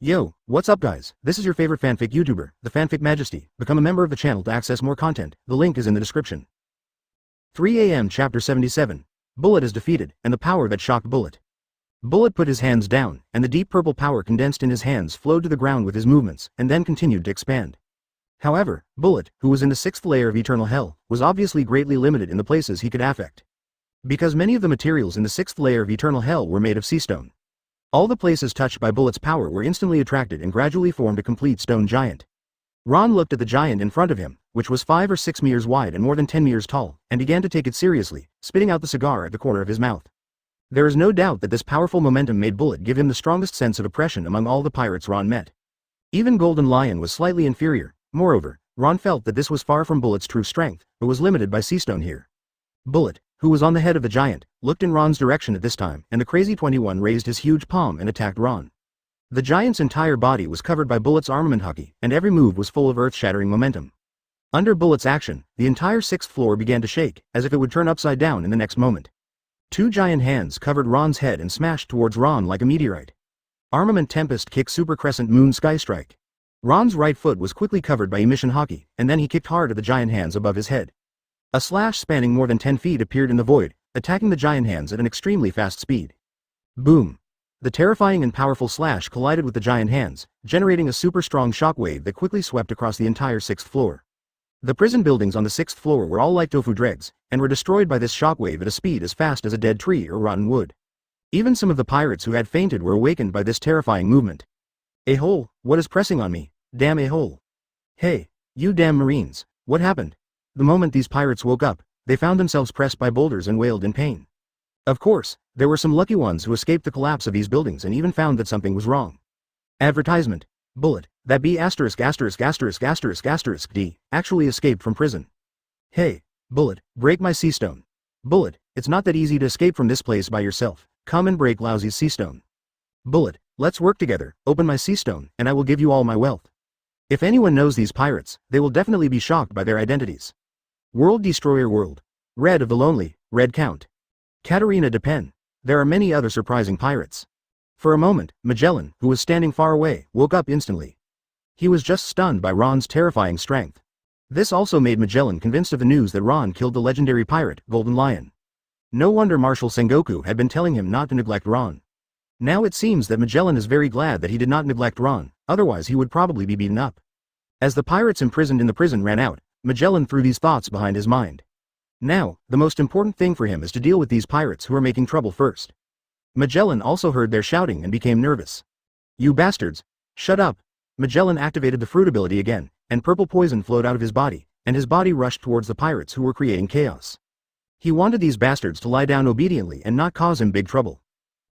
Yo, what's up guys? This is your favorite fanfic YouTuber, the Fanfic Majesty. Become a member of the channel to access more content. The link is in the description. 3 AM Chapter 77. Bullet is defeated, and the power that shocked Bullet. Bullet put his hands down, and the deep purple power condensed in his hands flowed to the ground with his movements, and then continued to expand. However, Bullet, who was in the 6th layer of Eternal Hell, was obviously greatly limited in the places he could affect. Because many of the materials in the 6th layer of Eternal Hell were made of sea stone. All the places touched by Bullet's power were instantly attracted and gradually formed a complete stone giant. Ron looked at the giant in front of him, which was 5 or 6 meters wide and more than 10 meters tall, and began to take it seriously, spitting out the cigar at the corner of his mouth. There is no doubt that this powerful momentum made Bullet give him the strongest sense of oppression among all the pirates Ron met. Even Golden Lion was slightly inferior. Moreover, Ron felt that this was far from Bullet's true strength, but was limited by sea stone here. Bullet, who was on the head of the giant, looked in Ron's direction at this time, and the Crazy 21 raised his huge palm and attacked Ron. The giant's entire body was covered by Bullet's armament hockey, and every move was full of earth-shattering momentum. Under Bullet's action, the entire 6th floor began to shake, as if it would turn upside down in the next moment. 2 giant hands covered Ron's head and smashed towards Ron like a meteorite. Armament Tempest kick Super Crescent Moon Sky Strike. Ron's right foot was quickly covered by emission hockey, and then he kicked hard at the giant hands above his head. A slash spanning more than 10 feet appeared in the void, attacking the giant hands at an extremely fast speed. Boom! The terrifying and powerful slash collided with the giant hands, generating a super strong shockwave that quickly swept across the entire 6th floor. The prison buildings on the 6th floor were all like tofu dregs, and were destroyed by this shockwave at a speed as fast as a dead tree or rotten wood. Even some of the pirates who had fainted were awakened by this terrifying movement. A hole, what is pressing on me? Damn a hole. Hey, you damn Marines, what happened? The moment these pirates woke up, they found themselves pressed by boulders and wailed in pain. Of course, there were some lucky ones who escaped the collapse of these buildings and even found that something was wrong. Advertisement. Bullet, that B****************** D, actually escaped from prison. Hey, Bullet, break my sea stone. Bullet, it's not that easy to escape from this place by yourself. Come and break Lousy's sea stone. Bullet, let's work together, open my sea stone, and I will give you all my wealth. If anyone knows these pirates, they will definitely be shocked by their identities. World Destroyer World. Red of the Lonely, Red Count. Katarina de Pen. There are many other surprising pirates. For a moment, Magellan, who was standing far away, woke up instantly. He was just stunned by Ron's terrifying strength. This also made Magellan convinced of the news that Ron killed the legendary pirate, Golden Lion. No wonder Marshal Sengoku had been telling him not to neglect Ron. Now it seems that Magellan is very glad that he did not neglect Ron, otherwise he would probably be beaten up. As the pirates imprisoned in the prison ran out, Magellan threw these thoughts behind his mind. Now, the most important thing for him is to deal with these pirates who are making trouble first. Magellan also heard their shouting and became nervous. You bastards! Shut up! Magellan activated the fruit ability again, and purple poison flowed out of his body, and his body rushed towards the pirates who were creating chaos. He wanted these bastards to lie down obediently and not cause him big trouble.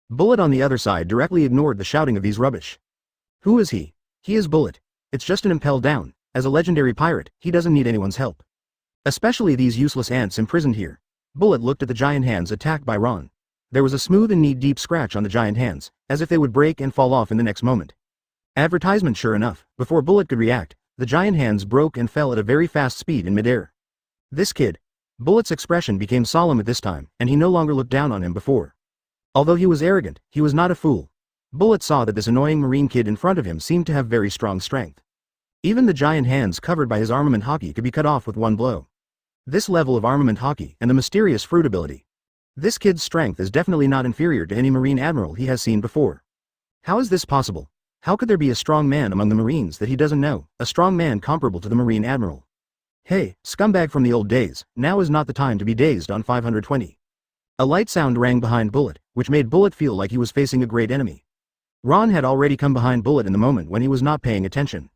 Bullet on the other side directly ignored the shouting of these rubbish. Who is he? He is Bullet. It's just an impel down. As a legendary pirate, he doesn't need anyone's help. Especially these useless ants imprisoned here. Bullet looked at the giant hands attacked by Ron. There was a smooth and knee-deep scratch on the giant hands, as if they would break and fall off in the next moment. Advertisement sure enough, before Bullet could react, the giant hands broke and fell at a very fast speed in midair. This kid. Bullet's expression became solemn at this time, and he no longer looked down on him before. Although he was arrogant, he was not a fool. Bullet saw that this annoying marine kid in front of him seemed to have very strong strength. Even the giant hands covered by his armament hockey could be cut off with one blow. This level of armament hockey and the mysterious fruit ability. This kid's strength is definitely not inferior to any Marine Admiral he has seen before. How is this possible? How could there be a strong man among the Marines that he doesn't know, a strong man comparable to the Marine Admiral? Hey, scumbag from the old days, now is not the time to be dazed on 520. A light sound rang behind Bullet, which made Bullet feel like he was facing a great enemy. Ron had already come behind Bullet in the moment when he was not paying attention.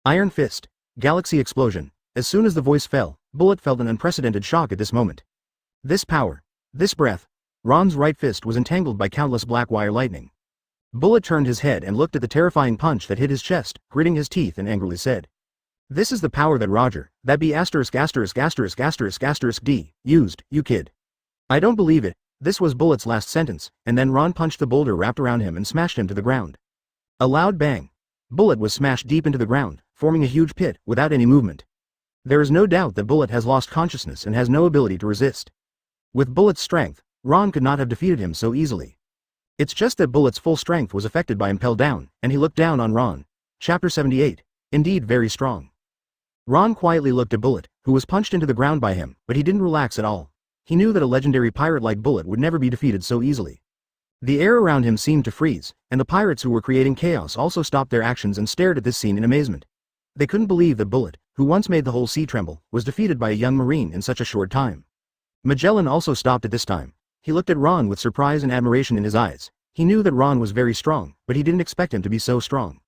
Iron Fist. Galaxy Explosion. As soon as the voice fell, Bullet felt an unprecedented shock at this moment. This power. This breath. Ron's right fist was entangled by countless black wire lightning. Bullet turned his head and looked at the terrifying punch that hit his chest, gritting his teeth and angrily said. This is the power that Roger, that B************************* D, used, you kid. I don't believe it. This was Bullet's last sentence, and then Ron punched the boulder wrapped around him and smashed him to the ground. A loud bang. Bullet was smashed deep into the ground, forming a huge pit, without any movement. There is no doubt that Bullet has lost consciousness and has no ability to resist. With Bullet's strength, Ron could not have defeated him so easily. It's just that Bullet's full strength was affected by impelled down, and he looked down on Ron. Chapter 78. Indeed very strong. Ron quietly looked at Bullet, who was punched into the ground by him, but he didn't relax at all. He knew that a legendary pirate like Bullet would never be defeated so easily. The air around him seemed to freeze, and the pirates who were creating chaos also stopped their actions and stared at this scene in amazement. They couldn't believe that Bullet, who once made the whole sea tremble, was defeated by a young marine in such a short time. Magellan also stopped at this time. He looked at Ron with surprise and admiration in his eyes. He knew that Ron was very strong, but he didn't expect him to be so strong.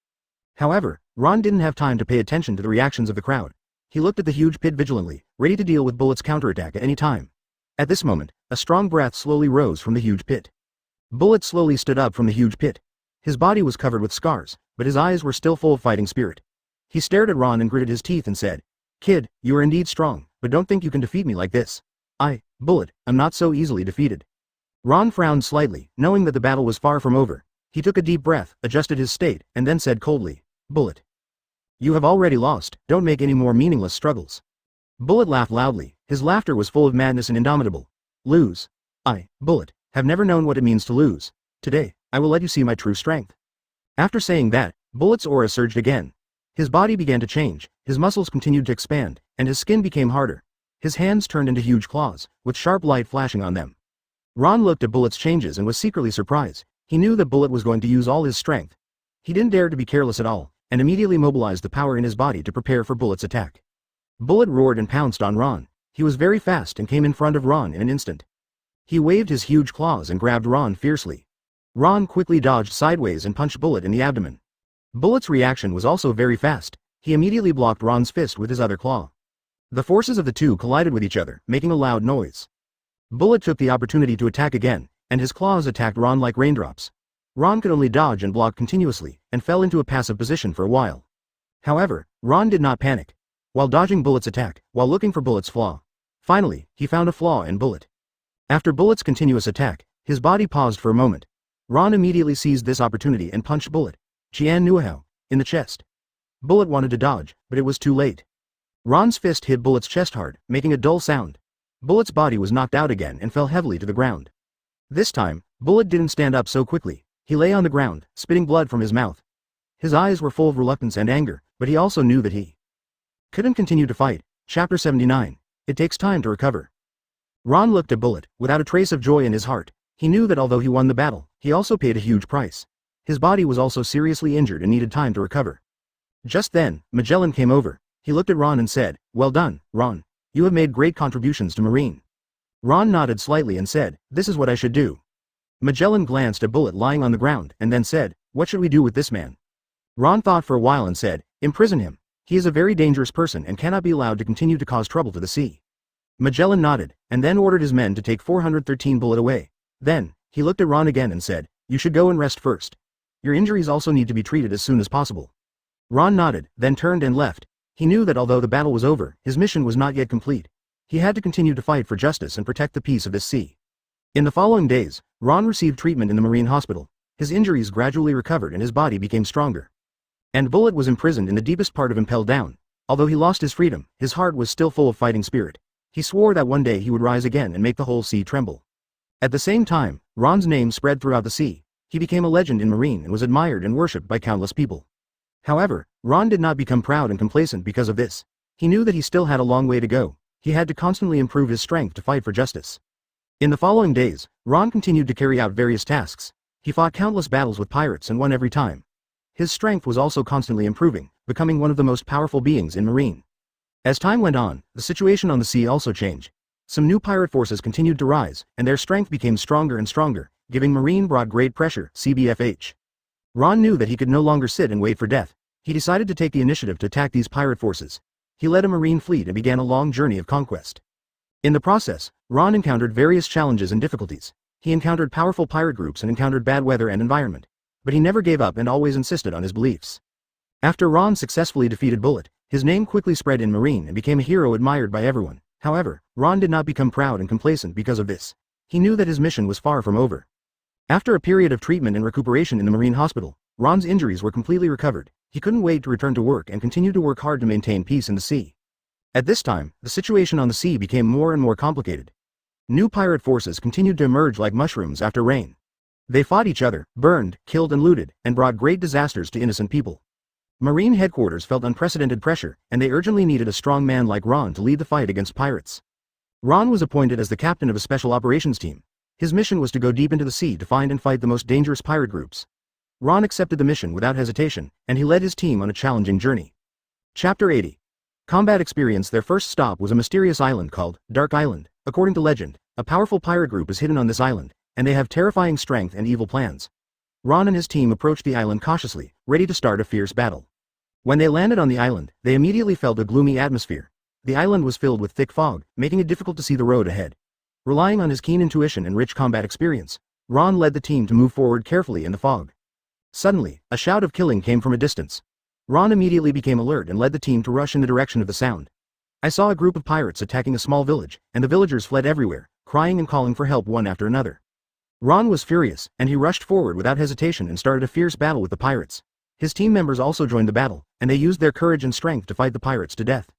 However, Ron didn't have time to pay attention to the reactions of the crowd. He looked at the huge pit vigilantly, ready to deal with Bullet's counterattack at any time. At this moment, a strong breath slowly rose from the huge pit. Bullet slowly stood up from the huge pit. His body was covered with scars, but his eyes were still full of fighting spirit. He stared at Ron and gritted his teeth and said, "Kid, you are indeed strong, but don't think you can defeat me like this. I, Bullet, am not so easily defeated." Ron frowned slightly, knowing that the battle was far from over. He took a deep breath, adjusted his state, and then said coldly, "Bullet, you have already lost, don't make any more meaningless struggles." Bullet laughed loudly. His laughter was full of madness and indomitable. "Lose? I, Bullet, have never known what it means to lose. Today, I will let you see my true strength." After saying that, Bullet's aura surged again. His body began to change, his muscles continued to expand, and his skin became harder. His hands turned into huge claws, with sharp light flashing on them. Ron looked at Bullet's changes and was secretly surprised. He knew that Bullet was going to use all his strength. He didn't dare to be careless at all, and immediately mobilized the power in his body to prepare for Bullet's attack. Bullet roared and pounced on Ron. He was very fast and came in front of Ron in an instant. He waved his huge claws and grabbed Ron fiercely. Ron quickly dodged sideways and punched Bullet in the abdomen. Bullet's reaction was also very fast. He immediately blocked Ron's fist with his other claw. The forces of the two collided with each other, making a loud noise. Bullet took the opportunity to attack again, and his claws attacked Ron like raindrops. Ron could only dodge and block continuously, and fell into a passive position for a while. However, Ron did not panic. While dodging Bullet's attack, while looking for Bullet's flaw. Finally, he found a flaw in Bullet. After Bullet's continuous attack, his body paused for a moment. Ron immediately seized this opportunity and punched Bullet, Qian Nuahao, in the chest. Bullet wanted to dodge, but it was too late. Ron's fist hit Bullet's chest hard, making a dull sound. Bullet's body was knocked out again and fell heavily to the ground. This time, Bullet didn't stand up so quickly. He lay on the ground, spitting blood from his mouth. His eyes were full of reluctance and anger, but he also knew that he couldn't continue to fight. Chapter 79. It takes time to recover. Ron looked at Bullet, without a trace of joy in his heart. He knew that although he won the battle, he also paid a huge price. His body was also seriously injured and needed time to recover. Just then, Magellan came over. He looked at Ron and said, "Well done, Ron. You have made great contributions to Marine." Ron nodded slightly and said, "This is what I should do." Magellan glanced at Bullet lying on the ground and then said, "What should we do with this man?" Ron thought for a while and said, "Imprison him. He is a very dangerous person and cannot be allowed to continue to cause trouble to the sea." Magellan nodded, and then ordered his men to take 413 Bullet away. Then, he looked at Ron again and said, "You should go and rest first. Your injuries also need to be treated as soon as possible." Ron nodded, then turned and left. He knew that although the battle was over, his mission was not yet complete. He had to continue to fight for justice and protect the peace of this sea. In the following days, Ron received treatment in the Marine Hospital. His injuries gradually recovered and his body became stronger. And Bullet was imprisoned in the deepest part of Impel Down. Although he lost his freedom, his heart was still full of fighting spirit. He swore that one day he would rise again and make the whole sea tremble. At the same time, Ron's name spread throughout the sea. He became a legend in Marine and was admired and worshipped by countless people. However, Ron did not become proud and complacent because of this. He knew that he still had a long way to go. He had to constantly improve his strength to fight for justice. In the following days, Ron continued to carry out various tasks. He fought countless battles with pirates and won every time. His strength was also constantly improving, becoming one of the most powerful beings in Marine. As time went on, the situation on the sea also changed. Some new pirate forces continued to rise, and their strength became stronger and stronger, giving Marine brought great pressure, CBFH. Ron knew that he could no longer sit and wait for death. He decided to take the initiative to attack these pirate forces. He led a Marine fleet and began a long journey of conquest. In the process, Ron encountered various challenges and difficulties. He encountered powerful pirate groups and encountered bad weather and environment. But he never gave up and always insisted on his beliefs. After Ron successfully defeated Bullet, his name quickly spread in Marine and became a hero admired by everyone. However, Ron did not become proud and complacent because of this. He knew that his mission was far from over. After a period of treatment and recuperation in the Marine Hospital, Ron's injuries were completely recovered. He couldn't wait to return to work and continued to work hard to maintain peace in the sea. At this time, the situation on the sea became more and more complicated. New pirate forces continued to emerge like mushrooms after rain. They fought each other, burned, killed and looted, and brought great disasters to innocent people. Marine Headquarters felt unprecedented pressure, and they urgently needed a strong man like Ron to lead the fight against pirates. Ron was appointed as the captain of a special operations team. His mission was to go deep into the sea to find and fight the most dangerous pirate groups. Ron accepted the mission without hesitation, and he led his team on a challenging journey. Chapter 80. Combat Experience. Their first stop was a mysterious island called Dark Island. According to legend, a powerful pirate group is hidden on this island, and they have terrifying strength and evil plans. Ron and his team approached the island cautiously, ready to start a fierce battle. When they landed on the island, they immediately felt a gloomy atmosphere. The island was filled with thick fog, making it difficult to see the road ahead. Relying on his keen intuition and rich combat experience, Ron led the team to move forward carefully in the fog. Suddenly, a shout of killing came from a distance. Ron immediately became alert and led the team to rush in the direction of the sound. I saw a group of pirates attacking a small village, and the villagers fled everywhere, crying and calling for help one after another. Ron was furious, and he rushed forward without hesitation and started a fierce battle with the pirates. His team members also joined the battle, and they used their courage and strength to fight the pirates to death.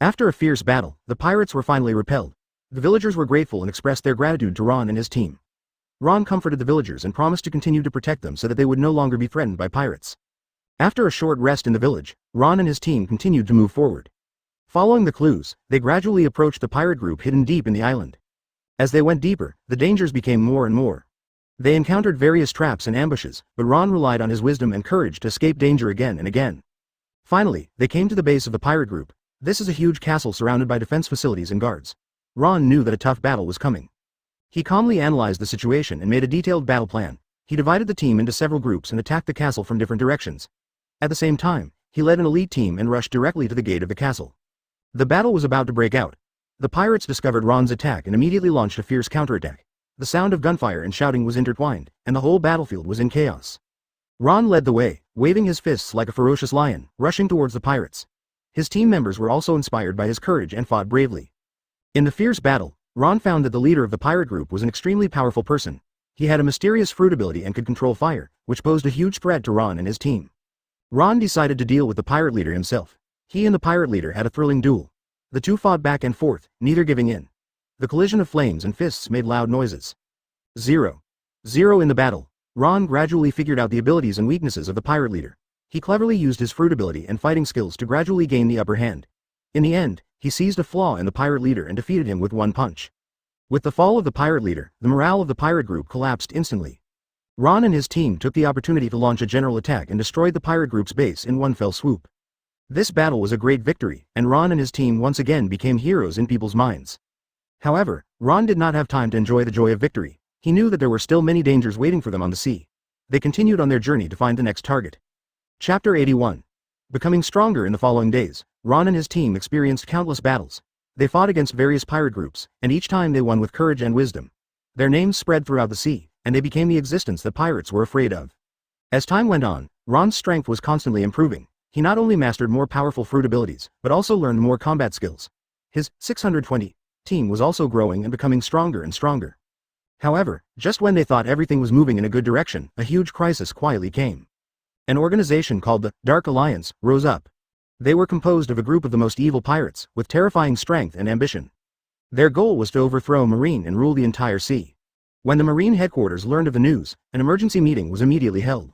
After a fierce battle, the pirates were finally repelled. The villagers were grateful and expressed their gratitude to Ron and his team. Ron comforted the villagers and promised to continue to protect them so that they would no longer be threatened by pirates. After a short rest in the village, Ron and his team continued to move forward. Following the clues, they gradually approached the pirate group hidden deep in the island. As they went deeper, the dangers became more and more. They encountered various traps and ambushes, but Ron relied on his wisdom and courage to escape danger again and again. Finally, they came to the base of the pirate group. This is a huge castle surrounded by defense facilities and guards. Ron knew that a tough battle was coming. He calmly analyzed the situation and made a detailed battle plan. He divided the team into several groups and attacked the castle from different directions. At the same time, he led an elite team and rushed directly to the gate of the castle. The battle was about to break out. The pirates discovered Ron's attack and immediately launched a fierce counterattack. The sound of gunfire and shouting was intertwined, and the whole battlefield was in chaos. Ron led the way, waving his fists like a ferocious lion, rushing towards the pirates. His team members were also inspired by his courage and fought bravely. In the fierce battle, Ron found that the leader of the pirate group was an extremely powerful person. He had a mysterious fruit ability and could control fire, which posed a huge threat to Ron and his team. Ron decided to deal with the pirate leader himself. He and the pirate leader had a thrilling duel. The two fought back and forth, neither giving in. The collision of flames and fists made loud noises. 0. In the battle, Ron gradually figured out the abilities and weaknesses of the pirate leader. He cleverly used his fruit ability and fighting skills to gradually gain the upper hand. In the end, he seized a flaw in the pirate leader and defeated him with one punch. With the fall of the pirate leader, the morale of the pirate group collapsed instantly. Ron and his team took the opportunity to launch a general attack and destroyed the pirate group's base in one fell swoop. This battle was a great victory, and Ron and his team once again became heroes in people's minds. However, Ron did not have time to enjoy the joy of victory. He knew that there were still many dangers waiting for them on the sea. They continued on their journey to find the next target. Chapter 81. Becoming stronger in the following days, Ron and his team experienced countless battles. They fought against various pirate groups, and each time they won with courage and wisdom. Their names spread throughout the sea, and they became the existence that pirates were afraid of. As time went on, Ron's strength was constantly improving. He not only mastered more powerful fruit abilities, but also learned more combat skills. His 620 team was also growing and becoming stronger and stronger. However, just when they thought everything was moving in a good direction, a huge crisis quietly came. An organization called the Dark Alliance rose up. They were composed of a group of the most evil pirates, with terrifying strength and ambition. Their goal was to overthrow Marine and rule the entire sea. When the Marine Headquarters learned of the news, an emergency meeting was immediately held.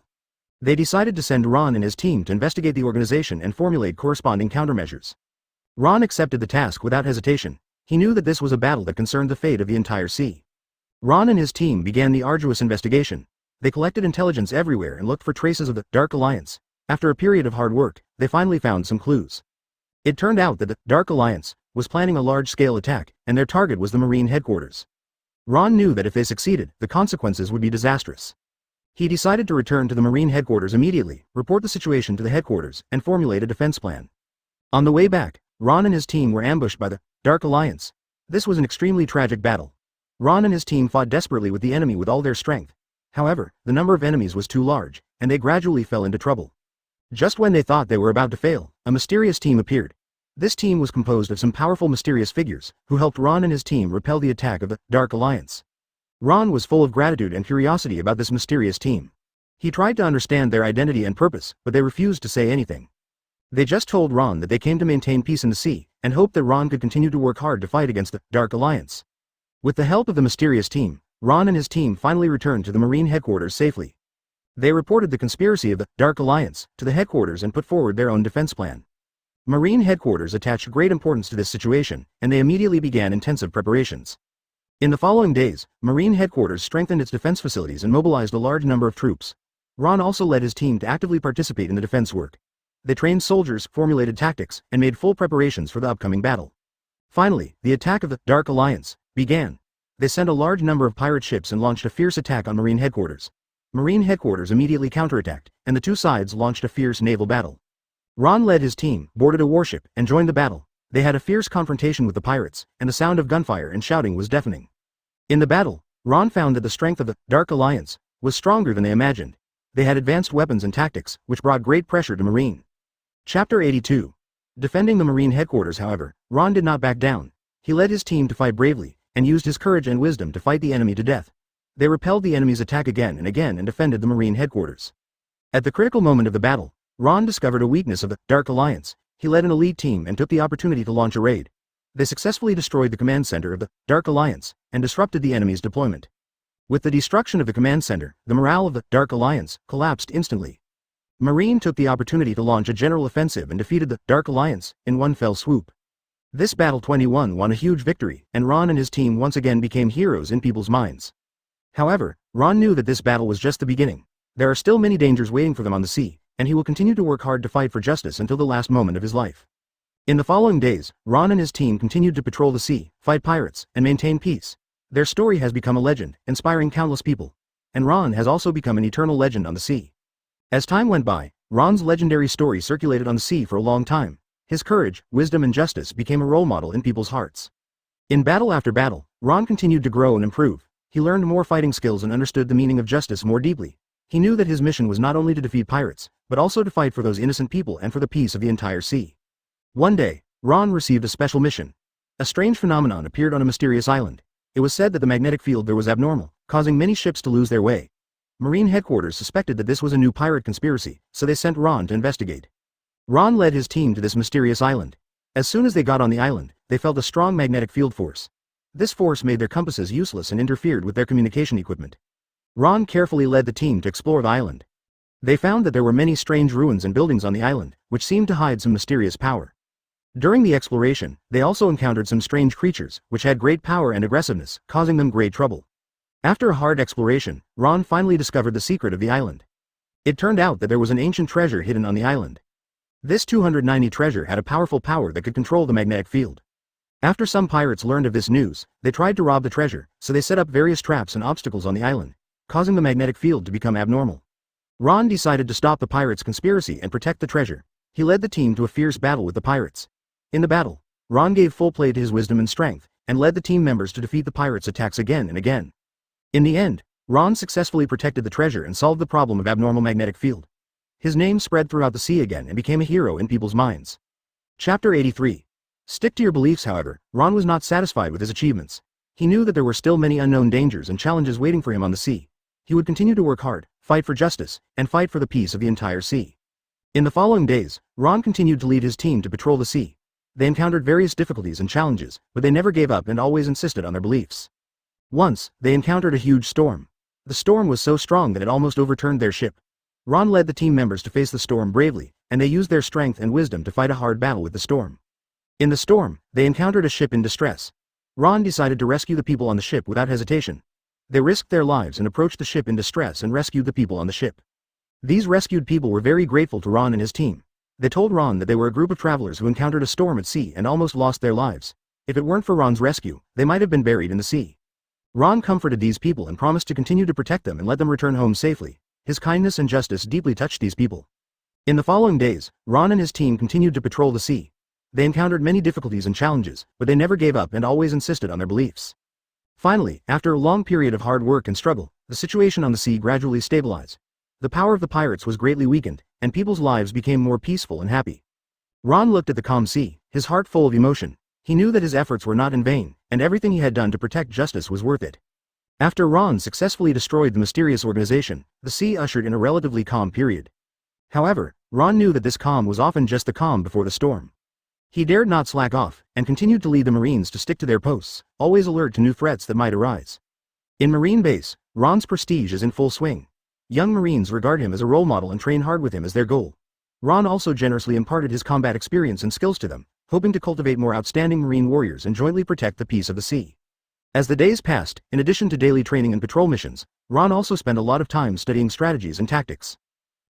They decided to send Ron and his team to investigate the organization and formulate corresponding countermeasures. Ron accepted the task without hesitation. He knew that this was a battle that concerned the fate of the entire sea. Ron and his team began the arduous investigation. They collected intelligence everywhere and looked for traces of the Dark Alliance. After a period of hard work, they finally found some clues. It turned out that the Dark Alliance was planning a large-scale attack, and their target was the Marine Headquarters. Ron knew that if they succeeded, the consequences would be disastrous. He decided to return to the Marine Headquarters immediately, report the situation to the headquarters, and formulate a defense plan. On the way back, Ron and his team were ambushed by the Dark Alliance. This was an extremely tragic battle. Ron and his team fought desperately with the enemy with all their strength. However, the number of enemies was too large, and they gradually fell into trouble. Just when they thought they were about to fail, a mysterious team appeared. This team was composed of some powerful mysterious figures, who helped Ron and his team repel the attack of the Dark Alliance. Ron was full of gratitude and curiosity about this mysterious team. He tried to understand their identity and purpose, but they refused to say anything. They just told Ron that they came to maintain peace in the sea, and hoped that Ron could continue to work hard to fight against the Dark Alliance. With the help of the mysterious team, Ron and his team finally returned to the Marine headquarters safely. They reported the conspiracy of the Dark Alliance to the headquarters and put forward their own defense plan. Marine headquarters attached great importance to this situation, and they immediately began intensive preparations. In the following days, Marine headquarters strengthened its defense facilities and mobilized a large number of troops. Ron also led his team to actively participate in the defense work. They trained soldiers, formulated tactics, and made full preparations for the upcoming battle. Finally, the attack of the Dark Alliance began. They sent a large number of pirate ships and launched a fierce attack on Marine headquarters. Marine headquarters immediately counterattacked, and the two sides launched a fierce naval battle. Ron led his team, boarded a warship, and joined the battle. They had a fierce confrontation with the pirates, and the sound of gunfire and shouting was deafening. In the battle, Ron found that the strength of the Dark Alliance was stronger than they imagined. They had advanced weapons and tactics, which brought great pressure to Marine. Chapter 82. Defending the Marine headquarters, however, Ron did not back down. He led his team to fight bravely, and used his courage and wisdom to fight the enemy to death. They repelled the enemy's attack again and defended the Marine headquarters. At the critical moment of the battle, Ron discovered a weakness of the Dark Alliance. He led an elite team and took the opportunity to launch a raid. They successfully destroyed the command center of the Dark Alliance and disrupted the enemy's deployment. With the destruction of the command center, the morale of the Dark Alliance collapsed instantly. Marine took the opportunity to launch a general offensive and defeated the Dark Alliance in one fell swoop. This battle 21 won a huge victory, and Ron and his team once again became heroes in people's minds. However, Ron knew that this battle was just the beginning. There are still many dangers waiting for them on the sea, and he will continue to work hard to fight for justice until the last moment of his life. In the following days, Ron and his team continued to patrol the sea, fight pirates, and maintain peace. Their story has become a legend, inspiring countless people. And Ron has also become an eternal legend on the sea. As time went by, Ron's legendary story circulated on the sea for a long time. His courage, wisdom, and justice became a role model in people's hearts. In battle after battle, Ron continued to grow and improve. He learned more fighting skills and understood the meaning of justice more deeply. He knew that his mission was not only to defeat pirates, but also to fight for those innocent people and for the peace of the entire sea. One day, Ron received a special mission. A strange phenomenon appeared on a mysterious island. It was said that the magnetic field there was abnormal, causing many ships to lose their way. Marine headquarters suspected that this was a new pirate conspiracy, so they sent Ron to investigate. Ron led his team to this mysterious island. As soon as they got on the island, they felt a strong magnetic field force. This force made their compasses useless and interfered with their communication equipment. Ron carefully led the team to explore the island. They found that there were many strange ruins and buildings on the island, which seemed to hide some mysterious power. During the exploration, they also encountered some strange creatures, which had great power and aggressiveness, causing them great trouble. After a hard exploration, Ron finally discovered the secret of the island. It turned out that there was an ancient treasure hidden on the island. This 290 treasure had a powerful power that could control the magnetic field. After some pirates learned of this news, they tried to rob the treasure, so they set up various traps and obstacles on the island, causing the magnetic field to become abnormal. Ron decided to stop the pirates' conspiracy and protect the treasure. He led the team to a fierce battle with the pirates. In the battle, Ron gave full play to his wisdom and strength, and led the team members to defeat the pirates' attacks again and again. In the end, Ron successfully protected the treasure and solved the problem of abnormal magnetic field. His name spread throughout the sea again and became a hero in people's minds. Chapter 83. Stick to your beliefs. However, Ron was not satisfied with his achievements. He knew that there were still many unknown dangers and challenges waiting for him on the sea. He would continue to work hard, fight for justice, and fight for the peace of the entire sea. In the following days, Ron continued to lead his team to patrol the sea. They encountered various difficulties and challenges, but they never gave up and always insisted on their beliefs. Once, they encountered a huge storm. The storm was so strong that it almost overturned their ship. Ron led the team members to face the storm bravely, and they used their strength and wisdom to fight a hard battle with the storm. In the storm, they encountered a ship in distress. Ron decided to rescue the people on the ship without hesitation. They risked their lives and approached the ship in distress and rescued the people on the ship. These rescued people were very grateful to Ron and his team. They told Ron that they were a group of travelers who encountered a storm at sea and almost lost their lives. If it weren't for Ron's rescue, they might have been buried in the sea. Ron comforted these people and promised to continue to protect them and let them return home safely. His kindness and justice deeply touched these people. In the following days, Ron and his team continued to patrol the sea. They encountered many difficulties and challenges, but they never gave up and always insisted on their beliefs. Finally, after a long period of hard work and struggle, the situation on the sea gradually stabilized. The power of the pirates was greatly weakened, and people's lives became more peaceful and happy. Ron looked at the calm sea, his heart full of emotion. He knew that his efforts were not in vain, and everything he had done to protect justice was worth it. After Ron successfully destroyed the mysterious organization, the sea ushered in a relatively calm period. However, Ron knew that this calm was often just the calm before the storm. He dared not slack off, and continued to lead the Marines to stick to their posts, always alert to new threats that might arise. In Marine Base, Ron's prestige is in full swing. Young Marines regard him as a role model and train hard with him as their goal. Ron also generously imparted his combat experience and skills to them, hoping to cultivate more outstanding Marine warriors and jointly protect the peace of the sea. As the days passed, in addition to daily training and patrol missions, Ron also spent a lot of time studying strategies and tactics.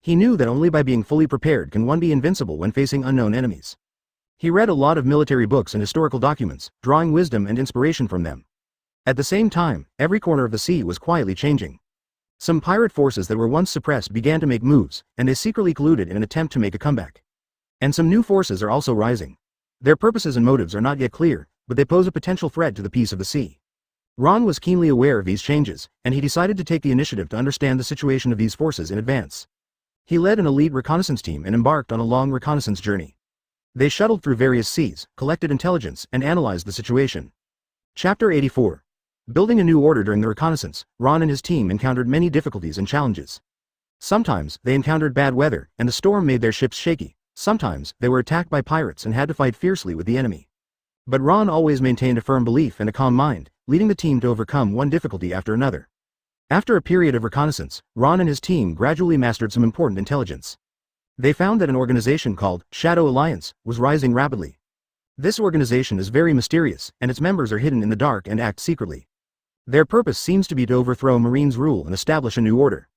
He knew that only by being fully prepared can one be invincible when facing unknown enemies. He read a lot of military books and historical documents, drawing wisdom and inspiration from them. At the same time, every corner of the sea was quietly changing. Some pirate forces that were once suppressed began to make moves, and they secretly colluded in an attempt to make a comeback. And some new forces are also rising. Their purposes and motives are not yet clear, but they pose a potential threat to the peace of the sea. Ron was keenly aware of these changes, and he decided to take the initiative to understand the situation of these forces in advance. He led an elite reconnaissance team and embarked on a long reconnaissance journey. They shuttled through various seas, collected intelligence, and analyzed the situation. Chapter 84. Building a new order. During the reconnaissance, Ron and his team encountered many difficulties and challenges. Sometimes, they encountered bad weather, and the storm made their ships shaky. Sometimes, they were attacked by pirates and had to fight fiercely with the enemy. But Ron always maintained a firm belief and a calm mind, leading the team to overcome one difficulty after another. After a period of reconnaissance, Ron and his team gradually mastered some important intelligence. They found that an organization called Shadow Alliance was rising rapidly. This organization is very mysterious, and its members are hidden in the dark and act secretly. Their purpose seems to be to overthrow Marines' rule and establish a new order.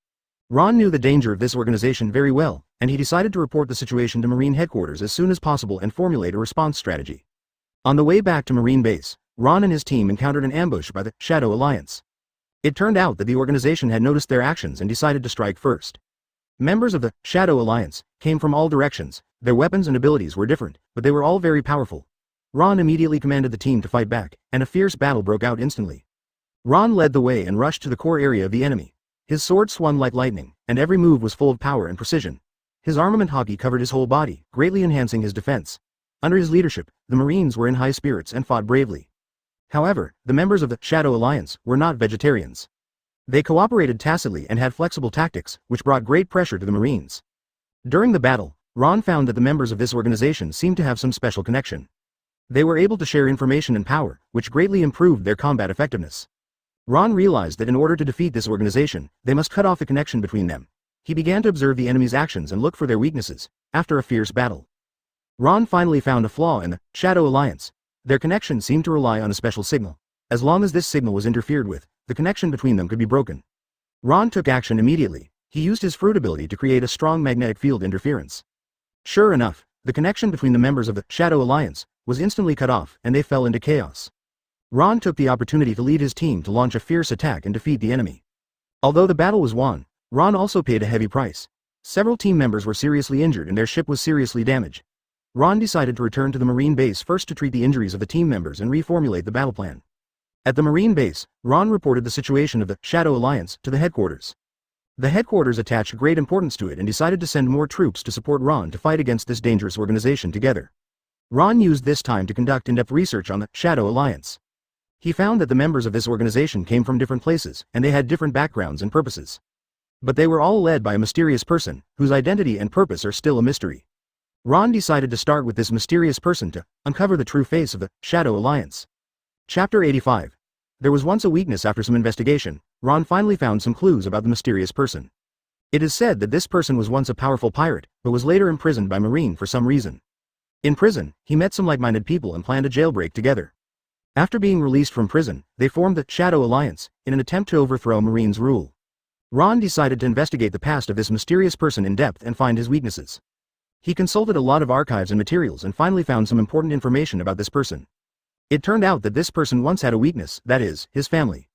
Ron knew the danger of this organization very well, and he decided to report the situation to Marine Headquarters as soon as possible and formulate a response strategy. On the way back to Marine Base, Ron and his team encountered an ambush by the Shadow Alliance. It turned out that the organization had noticed their actions and decided to strike first. Members of the Shadow Alliance came from all directions. Their weapons and abilities were different, but they were all very powerful. Ron immediately commanded the team to fight back, and a fierce battle broke out instantly. Ron led the way and rushed to the core area of the enemy. His sword swung like lightning, and every move was full of power and precision. His armament hockey covered his whole body, greatly enhancing his defense. Under his leadership, the Marines were in high spirits and fought bravely. However, the members of the Shadow Alliance were not vegetarians. They cooperated tacitly and had flexible tactics, which brought great pressure to the Marines. During the battle, Ron found that the members of this organization seemed to have some special connection. They were able to share information and power, which greatly improved their combat effectiveness. Ron realized that in order to defeat this organization, they must cut off the connection between them. He began to observe the enemy's actions and look for their weaknesses. After a fierce battle, Ron finally found a flaw in the Shadow Alliance. Their connection seemed to rely on a special signal. As long as this signal was interfered with, the connection between them could be broken. Ron took action immediately. He used his fruit ability to create a strong magnetic field interference. Sure enough, the connection between the members of the Shadow Alliance was instantly cut off, and they fell into chaos. Ron took the opportunity to lead his team to launch a fierce attack and defeat the enemy. Although the battle was won, Ron also paid a heavy price. Several team members were seriously injured and their ship was seriously damaged. Ron decided to return to the Marine base first to treat the injuries of the team members and reformulate the battle plan. At the Marine base, Ron reported the situation of the Shadow Alliance to the headquarters. The headquarters attached great importance to it and decided to send more troops to support Ron to fight against this dangerous organization together. Ron used this time to conduct in-depth research on the Shadow Alliance. He found that the members of this organization came from different places, and they had different backgrounds and purposes. But they were all led by a mysterious person, whose identity and purpose are still a mystery. Ron decided to start with this mysterious person to uncover the true face of the Shadow Alliance. Chapter 85. There was once a weakness. After some investigation, Ron finally found some clues about the mysterious person. It is said that this person was once a powerful pirate, but was later imprisoned by Marine for some reason. In prison, he met some like-minded people and planned a jailbreak together. After being released from prison, they formed the Shadow Alliance, in an attempt to overthrow Marine's rule. Ron decided to investigate the past of this mysterious person in depth and find his weaknesses. He consulted a lot of archives and materials and finally found some important information about this person. It turned out that this person once had a weakness, that is, his family.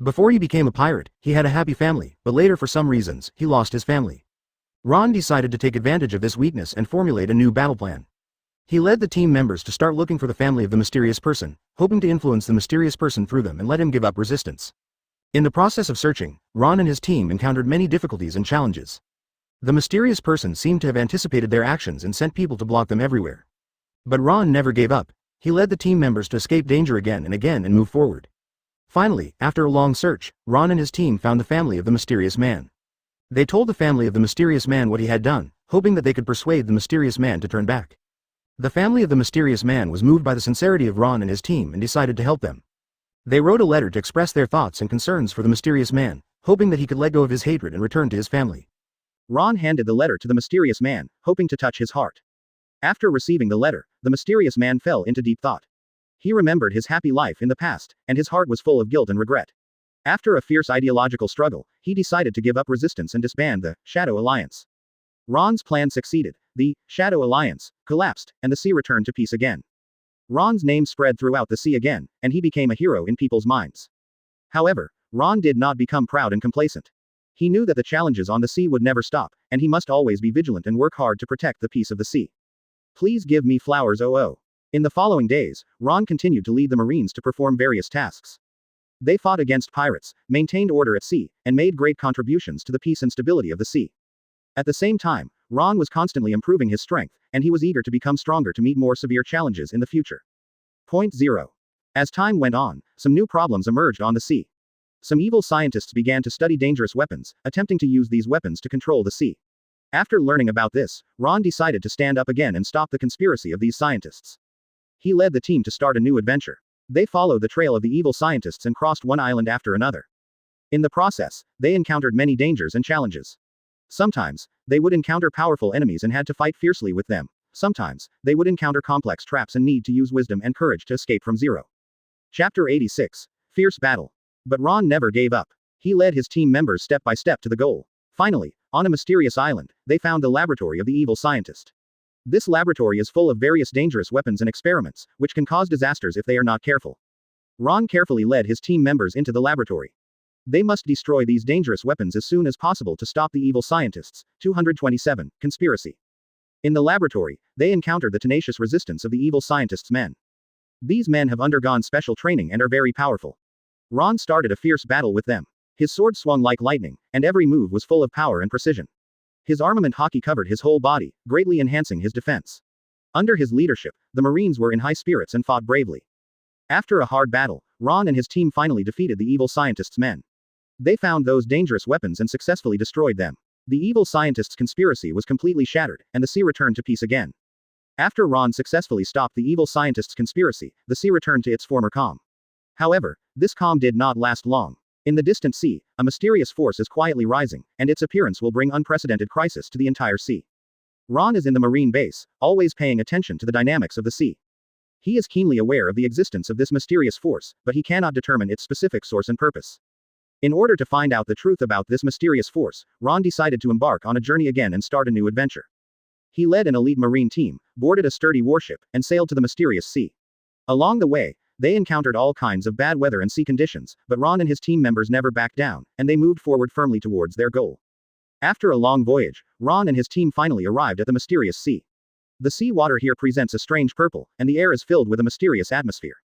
Before he became a pirate, he had a happy family, but later for some reasons, he lost his family. Ron decided to take advantage of this weakness and formulate a new battle plan. He led the team members to start looking for the family of the mysterious person, hoping to influence the mysterious person through them and let him give up resistance. In the process of searching, Ron and his team encountered many difficulties and challenges. The mysterious person seemed to have anticipated their actions and sent people to block them everywhere. But Ron never gave up. He led the team members to escape danger again and move forward. Finally, after a long search, Ron and his team found the family of the mysterious man. They told the family of the mysterious man what he had done, hoping that they could persuade the mysterious man to turn back. The family of the mysterious man was moved by the sincerity of Ron and his team and decided to help them. They wrote a letter to express their thoughts and concerns for the mysterious man, hoping that he could let go of his hatred and return to his family. Ron handed the letter to the mysterious man, hoping to touch his heart. After receiving the letter, the mysterious man fell into deep thought. He remembered his happy life in the past, and his heart was full of guilt and regret. After a fierce ideological struggle, he decided to give up resistance and disband the Shadow Alliance. Ron's plan succeeded. The Shadow Alliance collapsed, and the sea returned to peace again. Ron's name spread throughout the sea again, and he became a hero in people's minds. However, Ron did not become proud and complacent. He knew that the challenges on the sea would never stop, and he must always be vigilant and work hard to protect the peace of the sea. Please give me flowers, oh. In the following days, Ron continued to lead the Marines to perform various tasks. They fought against pirates, maintained order at sea, and made great contributions to the peace and stability of the sea. At the same time, Ron was constantly improving his strength, and he was eager to become stronger to meet more severe challenges in the future. Point 0. As time went on, some new problems emerged on the sea. Some evil scientists began to study dangerous weapons, attempting to use these weapons to control the sea. After learning about this, Ron decided to stand up again and stop the conspiracy of these scientists. He led the team to start a new adventure. They followed the trail of the evil scientists and crossed one island after another. In the process, they encountered many dangers and challenges. Sometimes, they would encounter powerful enemies and had to fight fiercely with them. Sometimes, they would encounter complex traps and need to use wisdom and courage to escape from zero. Chapter 86. Fierce Battle. But Ron never gave up. He led his team members step by step to the goal. Finally, on a mysterious island, they found the laboratory of the evil scientist. This laboratory is full of various dangerous weapons and experiments, which can cause disasters if they are not careful. Ron carefully led his team members into the laboratory. They must destroy these dangerous weapons as soon as possible to stop the evil scientists. 227. Conspiracy. In the laboratory, they encountered the tenacious resistance of the evil scientists' men. These men have undergone special training and are very powerful. Ron started a fierce battle with them. His sword swung like lightning, and every move was full of power and precision. His armament hockey covered his whole body, greatly enhancing his defense. Under his leadership, the Marines were in high spirits and fought bravely. After a hard battle, Ron and his team finally defeated the evil scientists' men. They found those dangerous weapons and successfully destroyed them. The evil scientists' conspiracy was completely shattered, and the sea returned to peace again. After Ron successfully stopped the evil scientists' conspiracy, the sea returned to its former calm. However, this calm did not last long. In the distant sea, a mysterious force is quietly rising, and its appearance will bring unprecedented crisis to the entire sea. Ron is in the marine base, always paying attention to the dynamics of the sea. He is keenly aware of the existence of this mysterious force, but he cannot determine its specific source and purpose. In order to find out the truth about this mysterious force, Ron decided to embark on a journey again and start a new adventure. He led an elite marine team, boarded a sturdy warship, and sailed to the mysterious sea. Along the way, they encountered all kinds of bad weather and sea conditions, but Ron and his team members never backed down, and they moved forward firmly towards their goal. After a long voyage, Ron and his team finally arrived at the mysterious sea. The sea water here presents a strange purple, and the air is filled with a mysterious atmosphere.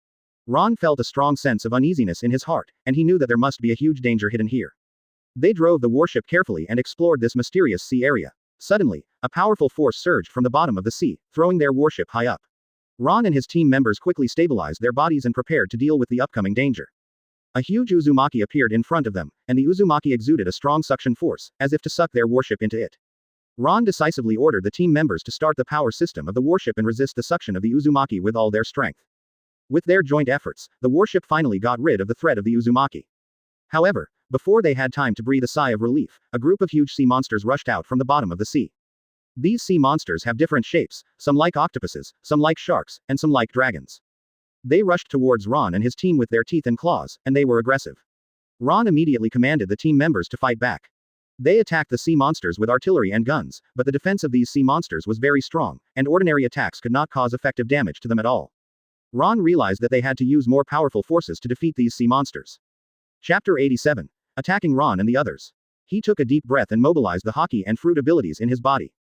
Ron felt a strong sense of uneasiness in his heart, and he knew that there must be a huge danger hidden here. They drove the warship carefully and explored this mysterious sea area. Suddenly, a powerful force surged from the bottom of the sea, throwing their warship high up. Ron and his team members quickly stabilized their bodies and prepared to deal with the upcoming danger. A huge Uzumaki appeared in front of them, and the Uzumaki exuded a strong suction force, as if to suck their warship into it. Ron decisively ordered the team members to start the power system of the warship and resist the suction of the Uzumaki with all their strength. With their joint efforts, the warship finally got rid of the threat of the Uzumaki. However, before they had time to breathe a sigh of relief, a group of huge sea monsters rushed out from the bottom of the sea. These sea monsters have different shapes, some like octopuses, some like sharks, and some like dragons. They rushed towards Ron and his team with their teeth and claws, and they were aggressive. Ron immediately commanded the team members to fight back. They attacked the sea monsters with artillery and guns, but the defense of these sea monsters was very strong, and ordinary attacks could not cause effective damage to them at all. Ron realized that they had to use more powerful forces to defeat these sea monsters. Chapter 87. Attacking Ron and the others. He took a deep breath and mobilized the hockey and fruit abilities in his body.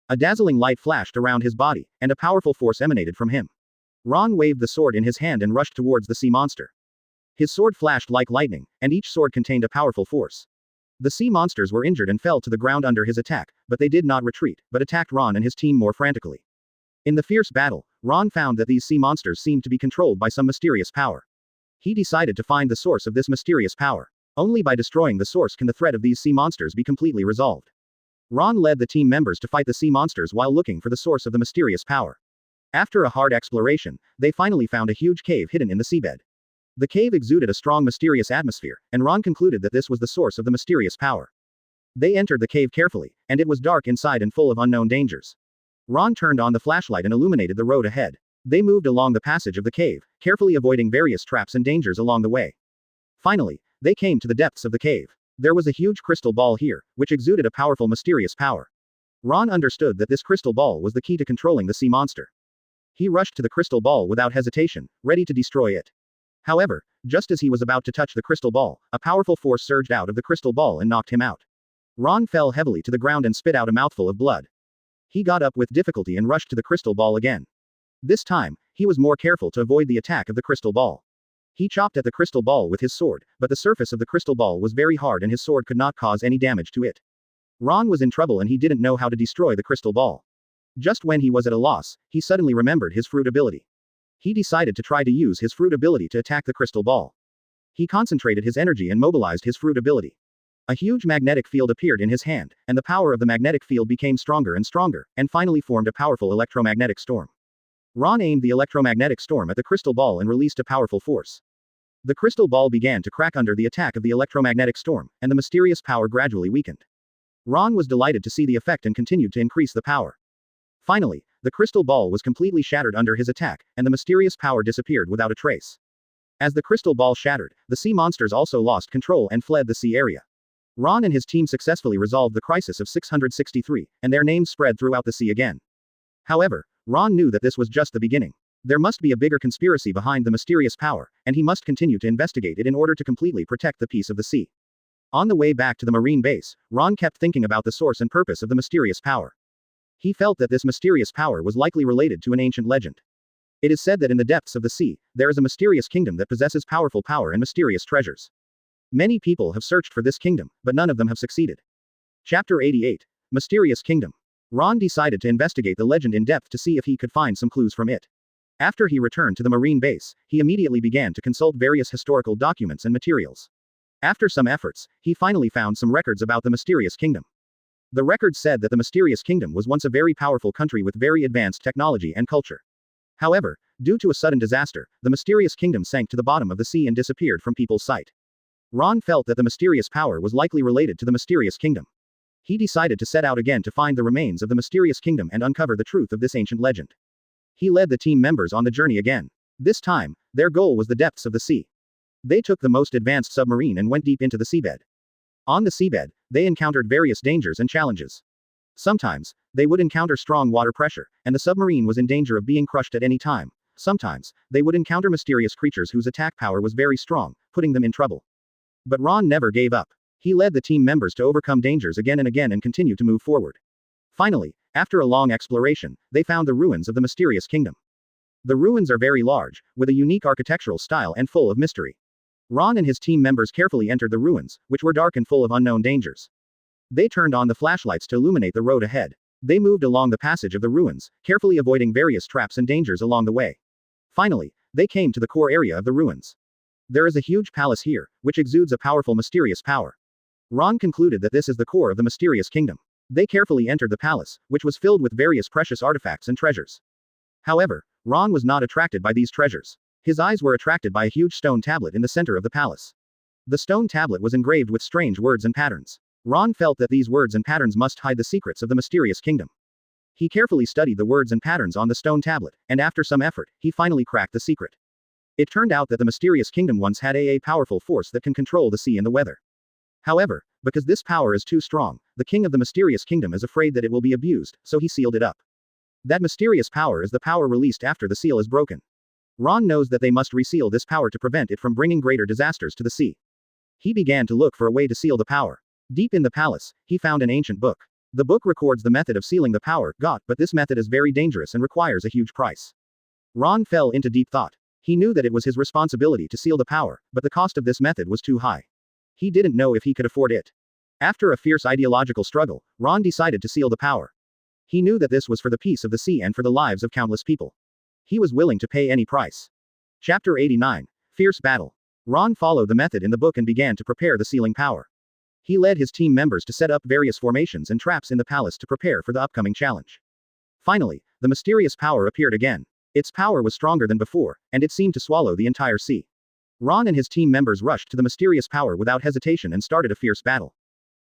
A dazzling light flashed around his body, and a powerful force emanated from him. Ron waved the sword in his hand and rushed towards the sea monster. His sword flashed like lightning, and each sword contained a powerful force. The sea monsters were injured and fell to the ground under his attack, but they did not retreat, but attacked Ron and his team more frantically. In the fierce battle, Ron found that these sea monsters seemed to be controlled by some mysterious power. He decided to find the source of this mysterious power. Only by destroying the source can the threat of these sea monsters be completely resolved. Ron led the team members to fight the sea monsters while looking for the source of the mysterious power. After a hard exploration, they finally found a huge cave hidden in the seabed. The cave exuded a strong mysterious atmosphere, and Ron concluded that this was the source of the mysterious power. They entered the cave carefully, and it was dark inside and full of unknown dangers. Ron turned on the flashlight and illuminated the road ahead. They moved along the passage of the cave, carefully avoiding various traps and dangers along the way. Finally, they came to the depths of the cave. There was a huge crystal ball here, which exuded a powerful mysterious power. Ron understood that this crystal ball was the key to controlling the sea monster. He rushed to the crystal ball without hesitation, ready to destroy it. However, just as he was about to touch the crystal ball, a powerful force surged out of the crystal ball and knocked him out. Ron fell heavily to the ground and spit out a mouthful of blood. He got up with difficulty and rushed to the crystal ball again. This time, he was more careful to avoid the attack of the crystal ball. He chopped at the crystal ball with his sword, but the surface of the crystal ball was very hard and his sword could not cause any damage to it. Ron was in trouble and he didn't know how to destroy the crystal ball. Just when he was at a loss, he suddenly remembered his fruit ability. He decided to try to use his fruit ability to attack the crystal ball. He concentrated his energy and mobilized his fruit ability. A huge magnetic field appeared in his hand, and the power of the magnetic field became stronger, and finally formed a powerful electromagnetic storm. Ron aimed the electromagnetic storm at the crystal ball and released a powerful force. The crystal ball began to crack under the attack of the electromagnetic storm, and the mysterious power gradually weakened. Ron was delighted to see the effect and continued to increase the power. Finally, the crystal ball was completely shattered under his attack, and the mysterious power disappeared without a trace. As the crystal ball shattered, the sea monsters also lost control and fled the sea area. Ron and his team successfully resolved the crisis of 663, and their names spread throughout the sea again. However, Ron knew that this was just the beginning. There must be a bigger conspiracy behind the mysterious power, and he must continue to investigate it in order to completely protect the peace of the sea. On the way back to the marine base, Ron kept thinking about the source and purpose of the mysterious power. He felt that this mysterious power was likely related to an ancient legend. It is said that in the depths of the sea, there is a mysterious kingdom that possesses powerful power and mysterious treasures. Many people have searched for this kingdom, but none of them have succeeded. Chapter 88. Mysterious Kingdom. Ron decided to investigate the legend in depth to see if he could find some clues from it. After he returned to the marine base, he immediately began to consult various historical documents and materials. After some efforts, he finally found some records about the mysterious kingdom. The records said that the mysterious kingdom was once a very powerful country with very advanced technology and culture. However, due to a sudden disaster, the mysterious kingdom sank to the bottom of the sea and disappeared from people's sight. Ron felt that the mysterious power was likely related to the mysterious kingdom. He decided to set out again to find the remains of the mysterious kingdom and uncover the truth of this ancient legend. He led the team members on the journey again. This time, their goal was the depths of the sea. They took the most advanced submarine and went deep into the seabed. On the seabed, they encountered various dangers and challenges. Sometimes, they would encounter strong water pressure, and the submarine was in danger of being crushed at any time. Sometimes, they would encounter mysterious creatures whose attack power was very strong, putting them in trouble. But Ron never gave up. He led the team members to overcome dangers again and again and continue to move forward. Finally, after a long exploration, they found the ruins of the mysterious kingdom. The ruins are very large, with a unique architectural style and full of mystery. Ron and his team members carefully entered the ruins, which were dark and full of unknown dangers. They turned on the flashlights to illuminate the road ahead. They moved along the passage of the ruins, carefully avoiding various traps and dangers along the way. Finally, they came to the core area of the ruins. There is a huge palace here, which exudes a powerful mysterious power. Ron concluded that this is the core of the mysterious kingdom. They carefully entered the palace, which was filled with various precious artifacts and treasures. However, Ron was not attracted by these treasures. His eyes were attracted by a huge stone tablet in the center of the palace. The stone tablet was engraved with strange words and patterns. Ron felt that these words and patterns must hide the secrets of the mysterious kingdom. He carefully studied the words and patterns on the stone tablet, and after some effort, he finally cracked the secret. It turned out that the mysterious kingdom once had a powerful force that can control the sea and the weather. However, because this power is too strong, the king of the mysterious kingdom is afraid that it will be abused, so he sealed it up. That mysterious power is the power released after the seal is broken. Ron knows that they must reseal this power to prevent it from bringing greater disasters to the sea. He began to look for a way to seal the power. Deep in the palace, he found an ancient book. The book records the method of sealing the power, but this method is very dangerous and requires a huge price. Ron fell into deep thought. He knew that it was his responsibility to seal the power, but the cost of this method was too high. He didn't know if he could afford it. After a fierce ideological struggle, Ron decided to seal the power. He knew that this was for the peace of the sea and for the lives of countless people. He was willing to pay any price. Chapter 89. Fierce Battle. Ron followed the method in the book and began to prepare the sealing power. He led his team members to set up various formations and traps in the palace to prepare for the upcoming challenge. Finally, the mysterious power appeared again. Its power was stronger than before, and it seemed to swallow the entire sea. Ron and his team members rushed to the mysterious power without hesitation and started a fierce battle.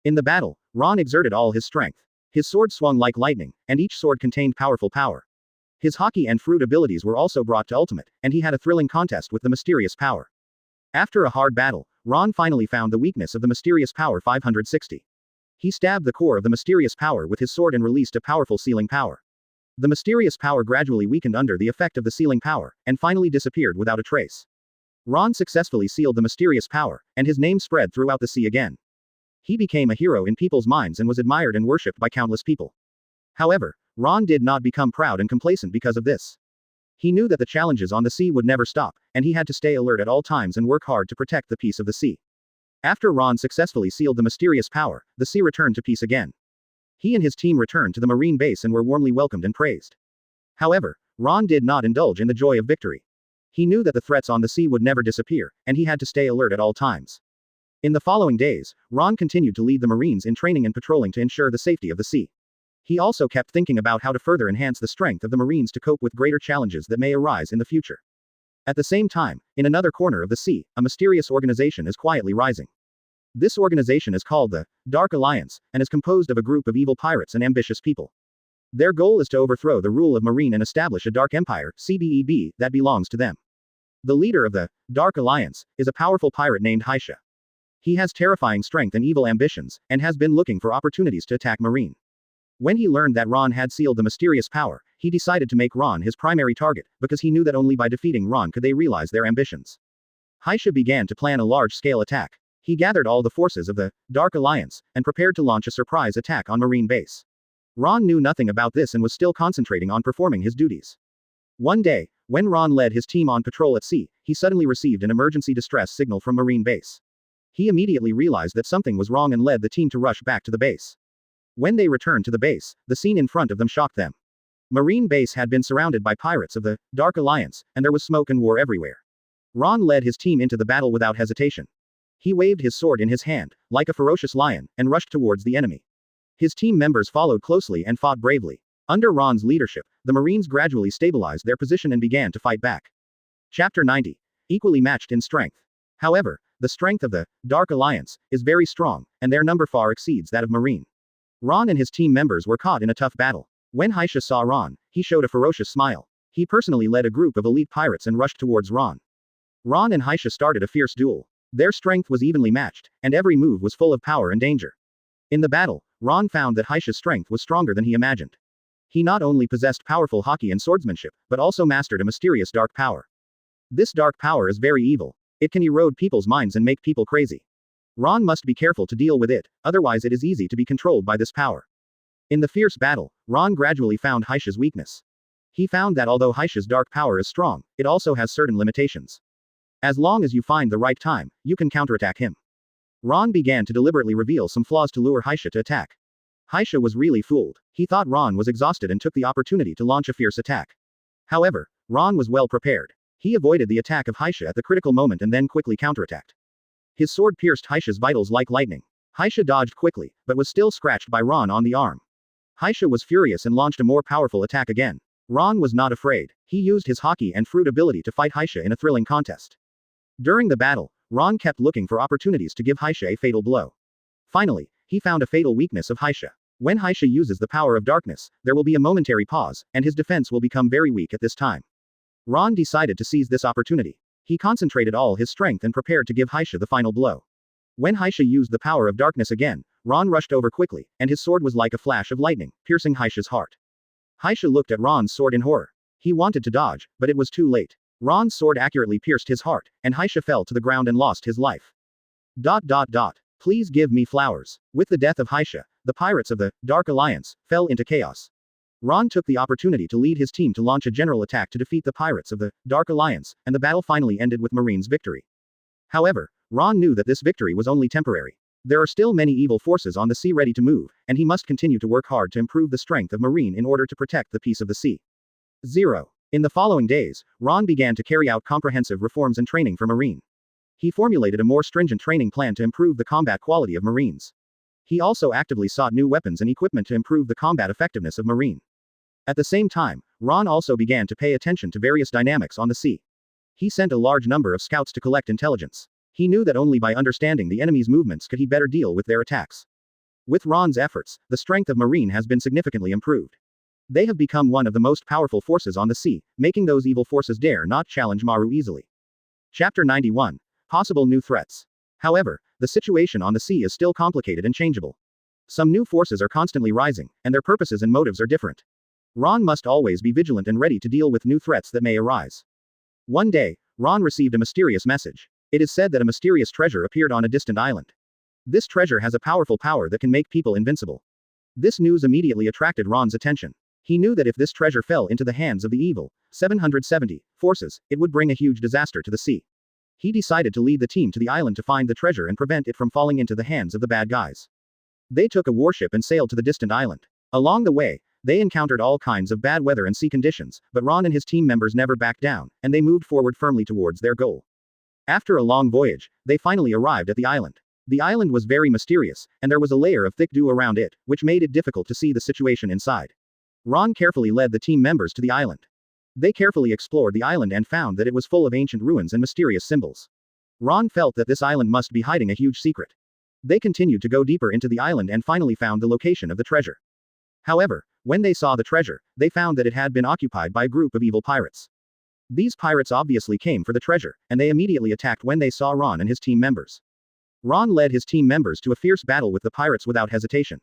In the battle, Ron exerted all his strength. His sword swung like lightning, and each sword contained powerful power. His hockey and fruit abilities were also brought to ultimate, and he had a thrilling contest with the mysterious power. After a hard battle, Ron finally found the weakness of the mysterious power 560. He stabbed the core of the mysterious power with his sword and released a powerful sealing power. The mysterious power gradually weakened under the effect of the sealing power, and finally disappeared without a trace. Ron successfully sealed the mysterious power, and his name spread throughout the sea again. He became a hero in people's minds and was admired and worshipped by countless people. However, Ron did not become proud and complacent because of this. He knew that the challenges on the sea would never stop, and he had to stay alert at all times and work hard to protect the peace of the sea. After Ron successfully sealed the mysterious power, the sea returned to peace again. He and his team returned to the marine base and were warmly welcomed and praised. However, Ron did not indulge in the joy of victory. He knew that the threats on the sea would never disappear, and he had to stay alert at all times. In the following days, Ron continued to lead the Marines in training and patrolling to ensure the safety of the sea. He also kept thinking about how to further enhance the strength of the Marines to cope with greater challenges that may arise in the future. At the same time, in another corner of the sea, a mysterious organization is quietly rising. This organization is called the Dark Alliance, and is composed of a group of evil pirates and ambitious people. Their goal is to overthrow the rule of Marine and establish a Dark Empire, CBEB, that belongs to them. The leader of the Dark Alliance is a powerful pirate named Haisha. He has terrifying strength and evil ambitions, and has been looking for opportunities to attack Marine. When he learned that Ron had sealed the mysterious power, he decided to make Ron his primary target, because he knew that only by defeating Ron could they realize their ambitions. Haisha began to plan a large-scale attack. He gathered all the forces of the Dark Alliance, and prepared to launch a surprise attack on Marine base. Ron knew nothing about this and was still concentrating on performing his duties. One day, when Ron led his team on patrol at sea, he suddenly received an emergency distress signal from Marine base. He immediately realized that something was wrong and led the team to rush back to the base. When they returned to the base, the scene in front of them shocked them. Marine base had been surrounded by pirates of the Dark Alliance, and there was smoke and war everywhere. Ron led his team into the battle without hesitation. He waved his sword in his hand, like a ferocious lion, and rushed towards the enemy. His team members followed closely and fought bravely. Under Ron's leadership, the Marines gradually stabilized their position and began to fight back. Chapter 90. Equally matched in strength. However, the strength of the Dark Alliance is very strong, and their number far exceeds that of Marine. Ron and his team members were caught in a tough battle. When Haisha saw Ron, he showed a ferocious smile. He personally led a group of elite pirates and rushed towards Ron. Ron and Haisha started a fierce duel. Their strength was evenly matched, and every move was full of power and danger. In the battle, Ron found that Haisha's strength was stronger than he imagined. He not only possessed powerful hockey and swordsmanship, but also mastered a mysterious dark power. This dark power is very evil. It can erode people's minds and make people crazy. Ron must be careful to deal with it, otherwise it is easy to be controlled by this power. In the fierce battle, Ron gradually found Haisha's weakness. He found that although Haisha's dark power is strong, it also has certain limitations. As long as you find the right time, you can counterattack him. Ron began to deliberately reveal some flaws to lure Haisha to attack. Haisha was really fooled. He thought Ron was exhausted and took the opportunity to launch a fierce attack. However, Ron was well prepared. He avoided the attack of Haisha at the critical moment and then quickly counterattacked. His sword pierced Haisha's vitals like lightning. Haisha dodged quickly, but was still scratched by Ron on the arm. Haisha was furious and launched a more powerful attack again. Ron was not afraid. He used his hockey and fruit ability to fight Haisha in a thrilling contest. During the battle, Ron kept looking for opportunities to give Haisha a fatal blow. Finally, he found a fatal weakness of Haisha. When Haisha uses the power of darkness, there will be a momentary pause, and his defense will become very weak at this time. Ron decided to seize this opportunity. He concentrated all his strength and prepared to give Haisha the final blow. When Haisha used the power of darkness again, Ron rushed over quickly, and his sword was like a flash of lightning, piercing Haisha's heart. Haisha looked at Ron's sword in horror. He wanted to dodge, but it was too late. Ron's sword accurately pierced his heart, and Haisha fell to the ground and lost his life. Please give me flowers. With the death of Haisha, the pirates of the Dark Alliance fell into chaos. Ron took the opportunity to lead his team to launch a general attack to defeat the pirates of the Dark Alliance, and the battle finally ended with Marine's victory. However, Ron knew that this victory was only temporary. There are still many evil forces on the sea ready to move, and he must continue to work hard to improve the strength of Marine in order to protect the peace of the sea. 0. In the following days, Ron began to carry out comprehensive reforms and training for Marine. He formulated a more stringent training plan to improve the combat quality of Marines. He also actively sought new weapons and equipment to improve the combat effectiveness of Marine. At the same time, Ron also began to pay attention to various dynamics on the sea. He sent a large number of scouts to collect intelligence. He knew that only by understanding the enemy's movements could he better deal with their attacks. With Ron's efforts, the strength of Marine has been significantly improved. They have become one of the most powerful forces on the sea, making those evil forces dare not challenge Maru easily. Chapter 91. Possible new threats. However, the situation on the sea is still complicated and changeable. Some new forces are constantly rising, and their purposes and motives are different. Ron must always be vigilant and ready to deal with new threats that may arise. One day, Ron received a mysterious message. It is said that a mysterious treasure appeared on a distant island. This treasure has a powerful power that can make people invincible. This news immediately attracted Ron's attention. He knew that if this treasure fell into the hands of the evil 770 forces, it would bring a huge disaster to the sea. He decided to lead the team to the island to find the treasure and prevent it from falling into the hands of the bad guys. They took a warship and sailed to the distant island. Along the way, they encountered all kinds of bad weather and sea conditions, but Ron and his team members never backed down, and they moved forward firmly towards their goal. After a long voyage, they finally arrived at the island. The island was very mysterious, and there was a layer of thick dew around it, which made it difficult to see the situation inside. Ron carefully led the team members to the island. They carefully explored the island and found that it was full of ancient ruins and mysterious symbols. Ron felt that this island must be hiding a huge secret. They continued to go deeper into the island and finally found the location of the treasure. However, when they saw the treasure, they found that it had been occupied by a group of evil pirates. These pirates obviously came for the treasure, and they immediately attacked when they saw Ron and his team members. Ron led his team members to a fierce battle with the pirates without hesitation.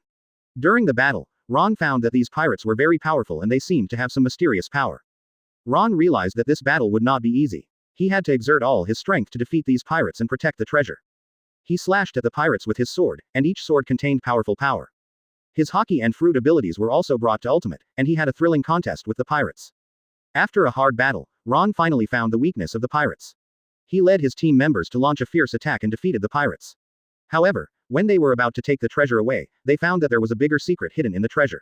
During the battle, Ron found that these pirates were very powerful and they seemed to have some mysterious power. Ron realized that this battle would not be easy. He had to exert all his strength to defeat these pirates and protect the treasure. He slashed at the pirates with his sword, and each sword contained powerful power. His hockey and fruit abilities were also brought to ultimate, and he had a thrilling contest with the pirates. After a hard battle, Ron finally found the weakness of the pirates. He led his team members to launch a fierce attack and defeated the pirates. However, when they were about to take the treasure away, they found that there was a bigger secret hidden in the treasure.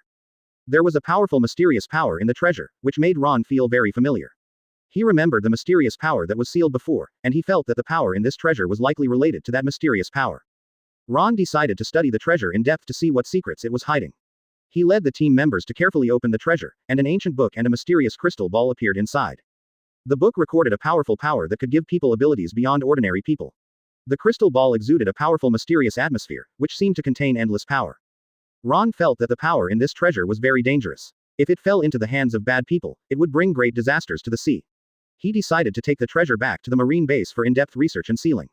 There was a powerful mysterious power in the treasure, which made Ron feel very familiar. He remembered the mysterious power that was sealed before, and he felt that the power in this treasure was likely related to that mysterious power. Ron decided to study the treasure in depth to see what secrets it was hiding. He led the team members to carefully open the treasure, and an ancient book and a mysterious crystal ball appeared inside. The book recorded a powerful power that could give people abilities beyond ordinary people. The crystal ball exuded a powerful mysterious atmosphere, which seemed to contain endless power. Ron felt that the power in this treasure was very dangerous. If it fell into the hands of bad people, it would bring great disasters to the sea. He decided to take the treasure back to the Marine base for in-depth research and sealing.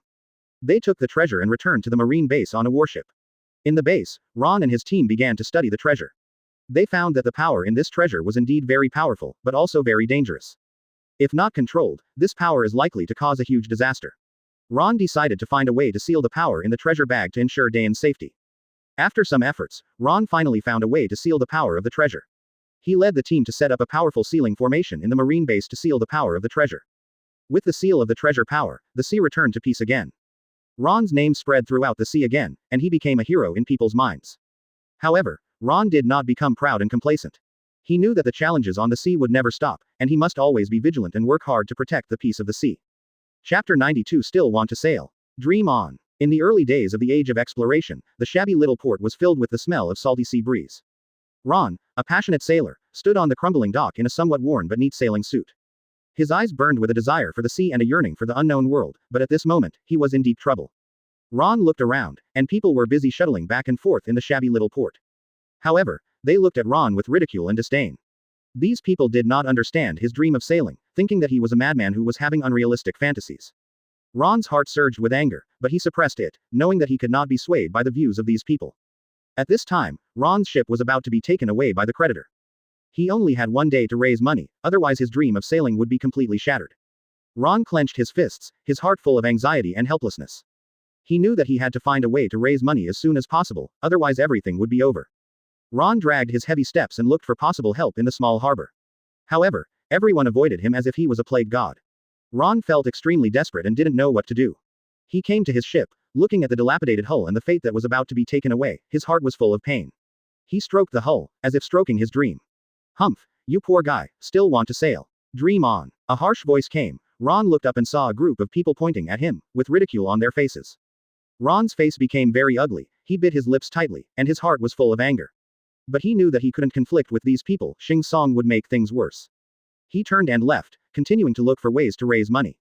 They took the treasure and returned to the Marine base on a warship. In the base, Ron and his team began to study the treasure. They found that the power in this treasure was indeed very powerful, but also very dangerous. If not controlled, this power is likely to cause a huge disaster. Ron decided to find a way to seal the power in the treasure bag to ensure Dane's safety. After some efforts, Ron finally found a way to seal the power of the treasure. He led the team to set up a powerful sealing formation in the Marine base to seal the power of the treasure. With the seal of the treasure power, the sea returned to peace again. Ron's name spread throughout the sea again, and he became a hero in people's minds. However, Ron did not become proud and complacent. He knew that the challenges on the sea would never stop, and he must always be vigilant and work hard to protect the peace of the sea. Chapter 92. Still want to sail? Dream on. In the early days of the Age of Exploration, the shabby little port was filled with the smell of salty sea breeze. Ron, a passionate sailor, stood on the crumbling dock in a somewhat worn but neat sailing suit. His eyes burned with a desire for the sea and a yearning for the unknown world, but at this moment, he was in deep trouble. Ron looked around, and people were busy shuttling back and forth in the shabby little port. However, they looked at Ron with ridicule and disdain. These people did not understand his dream of sailing, thinking that he was a madman who was having unrealistic fantasies. Ron's heart surged with anger, but he suppressed it, knowing that he could not be swayed by the views of these people. At this time, Ron's ship was about to be taken away by the creditor. He only had one day to raise money, otherwise his dream of sailing would be completely shattered. Ron clenched his fists, his heart full of anxiety and helplessness. He knew that he had to find a way to raise money as soon as possible, otherwise everything would be over. Ron dragged his heavy steps and looked for possible help in the small harbor. However, everyone avoided him as if he was a plague god. Ron felt extremely desperate and didn't know what to do. He came to his ship, looking at the dilapidated hull and the fate that was about to be taken away. His heart was full of pain. He stroked the hull, as if stroking his dream. Humph, you poor guy, still want to sail? Dream on. A harsh voice came. Ron looked up and saw a group of people pointing at him, with ridicule on their faces. Ron's face became very ugly, he bit his lips tightly, and his heart was full of anger. But he knew that he couldn't conflict with these people, Xing Song would make things worse. He turned and left, continuing to look for ways to raise money.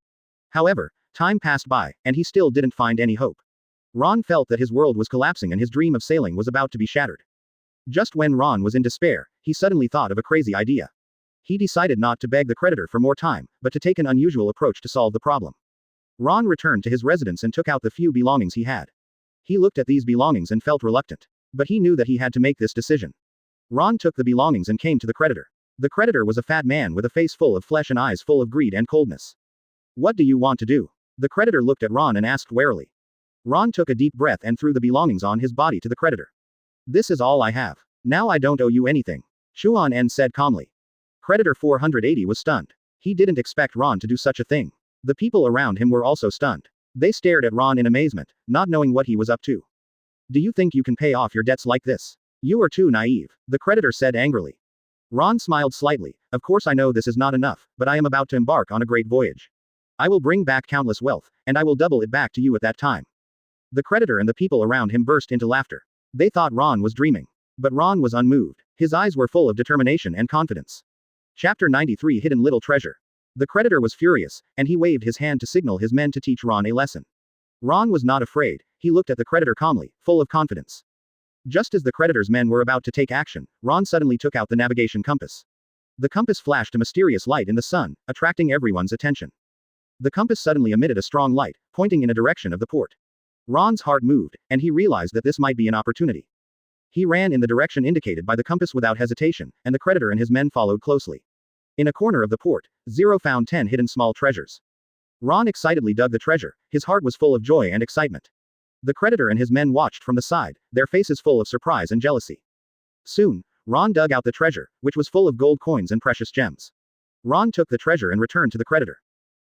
However, time passed by, and he still didn't find any hope. Ron felt that his world was collapsing and his dream of sailing was about to be shattered. Just when Ron was in despair, he suddenly thought of a crazy idea. He decided not to beg the creditor for more time, but to take an unusual approach to solve the problem. Ron returned to his residence and took out the few belongings he had. He looked at these belongings and felt reluctant. But he knew that he had to make this decision. Ron took the belongings and came to the creditor. The creditor was a fat man with a face full of flesh and eyes full of greed and coldness. What do you want to do? The creditor looked at Ron and asked warily. Ron took a deep breath and threw the belongings on his body to the creditor. This is all I have. Now I don't owe you anything. Xuan En said calmly. Creditor 480 was stunned. He didn't expect Ron to do such a thing. The people around him were also stunned. They stared at Ron in amazement, not knowing what he was up to. Do you think you can pay off your debts like this? You are too naive, the creditor said angrily. Ron smiled slightly. Of course I know this is not enough, but I am about to embark on a great voyage. I will bring back countless wealth, and I will double it back to you at that time. The creditor and the people around him burst into laughter. They thought Ron was dreaming. But Ron was unmoved. His eyes were full of determination and confidence. Chapter 93 Hidden Little Treasure. The creditor was furious, and he waved his hand to signal his men to teach Ron a lesson. Ron was not afraid. He looked at the creditor calmly, full of confidence. Just as the creditor's men were about to take action, Ron suddenly took out the navigation compass. The compass flashed a mysterious light in the sun, attracting everyone's attention. The compass suddenly emitted a strong light, pointing in a direction of the port. Ron's heart moved, and he realized that this might be an opportunity. He ran in the direction indicated by the compass without hesitation, and the creditor and his men followed closely. In a corner of the port, Zero found 10 hidden small treasures. Ron excitedly dug the treasure, his heart was full of joy and excitement. The creditor and his men watched from the side, their faces full of surprise and jealousy. Soon, Ron dug out the treasure, which was full of gold coins and precious gems. Ron took the treasure and returned to the creditor.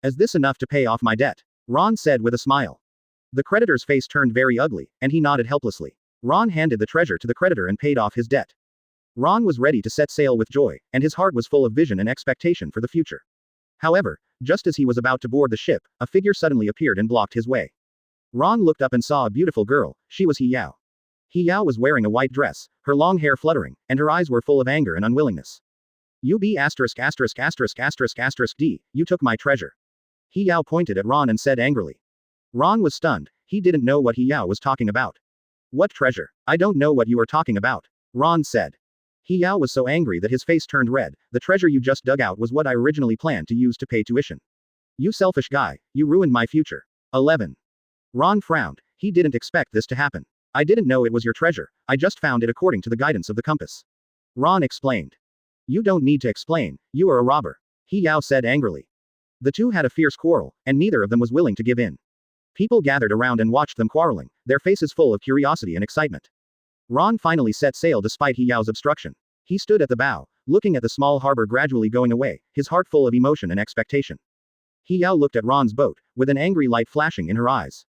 Is this enough to pay off my debt? Ron said with a smile. The creditor's face turned very ugly, and he nodded helplessly. Ron handed the treasure to the creditor and paid off his debt. Ron was ready to set sail with joy, and his heart was full of vision and expectation for the future. However, just as he was about to board the ship, a figure suddenly appeared and blocked his way. Ron looked up and saw a beautiful girl. She was He Yao. He Yao was wearing a white dress, her long hair fluttering, and her eyes were full of anger and unwillingness. You be asterisk asterisk asterisk asterisk asterisk D, you took my treasure. He Yao pointed at Ron and said angrily. Ron was stunned. He didn't know what He Yao was talking about. What treasure? I don't know what you are talking about. Ron said. He Yao was so angry that his face turned red. The treasure you just dug out was what I originally planned to use to pay tuition. You selfish guy, you ruined my future. 11. Ron frowned. He didn't expect this to happen. I didn't know it was your treasure, I just found it according to the guidance of the compass. Ron explained. You don't need to explain, you are a robber. He Yao said angrily. The two had a fierce quarrel, and neither of them was willing to give in. People gathered around and watched them quarreling, their faces full of curiosity and excitement. Ron finally set sail despite He Yao's obstruction. He stood at the bow, looking at the small harbor gradually going away, his heart full of emotion and expectation. He Yao looked at Ron's boat, with an angry light flashing in her eyes.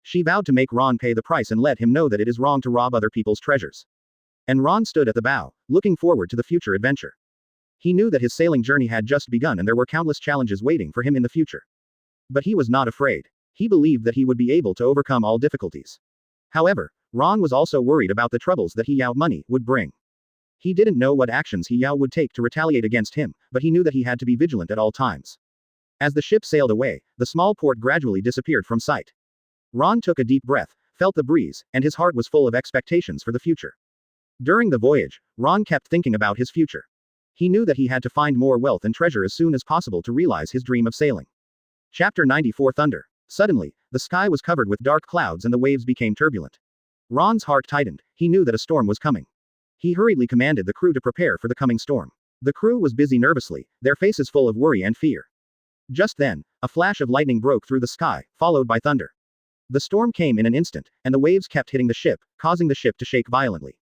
She vowed to make Ron pay the price and let him know that it is wrong to rob other people's treasures. And Ron stood at the bow, looking forward to the future adventure. He knew that his sailing journey had just begun and there were countless challenges waiting for him in the future. But he was not afraid. He believed that he would be able to overcome all difficulties. However, Ron was also worried about the troubles that He Yao money would bring. He didn't know what actions He Yao would take to retaliate against him, but he knew that he had to be vigilant at all times. As the ship sailed away, the small port gradually disappeared from sight. Ron took a deep breath, felt the breeze, and his heart was full of expectations for the future. During the voyage, Ron kept thinking about his future. He knew that he had to find more wealth and treasure as soon as possible to realize his dream of sailing. Chapter 94 Thunder. Suddenly, the sky was covered with dark clouds and the waves became turbulent. Ron's heart tightened. He knew that a storm was coming. He hurriedly commanded the crew to prepare for the coming storm. The crew was busy nervously, their faces full of worry and fear. Just then, a flash of lightning broke through the sky, followed by thunder. The storm came in an instant, and the waves kept hitting the ship, causing the ship to shake violently.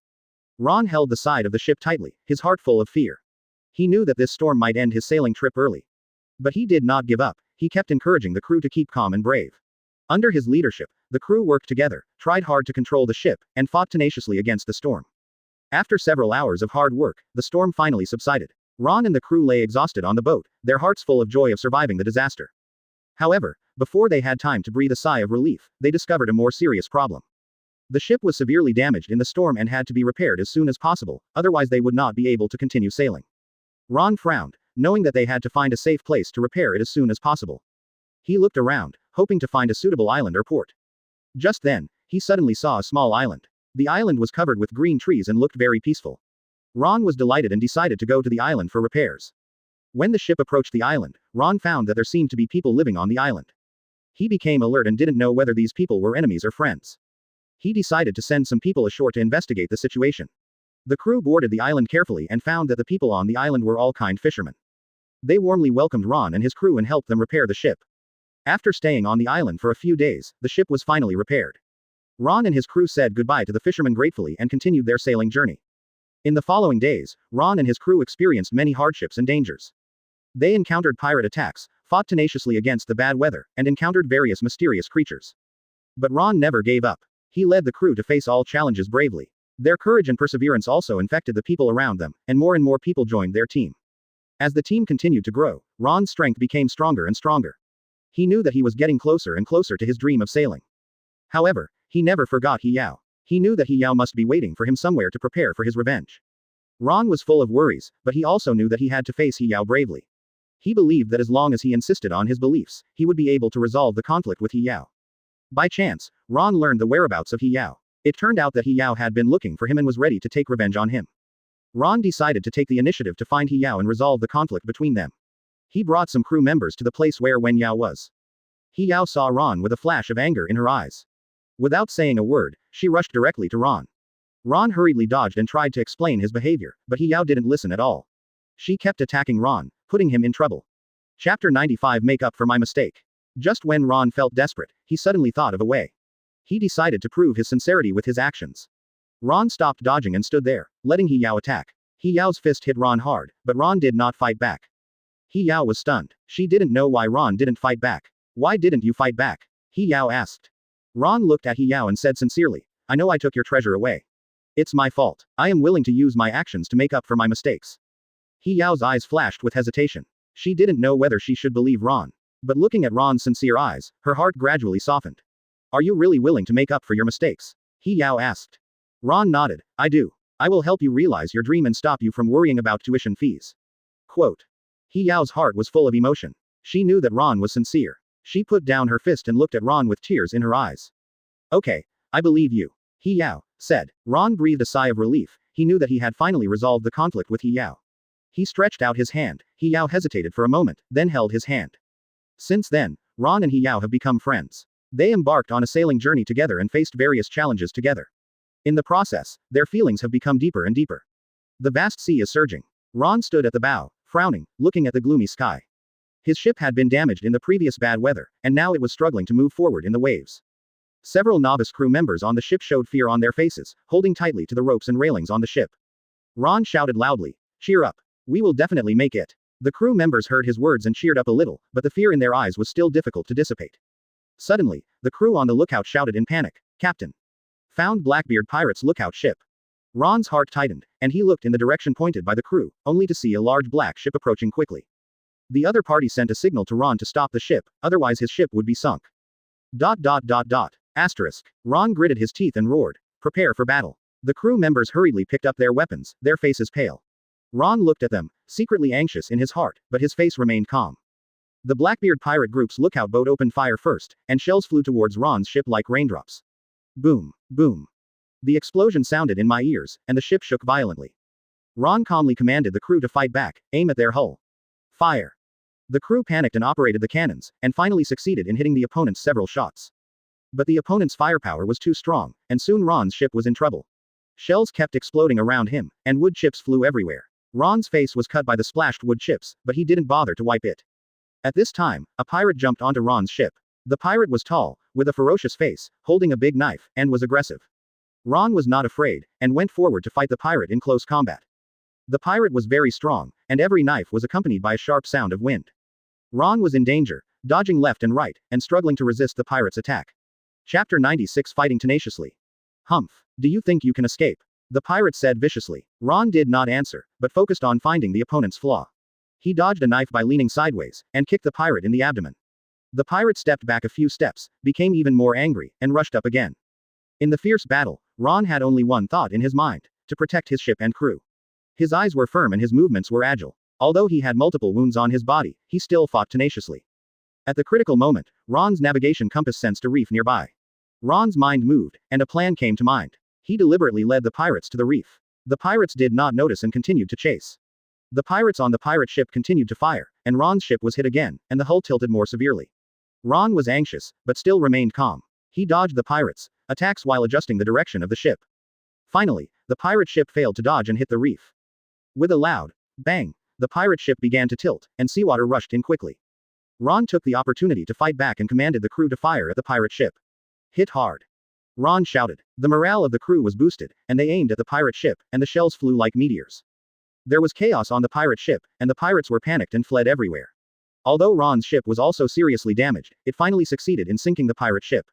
Ron held the side of the ship tightly, his heart full of fear. He knew that this storm might end his sailing trip early. But he did not give up. He kept encouraging the crew to keep calm and brave. Under his leadership, the crew worked together, tried hard to control the ship, and fought tenaciously against the storm. After several hours of hard work, the storm finally subsided. Ron and the crew lay exhausted on the boat, their hearts full of joy of surviving the disaster. However, before they had time to breathe a sigh of relief, they discovered a more serious problem. The ship was severely damaged in the storm and had to be repaired as soon as possible, otherwise they would not be able to continue sailing. Ron frowned, knowing that they had to find a safe place to repair it as soon as possible. He looked around, hoping to find a suitable island or port. Just then, he suddenly saw a small island. The island was covered with green trees and looked very peaceful. Ron was delighted and decided to go to the island for repairs. When the ship approached the island, Ron found that there seemed to be people living on the island. He became alert and didn't know whether these people were enemies or friends. He decided to send some people ashore to investigate the situation. The crew boarded the island carefully and found that the people on the island were all kind fishermen. They warmly welcomed Ron and his crew and helped them repair the ship. After staying on the island for a few days, the ship was finally repaired. Ron and his crew said goodbye to the fishermen gratefully and continued their sailing journey. In the following days, Ron and his crew experienced many hardships and dangers. They encountered pirate attacks, fought tenaciously against the bad weather, and encountered various mysterious creatures. But Ron never gave up. He led the crew to face all challenges bravely. Their courage and perseverance also infected the people around them, and more people joined their team. As the team continued to grow, Ron's strength became stronger and stronger. He knew that he was getting closer and closer to his dream of sailing. However, he never forgot He Yao. He knew that He Yao must be waiting for him somewhere to prepare for his revenge. Ron was full of worries, but he also knew that he had to face He Yao bravely. He believed that as long as he insisted on his beliefs, he would be able to resolve the conflict with He Yao. By chance, Ron learned the whereabouts of He Yao. It turned out that He Yao had been looking for him and was ready to take revenge on him. Ron decided to take the initiative to find He Yao and resolve the conflict between them. He brought some crew members to the place where Wen Yao was. He Yao saw Ron with a flash of anger in her eyes. Without saying a word, she rushed directly to Ron. Ron hurriedly dodged and tried to explain his behavior, but He Yao didn't listen at all. She kept attacking Ron, putting him in trouble. Chapter 95 Make up for my mistake. Just when Ron felt desperate, he suddenly thought of a way. He decided to prove his sincerity with his actions. Ron stopped dodging and stood there, letting He Yao attack. He Yao's fist hit Ron hard, but Ron did not fight back. He Yao was stunned. She didn't know why Ron didn't fight back. Why didn't you fight back? He Yao asked. Ron looked at He Yao and said sincerely, I know I took your treasure away. It's my fault. I am willing to use my actions to make up for my mistakes. He Yao's eyes flashed with hesitation. She didn't know whether she should believe Ron. But looking at Ron's sincere eyes, her heart gradually softened. Are you really willing to make up for your mistakes? He Yao asked. Ron nodded. I do. I will help you realize your dream and stop you from worrying about tuition fees. Quote. He Yao's heart was full of emotion. She knew that Ron was sincere. She put down her fist and looked at Ron with tears in her eyes. Okay, I believe you. He Yao said. Ron breathed a sigh of relief. He knew that he had finally resolved the conflict with He Yao. He stretched out his hand. He Yao hesitated for a moment, then held his hand. Since then, Ron and He Yao have become friends. They embarked on a sailing journey together and faced various challenges together. In the process, their feelings have become deeper and deeper. The vast sea is surging. Ron stood at the bow, frowning, looking at the gloomy sky. His ship had been damaged in the previous bad weather, and now it was struggling to move forward in the waves. Several novice crew members on the ship showed fear on their faces, holding tightly to the ropes and railings on the ship. Ron shouted loudly, cheer up. We will definitely make it. The crew members heard his words and cheered up a little, but the fear in their eyes was still difficult to dissipate. Suddenly, the crew on the lookout shouted in panic, Captain! Found Blackbeard Pirate's lookout ship. Ron's heart tightened, and he looked in the direction pointed by the crew, only to see a large black ship approaching quickly. The other party sent a signal to Ron to stop the ship, otherwise his ship would be sunk. ... Asterisk. Ron gritted his teeth and roared, prepare for battle. The crew members hurriedly picked up their weapons, their faces pale. Ron looked at them, secretly anxious in his heart, but his face remained calm. The Blackbeard pirate group's lookout boat opened fire first, and shells flew towards Ron's ship like raindrops. Boom, boom. The explosion sounded in my ears, and the ship shook violently. Ron calmly commanded the crew to fight back, aim at their hull. Fire. The crew panicked and operated the cannons, and finally succeeded in hitting the opponents several shots. But the opponent's firepower was too strong, and soon Ron's ship was in trouble. Shells kept exploding around him, and wood chips flew everywhere. Ron's face was cut by the splashed wood chips, but he didn't bother to wipe it. At this time, a pirate jumped onto Ron's ship. The pirate was tall, with a ferocious face, holding a big knife, and was aggressive. Ron was not afraid, and went forward to fight the pirate in close combat. The pirate was very strong, and every knife was accompanied by a sharp sound of wind. Ron was in danger, dodging left and right, and struggling to resist the pirate's attack. Chapter 96 Fighting tenaciously. Humph. Do you think you can escape? The pirate said viciously. Ron did not answer, but focused on finding the opponent's flaw. He dodged a knife by leaning sideways, and kicked the pirate in the abdomen. The pirate stepped back a few steps, became even more angry, and rushed up again. In the fierce battle, Ron had only one thought in his mind, to protect his ship and crew. His eyes were firm and his movements were agile. Although he had multiple wounds on his body, he still fought tenaciously. At the critical moment, Ron's navigation compass sensed a reef nearby. Ron's mind moved, and a plan came to mind. He deliberately led the pirates to the reef. The pirates did not notice and continued to chase. The pirates on the pirate ship continued to fire, and Ron's ship was hit again, and the hull tilted more severely. Ron was anxious, but still remained calm. He dodged the pirates' attacks while adjusting the direction of the ship. Finally, the pirate ship failed to dodge and hit the reef. With a loud bang, the pirate ship began to tilt, and seawater rushed in quickly. Ron took the opportunity to fight back and commanded the crew to fire at the pirate ship. Hit hard. Ron shouted. The morale of the crew was boosted, and they aimed at the pirate ship, and the shells flew like meteors. There was chaos on the pirate ship, and the pirates were panicked and fled everywhere. Although Ron's ship was also seriously damaged, it finally succeeded in sinking the pirate ship.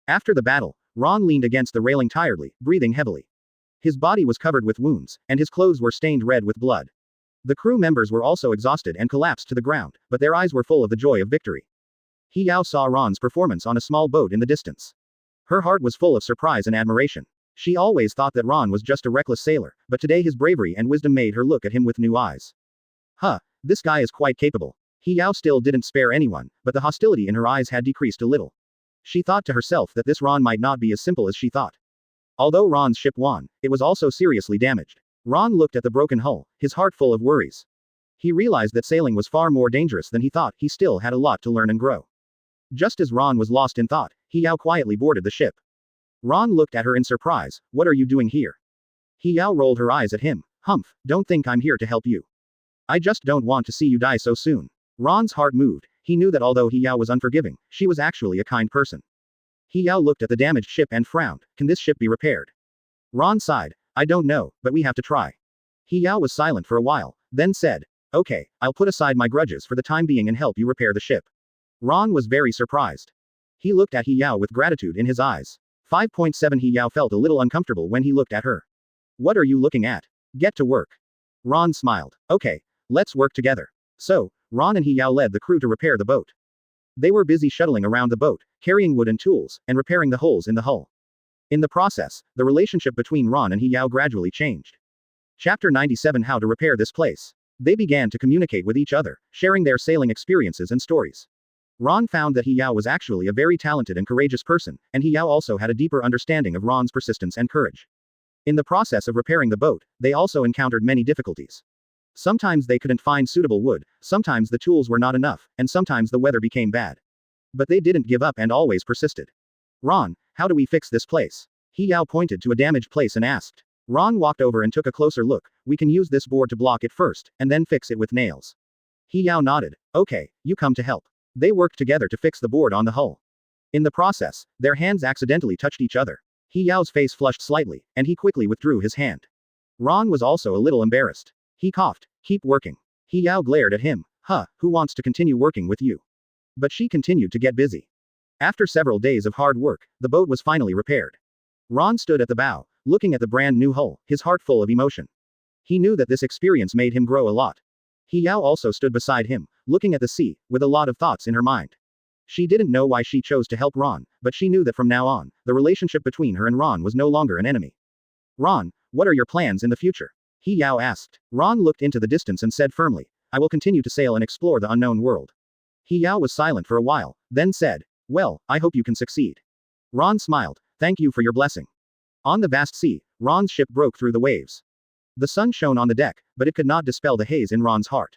After the battle, Ron leaned against the railing tiredly, breathing heavily. His body was covered with wounds, and his clothes were stained red with blood. The crew members were also exhausted and collapsed to the ground, but their eyes were full of the joy of victory. He Yao saw Ron's performance on a small boat in the distance. Her heart was full of surprise and admiration. She always thought that Ron was just a reckless sailor, but today his bravery and wisdom made her look at him with new eyes. This guy is quite capable. He Yao still didn't spare anyone, but the hostility in her eyes had decreased a little. She thought to herself that this Ron might not be as simple as she thought. Although Ron's ship won, it was also seriously damaged. Ron looked at the broken hull, his heart full of worries. He realized that sailing was far more dangerous than he thought. He still had a lot to learn and grow. Just as Ron was lost in thought, He Yao quietly boarded the ship. Ron looked at her in surprise. What are you doing here? He Yao rolled her eyes at him. Humph, don't think I'm here to help you. I just don't want to see you die so soon. Ron's heart moved. He knew that although He Yao was unforgiving, she was actually a kind person. He Yao looked at the damaged ship and frowned. Can this ship be repaired? Ron sighed. I don't know, but we have to try. He Yao was silent for a while, then said, okay, I'll put aside my grudges for the time being and help you repair the ship. Ron was very surprised. He looked at He Yao with gratitude in his eyes. 5.7 He Yao felt a little uncomfortable when he looked at her. What are you looking at? Get to work. Ron smiled. Okay, let's work together. So, Ron and He Yao led the crew to repair the boat. They were busy shuttling around the boat, carrying wood and tools, and repairing the holes in the hull. In the process, the relationship between Ron and He Yao gradually changed. Chapter 97 How to repair this place. They began to communicate with each other, sharing their sailing experiences and stories. Ron found that He Yao was actually a very talented and courageous person, and He Yao also had a deeper understanding of Ron's persistence and courage. In the process of repairing the boat, they also encountered many difficulties. Sometimes they couldn't find suitable wood, sometimes the tools were not enough, and sometimes the weather became bad. But they didn't give up and always persisted. Ron, how do we fix this place? He Yao pointed to a damaged place and asked. Ron walked over and took a closer look. We can use this board to block it first, and then fix it with nails. He Yao nodded. Okay, you come to help. They worked together to fix the board on the hull. In the process, their hands accidentally touched each other. He Yao's face flushed slightly, and he quickly withdrew his hand. Ron was also a little embarrassed. He coughed. Keep working. He Yao glared at him. Who wants to continue working with you? But she continued to get busy. After several days of hard work, the boat was finally repaired. Ron stood at the bow, looking at the brand new hull, his heart full of emotion. He knew that this experience made him grow a lot. He Yao also stood beside him, looking at the sea, with a lot of thoughts in her mind. She didn't know why she chose to help Ron, but she knew that from now on, the relationship between her and Ron was no longer an enemy. Ron, what are your plans in the future? He Yao asked. Ron looked into the distance and said firmly, I will continue to sail and explore the unknown world. He Yao was silent for a while, then said, well, I hope you can succeed. Ron smiled. Thank you for your blessing. On the vast sea, Ron's ship broke through the waves. The sun shone on the deck, but it could not dispel the haze in Ron's heart.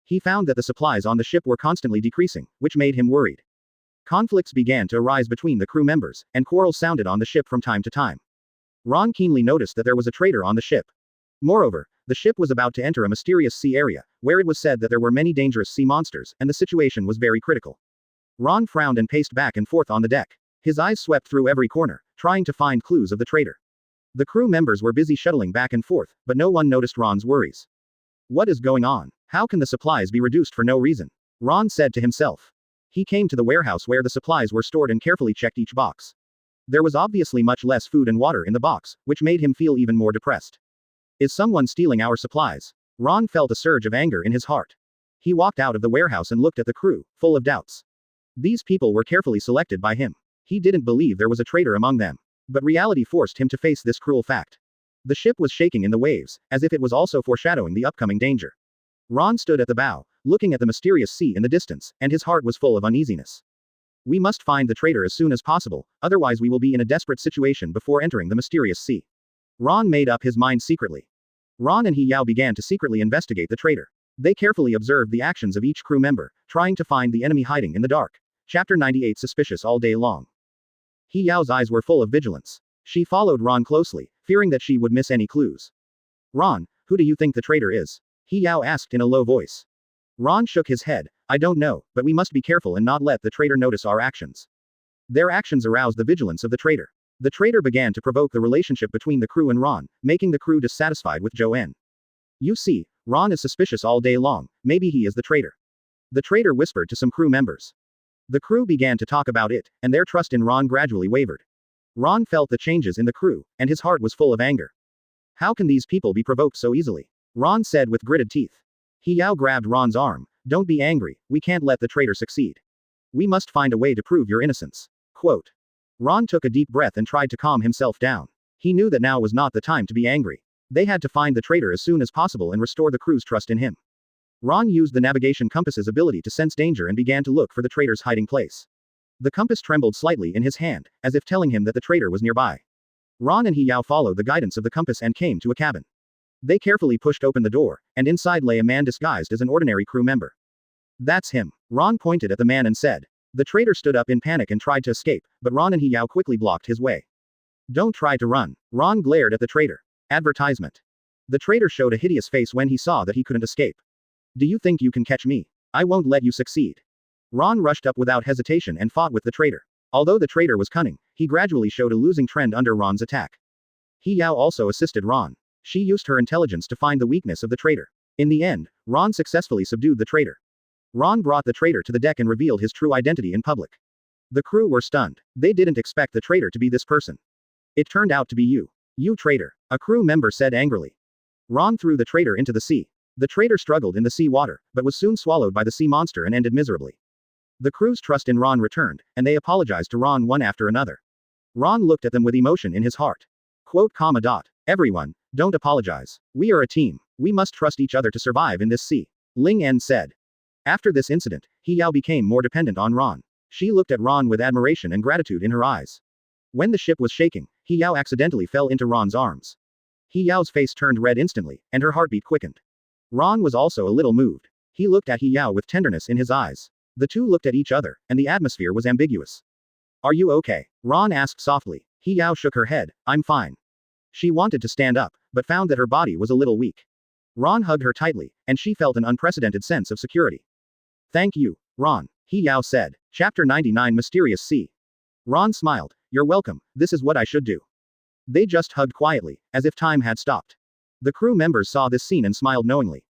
He found that the supplies on the ship were constantly decreasing, which made him worried. Conflicts began to arise between the crew members, and quarrels sounded on the ship from time to time. Ron keenly noticed that there was a traitor on the ship. Moreover, the ship was about to enter a mysterious sea area, where it was said that there were many dangerous sea monsters, and the situation was very critical. Ron frowned and paced back and forth on the deck. His eyes swept through every corner, trying to find clues of the traitor. The crew members were busy shuttling back and forth, but no one noticed Ron's worries. What is going on? How can the supplies be reduced for no reason? Ron said to himself. He came to the warehouse where the supplies were stored and carefully checked each box. There was obviously much less food and water in the box, which made him feel even more depressed. Is someone stealing our supplies? Ron felt a surge of anger in his heart. He walked out of the warehouse and looked at the crew, full of doubts. These people were carefully selected by him. He didn't believe there was a traitor among them. But reality forced him to face this cruel fact. The ship was shaking in the waves, as if it was also foreshadowing the upcoming danger. Ron stood at the bow, looking at the mysterious sea in the distance, and his heart was full of uneasiness. We must find the traitor as soon as possible, otherwise we will be in a desperate situation before entering the mysterious sea. Ron made up his mind secretly. Ron and He Yao began to secretly investigate the traitor. They carefully observed the actions of each crew member, trying to find the enemy hiding in the dark. Chapter 98 Suspicious all day long. He Yao's eyes were full of vigilance. She followed Ron closely, fearing that she would miss any clues. Ron, who do you think the traitor is? He Yao asked in a low voice. Ron shook his head. I don't know, but we must be careful and not let the traitor notice our actions. Their actions aroused the vigilance of the traitor. The traitor began to provoke the relationship between the crew and Ron, making the crew dissatisfied with Joanne. You see, Ron is suspicious all day long, maybe he is the traitor. The traitor whispered to some crew members. The crew began to talk about it, and their trust in Ron gradually wavered. Ron felt the changes in the crew, and his heart was full of anger. How can these people be provoked so easily? Ron said with gritted teeth. He Yao grabbed Ron's arm. Don't be angry, we can't let the traitor succeed. We must find a way to prove your innocence. Quote. Ron took a deep breath and tried to calm himself down. He knew that now was not the time to be angry. They had to find the traitor as soon as possible and restore the crew's trust in him. Ron used the navigation compass's ability to sense danger and began to look for the traitor's hiding place. The compass trembled slightly in his hand, as if telling him that the traitor was nearby. Ron and He Yao followed the guidance of the compass and came to a cabin. They carefully pushed open the door, and inside lay a man disguised as an ordinary crew member. That's him. Ron pointed at the man and said. The traitor stood up in panic and tried to escape, but Ron and He Yao quickly blocked his way. Don't try to run. Ron glared at the traitor. Advertisement. The traitor showed a hideous face when he saw that he couldn't escape. Do you think you can catch me? I won't let you succeed. Ron rushed up without hesitation and fought with the traitor. Although the traitor was cunning, he gradually showed a losing trend under Ron's attack. He Yao also assisted Ron. She used her intelligence to find the weakness of the traitor. In the end, Ron successfully subdued the traitor. Ron brought the traitor to the deck and revealed his true identity in public. The crew were stunned. They didn't expect the traitor to be this person. It turned out to be you. You traitor. A crew member said angrily. Ron threw the traitor into the sea. The traitor struggled in the sea water, but was soon swallowed by the sea monster and ended miserably. The crew's trust in Ron returned, and they apologized to Ron one after another. Ron looked at them with emotion in his heart. Quote, comma dot. Everyone, don't apologize. We are a team. We must trust each other to survive in this sea. Ling En said. After this incident, He Yao became more dependent on Ron. She looked at Ron with admiration and gratitude in her eyes. When the ship was shaking, He Yao accidentally fell into Ron's arms. He Yao's face turned red instantly, and her heartbeat quickened. Ron was also a little moved. He looked at He Yao with tenderness in his eyes. The two looked at each other, and the atmosphere was ambiguous. Are you okay? Ron asked softly. He Yao shook her head. I'm fine. She wanted to stand up, but found that her body was a little weak. Ron hugged her tightly, and she felt an unprecedented sense of security. Thank you, Ron, He Yao said. Chapter 99 Mysterious Sea. Ron smiled. You're welcome, this is what I should do. They just hugged quietly, as if time had stopped. The crew members saw this scene and smiled knowingly.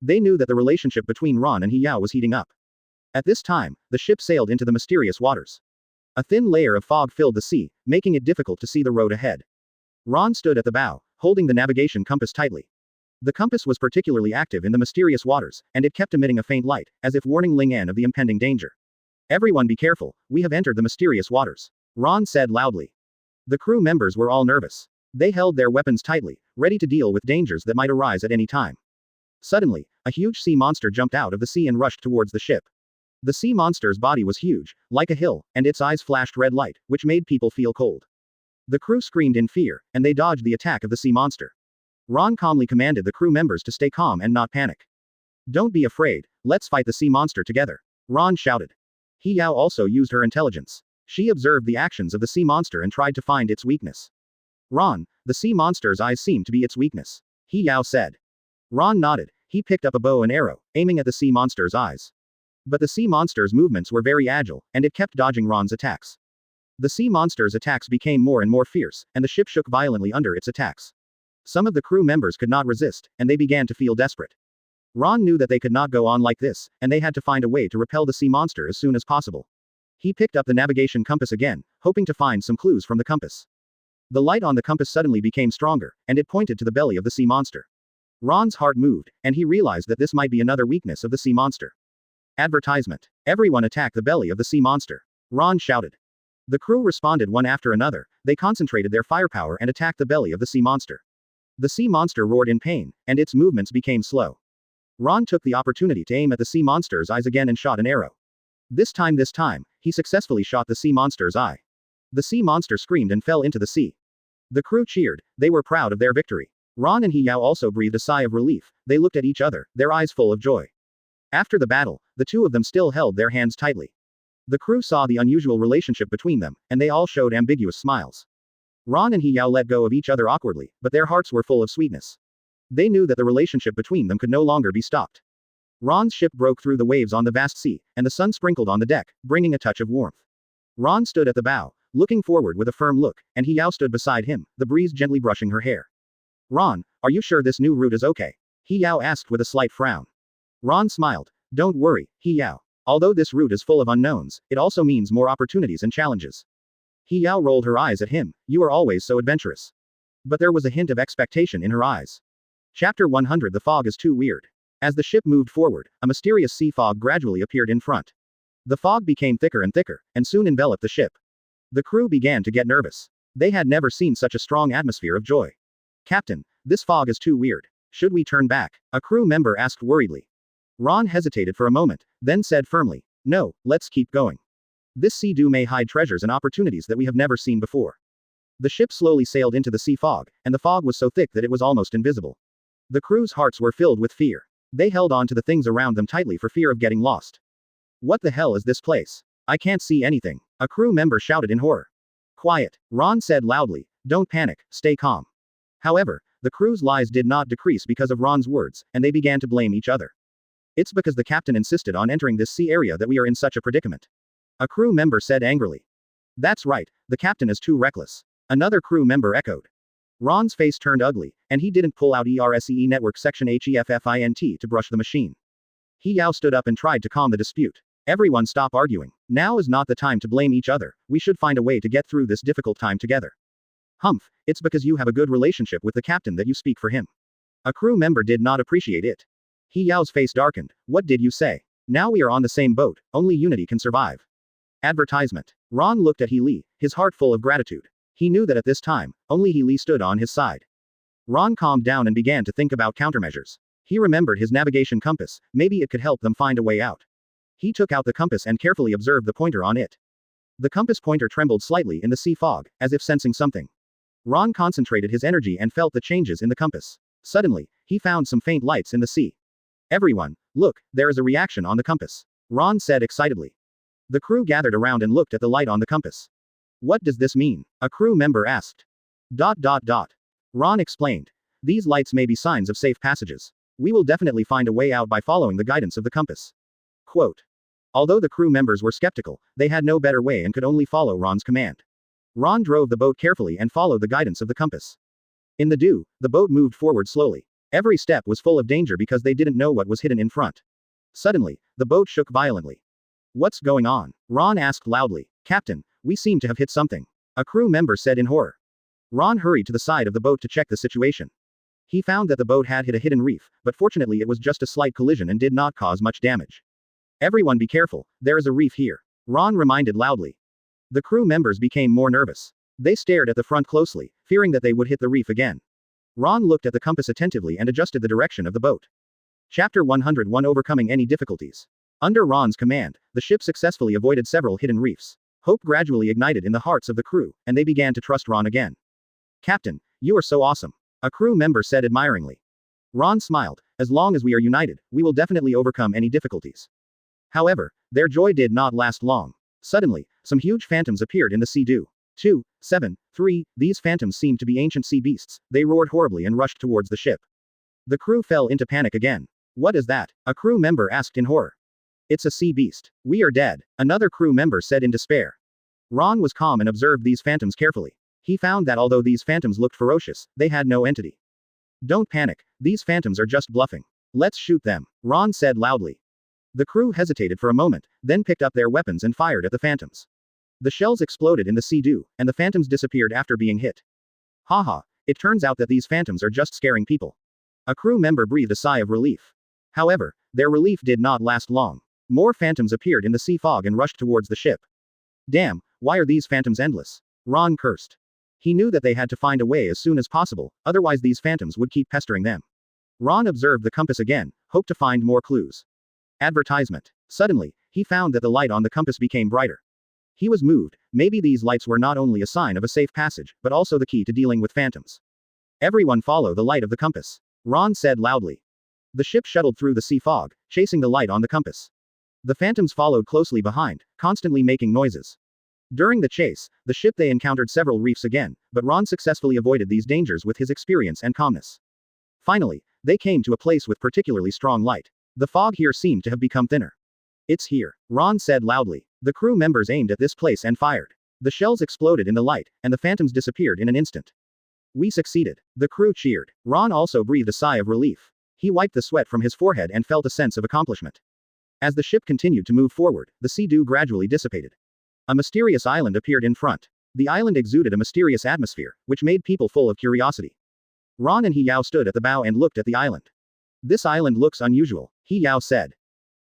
They knew that the relationship between Ron and He Yao was heating up. At this time, the ship sailed into the mysterious waters. A thin layer of fog filled the sea, making it difficult to see the road ahead. Ron stood at the bow, holding the navigation compass tightly. The compass was particularly active in the mysterious waters, and it kept emitting a faint light, as if warning Ling En of the impending danger. Everyone be careful, we have entered the mysterious waters. Ron said loudly. The crew members were all nervous. They held their weapons tightly, ready to deal with dangers that might arise at any time. Suddenly, a huge sea monster jumped out of the sea and rushed towards the ship. The sea monster's body was huge, like a hill, and its eyes flashed red light, which made people feel cold. The crew screamed in fear, and they dodged the attack of the sea monster. Ron calmly commanded the crew members to stay calm and not panic. Don't be afraid, let's fight the sea monster together. Ron shouted. He Yao also used her intelligence. She observed the actions of the sea monster and tried to find its weakness. Ron, the sea monster's eyes seem to be its weakness. He Yao said. Ron nodded. He picked up a bow and arrow, aiming at the sea monster's eyes. But the sea monster's movements were very agile, and it kept dodging Ron's attacks. The sea monster's attacks became more and more fierce, and the ship shook violently under its attacks. Some of the crew members could not resist, and they began to feel desperate. Ron knew that they could not go on like this, and they had to find a way to repel the sea monster as soon as possible. He picked up the navigation compass again, hoping to find some clues from the compass. The light on the compass suddenly became stronger, and it pointed to the belly of the sea monster. Ron's heart moved, and he realized that this might be another weakness of the sea monster. Advertisement. Everyone attack the belly of the sea monster. Ron shouted. The crew responded one after another. They concentrated their firepower and attacked the belly of the sea monster. The sea monster roared in pain, and its movements became slow. Ron took the opportunity to aim at the sea monster's eyes again and shot an arrow. This time, he successfully shot the sea monster's eye. The sea monster screamed and fell into the sea. The crew cheered, they were proud of their victory. Ron and He Yao also breathed a sigh of relief, they looked at each other, their eyes full of joy. After the battle, the two of them still held their hands tightly. The crew saw the unusual relationship between them, and they all showed ambiguous smiles. Ron and He Yao let go of each other awkwardly, but their hearts were full of sweetness. They knew that the relationship between them could no longer be stopped. Ron's ship broke through the waves on the vast sea, and the sun sprinkled on the deck, bringing a touch of warmth. Ron stood at the bow, looking forward with a firm look, and He Yao stood beside him, the breeze gently brushing her hair. Ron, are you sure this new route is okay? He Yao asked with a slight frown. Ron smiled. Don't worry, He Yao. Although this route is full of unknowns, it also means more opportunities and challenges. He Yao rolled her eyes at him, you are always so adventurous. But there was a hint of expectation in her eyes. Chapter 100 The fog is too weird. As the ship moved forward, a mysterious sea fog gradually appeared in front. The fog became thicker and thicker, and soon enveloped the ship. The crew began to get nervous. They had never seen such a strong atmosphere of joy. Captain, this fog is too weird. Should we turn back? A crew member asked worriedly. Ron hesitated for a moment, then said firmly, no, let's keep going. This sea-doo may hide treasures and opportunities that we have never seen before. The ship slowly sailed into the sea fog, and the fog was so thick that it was almost invisible. The crew's hearts were filled with fear. They held on to the things around them tightly for fear of getting lost. What the hell is this place? I can't see anything. A crew member shouted in horror. Quiet, Ron said loudly, don't panic, stay calm. However, the crew's lies did not decrease because of Ron's words, and they began to blame each other. It's because the captain insisted on entering this sea area that we are in such a predicament. A crew member said angrily. That's right, the captain is too reckless. Another crew member echoed. Ron's face turned ugly, and he didn't pull out ERSEE network section HEFFINT to brush the machine. He Yao stood up and tried to calm the dispute. Everyone stop arguing. Now is not the time to blame each other, we should find a way to get through this difficult time together. Humph, it's because you have a good relationship with the captain that you speak for him. A crew member did not appreciate it. He Yao's face darkened. What did you say? Now we are on the same boat, only unity can survive. Advertisement. Ron looked at He Li, his heart full of gratitude. He knew that at this time, only He Li stood on his side. Ron calmed down and began to think about countermeasures. He remembered his navigation compass, maybe it could help them find a way out. He took out the compass and carefully observed the pointer on it. The compass pointer trembled slightly in the sea fog, as if sensing something. Ron concentrated his energy and felt the changes in the compass. Suddenly, he found some faint lights in the sea. Everyone, look, there is a reaction on the compass. Ron said excitedly. The crew gathered around and looked at the light on the compass. What does this mean? A crew member asked. Ron explained. These lights may be signs of safe passages. We will definitely find a way out by following the guidance of the compass. Quote. Although the crew members were skeptical, they had no better way and could only follow Ron's command. Ron drove the boat carefully and followed the guidance of the compass. In the dew, the boat moved forward slowly. Every step was full of danger because they didn't know what was hidden in front. Suddenly, the boat shook violently. What's going on? Ron asked loudly. Captain, we seem to have hit something. A crew member said in horror. Ron hurried to the side of the boat to check the situation. He found that the boat had hit a hidden reef, but fortunately it was just a slight collision and did not cause much damage. Everyone be careful, there is a reef here. Ron reminded loudly. The crew members became more nervous. They stared at the front closely, fearing that they would hit the reef again. Ron looked at the compass attentively and adjusted the direction of the boat. Chapter 101 Overcoming Any Difficulties. Under Ron's command, the ship successfully avoided several hidden reefs. Hope gradually ignited in the hearts of the crew, and they began to trust Ron again. Captain, you are so awesome. A crew member said admiringly. Ron smiled. As long as we are united, we will definitely overcome any difficulties. However, their joy did not last long. Suddenly, some huge phantoms appeared in the sea-doo. 273, these phantoms seemed to be ancient sea beasts, they roared horribly and rushed towards the ship. The crew fell into panic again. What is that? A crew member asked in horror. It's a sea beast. We are dead, another crew member said in despair. Ron was calm and observed these phantoms carefully. He found that although these phantoms looked ferocious, they had no entity. Don't panic, these phantoms are just bluffing. Let's shoot them, Ron said loudly. The crew hesitated for a moment, then picked up their weapons and fired at the phantoms. The shells exploded in the sea-doo, and the phantoms disappeared after being hit. Haha, it turns out that these phantoms are just scaring people. A crew member breathed a sigh of relief. However, their relief did not last long. More phantoms appeared in the sea fog and rushed towards the ship. Damn, why are these phantoms endless? Ron cursed. He knew that they had to find a way as soon as possible, otherwise these phantoms would keep pestering them. Ron observed the compass again, hoped to find more clues. Advertisement. Suddenly, he found that the light on the compass became brighter. He was moved. Maybe these lights were not only a sign of a safe passage, but also the key to dealing with phantoms. Everyone follow the light of the compass, Ron said loudly. The ship shuttled through the sea fog, chasing the light on the compass. The phantoms followed closely behind, constantly making noises. During the chase, the ship they encountered several reefs again, but Ron successfully avoided these dangers with his experience and calmness. Finally, they came to a place with particularly strong light. The fog here seemed to have become thinner. It's here, Ron said loudly. The crew members aimed at this place and fired. The shells exploded in the light, and the phantoms disappeared in an instant. We succeeded. The crew cheered. Ron also breathed a sigh of relief. He wiped the sweat from his forehead and felt a sense of accomplishment. As the ship continued to move forward, the sea dew gradually dissipated. A mysterious island appeared in front. The island exuded a mysterious atmosphere, which made people full of curiosity. Ron and He Yao stood at the bow and looked at the island. This island looks unusual, He Yao said.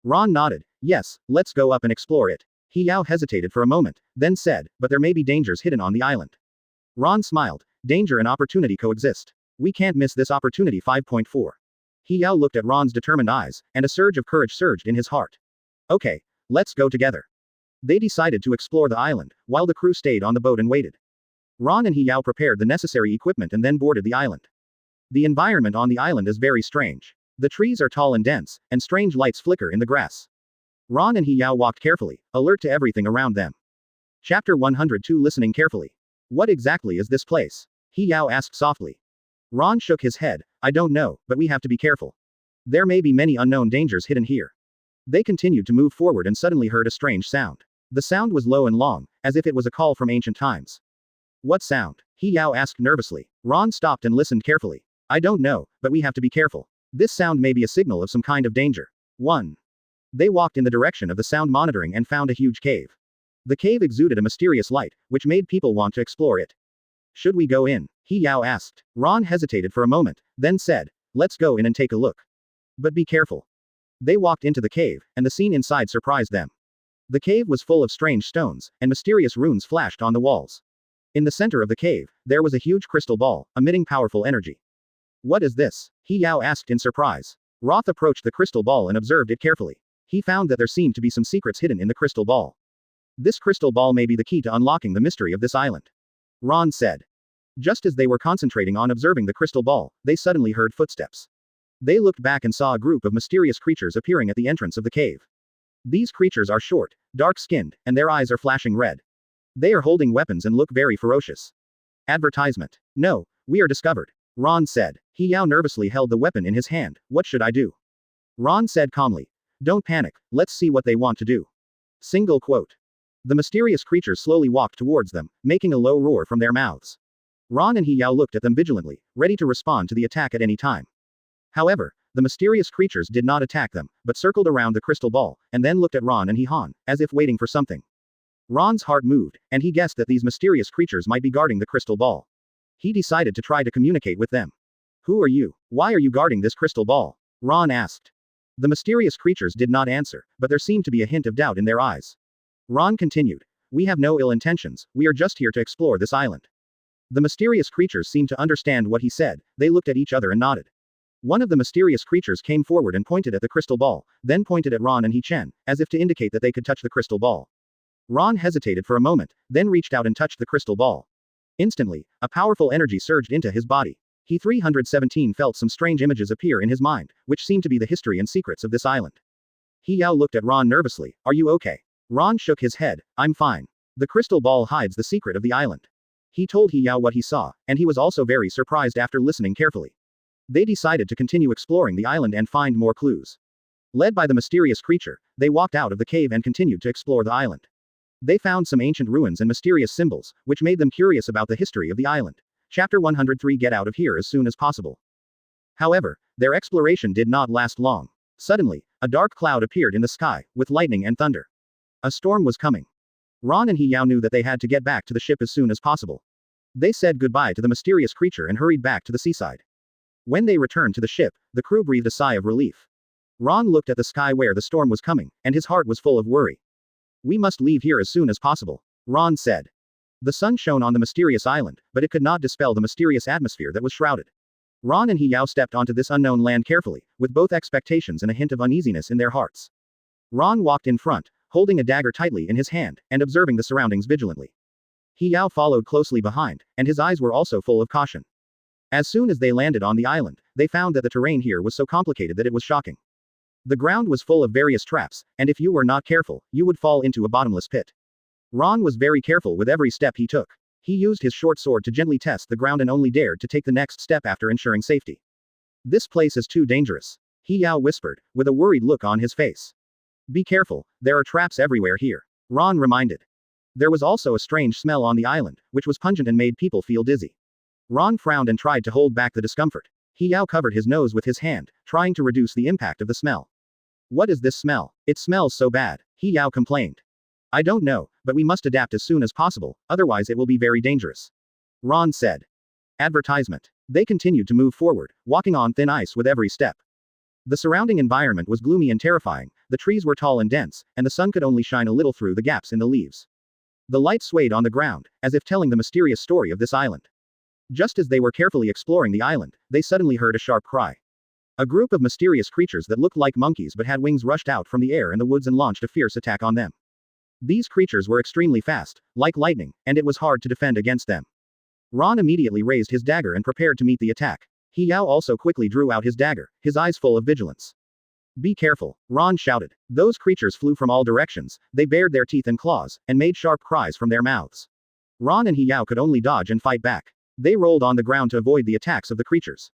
Ron nodded. Yes, let's go up and explore it. He Yao hesitated for a moment, then said, but there may be dangers hidden on the island. Ron smiled. Danger and opportunity coexist. We can't miss this opportunity. 5.4. He Yao looked at Ron's determined eyes, and a surge of courage surged in his heart. Okay, let's go together. They decided to explore the island, while the crew stayed on the boat and waited. Ron and He Yao prepared the necessary equipment and then boarded the island. The environment on the island is very strange. The trees are tall and dense, and strange lights flicker in the grass. Ron and He Yao walked carefully, alert to everything around them. Chapter 102. Listening carefully. What exactly is this place? He Yao asked softly. Ron shook his head. I don't know, but we have to be careful. There may be many unknown dangers hidden here. They continued to move forward and suddenly heard a strange sound. The sound was low and long, as if it was a call from ancient times. What sound? He Yao asked nervously. Ron stopped and listened carefully. I don't know, but we have to be careful. This sound may be a signal of some kind of danger. 1. They walked in the direction of the sound monitoring and found a huge cave. The cave exuded a mysterious light, which made people want to explore it. Should we go in? He Yao asked. Ron hesitated for a moment, then said, let's go in and take a look. But be careful. They walked into the cave, and the scene inside surprised them. The cave was full of strange stones, and mysterious runes flashed on the walls. In the center of the cave, there was a huge crystal ball, emitting powerful energy. What is this? He Yao asked in surprise. Roth approached the crystal ball and observed it carefully. He found that there seemed to be some secrets hidden in the crystal ball. This crystal ball may be the key to unlocking the mystery of this island, Ron said. Just as they were concentrating on observing the crystal ball, they suddenly heard footsteps. They looked back and saw a group of mysterious creatures appearing at the entrance of the cave. These creatures are short, dark-skinned, and their eyes are flashing red. They are holding weapons and look very ferocious. Advertisement. No, we are discovered, Ron said. He Yao nervously held the weapon in his hand. What should I do? Ron said calmly. Don't panic, let's see what they want to do. Single quote. The mysterious creatures slowly walked towards them, making a low roar from their mouths. Ron and He Yao looked at them vigilantly, ready to respond to the attack at any time. However, the mysterious creatures did not attack them, but circled around the crystal ball, and then looked at Ron and He Han, as if waiting for something. Ron's heart moved, and he guessed that these mysterious creatures might be guarding the crystal ball. He decided to try to communicate with them. Who are you? Why are you guarding this crystal ball? Ron asked. The mysterious creatures did not answer, but there seemed to be a hint of doubt in their eyes. Ron continued. We have no ill intentions, we are just here to explore this island. The mysterious creatures seemed to understand what he said. They looked at each other and nodded. One of the mysterious creatures came forward and pointed at the crystal ball, then pointed at Ron and He Chen, as if to indicate that they could touch the crystal ball. Ron hesitated for a moment, then reached out and touched the crystal ball. Instantly, a powerful energy surged into his body. He 317 felt some strange images appear in his mind, which seemed to be the history and secrets of this island. He Yao looked at Ron nervously. Are you okay? Ron shook his head. I'm fine. The crystal ball hides the secret of the island. He told He Yao what he saw, and he was also very surprised after listening carefully. They decided to continue exploring the island and find more clues. Led by the mysterious creature, they walked out of the cave and continued to explore the island. They found some ancient ruins and mysterious symbols, which made them curious about the history of the island. Chapter 103. Get out of here as soon as possible. However, their exploration did not last long. Suddenly, a dark cloud appeared in the sky, with lightning and thunder. A storm was coming. Ron and He Yao knew that they had to get back to the ship as soon as possible. They said goodbye to the mysterious creature and hurried back to the seaside. When they returned to the ship, the crew breathed a sigh of relief. Ron looked at the sky where the storm was coming, and his heart was full of worry. We must leave here as soon as possible, Ron said. The sun shone on the mysterious island, but it could not dispel the mysterious atmosphere that was shrouded. Ron and He Yao stepped onto this unknown land carefully, with both expectations and a hint of uneasiness in their hearts. Ron walked in front, holding a dagger tightly in his hand, and observing the surroundings vigilantly. He Yao followed closely behind, and his eyes were also full of caution. As soon as they landed on the island, they found that the terrain here was so complicated that it was shocking. The ground was full of various traps, and if you were not careful, you would fall into a bottomless pit. Ron was very careful with every step he took. He used his short sword to gently test the ground and only dared to take the next step after ensuring safety. This place is too dangerous, He Yao whispered, with a worried look on his face. Be careful, there are traps everywhere here, Ron reminded. There was also a strange smell on the island, which was pungent and made people feel dizzy. Ron frowned and tried to hold back the discomfort. He Yao covered his nose with his hand, trying to reduce the impact of the smell. What is this smell? It smells so bad, He Yao complained. I don't know, but we must adapt as soon as possible, otherwise it will be very dangerous. Ron said. Advertisement. They continued to move forward, walking on thin ice with every step. The surrounding environment was gloomy and terrifying, the trees were tall and dense, and the sun could only shine a little through the gaps in the leaves. The light swayed on the ground, as if telling the mysterious story of this island. Just as they were carefully exploring the island, they suddenly heard a sharp cry. A group of mysterious creatures that looked like monkeys but had wings rushed out from the air in the woods and launched a fierce attack on them. These creatures were extremely fast, like lightning, and it was hard to defend against them. Ron immediately raised his dagger and prepared to meet the attack. He Yao also quickly drew out his dagger, his eyes full of vigilance. Be careful, Ron shouted. Those creatures flew from all directions, they bared their teeth and claws, and made sharp cries from their mouths. Ron and He Yao could only dodge and fight back. They rolled on the ground to avoid the attacks of the creatures.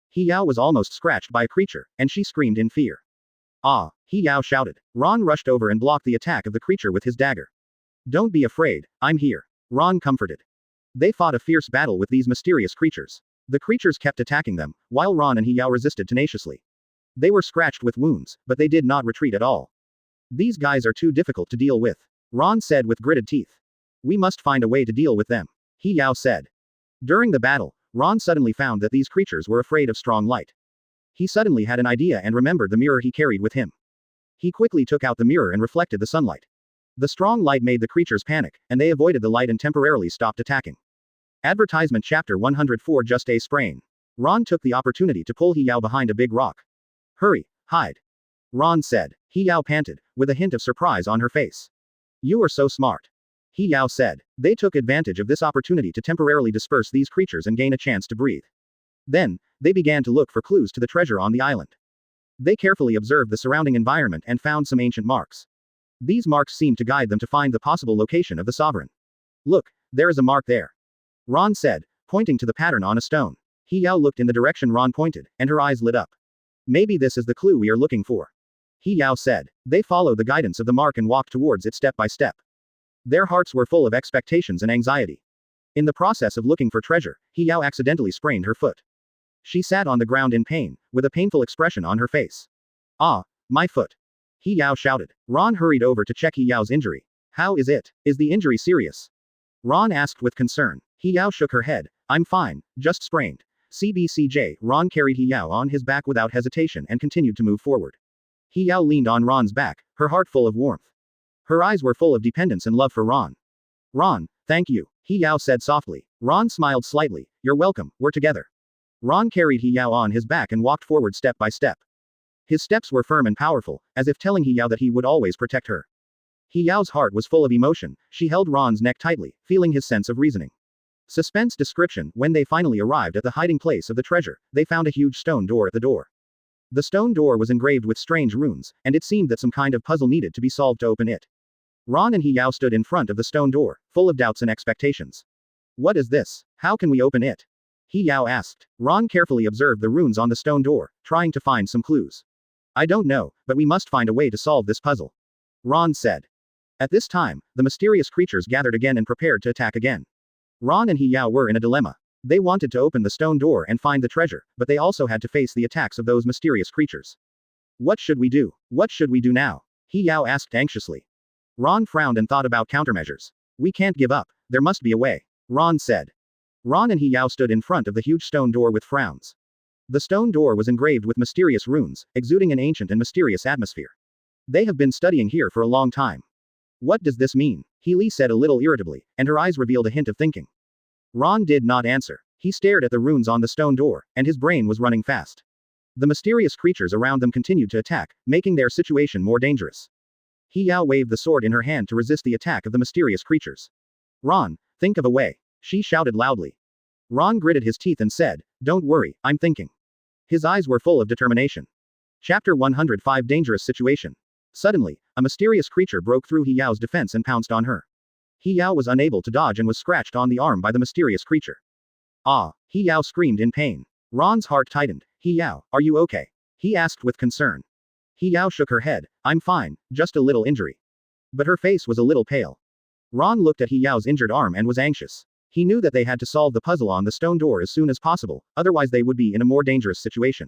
He Yao was almost scratched by a creature, and she screamed in fear. Ah, He Yao shouted. Ron rushed over and blocked the attack of the creature with his dagger. Don't be afraid, I'm here, Ron comforted. They fought a fierce battle with these mysterious creatures. The creatures kept attacking them, while Ron and He Yao resisted tenaciously. They were scratched with wounds, but they did not retreat at all. These guys are too difficult to deal with, Ron said with gritted teeth. We must find a way to deal with them, He Yao said. During the battle, Ron suddenly found that these creatures were afraid of strong light. He suddenly had an idea and remembered the mirror he carried with him. He quickly took out the mirror and reflected the sunlight. The strong light made the creatures panic, and they avoided the light and temporarily stopped attacking. Advertisement Chapter 104 Just a sprain. Ron took the opportunity to pull He Yao behind a big rock. Hurry, hide, Ron said. He Yao panted, with a hint of surprise on her face. You are so smart, He Yao said. They took advantage of this opportunity to temporarily disperse these creatures and gain a chance to breathe. Then, they began to look for clues to the treasure on the island. They carefully observed the surrounding environment and found some ancient marks. These marks seemed to guide them to find the possible location of the sovereign. Look, there is a mark there, Ron said, pointing to the pattern on a stone. He Yao looked in the direction Ron pointed, and her eyes lit up. Maybe this is the clue we are looking for, He Yao said. They followed the guidance of the mark and walked towards it step by step. Their hearts were full of expectations and anxiety. In the process of looking for treasure, He Yao accidentally sprained her foot. She sat on the ground in pain, with a painful expression on her face. Ah, my foot, He Yao shouted. Ron hurried over to check He Yao's injury. How is it? Is the injury serious? Ron asked with concern. He Yao shook her head. I'm fine, just sprained. CBCJ. Ron carried He Yao on his back without hesitation and continued to move forward. He Yao leaned on Ron's back, her heart full of warmth. Her eyes were full of dependence and love for Ron. Ron, thank you, He Yao said softly. Ron smiled slightly. You're welcome, we're together. Ron carried He Yao on his back and walked forward step by step. His steps were firm and powerful, as if telling He Yao that he would always protect her. He Yao's heart was full of emotion. She held Ron's neck tightly, feeling his sense of reasoning. Suspense description. When they finally arrived at the hiding place of the treasure, they found a huge stone door at the door. The stone door was engraved with strange runes, and it seemed that some kind of puzzle needed to be solved to open it. Ron and He Yao stood in front of the stone door, full of doubts and expectations. What is this? How can we open it? He Yao asked. Ron carefully observed the runes on the stone door, trying to find some clues. I don't know, but we must find a way to solve this puzzle, Ron said. At this time, the mysterious creatures gathered again and prepared to attack again. Ron and He Yao were in a dilemma. They wanted to open the stone door and find the treasure, but they also had to face the attacks of those mysterious creatures. What should we do? What should we do now? He Yao asked anxiously. Ron frowned and thought about countermeasures. We can't give up, there must be a way, Ron said. Ron and He Yao stood in front of the huge stone door with frowns. The stone door was engraved with mysterious runes, exuding an ancient and mysterious atmosphere. They have been studying here for a long time. What does this mean? He Li said a little irritably, and her eyes revealed a hint of thinking. Ron did not answer. He stared at the runes on the stone door, and his brain was running fast. The mysterious creatures around them continued to attack, making their situation more dangerous. He Yao waved the sword in her hand to resist the attack of the mysterious creatures. Ron, think of a way. She shouted loudly. Ron gritted his teeth and said, "Don't worry, I'm thinking." His eyes were full of determination. Chapter 105 Dangerous Situation. Suddenly, a mysterious creature broke through He Yao's defense and pounced on her. He Yao was unable to dodge and was scratched on the arm by the mysterious creature. Ah! He Yao screamed in pain. Ron's heart tightened. He Yao, are you okay? He asked with concern. He Yao shook her head. I'm fine, just a little injury. But her face was a little pale. Ron looked at He Yao's injured arm and was anxious. He knew that they had to solve the puzzle on the stone door as soon as possible, otherwise they would be in a more dangerous situation.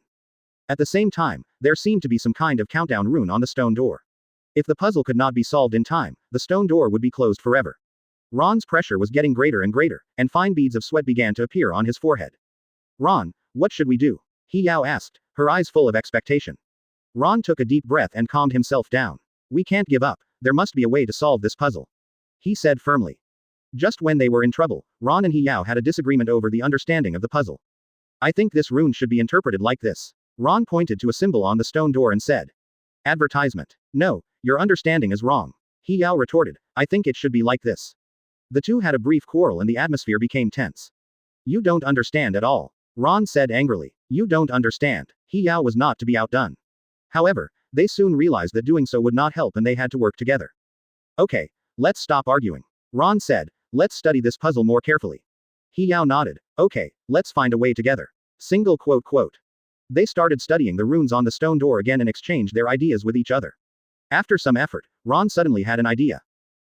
At the same time, there seemed to be some kind of countdown rune on the stone door. If the puzzle could not be solved in time, the stone door would be closed forever. Ron's pressure was getting greater and greater, and fine beads of sweat began to appear on his forehead. Ron, what should we do? He Yao asked, her eyes full of expectation. Ron took a deep breath and calmed himself down. We can't give up, there must be a way to solve this puzzle. He said firmly. Just when they were in trouble, Ron and He Yao had a disagreement over the understanding of the puzzle. I think this rune should be interpreted like this. Ron pointed to a symbol on the stone door and said. Advertisement. No, your understanding is wrong. He Yao retorted, I think it should be like this. The two had a brief quarrel and the atmosphere became tense. You don't understand at all. Ron said angrily. You don't understand. He Yao was not to be outdone. However, they soon realized that doing so would not help and they had to work together. Okay, let's stop arguing. Ron said, let's study this puzzle more carefully. He Yao nodded. Okay, let's find a way together. Single quote quote. They started studying the runes on the stone door again and exchanged their ideas with each other. After some effort, Ron suddenly had an idea.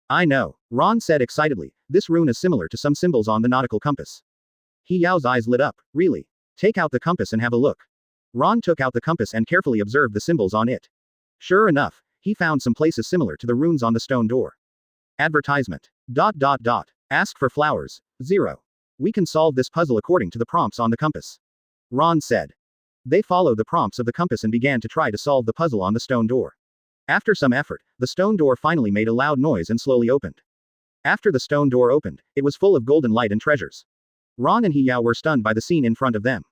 I know, Ron said excitedly, this rune is similar to some symbols on the nautical compass. He Yao's eyes lit up. Really? Take out the compass and have a look. Ron took out the compass and carefully observed the symbols on it. Sure enough, he found some places similar to the runes on the stone door. Advertisement. ... Ask for flowers. 0. We can solve this puzzle according to the prompts on the compass. Ron said. They followed the prompts of the compass and began to try to solve the puzzle on the stone door. After some effort, the stone door finally made a loud noise and slowly opened. After the stone door opened, it was full of golden light and treasures. Ron and He Yao were stunned by the scene in front of them.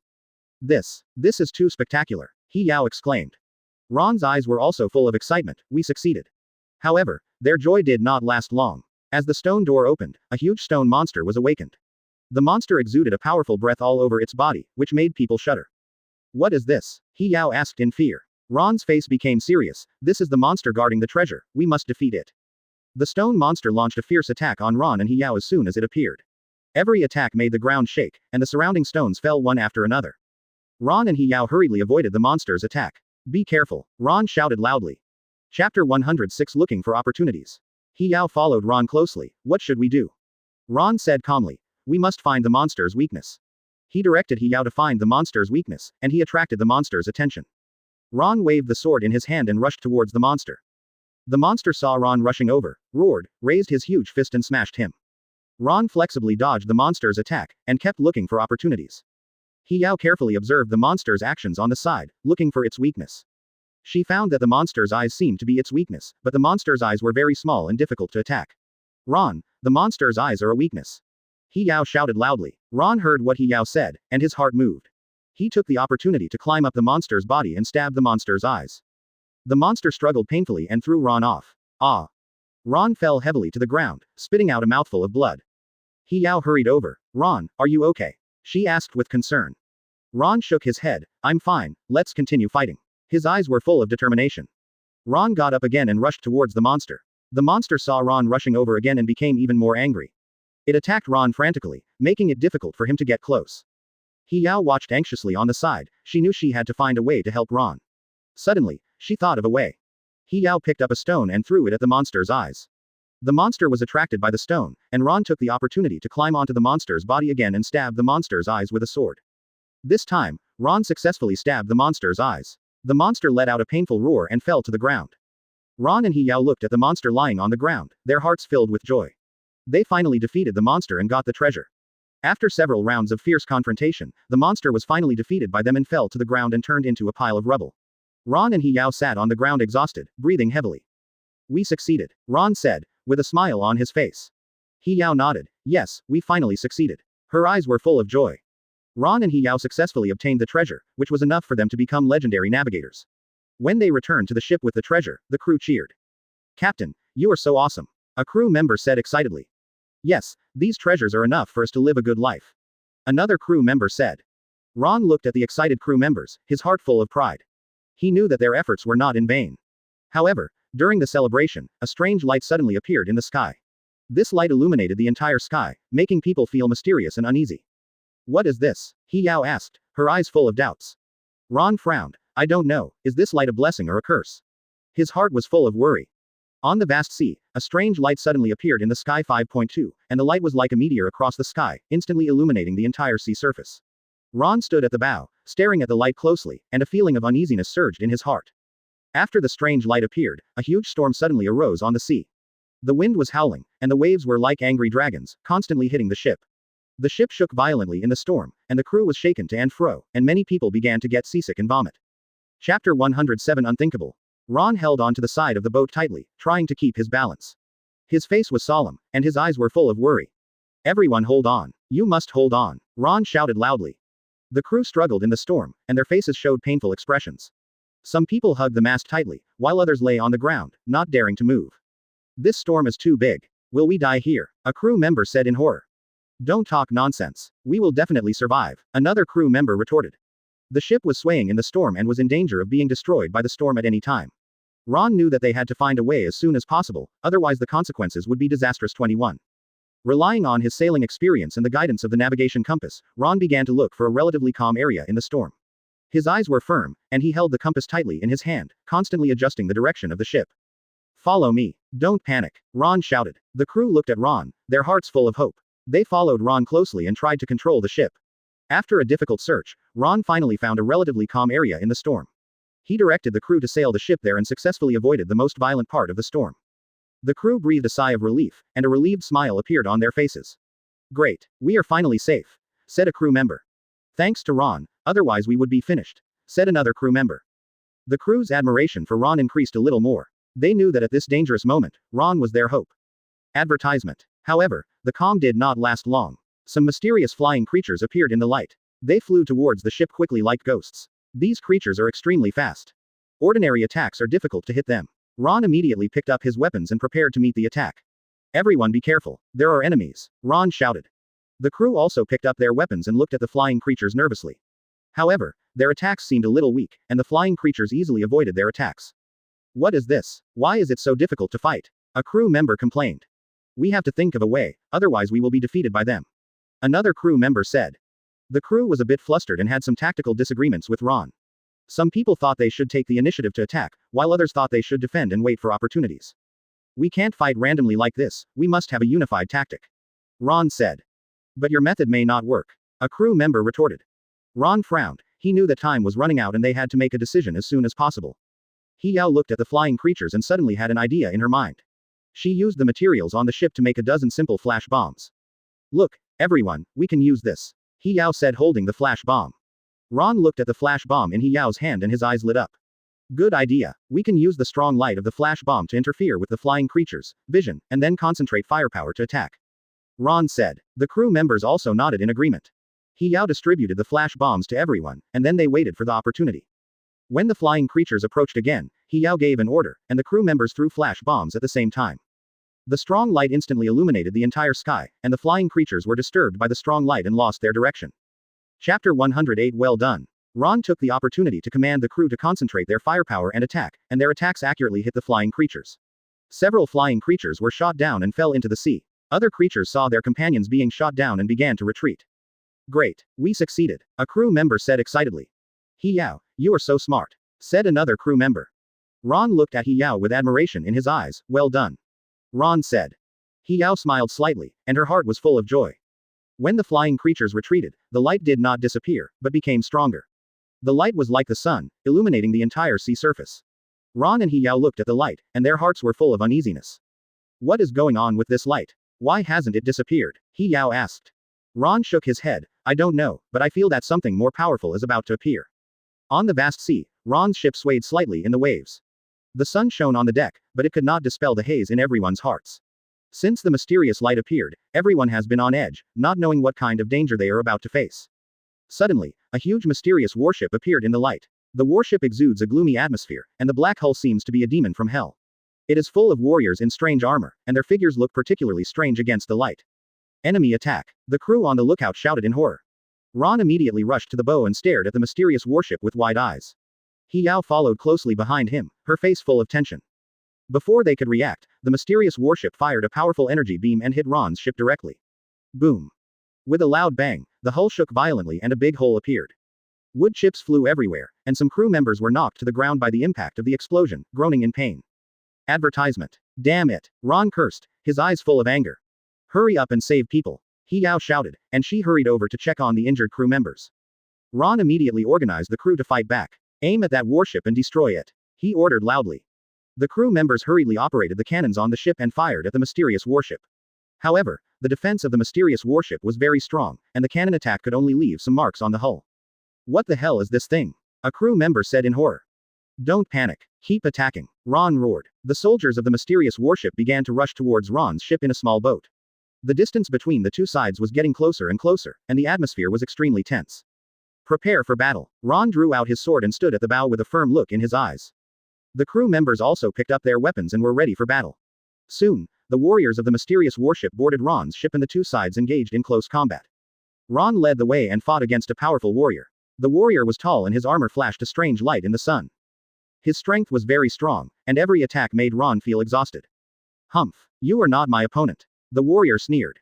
This is too spectacular, He Yao exclaimed. Ron's eyes were also full of excitement. We succeeded. However, their joy did not last long. As the stone door opened, a huge stone monster was awakened. The monster exuded a powerful breath all over its body, which made people shudder. What is this? He Yao asked in fear. Ron's face became serious. This is the monster guarding the treasure, we must defeat it. The stone monster launched a fierce attack on Ron and He Yao as soon as it appeared. Every attack made the ground shake, and the surrounding stones fell one after another. Ron and He Yao hurriedly avoided the monster's attack. Be careful, Ron shouted loudly. Chapter 106 Looking for Opportunities. He Yao followed Ron closely. What should we do? Ron said calmly. We must find the monster's weakness. He directed He Yao to find the monster's weakness, and he attracted the monster's attention. Ron waved the sword in his hand and rushed towards the monster. The monster saw Ron rushing over, roared, raised his huge fist and smashed him. Ron flexibly dodged the monster's attack, and kept looking for opportunities. He Yao carefully observed the monster's actions on the side, looking for its weakness. She found that the monster's eyes seemed to be its weakness, but the monster's eyes were very small and difficult to attack. Ron, the monster's eyes are a weakness. He Yao shouted loudly. Ron heard what He Yao said, and his heart moved. He took the opportunity to climb up the monster's body and stab the monster's eyes. The monster struggled painfully and threw Ron off. Ah! Ron fell heavily to the ground, spitting out a mouthful of blood. He Yao hurried over. Ron, are you okay? She asked with concern. Ron shook his head. I'm fine, let's continue fighting. His eyes were full of determination. Ron got up again and rushed towards the monster. The monster saw Ron rushing over again and became even more angry. It attacked Ron frantically, making it difficult for him to get close. He Yao watched anxiously on the side. She knew she had to find a way to help Ron. Suddenly, she thought of a way. He Yao picked up a stone and threw it at the monster's eyes. The monster was attracted by the stone, and Ron took the opportunity to climb onto the monster's body again and stab the monster's eyes with a sword. This time, Ron successfully stabbed the monster's eyes. The monster let out a painful roar and fell to the ground. Ron and He Yao looked at the monster lying on the ground, their hearts filled with joy. They finally defeated the monster and got the treasure. After several rounds of fierce confrontation, the monster was finally defeated by them and fell to the ground and turned into a pile of rubble. Ron and He Yao sat on the ground exhausted, breathing heavily. We succeeded, Ron said, with a smile on his face. He Yao nodded. Yes, we finally succeeded. Her eyes were full of joy. Ron and He Yao successfully obtained the treasure, which was enough for them to become legendary navigators. When they returned to the ship with the treasure, the crew cheered. Captain, you are so awesome. A crew member said excitedly. Yes, these treasures are enough for us to live a good life. Another crew member said. Ron looked at the excited crew members, his heart full of pride. He knew that their efforts were not in vain. However, during the celebration, a strange light suddenly appeared in the sky. This light illuminated the entire sky, making people feel mysterious and uneasy. What is this? He Yao asked, her eyes full of doubts. Ron frowned. I don't know, is this light a blessing or a curse? His heart was full of worry. On the vast sea, a strange light suddenly appeared in the sky 5.2, and the light was like a meteor across the sky, instantly illuminating the entire sea surface. Ron stood at the bow, staring at the light closely, and a feeling of uneasiness surged in his heart. After the strange light appeared, a huge storm suddenly arose on the sea. The wind was howling, and the waves were like angry dragons, constantly hitting the ship. The ship shook violently in the storm, and the crew was shaken to and fro, and many people began to get seasick and vomit. Chapter 107 Unthinkable. Ron held on to the side of the boat tightly, trying to keep his balance. His face was solemn, and his eyes were full of worry. Everyone hold on. You must hold on. Ron shouted loudly. The crew struggled in the storm, and their faces showed painful expressions. Some people hugged the mast tightly, while others lay on the ground, not daring to move. This storm is too big. Will we die here? A crew member said in horror. Don't talk nonsense. We will definitely survive, another crew member retorted. The ship was swaying in the storm and was in danger of being destroyed by the storm at any time. Ron knew that they had to find a way as soon as possible, otherwise the consequences would be disastrous. 21. Relying on his sailing experience and the guidance of the navigation compass, Ron began to look for a relatively calm area in the storm. His eyes were firm, and he held the compass tightly in his hand, constantly adjusting the direction of the ship. Follow me. Don't panic, Ron shouted. The crew looked at Ron, their hearts full of hope. They followed Ron closely and tried to control the ship. After a difficult search, Ron finally found a relatively calm area in the storm. He directed the crew to sail the ship there and successfully avoided the most violent part of the storm. The crew breathed a sigh of relief, and a relieved smile appeared on their faces. Great, we are finally safe, said a crew member. Thanks to Ron, otherwise we would be finished, said another crew member. The crew's admiration for Ron increased a little more. They knew that at this dangerous moment, Ron was their hope. Advertisement. However, the calm did not last long. Some mysterious flying creatures appeared in the light. They flew towards the ship quickly like ghosts. These creatures are extremely fast. Ordinary attacks are difficult to hit them. Ron immediately picked up his weapons and prepared to meet the attack. Everyone be careful. There are enemies, Ron shouted. The crew also picked up their weapons and looked at the flying creatures nervously. However, their attacks seemed a little weak, and the flying creatures easily avoided their attacks. What is this? Why is it so difficult to fight? A crew member complained. We have to think of a way, otherwise we will be defeated by them. Another crew member said. The crew was a bit flustered and had some tactical disagreements with Ron. Some people thought they should take the initiative to attack, while others thought they should defend and wait for opportunities. We can't fight randomly like this, we must have a unified tactic. Ron said. But your method may not work. A crew member retorted. Ron frowned. He knew that time was running out and they had to make a decision as soon as possible. He Yao looked at the flying creatures and suddenly had an idea in her mind. She used the materials on the ship to make a dozen simple flash bombs. Look, everyone, we can use this, He Yao said, holding the flash bomb. Ron looked at the flash bomb in He Yao's hand and his eyes lit up. Good idea. We can use the strong light of the flash bomb to interfere with the flying creatures' vision, and then concentrate firepower to attack. Ron said. The crew members also nodded in agreement. He Yao distributed the flash bombs to everyone, and then they waited for the opportunity. When the flying creatures approached again, He Yao gave an order, and the crew members threw flash bombs at the same time. The strong light instantly illuminated the entire sky, and the flying creatures were disturbed by the strong light and lost their direction. Chapter 108 Well done. Ron took the opportunity to command the crew to concentrate their firepower and attack, and their attacks accurately hit the flying creatures. Several flying creatures were shot down and fell into the sea. Other creatures saw their companions being shot down and began to retreat. Great, we succeeded, a crew member said excitedly. He Yao, you are so smart, said another crew member. Ron looked at He Yao with admiration in his eyes. Well done, Ron said. He Yao smiled slightly, and her heart was full of joy. When the flying creatures retreated, the light did not disappear, but became stronger. The light was like the sun, illuminating the entire sea surface. Ron and He Yao looked at the light, and their hearts were full of uneasiness. What is going on with this light? Why hasn't it disappeared? He Yao asked. Ron shook his head. I don't know, but I feel that something more powerful is about to appear. On the vast sea, Ron's ship swayed slightly in the waves. The sun shone on the deck, but it could not dispel the haze in everyone's hearts. Since the mysterious light appeared, everyone has been on edge, not knowing what kind of danger they are about to face. Suddenly, a huge mysterious warship appeared in the light. The warship exudes a gloomy atmosphere, and the black hull seems to be a demon from hell. It is full of warriors in strange armor, and their figures look particularly strange against the light. Enemy attack. The crew on the lookout shouted in horror. Ron immediately rushed to the bow and stared at the mysterious warship with wide eyes. Yao followed closely behind him, her face full of tension. Before they could react, the mysterious warship fired a powerful energy beam and hit Ron's ship directly. Boom. With a loud bang, the hull shook violently and a big hole appeared. Wood chips flew everywhere, and some crew members were knocked to the ground by the impact of the explosion, groaning in pain. Advertisement. Damn it, Ron cursed, his eyes full of anger. Hurry up and save people, Yao shouted, and she hurried over to check on the injured crew members. Ron immediately organized the crew to fight back. Aim at that warship and destroy it, he ordered loudly. The crew members hurriedly operated the cannons on the ship and fired at the mysterious warship. However, the defense of the mysterious warship was very strong, and the cannon attack could only leave some marks on the hull. What the hell is this thing? A crew member said in horror. Don't panic. Keep attacking, Ron roared. The soldiers of the mysterious warship began to rush towards Ron's ship in a small boat. The distance between the two sides was getting closer and closer, and the atmosphere was extremely tense. Prepare for battle. Ron drew out his sword and stood at the bow with a firm look in his eyes. The crew members also picked up their weapons and were ready for battle. Soon, the warriors of the mysterious warship boarded Ron's ship and the two sides engaged in close combat. Ron led the way and fought against a powerful warrior. The warrior was tall and his armor flashed a strange light in the sun. His strength was very strong, and every attack made Ron feel exhausted. Humph, you are not my opponent, the warrior sneered.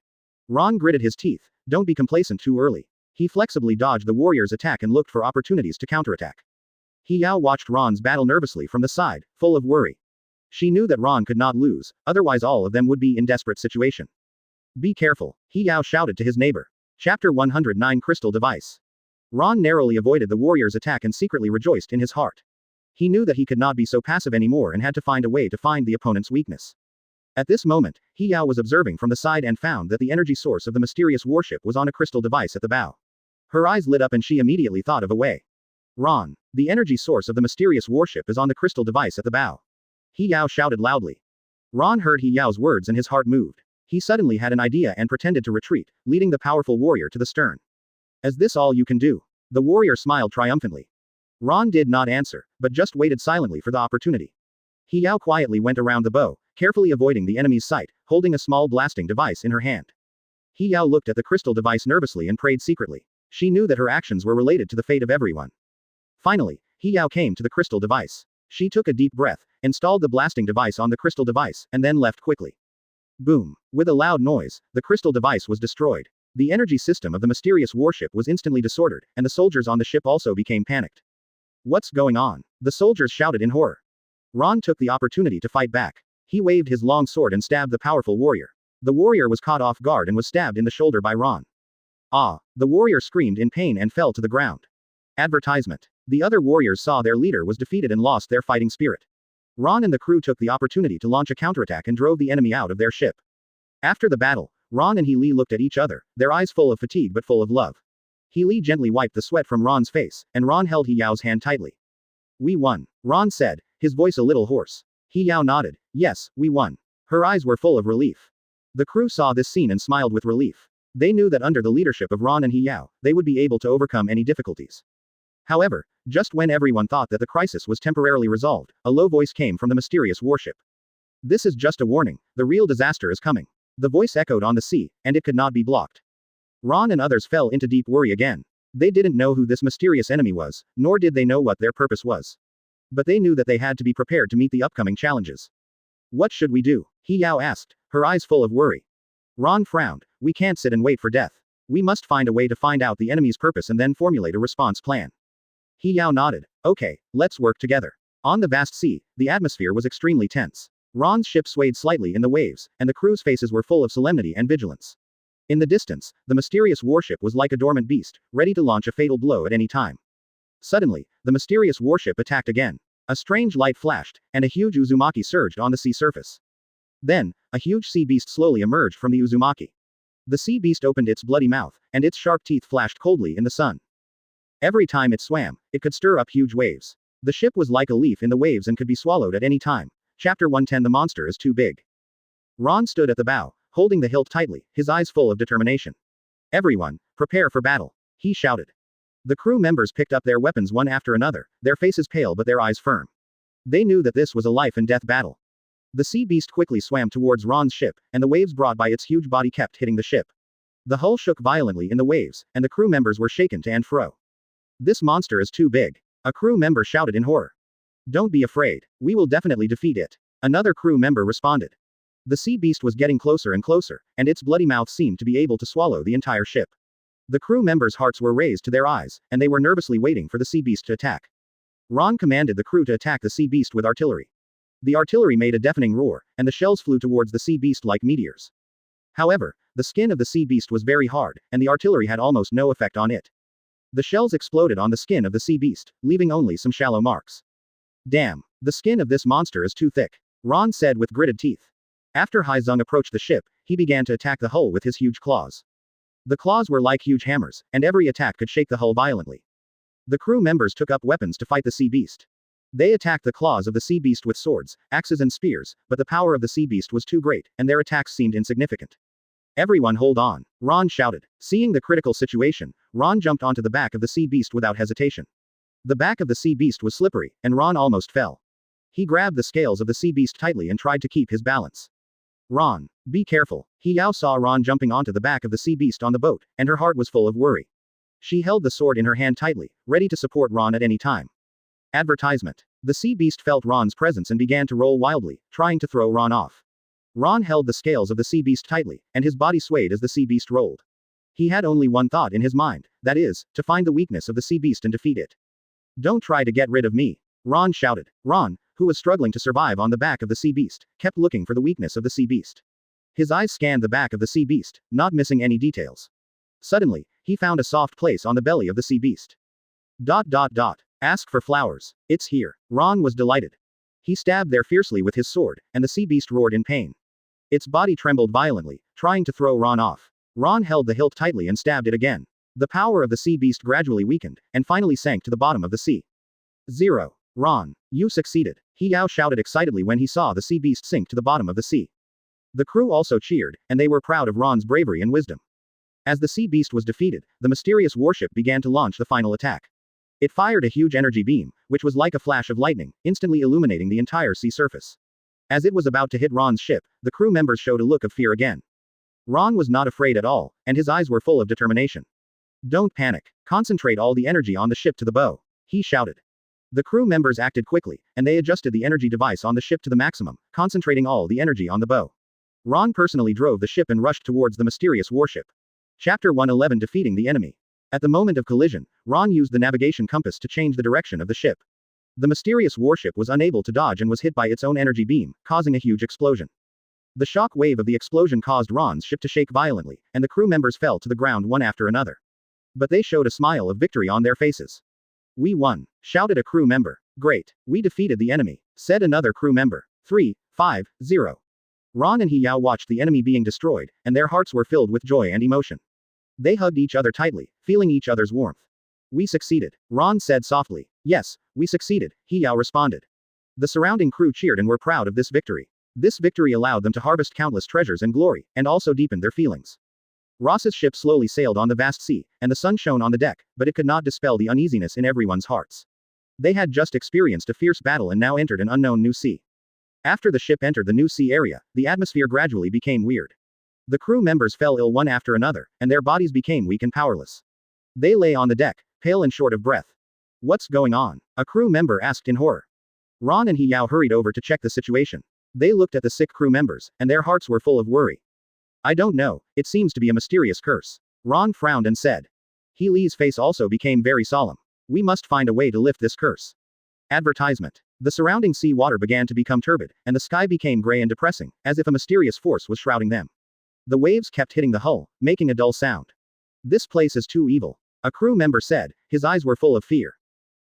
Ron gritted his teeth. Don't be complacent too early. He flexibly dodged the warrior's attack and looked for opportunities to counterattack. Yao watched Ron's battle nervously from the side, full of worry. She knew that Ron could not lose, otherwise all of them would be in desperate situation. Be careful, Yao shouted to his neighbor. Chapter 109 Crystal Device. Ron narrowly avoided the warrior's attack and secretly rejoiced in his heart. He knew that he could not be so passive anymore and had to find a way to find the opponent's weakness. At this moment, Yao was observing from the side and found that the energy source of the mysterious warship was on a crystal device at the bow. Her eyes lit up and she immediately thought of a way. Ron, the energy source of the mysterious warship is on the crystal device at the bow. Yao shouted loudly. Ron heard Yao's words and his heart moved. He suddenly had an idea and pretended to retreat, leading the powerful warrior to the stern. Is this all you can do? The warrior smiled triumphantly. Ron did not answer, but just waited silently for the opportunity. Yao quietly went around the bow, carefully avoiding the enemy's sight, holding a small blasting device in her hand. Yao looked at the crystal device nervously and prayed secretly. She knew that her actions were related to the fate of everyone. Finally, Yao came to the crystal device. She took a deep breath, installed the blasting device on the crystal device, and then left quickly. Boom. With a loud noise, the crystal device was destroyed. The energy system of the mysterious warship was instantly disordered, and the soldiers on the ship also became panicked. What's going on? The soldiers shouted in horror. Ron took the opportunity to fight back. He waved his long sword and stabbed the powerful warrior. The warrior was caught off guard and was stabbed in the shoulder by Ron. Ah! The warrior screamed in pain and fell to the ground. Advertisement. The other warriors saw their leader was defeated and lost their fighting spirit. Ron and the crew took the opportunity to launch a counterattack and drove the enemy out of their ship. After the battle, Ron and Li looked at each other, their eyes full of fatigue but full of love. Li gently wiped the sweat from Ron's face, and Ron held Yao's hand tightly. We won, Ron said, his voice a little hoarse. Yao nodded. Yes, we won. Her eyes were full of relief. The crew saw this scene and smiled with relief. They knew that under the leadership of Ron and Yao, they would be able to overcome any difficulties. However, just when everyone thought that the crisis was temporarily resolved, a low voice came from the mysterious warship. This is just a warning, the real disaster is coming. The voice echoed on the sea, and it could not be blocked. Ron and others fell into deep worry again. They didn't know who this mysterious enemy was, nor did they know what their purpose was. But they knew that they had to be prepared to meet the upcoming challenges. What should we do? Yao asked, her eyes full of worry. Ron frowned. We can't sit and wait for death. We must find a way to find out the enemy's purpose and then formulate a response plan. Yao nodded. Okay, let's work together. On the vast sea, the atmosphere was extremely tense. Ron's ship swayed slightly in the waves, and the crew's faces were full of solemnity and vigilance. In the distance, the mysterious warship was like a dormant beast, ready to launch a fatal blow at any time. Suddenly, the mysterious warship attacked again. A strange light flashed, and a huge Uzumaki surged on the sea surface. Then, a huge sea beast slowly emerged from the Uzumaki. The sea beast opened its bloody mouth, and its sharp teeth flashed coldly in the sun. Every time it swam, it could stir up huge waves. The ship was like a leaf in the waves and could be swallowed at any time. Chapter 110 The monster is too big. Ron stood at the bow, holding the hilt tightly, his eyes full of determination. Everyone, prepare for battle, he shouted. The crew members picked up their weapons one after another, their faces pale but their eyes firm. They knew that this was a life-and-death battle. The sea beast quickly swam towards Ron's ship, and the waves brought by its huge body kept hitting the ship. The hull shook violently in the waves, and the crew members were shaken to and fro. This monster is too big. A crew member shouted in horror. Don't be afraid. We will definitely defeat it. Another crew member responded. The sea beast was getting closer and closer, and its bloody mouth seemed to be able to swallow the entire ship. The crew members' hearts were raised to their eyes, and they were nervously waiting for the sea beast to attack. Ron commanded the crew to attack the sea beast with artillery. The artillery made a deafening roar, and the shells flew towards the sea beast like meteors. However, the skin of the sea beast was very hard, and the artillery had almost no effect on it. The shells exploded on the skin of the sea beast, leaving only some shallow marks. Damn, the skin of this monster is too thick, Ron said with gritted teeth. After Haizung approached the ship, he began to attack the hull with his huge claws. The claws were like huge hammers, and every attack could shake the hull violently. The crew members took up weapons to fight the sea beast. They attacked the claws of the sea beast with swords, axes and spears, but the power of the sea beast was too great, and their attacks seemed insignificant. Everyone hold on, Ron shouted. Seeing the critical situation, Ron jumped onto the back of the sea beast without hesitation. The back of the sea beast was slippery, and Ron almost fell. He grabbed the scales of the sea beast tightly and tried to keep his balance. Ron, be careful. Hiyao saw Ron jumping onto the back of the sea beast on the boat, and her heart was full of worry. She held the sword in her hand tightly, ready to support Ron at any time. Advertisement. The sea beast felt Ron's presence and began to roll wildly, trying to throw Ron off. Ron held the scales of the sea beast tightly, and his body swayed as the sea beast rolled. He had only one thought in his mind, that is, to find the weakness of the sea beast and defeat it. Don't try to get rid of me, Ron shouted. Ron, who was struggling to survive on the back of the sea beast, kept looking for the weakness of the sea beast. His eyes scanned the back of the sea beast, not missing any details. Suddenly, he found a soft place on the belly of the sea beast. Ask for flowers. It's here. Ron was delighted. He stabbed there fiercely with his sword, and the sea beast roared in pain. Its body trembled violently, trying to throw Ron off. Ron held the hilt tightly and stabbed it again. The power of the sea beast gradually weakened, and finally sank to the bottom of the sea. 0. Ron, you succeeded, Hiyao shouted excitedly when he saw the sea beast sink to the bottom of the sea. The crew also cheered, and they were proud of Ron's bravery and wisdom. As the sea beast was defeated, the mysterious warship began to launch the final attack. It fired a huge energy beam, which was like a flash of lightning, instantly illuminating the entire sea surface. As it was about to hit Ron's ship, the crew members showed a look of fear again. Ron was not afraid at all, and his eyes were full of determination. Don't panic. Concentrate all the energy on the ship to the bow, he shouted. The crew members acted quickly, and they adjusted the energy device on the ship to the maximum, concentrating all the energy on the bow. Ron personally drove the ship and rushed towards the mysterious warship. Chapter 111 Defeating the Enemy. At the moment of collision, Ron used the navigation compass to change the direction of the ship. The mysterious warship was unable to dodge and was hit by its own energy beam, causing a huge explosion. The shock wave of the explosion caused Ron's ship to shake violently, and the crew members fell to the ground one after another. But they showed a smile of victory on their faces. We won, shouted a crew member. Great, we defeated the enemy, said another crew member. 3, 5, 0. Ron and Hiyao watched the enemy being destroyed, and their hearts were filled with joy and emotion. They hugged each other tightly, feeling each other's warmth. We succeeded, Ron said softly. Yes, we succeeded, Hiyao responded. The surrounding crew cheered and were proud of this victory. This victory allowed them to harvest countless treasures and glory, and also deepened their feelings. Ross's ship slowly sailed on the vast sea, and the sun shone on the deck, but it could not dispel the uneasiness in everyone's hearts. They had just experienced a fierce battle and now entered an unknown new sea. After the ship entered the new sea area, the atmosphere gradually became weird. The crew members fell ill one after another, and their bodies became weak and powerless. They lay on the deck, pale and short of breath. What's going on? A crew member asked in horror. Ron and Hiyao hurried over to check the situation. They looked at the sick crew members, and their hearts were full of worry. I don't know, it seems to be a mysterious curse. Ron frowned and said. He Li's face also became very solemn. We must find a way to lift this curse. Advertisement. The surrounding sea water began to become turbid, and the sky became gray and depressing, as if a mysterious force was shrouding them. The waves kept hitting the hull, making a dull sound. This place is too evil, a crew member said, his eyes were full of fear.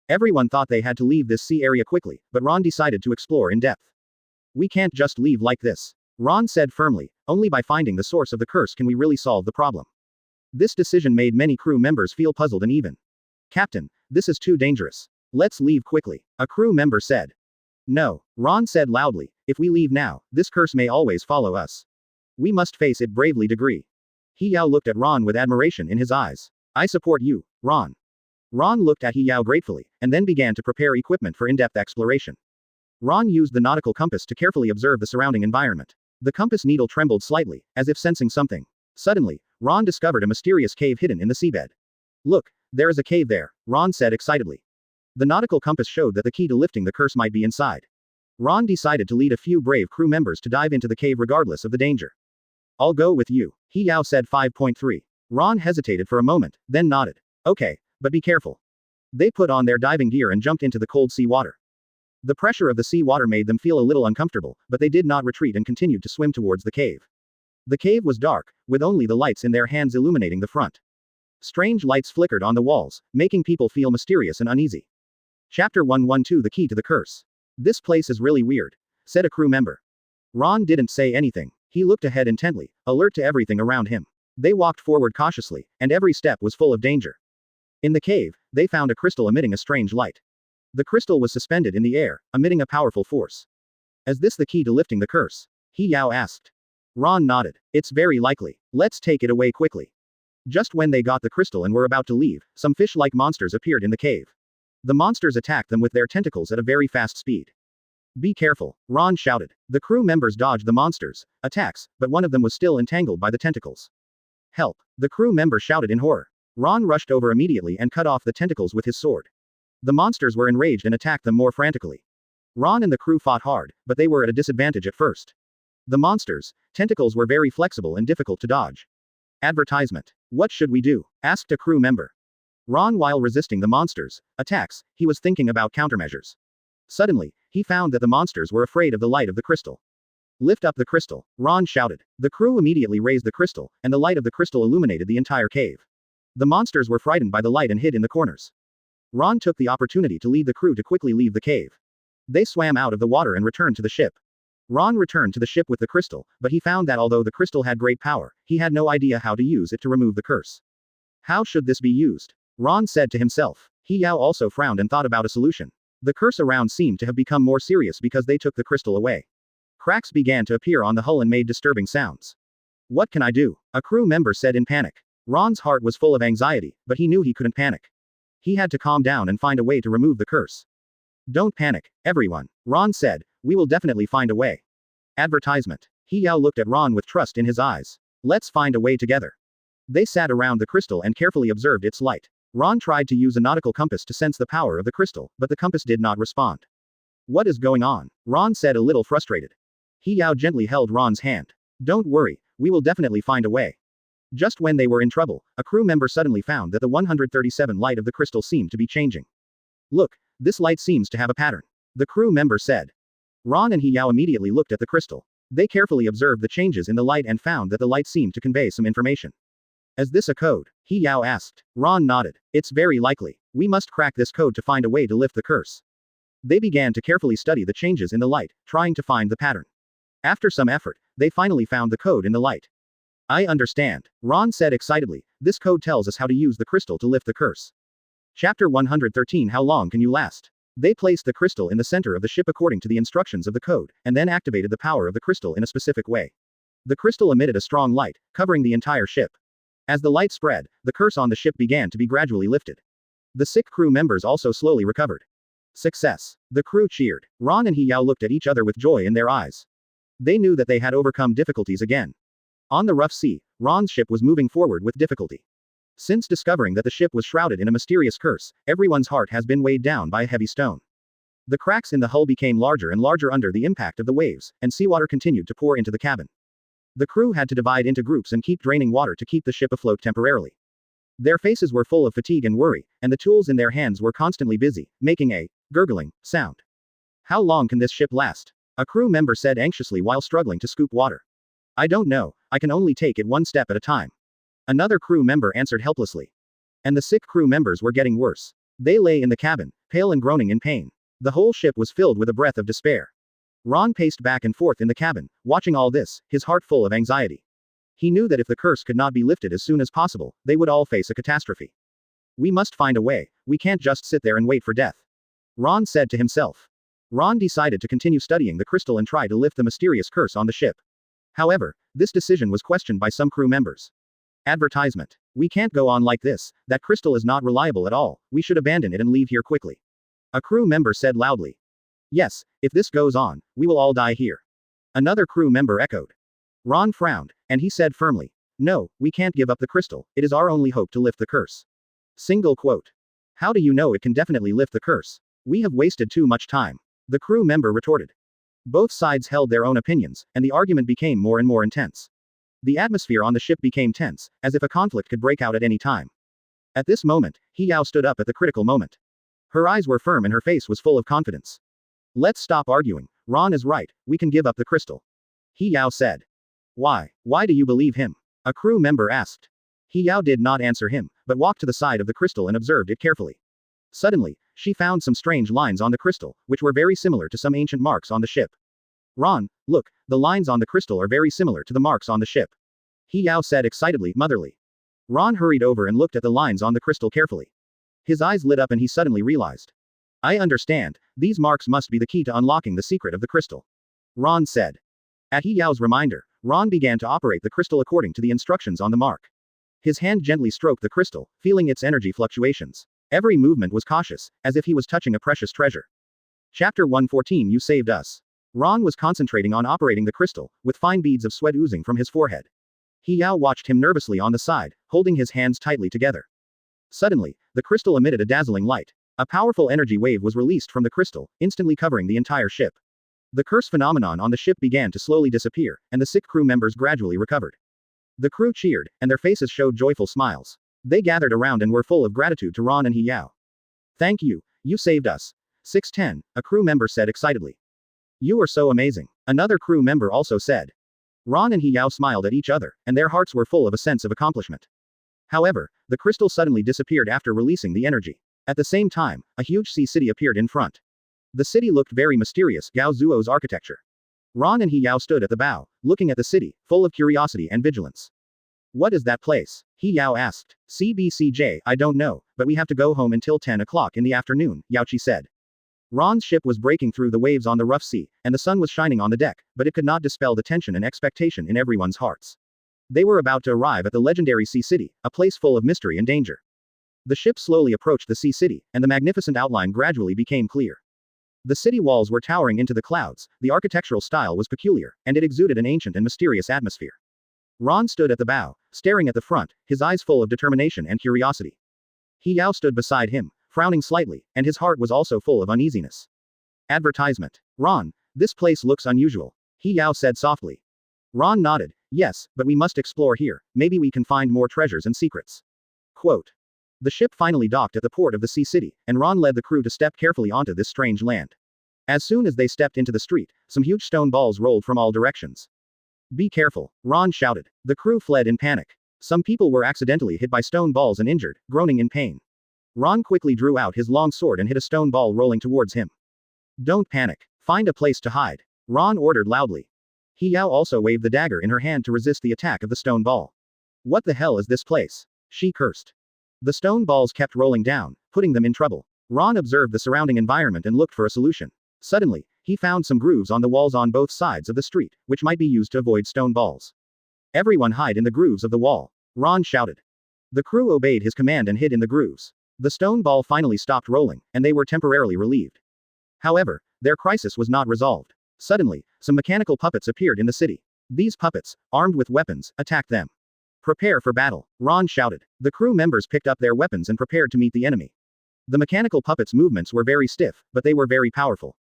Everyone thought they had to leave this sea area quickly, but Ron decided to explore in depth. We can't just leave like this, Ron said firmly, only by finding the source of the curse can we really solve the problem. This decision made many crew members feel puzzled and even. Captain, this is too dangerous. Let's leave quickly, a crew member said. No, Ron said loudly, if we leave now, this curse may always follow us. We must face it bravely. Hiyao looked at Ron with admiration in his eyes. I support you, Ron. Ron looked at He Yao gratefully, and then began to prepare equipment for in-depth exploration. Ron used the nautical compass to carefully observe the surrounding environment. The compass needle trembled slightly, as if sensing something. Suddenly, Ron discovered a mysterious cave hidden in the seabed. Look, there is a cave there, Ron said excitedly. The nautical compass showed that the key to lifting the curse might be inside. Ron decided to lead a few brave crew members to dive into the cave regardless of the danger. I'll go with you, He Yao said 5.3. Ron hesitated for a moment, then nodded. Okay, but be careful. They put on their diving gear and jumped into the cold sea water. The pressure of the sea water made them feel a little uncomfortable, but they did not retreat and continued to swim towards the cave. The cave was dark, with only the lights in their hands illuminating the front. Strange lights flickered on the walls, making people feel mysterious and uneasy. Chapter 112 The Key to the Curse. This place is really weird, said a crew member. Ron didn't say anything. He looked ahead intently, alert to everything around him. They walked forward cautiously, and every step was full of danger. In the cave, they found a crystal emitting a strange light. The crystal was suspended in the air, emitting a powerful force. Is this the key to lifting the curse? He Yao asked. Ron nodded. It's very likely. Let's take it away quickly. Just when they got the crystal and were about to leave, some fish-like monsters appeared in the cave. The monsters attacked them with their tentacles at a very fast speed. Be careful, Ron shouted. The crew members dodged the monsters' attacks, but one of them was still entangled by the tentacles. Help! The crew member shouted in horror. Ron rushed over immediately and cut off the tentacles with his sword. The monsters were enraged and attacked them more frantically. Ron and the crew fought hard, but they were at a disadvantage at first. The monsters' tentacles were very flexible and difficult to dodge. Advertisement. What should we do? Asked a crew member. Ron, while resisting the monsters' attacks, he was thinking about countermeasures. Suddenly, he found that the monsters were afraid of the light of the crystal. Lift up the crystal, Ron shouted. The crew immediately raised the crystal, and the light of the crystal illuminated the entire cave. The monsters were frightened by the light and hid in the corners. Ron took the opportunity to lead the crew to quickly leave the cave. They swam out of the water and returned to the ship. Ron returned to the ship with the crystal, but he found that although the crystal had great power, he had no idea how to use it to remove the curse. How should this be used? Ron said to himself. He Yao also frowned and thought about a solution. The curse around seemed to have become more serious because they took the crystal away. Cracks began to appear on the hull and made disturbing sounds. What can I do? A crew member said in panic. Ron's heart was full of anxiety, but he knew he couldn't panic. He had to calm down and find a way to remove the curse. Don't panic, everyone, Ron said, we will definitely find a way. Advertisement. He Yao looked at Ron with trust in his eyes. Let's find a way together. They sat around the crystal and carefully observed its light. Ron tried to use a nautical compass to sense the power of the crystal, but the compass did not respond. What is going on? Ron said a little frustrated. He Yao gently held Ron's hand. Don't worry, we will definitely find a way. Just when they were in trouble, a crew member suddenly found that the 137 light of the crystal seemed to be changing. Look, this light seems to have a pattern. The crew member said. Ron and He Yao immediately looked at the crystal. They carefully observed the changes in the light and found that the light seemed to convey some information. Is this a code? He Yao asked. Ron nodded. It's very likely. We must crack this code to find a way to lift the curse. They began to carefully study the changes in the light, trying to find the pattern. After some effort, they finally found the code in the light. I understand, Ron said excitedly. This code tells us how to use the crystal to lift the curse. Chapter 113 How long can you last? They placed the crystal in the center of the ship according to the instructions of the code, and then activated the power of the crystal in a specific way. The crystal emitted a strong light, covering the entire ship. As the light spread, the curse on the ship began to be gradually lifted. The sick crew members also slowly recovered. Success. The crew cheered. Ron and He Yao looked at each other with joy in their eyes. They knew that they had overcome difficulties again. On the rough sea, Ron's ship was moving forward with difficulty. Since discovering that the ship was shrouded in a mysterious curse, everyone's heart has been weighed down by a heavy stone. The cracks in the hull became larger and larger under the impact of the waves, and seawater continued to pour into the cabin. The crew had to divide into groups and keep draining water to keep the ship afloat temporarily. Their faces were full of fatigue and worry, and the tools in their hands were constantly busy, making a gurgling sound. How long can this ship last? A crew member said anxiously while struggling to scoop water. I don't know, I can only take it one step at a time. Another crew member answered helplessly. And the sick crew members were getting worse. They lay in the cabin, pale and groaning in pain. The whole ship was filled with a breath of despair. Ron paced back and forth in the cabin, watching all this, his heart full of anxiety. He knew that if the curse could not be lifted as soon as possible, they would all face a catastrophe. We must find a way, we can't just sit there and wait for death. Ron said to himself. Ron decided to continue studying the crystal and try to lift the mysterious curse on the ship. However, this decision was questioned by some crew members. Advertisement. We can't go on like this, that crystal is not reliable at all, we should abandon it and leave here quickly. A crew member said loudly. Yes, if this goes on, we will all die here. Another crew member echoed. Ron frowned, and he said firmly, no, we can't give up the crystal, it is our only hope to lift the curse. Single quote. How do you know it can definitely lift the curse? We have wasted too much time. The crew member retorted. Both sides held their own opinions, and the argument became more and more intense. The atmosphere on the ship became tense, as if a conflict could break out at any time. At this moment, Yao stood up at the critical moment. Her eyes were firm and her face was full of confidence. Let's stop arguing, Ron is right, we can give up the crystal. Yao said. Why? Why do you believe him? A crew member asked. Yao did not answer him, but walked to the side of the crystal and observed it carefully. Suddenly, she found some strange lines on the crystal, which were very similar to some ancient marks on the ship. Ron, look, the lines on the crystal are very similar to the marks on the ship. Yao said excitedly, motherly. Ron hurried over and looked at the lines on the crystal carefully. His eyes lit up and he suddenly realized. I understand, these marks must be the key to unlocking the secret of the crystal. Ron said. At Yao's reminder, Ron began to operate the crystal according to the instructions on the mark. His hand gently stroked the crystal, feeling its energy fluctuations. Every movement was cautious, as if he was touching a precious treasure. Chapter 114. You saved us. Ron was concentrating on operating the crystal, with fine beads of sweat oozing from his forehead. Yao watched him nervously on the side, holding his hands tightly together. Suddenly, the crystal emitted a dazzling light. A powerful energy wave was released from the crystal, instantly covering the entire ship. The curse phenomenon on the ship began to slowly disappear, and the sick crew members gradually recovered. The crew cheered, and their faces showed joyful smiles. They gathered around and were full of gratitude to Ron and Yao. Thank you, you saved us. 610, a crew member said excitedly. You are so amazing, another crew member also said. Ron and Yao smiled at each other, and their hearts were full of a sense of accomplishment. However, the crystal suddenly disappeared after releasing the energy. At the same time, a huge sea city appeared in front. The city looked very mysterious, Gao Zuo's architecture. Ron and Yao stood at the bow, looking at the city, full of curiosity and vigilance. What is that place? Yao asked. CBCJ, I don't know, but we have to go home until 10 o'clock in the afternoon, Yaochi said. Ron's ship was breaking through the waves on the rough sea, and the sun was shining on the deck, but it could not dispel the tension and expectation in everyone's hearts. They were about to arrive at the legendary Sea City, a place full of mystery and danger. The ship slowly approached the Sea City, and the magnificent outline gradually became clear. The city walls were towering into the clouds, the architectural style was peculiar, and it exuded an ancient and mysterious atmosphere. Ron stood at the bow, staring at the front, his eyes full of determination and curiosity. Yao stood beside him, frowning slightly, and his heart was also full of uneasiness. Advertisement. Ron, this place looks unusual. Yao said softly. Ron nodded, yes, but we must explore here, maybe we can find more treasures and secrets. Quote. The ship finally docked at the port of the Sea City, and Ron led the crew to step carefully onto this strange land. As soon as they stepped into the street, some huge stone balls rolled from all directions. Be careful, Ron shouted. The crew fled in panic. Some people were accidentally hit by stone balls and injured, groaning in pain. Ron quickly drew out his long sword and hit a stone ball rolling towards him. Don't panic. Find a place to hide. Ron ordered loudly. Yao also waved the dagger in her hand to resist the attack of the stone ball. What the hell is this place? She cursed. The stone balls kept rolling down, putting them in trouble. Ron observed the surrounding environment and looked for a solution. Suddenly, he found some grooves on the walls on both sides of the street, which might be used to avoid stone balls. Everyone hide in the grooves of the wall. Ron shouted. The crew obeyed his command and hid in the grooves. The stone ball finally stopped rolling, and they were temporarily relieved. However, their crisis was not resolved. Suddenly, some mechanical puppets appeared in the city. These puppets, armed with weapons, attacked them. Prepare for battle, Ron shouted. The crew members picked up their weapons and prepared to meet the enemy. The mechanical puppets' movements were very stiff, but they were very powerful.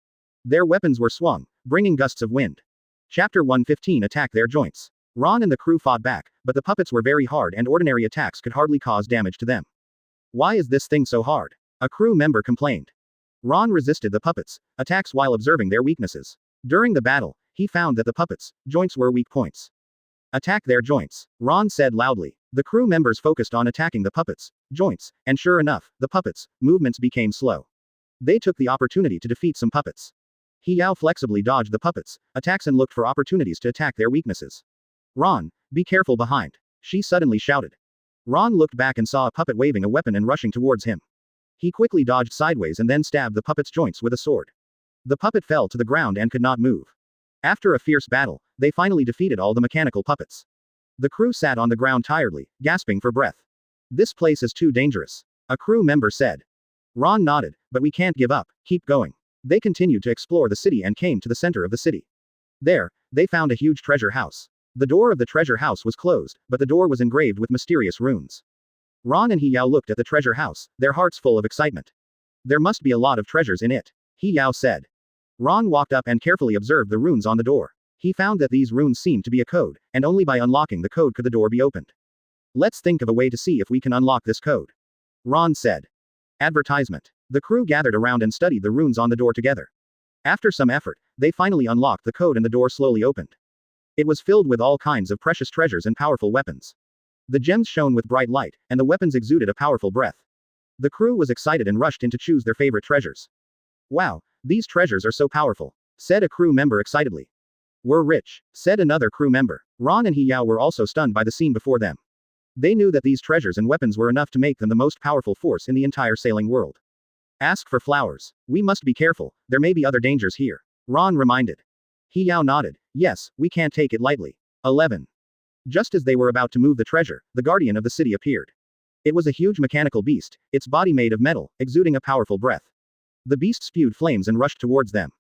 Their weapons were swung, bringing gusts of wind. Chapter 115. Attack their joints. Ron and the crew fought back, but the puppets were very hard and ordinary attacks could hardly cause damage to them. Why is this thing so hard? A crew member complained. Ron resisted the puppets' attacks while observing their weaknesses. During the battle, he found that the puppets' joints were weak points. Attack their joints, Ron said loudly. The crew members focused on attacking the puppets' joints, and sure enough, the puppets' movements became slow. They took the opportunity to defeat some puppets. Yao flexibly dodged the puppets' attacks and looked for opportunities to attack their weaknesses. Ron, be careful behind, she suddenly shouted. Ron looked back and saw a puppet waving a weapon and rushing towards him. He quickly dodged sideways and then stabbed the puppet's joints with a sword. The puppet fell to the ground and could not move. After a fierce battle, they finally defeated all the mechanical puppets. The crew sat on the ground tiredly, gasping for breath. This place is too dangerous, a crew member said. Ron nodded, but we can't give up, keep going. They continued to explore the city and came to the center of the city. There, they found a huge treasure house. The door of the treasure house was closed, but the door was engraved with mysterious runes. Ron and He Yao looked at the treasure house, their hearts full of excitement. There must be a lot of treasures in it, He Yao said. Ron walked up and carefully observed the runes on the door. He found that these runes seemed to be a code, and only by unlocking the code could the door be opened. Let's think of a way to see if we can unlock this code, Ron said. Advertisement. The crew gathered around and studied the runes on the door together. After some effort, they finally unlocked the code and the door slowly opened. It was filled with all kinds of precious treasures and powerful weapons. The gems shone with bright light, and the weapons exuded a powerful breath. The crew was excited and rushed in to choose their favorite treasures. Wow, these treasures are so powerful, said a crew member excitedly. We're rich, said another crew member. Ron and He Yao were also stunned by the scene before them. They knew that these treasures and weapons were enough to make them the most powerful force in the entire sailing world. Ask for flowers. We must be careful, there may be other dangers here, Ron reminded. He Yao nodded. Yes, we can't take it lightly. 11. Just as they were about to move the treasure, the guardian of the city appeared. It was a huge mechanical beast, its body made of metal, exuding a powerful breath. The beast spewed flames and rushed towards them.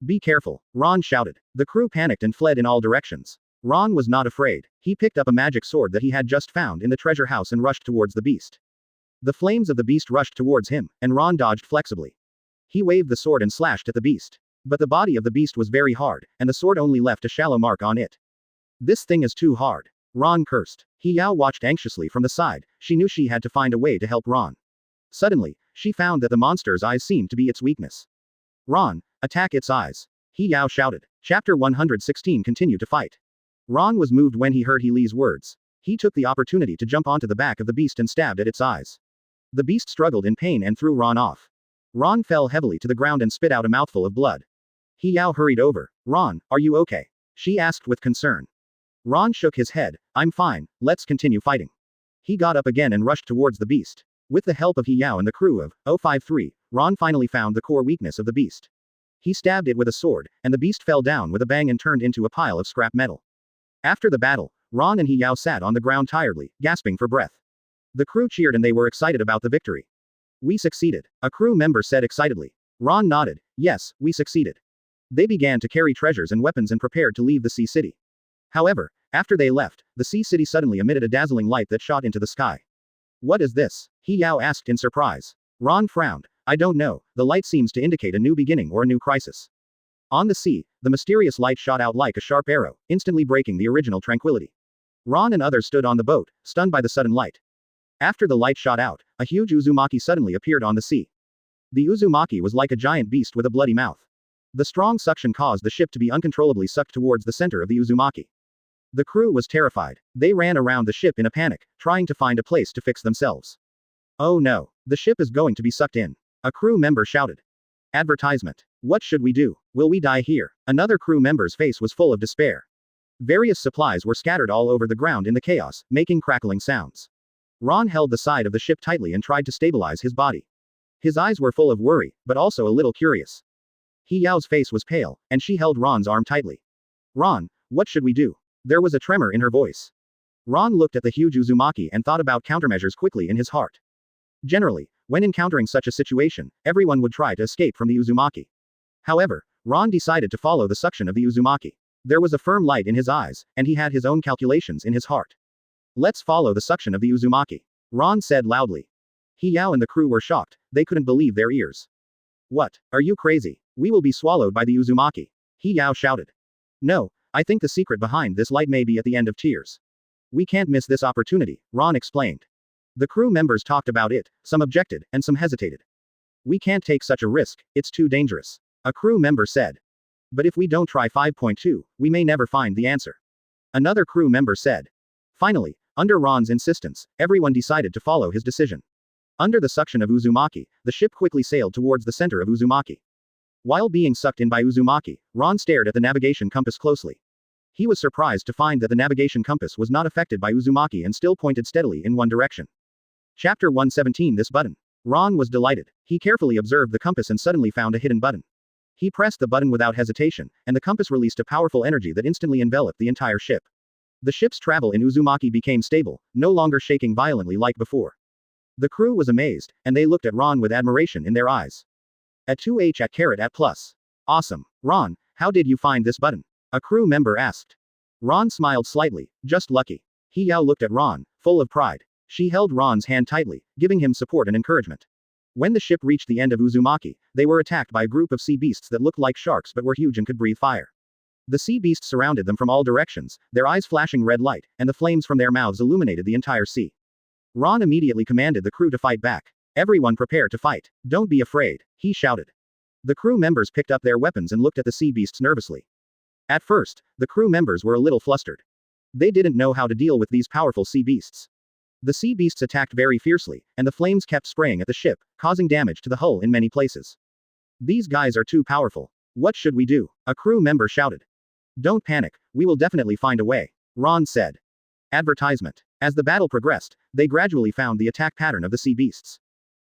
Be careful, Ron shouted. The crew panicked and fled in all directions. Ron was not afraid. He picked up a magic sword that he had just found in the treasure house and rushed towards the beast. The flames of the beast rushed towards him, and Ron dodged flexibly. He waved the sword and slashed at the beast. But the body of the beast was very hard, and the sword only left a shallow mark on it. This thing is too hard, Ron cursed. He Yao watched anxiously from the side, she knew she had to find a way to help Ron. Suddenly, she found that the monster's eyes seemed to be its weakness. Ron, attack its eyes, He Yao shouted. Chapter 116 Continue to fight. Ron was moved when he heard He Li's words. He took the opportunity to jump onto the back of the beast and stabbed at its eyes. The beast struggled in pain and threw Ron off. Ron fell heavily to the ground and spit out a mouthful of blood. He Yao hurried over. Ron, are you okay? She asked with concern. Ron shook his head. I'm fine, let's continue fighting. He got up again and rushed towards the beast. With the help of He Yao and the crew of 053, Ron finally found the core weakness of the beast. He stabbed it with a sword, and the beast fell down with a bang and turned into a pile of scrap metal. After the battle, Ron and He Yao sat on the ground tiredly, gasping for breath. The crew cheered and they were excited about the victory. We succeeded, a crew member said excitedly. Ron nodded. Yes, we succeeded. They began to carry treasures and weapons and prepared to leave the sea city. However, after they left, the sea city suddenly emitted a dazzling light that shot into the sky. What is this? He Yao asked in surprise. Ron frowned. I don't know, the light seems to indicate a new beginning or a new crisis. On the sea, the mysterious light shot out like a sharp arrow, instantly breaking the original tranquility. Ron and others stood on the boat, stunned by the sudden light. After the light shot out, a huge Uzumaki suddenly appeared on the sea. The Uzumaki was like a giant beast with a bloody mouth. The strong suction caused the ship to be uncontrollably sucked towards the center of the Uzumaki. The crew was terrified. They ran around the ship in a panic, trying to find a place to fix themselves. Oh no, the ship is going to be sucked in, a crew member shouted. Advertisement. What should we do? Will we die here? Another crew member's face was full of despair. Various supplies were scattered all over the ground in the chaos, making crackling sounds. Ron held the side of the ship tightly and tried to stabilize his body. His eyes were full of worry, but also a little curious. He Yao's face was pale, and she held Ron's arm tightly. Ron, what should we do? There was a tremor in her voice. Ron looked at the huge Uzumaki and thought about countermeasures quickly in his heart. Generally, when encountering such a situation, everyone would try to escape from the Uzumaki. However, Ron decided to follow the suction of the Uzumaki. There was a firm light in his eyes, and he had his own calculations in his heart. Let's follow the suction of the Uzumaki, Ron said loudly. He Yao and the crew were shocked, they couldn't believe their ears. What? Are you crazy? We will be swallowed by the Uzumaki, He Yao shouted. No, I think the secret behind this light may be at the end of tears. We can't miss this opportunity, Ron explained. The crew members talked about it, some objected, and some hesitated. We can't take such a risk, it's too dangerous, a crew member said. But if we don't try 5.2, we may never find the answer, another crew member said. Finally, under Ron's insistence, everyone decided to follow his decision. Under the suction of Uzumaki, the ship quickly sailed towards the center of Uzumaki. While being sucked in by Uzumaki, Ron stared at the navigation compass closely. He was surprised to find that the navigation compass was not affected by Uzumaki and still pointed steadily in one direction. Chapter 117 This button. Ron was delighted. He carefully observed the compass and suddenly found a hidden button. He pressed the button without hesitation, and the compass released a powerful energy that instantly enveloped the entire ship. The ship's travel in Uzumaki became stable, no longer shaking violently like before. The crew was amazed, and they looked at Ron with admiration in their eyes. At 2H at carat at plus. Awesome. Ron, how did you find this button? A crew member asked. Ron smiled slightly, just lucky. Hiyao looked at Ron, full of pride. She held Ron's hand tightly, giving him support and encouragement. When the ship reached the end of Uzumaki, they were attacked by a group of sea beasts that looked like sharks but were huge and could breathe fire. The sea beasts surrounded them from all directions, their eyes flashing red light, and the flames from their mouths illuminated the entire sea. Ron immediately commanded the crew to fight back. Everyone prepare to fight. Don't be afraid, he shouted. The crew members picked up their weapons and looked at the sea beasts nervously. At first, the crew members were a little flustered. They didn't know how to deal with these powerful sea beasts. The sea beasts attacked very fiercely, and the flames kept spraying at the ship, causing damage to the hull in many places. These guys are too powerful. What should we do? A crew member shouted. Don't panic, we will definitely find a way, Ron said. Advertisement. As the battle progressed, they gradually found the attack pattern of the sea beasts.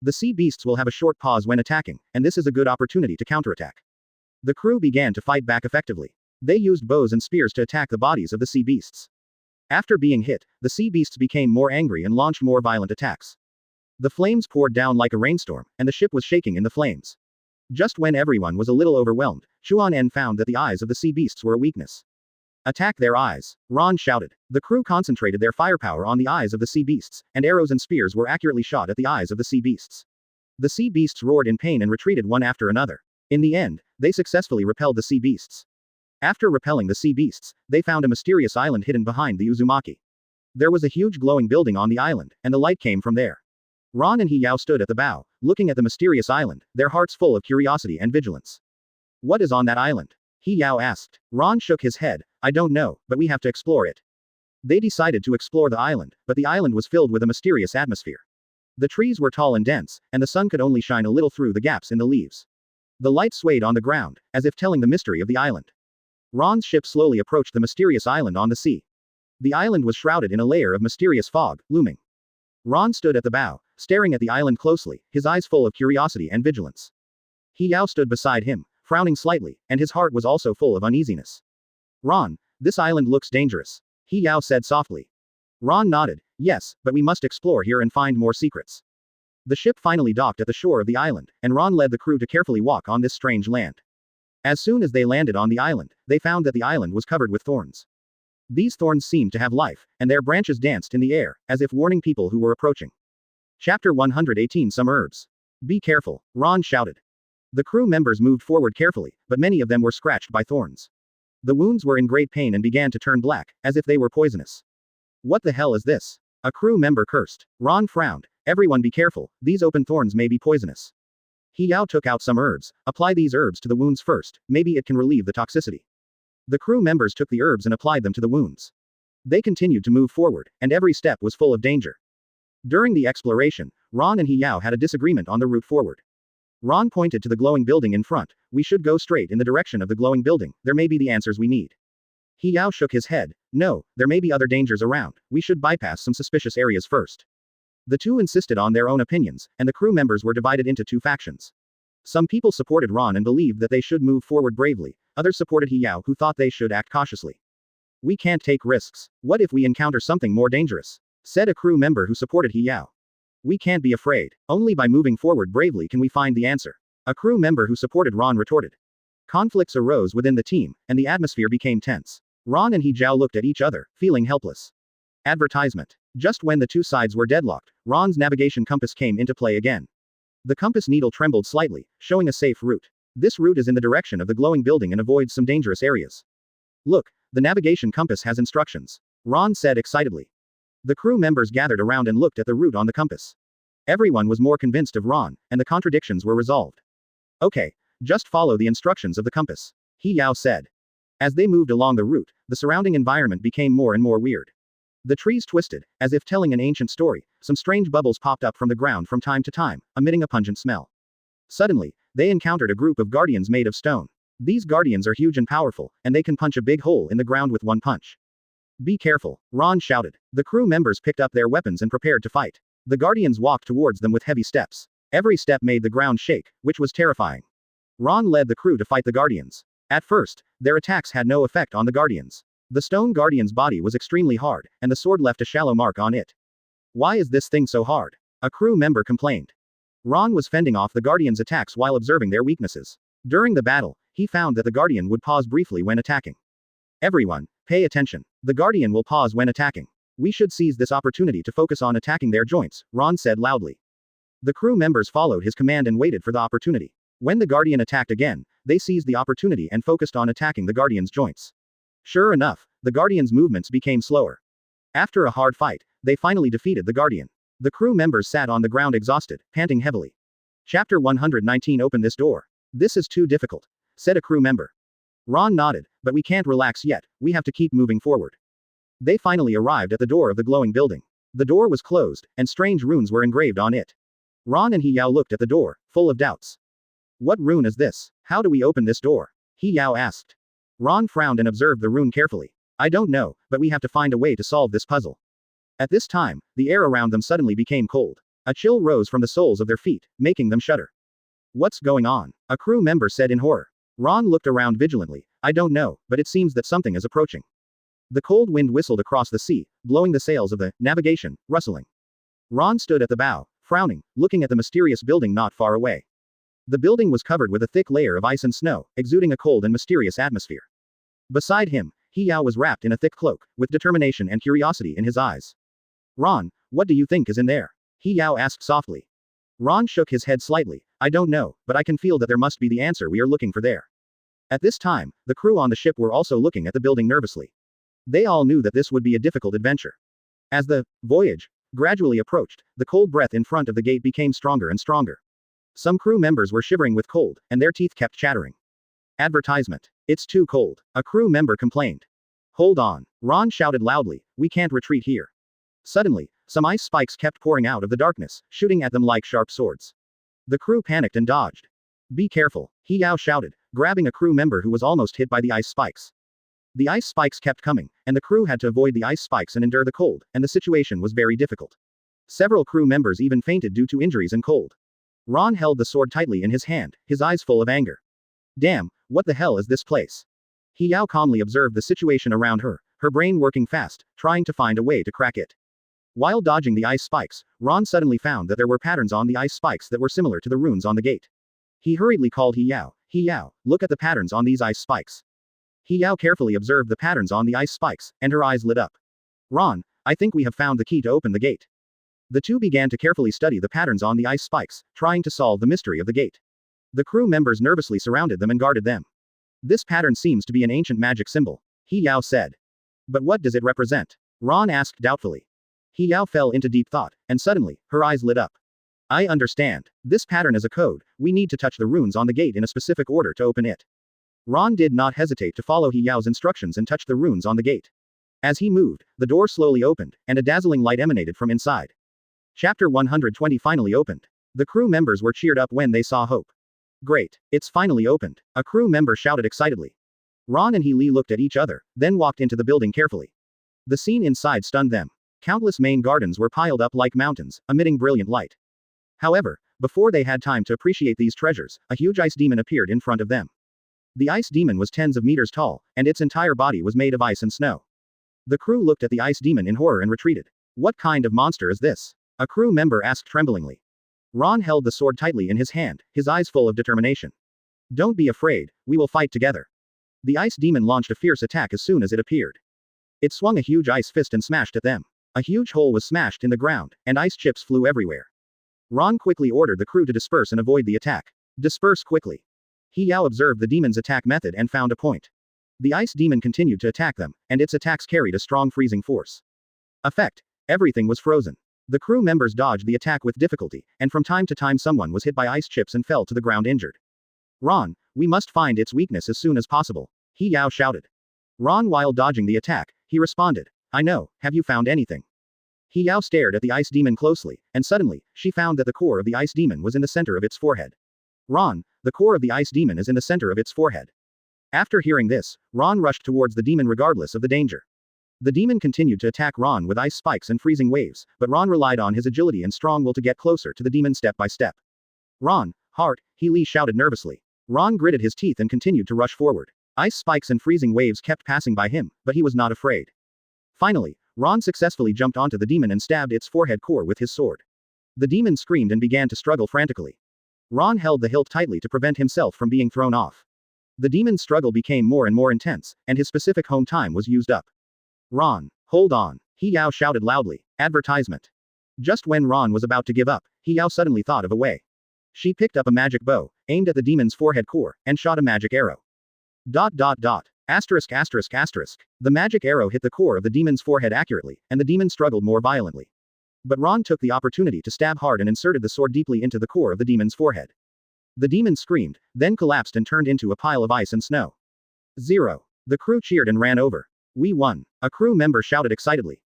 The sea beasts will have a short pause when attacking, and this is a good opportunity to counterattack. The crew began to fight back effectively. They used bows and spears to attack the bodies of the sea beasts. After being hit, the sea beasts became more angry and launched more violent attacks. The flames poured down like a rainstorm, and the ship was shaking in the flames. Just when everyone was a little overwhelmed, Chuan-en found that the eyes of the sea beasts were a weakness. Attack their eyes, Ron shouted. The crew concentrated their firepower on the eyes of the sea beasts, and arrows and spears were accurately shot at the eyes of the sea beasts. The sea beasts roared in pain and retreated one after another. In the end, they successfully repelled the sea beasts. After repelling the sea beasts, they found a mysterious island hidden behind the Uzumaki. There was a huge glowing building on the island, and the light came from there. Ron and Hiyao stood at the bow, looking at the mysterious island, their hearts full of curiosity and vigilance. What is on that island? Hiyao asked. Ron shook his head. I don't know, but we have to explore it. They decided to explore the island, but the island was filled with a mysterious atmosphere. The trees were tall and dense, and the sun could only shine a little through the gaps in the leaves. The light swayed on the ground, as if telling the mystery of the island. Ron's ship slowly approached the mysterious island on the sea. The island was shrouded in a layer of mysterious fog, looming. Ron stood at the bow, staring at the island closely, his eyes full of curiosity and vigilance. Hiyao stood beside him, frowning slightly, and his heart was also full of uneasiness. Ron, this island looks dangerous, Hiyao said softly. Ron nodded. Yes, but we must explore here and find more secrets. The ship finally docked at the shore of the island, and Ron led the crew to carefully walk on this strange land. As soon as they landed on the island, they found that the island was covered with thorns. These thorns seemed to have life, and their branches danced in the air, as if warning people who were approaching. Chapter 118 Some Herbs. Be careful, Ron shouted. The crew members moved forward carefully, but many of them were scratched by thorns. The wounds were in great pain and began to turn black, as if they were poisonous. What the hell is this? A crew member cursed. Ron frowned. Everyone be careful, these open thorns may be poisonous. Hiyao took out some herbs. Apply these herbs to the wounds first, maybe it can relieve the toxicity. The crew members took the herbs and applied them to the wounds. They continued to move forward, and every step was full of danger. During the exploration, Ron and Hiyao had a disagreement on the route forward. Ron pointed to the glowing building in front. We should go straight in the direction of the glowing building, there may be the answers we need. Hiyao shook his head. No, there may be other dangers around, we should bypass some suspicious areas first. The two insisted on their own opinions, and the crew members were divided into two factions. Some people supported Ron and believed that they should move forward bravely, others supported Hiyao who thought they should act cautiously. We can't take risks. What if we encounter something more dangerous? Said a crew member who supported Hiyao. We can't be afraid. Only by moving forward bravely can we find the answer. A crew member who supported Ron retorted. Conflicts arose within the team, and the atmosphere became tense. Ron and Hiyao looked at each other, feeling helpless. Advertisement. Just when the two sides were deadlocked, Ron's navigation compass came into play again. The compass needle trembled slightly, showing a safe route. This route is in the direction of the glowing building and avoids some dangerous areas. Look, the navigation compass has instructions, Ron said excitedly. The crew members gathered around and looked at the route on the compass. Everyone was more convinced of Ron, and the contradictions were resolved. Okay, just follow the instructions of the compass, Hiyao said. As they moved along the route, the surrounding environment became more and more weird. The trees twisted, as if telling an ancient story, some strange bubbles popped up from the ground from time to time, emitting a pungent smell. Suddenly, they encountered a group of guardians made of stone. These guardians are huge and powerful, and they can punch a big hole in the ground with one punch. Be careful, Ron shouted. The crew members picked up their weapons and prepared to fight. The guardians walked towards them with heavy steps. Every step made the ground shake, which was terrifying. Ron led the crew to fight the guardians. At first, their attacks had no effect on the guardians. The stone guardian's body was extremely hard, and the sword left a shallow mark on it. Why is this thing so hard? A crew member complained. Ron was fending off the guardian's attacks while observing their weaknesses. During the battle, he found that the guardian would pause briefly when attacking. Everyone, pay attention. The guardian will pause when attacking. We should seize this opportunity to focus on attacking their joints, Ron said loudly. The crew members followed his command and waited for the opportunity. When the guardian attacked again, they seized the opportunity and focused on attacking the guardian's joints. Sure enough, the guardian's movements became slower. After a hard fight, they finally defeated the guardian. The crew members sat on the ground exhausted, panting heavily. Chapter 119. Open this door. This is too difficult, said a crew member. Ron nodded, but we can't relax yet, we have to keep moving forward. They finally arrived at the door of the glowing building. The door was closed, and strange runes were engraved on it. Ron and He Yao looked at the door, full of doubts. What rune is this? How do we open this door? He Yao asked. Ron frowned and observed the rune carefully. I don't know, but we have to find a way to solve this puzzle. At this time, the air around them suddenly became cold. A chill rose from the soles of their feet, making them shudder. What's going on? A crew member said in horror. Ron looked around vigilantly. I don't know, but it seems that something is approaching. The cold wind whistled across the sea, blowing the sails of the navigation, rustling. Ron stood at the bow, frowning, looking at the mysterious building not far away. The building was covered with a thick layer of ice and snow, exuding a cold and mysterious atmosphere. Beside him, He Yao was wrapped in a thick cloak, with determination and curiosity in his eyes. Ron, what do you think is in there? He Yao asked softly. Ron shook his head slightly. I don't know, but I can feel that there must be the answer we are looking for there. At this time, the crew on the ship were also looking at the building nervously. They all knew that this would be a difficult adventure. As the voyage gradually approached, the cold breath in front of the gate became stronger and stronger. Some crew members were shivering with cold, and their teeth kept chattering. Advertisement. It's too cold, a crew member complained. Hold on, Ron shouted loudly, we can't retreat here. Suddenly, some ice spikes kept pouring out of the darkness, shooting at them like sharp swords. The crew panicked and dodged. Be careful, He Yao shouted, grabbing a crew member who was almost hit by the ice spikes. The ice spikes kept coming, and the crew had to avoid the ice spikes and endure the cold, and the situation was very difficult. Several crew members even fainted due to injuries and cold. Ron held the sword tightly in his hand, his eyes full of anger. Damn, what the hell is this place? He Yao calmly observed the situation around her, her brain working fast, trying to find a way to crack it. While dodging the ice spikes, Ron suddenly found that there were patterns on the ice spikes that were similar to the runes on the gate. He hurriedly called He Yao, look at the patterns on these ice spikes. He Yao carefully observed the patterns on the ice spikes, and her eyes lit up. Ron, I think we have found the key to open the gate. The two began to carefully study the patterns on the ice spikes, trying to solve the mystery of the gate. The crew members nervously surrounded them and guarded them. This pattern seems to be an ancient magic symbol, He Yao said. But what does it represent? Ron asked doubtfully. He Yao fell into deep thought, and suddenly, her eyes lit up. I understand. This pattern is a code, we need to touch the runes on the gate in a specific order to open it. Ron did not hesitate to follow He Yao's instructions and touch the runes on the gate. As he moved, the door slowly opened, and a dazzling light emanated from inside. Chapter 120 finally opened. The crew members were cheered up when they saw hope. Great, it's finally opened, a crew member shouted excitedly. Ron and He Li looked at each other, then walked into the building carefully. The scene inside stunned them. Countless main gardens were piled up like mountains, emitting brilliant light. However, before they had time to appreciate these treasures, a huge ice demon appeared in front of them. The ice demon was tens of meters tall, and its entire body was made of ice and snow. The crew looked at the ice demon in horror and retreated. What kind of monster is this? A crew member asked tremblingly. Ron held the sword tightly in his hand, his eyes full of determination. Don't be afraid, we will fight together. The ice demon launched a fierce attack as soon as it appeared. It swung a huge ice fist and smashed at them. A huge hole was smashed in the ground, and ice chips flew everywhere. Ron quickly ordered the crew to disperse and avoid the attack. Disperse quickly. He Yao observed the demon's attack method and found a point. The ice demon continued to attack them, and its attacks carried a strong freezing force. Effect. Everything was frozen. The crew members dodged the attack with difficulty, and from time to time someone was hit by ice chips and fell to the ground injured. Ron, we must find its weakness as soon as possible, He Yao shouted. Ron, while dodging the attack, he responded. I know, have you found anything? He Yao stared at the ice demon closely, and suddenly, she found that the core of the ice demon was in the center of its forehead. Ron, the core of the ice demon is in the center of its forehead. After hearing this, Ron rushed towards the demon regardless of the danger. The demon continued to attack Ron with ice spikes and freezing waves, but Ron relied on his agility and strong will to get closer to the demon step by step. Ron, heart, He Li shouted nervously. Ron gritted his teeth and continued to rush forward. Ice spikes and freezing waves kept passing by him, but he was not afraid. Finally, Ron successfully jumped onto the demon and stabbed its forehead core with his sword. The demon screamed and began to struggle frantically. Ron held the hilt tightly to prevent himself from being thrown off. The demon's struggle became more and more intense, and his specific home time was used up. Ron, hold on, He Yao shouted loudly. Advertisement. Just when Ron was about to give up, He Yao suddenly thought of a way. She picked up a magic bow, aimed at the demon's forehead core, and shot a magic arrow. ... Asterisk asterisk asterisk. The magic arrow hit the core of the demon's forehead accurately, and the demon struggled more violently. But Ron took the opportunity to stab hard and inserted the sword deeply into the core of the demon's forehead. The demon screamed, then collapsed and turned into a pile of ice and snow. 0. The crew cheered and ran over. We won, a crew member shouted excitedly.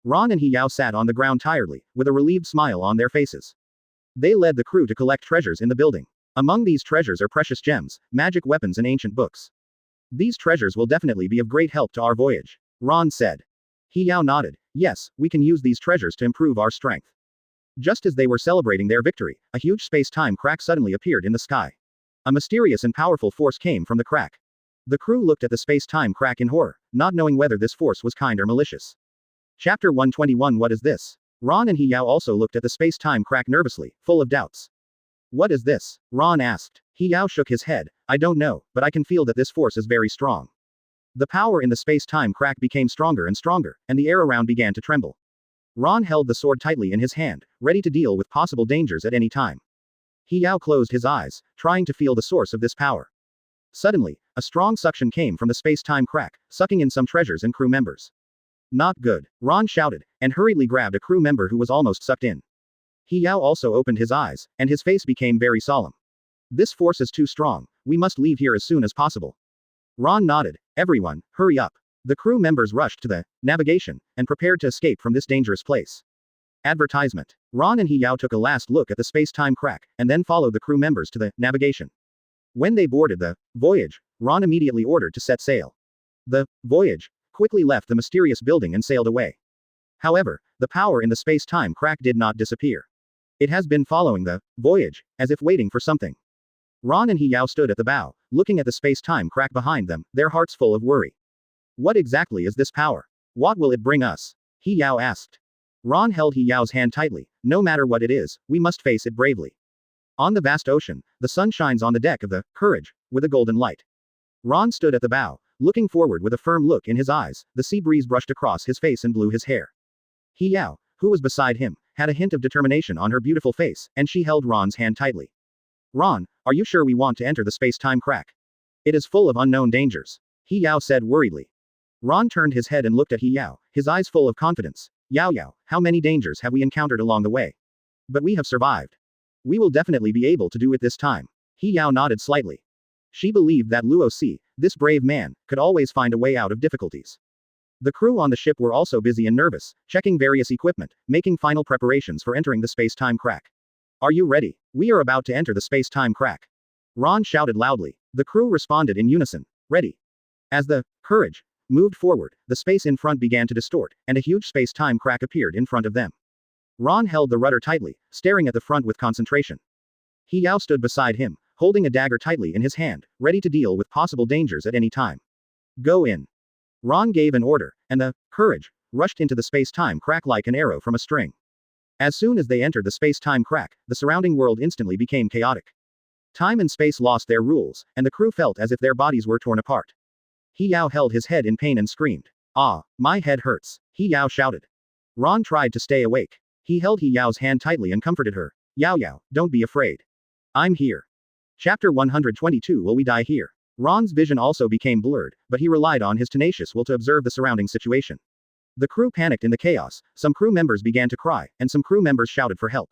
Ron and He Yao sat on the ground tiredly, with a relieved smile on their faces. They led the crew to collect treasures in the building. Among these treasures are precious gems, magic weapons and ancient books. These treasures will definitely be of great help to our voyage, Ron said. He Yao nodded. Yes, we can use these treasures to improve our strength. Just as they were celebrating their victory, a huge space-time crack suddenly appeared in the sky. A mysterious and powerful force came from the crack. The crew looked at the space-time crack in horror, not knowing whether this force was kind or malicious. Chapter 121. What is this? Ron and He Yao also looked at the space-time crack nervously, full of doubts. What is this? Ron asked. He Yao shook his head. I don't know, but I can feel that this force is very strong. The power in the space-time crack became stronger and stronger, and the air around began to tremble. Ron held the sword tightly in his hand, ready to deal with possible dangers at any time. He Yao closed his eyes, trying to feel the source of this power. Suddenly, a strong suction came from the space-time crack, sucking in some treasures and crew members. Not good, Ron shouted, and hurriedly grabbed a crew member who was almost sucked in. He Yao also opened his eyes, and his face became very solemn. This force is too strong, we must leave here as soon as possible. Ron nodded. Everyone, hurry up. The crew members rushed to the navigation and prepared to escape from this dangerous place. Advertisement. Ron and He Yao took a last look at the space-time crack, and then followed the crew members to the navigation. When they boarded the voyage, Ron immediately ordered to set sail. The voyage quickly left the mysterious building and sailed away. However, the power in the space-time crack did not disappear. It has been following the voyage, as if waiting for something. Ron and He Yao stood at the bow, looking at the space-time crack behind them, their hearts full of worry. What exactly is this power? What will it bring us? He Yao asked. Ron held He Yao's hand tightly. No matter what it is, we must face it bravely. On the vast ocean, the sun shines on the deck of the Courage, with a golden light. Ron stood at the bow, looking forward with a firm look in his eyes. The sea breeze brushed across his face and blew his hair. He Yao, who was beside him, had a hint of determination on her beautiful face, and she held Ron's hand tightly. Ron, are you sure we want to enter the space-time crack? It is full of unknown dangers, He Yao said worriedly. Ron turned his head and looked at He Yao, his eyes full of confidence. Yao, how many dangers have we encountered along the way? But we have survived. We will definitely be able to do it this time. He Yao nodded slightly. She believed that Luo Si, this brave man, could always find a way out of difficulties. The crew on the ship were also busy and nervous, checking various equipment, making final preparations for entering the space-time crack. Are you ready? We are about to enter the space-time crack. Ron shouted loudly. The crew responded in unison. Ready. As the Courage moved forward, the space in front began to distort, and a huge space-time crack appeared in front of them. Ron held the rudder tightly, staring at the front with concentration. He Yao stood beside him, holding a dagger tightly in his hand, ready to deal with possible dangers at any time. Go in. Ron gave an order, and the Courage rushed into the space-time crack like an arrow from a string. As soon as they entered the space-time crack, the surrounding world instantly became chaotic. Time and space lost their rules, and the crew felt as if their bodies were torn apart. He Yao held his head in pain and screamed. Ah, my head hurts, He Yao shouted. Ron tried to stay awake. He held He Yao's hand tightly and comforted her. Yao, don't be afraid. I'm here. Chapter 122. Will we die here? Ron's vision also became blurred, but he relied on his tenacious will to observe the surrounding situation. The crew panicked in the chaos, some crew members began to cry, and some crew members shouted for help.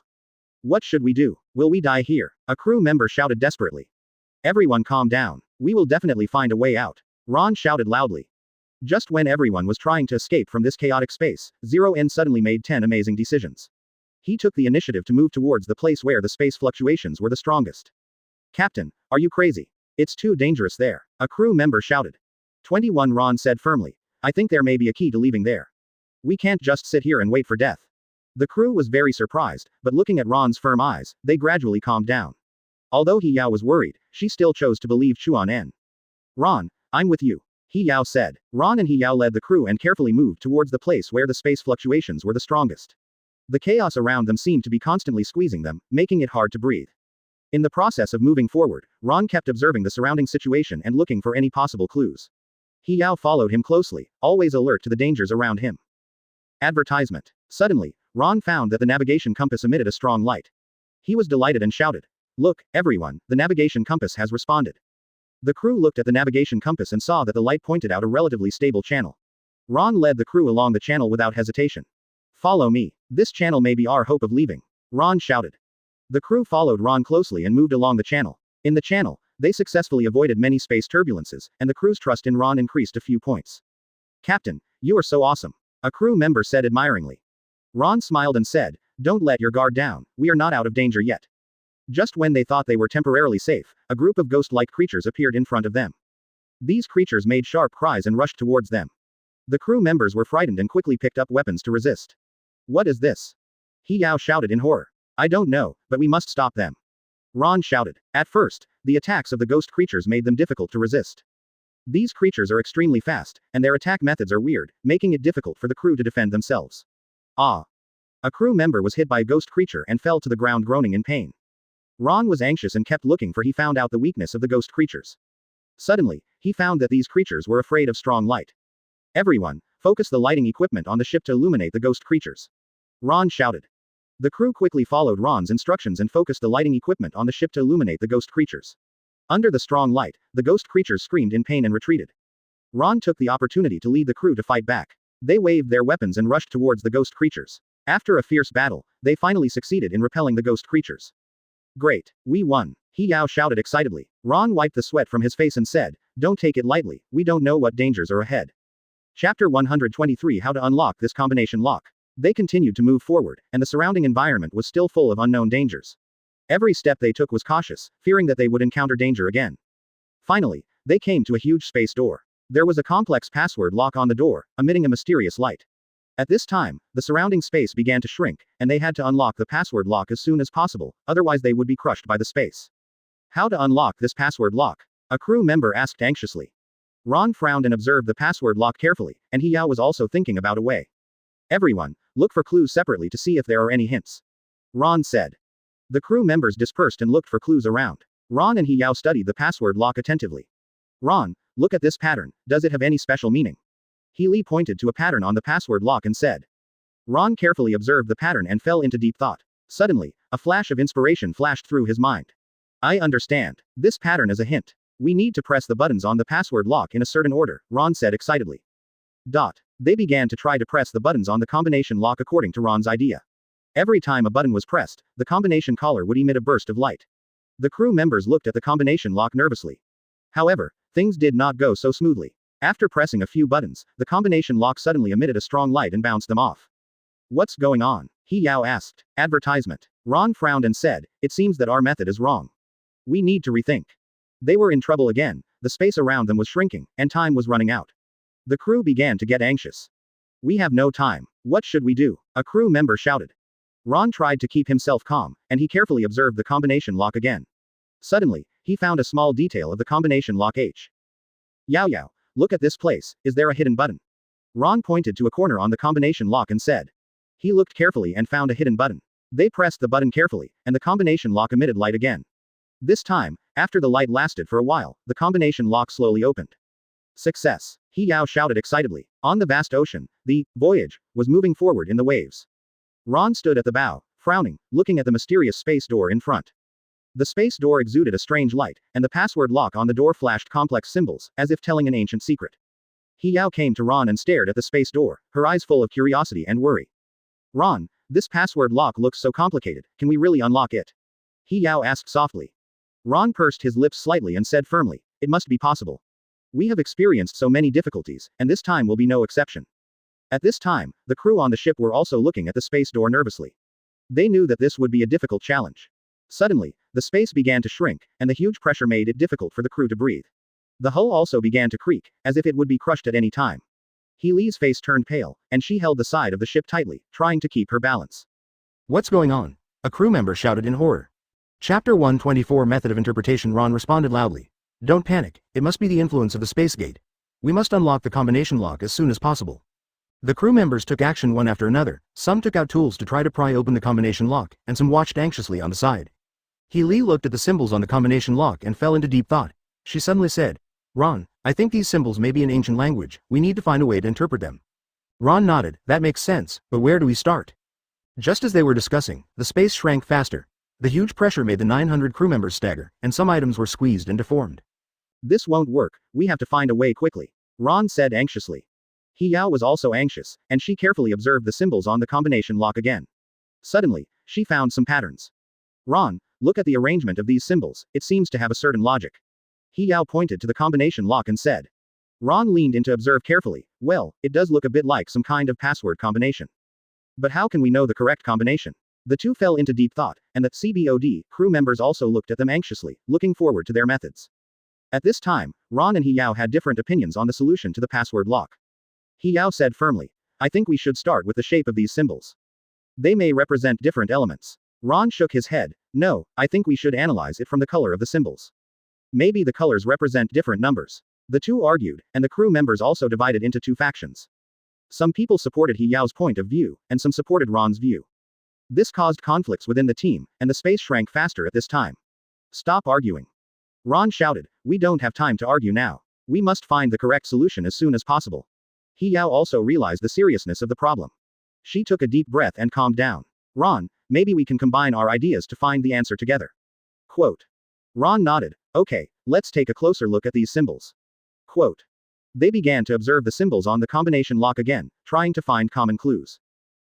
What should we do? Will we die here? A crew member shouted desperately. Everyone calm down. We will definitely find a way out. Ron shouted loudly. Just when everyone was trying to escape from this chaotic space, Zero N suddenly made 10 amazing decisions. He took the initiative to move towards the place where the space fluctuations were the strongest. Captain, are you crazy? It's too dangerous there, a crew member shouted. 21 Ron said firmly. I think there may be a key to leaving there. We can't just sit here and wait for death. The crew was very surprised, but looking at Ron's firm eyes, they gradually calmed down. Although He Yao was worried, she still chose to believe Chuan En. Ron, I'm with you, He Yao said. Ron and He Yao led the crew and carefully moved towards the place where the space fluctuations were the strongest. The chaos around them seemed to be constantly squeezing them, making it hard to breathe. In the process of moving forward, Ron kept observing the surrounding situation and looking for any possible clues. He Yao followed him closely, always alert to the dangers around him. Advertisement. Suddenly, Ron found that the navigation compass emitted a strong light. He was delighted and shouted, "Look, everyone, the navigation compass has responded." The crew looked at the navigation compass and saw that the light pointed out a relatively stable channel. Ron led the crew along the channel without hesitation. "Follow me. This channel may be our hope of leaving," Ron shouted. The crew followed Ron closely and moved along the channel. In the channel, they successfully avoided many space turbulences, and the crew's trust in Ron increased a few points. "Captain, you are so awesome," a crew member said admiringly. Ron smiled and said, "Don't let your guard down, we are not out of danger yet." Just when they thought they were temporarily safe, a group of ghost-like creatures appeared in front of them. These creatures made sharp cries and rushed towards them. The crew members were frightened and quickly picked up weapons to resist. "What is this?" He Yao shouted in horror. "I don't know, but we must stop them," Ron shouted. At first, the attacks of the ghost creatures made them difficult to resist. These creatures are extremely fast, and their attack methods are weird, making it difficult for the crew to defend themselves. Ah! A crew member was hit by a ghost creature and fell to the ground groaning in pain. Ron was anxious and kept looking, for he found out the weakness of the ghost creatures. Suddenly, he found that these creatures were afraid of strong light. "Everyone, focus the lighting equipment on the ship to illuminate the ghost creatures," Ron shouted. The crew quickly followed Ron's instructions and focused the lighting equipment on the ship to illuminate the ghost creatures. Under the strong light, the ghost creatures screamed in pain and retreated. Ron took the opportunity to lead the crew to fight back. They waved their weapons and rushed towards the ghost creatures. After a fierce battle, they finally succeeded in repelling the ghost creatures. "Great, we won," He Yao shouted excitedly. Ron wiped the sweat from his face and said, "Don't take it lightly, we don't know what dangers are ahead." Chapter 123 How to Unlock This Combination Lock. They continued to move forward, and the surrounding environment was still full of unknown dangers. Every step they took was cautious, fearing that they would encounter danger again. Finally, they came to a huge space door. There was a complex password lock on the door, emitting a mysterious light. At this time, the surrounding space began to shrink, and they had to unlock the password lock as soon as possible, otherwise they would be crushed by the space. "How to unlock this password lock?" a crew member asked anxiously. Ron frowned and observed the password lock carefully, and He Yao was also thinking about a way. "Everyone, look for clues separately to see if there are any hints," Ron said. The crew members dispersed and looked for clues around. Ron and He Yao studied the password lock attentively. "Ron, look at this pattern, does it have any special meaning?" He Li pointed to a pattern on the password lock and said. Ron carefully observed the pattern and fell into deep thought. Suddenly, a flash of inspiration flashed through his mind. "I understand. This pattern is a hint. We need to press the buttons on the password lock in a certain order," Ron said excitedly. They began to try to press the buttons on the combination lock according to Ron's idea. Every time a button was pressed, the combination collar would emit a burst of light. The crew members looked at the combination lock nervously. However, things did not go so smoothly. After pressing a few buttons, the combination lock suddenly emitted a strong light and bounced them off. "What's going on?" He Yao asked. Advertisement. Ron frowned and said, "It seems that our method is wrong. We need to rethink." They were in trouble again, the space around them was shrinking, and time was running out. The crew began to get anxious. "We have no time. What should we do?" a crew member shouted. Ron tried to keep himself calm, and he carefully observed the combination lock again. Suddenly, he found a small detail of the combination lock H. Yao, look at this place, is there a hidden button?" Ron pointed to a corner on the combination lock and said. He looked carefully and found a hidden button. They pressed the button carefully, and the combination lock emitted light again. This time, after the light lasted for a while, the combination lock slowly opened. "Success!" He Yao shouted excitedly. On the vast ocean, the voyage was moving forward in the waves. Ron stood at the bow, frowning, looking at the mysterious space door in front. The space door exuded a strange light, and the password lock on the door flashed complex symbols, as if telling an ancient secret. He Yao came to Ron and stared at the space door, her eyes full of curiosity and worry. "Ron, this password lock looks so complicated, can we really unlock it?" He Yao asked softly. Ron pursed his lips slightly and said firmly, "It must be possible. We have experienced so many difficulties, and this time will be no exception." At this time, the crew on the ship were also looking at the space door nervously. They knew that this would be a difficult challenge. Suddenly, the space began to shrink, and the huge pressure made it difficult for the crew to breathe. The hull also began to creak, as if it would be crushed at any time. He Li's face turned pale, and she held the side of the ship tightly, trying to keep her balance. "What's going on?" a crew member shouted in horror. Chapter 124 Method of Interpretation. Ron responded loudly. Don't panic, it must be the influence of the space gate. We must unlock the combination lock as soon as possible. The crew members took action one after another, some took out tools to try to pry open the combination lock, and some watched anxiously on the side. Li looked at the symbols on the combination lock and fell into deep thought. She suddenly said, Ron, I think these symbols may be in ancient language, we need to find a way to interpret them. Ron nodded, that makes sense, but where do we start? Just as they were discussing, the space shrank faster. The huge pressure made the 900 crew members stagger, and some items were squeezed and deformed. This won't work, we have to find a way quickly, Ron said anxiously. Yao was also anxious, and she carefully observed the symbols on the combination lock again. Suddenly, she found some patterns. Ron, look at the arrangement of these symbols, it seems to have a certain logic. Yao pointed to the combination lock and said. Ron leaned in to observe carefully, well, it does look a bit like some kind of password combination. But how can we know the correct combination? The two fell into deep thought, and the Sabaody crew members also looked at them anxiously, looking forward to their methods. At this time, Ron and Yao had different opinions on the solution to the password lock. Yao said firmly, I think we should start with the shape of these symbols. They may represent different elements. Ron shook his head, no, I think we should analyze it from the color of the symbols. Maybe the colors represent different numbers. The two argued, and the crew members also divided into two factions. Some people supported Yao's point of view, and some supported Ron's view. This caused conflicts within the team, and the space shrank faster at this time. Stop arguing. Ron shouted, we don't have time to argue now. We must find the correct solution as soon as possible. Yao also realized the seriousness of the problem. She took a deep breath and calmed down. Ron, maybe we can combine our ideas to find the answer together. Quote. Ron nodded, okay, let's take a closer look at these symbols. Quote. They began to observe the symbols on the combination lock again, trying to find common clues.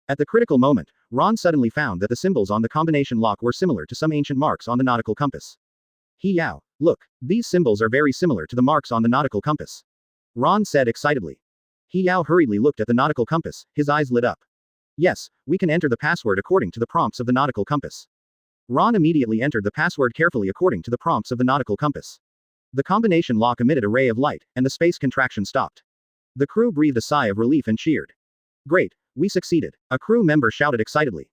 At the critical moment, Ron suddenly found that the symbols on the combination lock were similar to some ancient marks on the nautical compass. Yao, look, these symbols are very similar to the marks on the nautical compass. Ron said excitedly. Yao hurriedly looked at the nautical compass, his eyes lit up. Yes, we can enter the password according to the prompts of the nautical compass. Ron immediately entered the password carefully according to the prompts of the nautical compass. The combination lock emitted a ray of light, and the space contraction stopped. The crew breathed a sigh of relief and cheered. Great, we succeeded, a crew member shouted excitedly.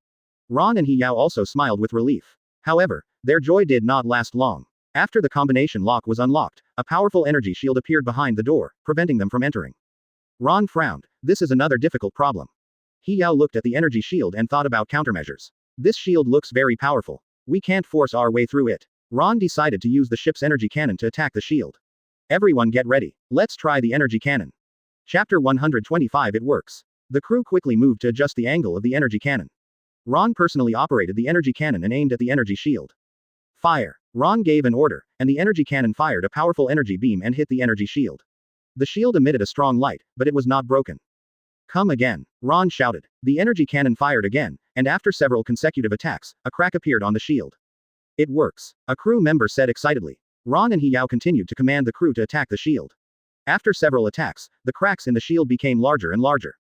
Ron and Yao also smiled with relief. However, their joy did not last long. After the combination lock was unlocked, a powerful energy shield appeared behind the door, preventing them from entering. Ron frowned, this is another difficult problem. Yao looked at the energy shield and thought about countermeasures. This shield looks very powerful. We can't force our way through it. Ron decided to use the ship's energy cannon to attack the shield. Everyone get ready. Let's try the energy cannon. Chapter 125 It works. The crew quickly moved to adjust the angle of the energy cannon. Ron personally operated the energy cannon and aimed at the energy shield. Fire. Ron gave an order, and the energy cannon fired a powerful energy beam and hit the energy shield. The shield emitted a strong light, but it was not broken. Come again. Ron shouted. The energy cannon fired again, and after several consecutive attacks, a crack appeared on the shield. It works. A crew member said excitedly. Ron and Yao continued to command the crew to attack the shield. After several attacks, the cracks in the shield became larger and larger.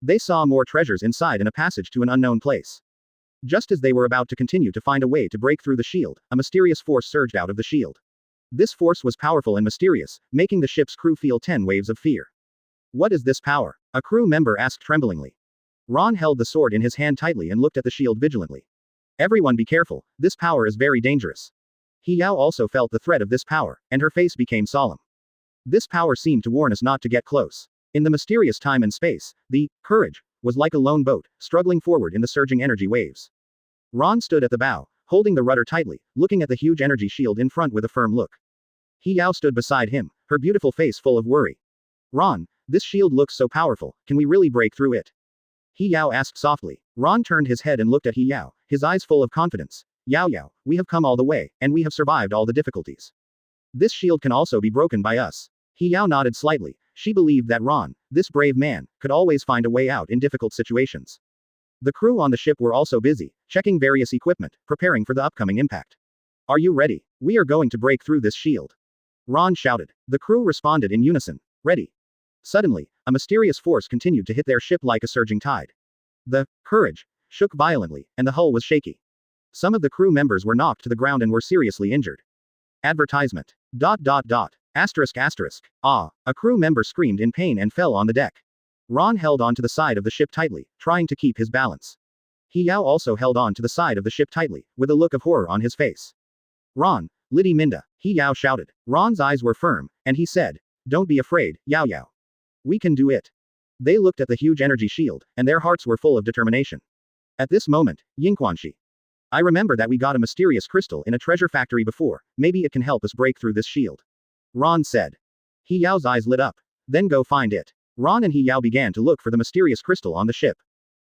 They saw more treasures inside and a passage to an unknown place. Just as they were about to continue to find a way to break through the shield, a mysterious force surged out of the shield. This force was powerful and mysterious, making the ship's crew feel 10 waves of fear. What is this power? A crew member asked tremblingly. Ron held the sword in his hand tightly and looked at the shield vigilantly. Everyone be careful, this power is very dangerous. Yao also felt the threat of this power, and her face became solemn. This power seemed to warn us not to get close. In the mysterious time and space, the courage was like a lone boat, struggling forward in the surging energy waves. Ron stood at the bow, holding the rudder tightly, looking at the huge energy shield in front with a firm look. Yao stood beside him, her beautiful face full of worry. Ron, this shield looks so powerful, can we really break through it? Yao asked softly. Ron turned his head and looked at Yao, his eyes full of confidence. Yao, we have come all the way, and we have survived all the difficulties. This shield can also be broken by us. Yao nodded slightly. She believed that Ron, this brave man, could always find a way out in difficult situations. The crew on the ship were also busy, checking various equipment, preparing for the upcoming impact. Are you ready? We are going to break through this shield. Ron shouted. The crew responded in unison. Ready. Suddenly, a mysterious force continued to hit their ship like a surging tide. The courage shook violently, and the hull was shaky. Some of the crew members were knocked to the ground and were seriously injured. Advertisement. ... Asterisk asterisk. Ah, a crew member screamed in pain and fell on the deck. Ron held on to the side of the ship tightly, trying to keep his balance. Yao also held on to the side of the ship tightly, with a look of horror on his face. Ron, Lidi Minda, He Yao shouted. Ron's eyes were firm, and he said, "Don't be afraid, Yao Yao. We can do it." They looked at the huge energy shield, and their hearts were full of determination. At this moment, Yingquanxi. I remember that we got a mysterious crystal in a treasure factory before, maybe it can help us break through this shield. Ron said. He Yao's eyes lit up. Then go find it. Ron and He Yao began to look for the mysterious crystal on the ship.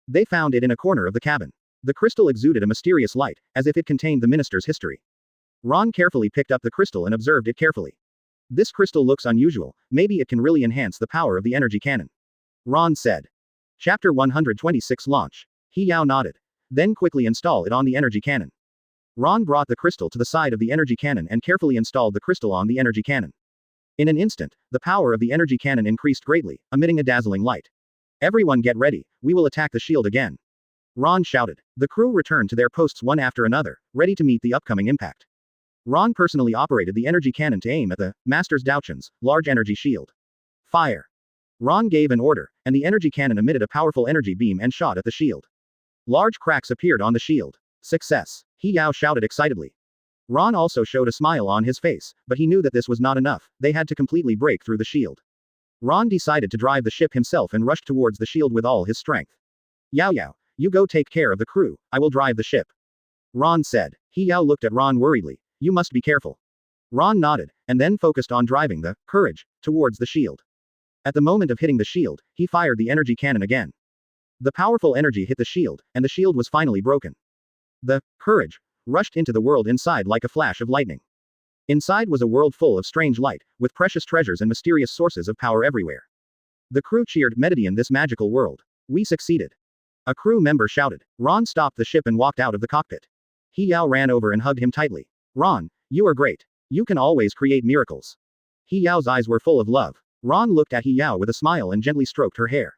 They found it in a corner of the cabin. The crystal exuded a mysterious light, as if it contained the minister's history. Ron carefully picked up the crystal and observed it carefully. This crystal looks unusual, maybe it can really enhance the power of the energy cannon. Ron said. Chapter 126 Launch. He Yao nodded. Then quickly install it on the energy cannon. Ron brought the crystal to the side of the energy cannon and carefully installed the crystal on the energy cannon. In an instant, the power of the energy cannon increased greatly, emitting a dazzling light. Everyone get ready, we will attack the shield again. Ron shouted. The crew returned to their posts one after another, ready to meet the upcoming impact. Ron personally operated the energy cannon to aim at the Master's Daochen's large energy shield. Fire! Ron gave an order, and the energy cannon emitted a powerful energy beam and shot at the shield. Large cracks appeared on the shield. Success! He Yao shouted excitedly. Ron also showed a smile on his face, but he knew that this was not enough, they had to completely break through the shield. Ron decided to drive the ship himself and rushed towards the shield with all his strength. Yao Yao, you go take care of the crew, I will drive the ship. Ron said. He Yao looked at Ron worriedly. You must be careful. Ron nodded, and then focused on driving the courage towards the shield. At the moment of hitting the shield, he fired the energy cannon again. The powerful energy hit the shield, and the shield was finally broken. The courage rushed into the world inside like a flash of lightning. Inside was a world full of strange light, with precious treasures and mysterious sources of power everywhere. The crew cheered Medidian this magical world. We succeeded. A crew member shouted. Ron stopped the ship and walked out of the cockpit. He Yao ran over and hugged him tightly. Ron, you are great. You can always create miracles. He Yao's eyes were full of love. Ron looked at He Yao with a smile and gently stroked her hair.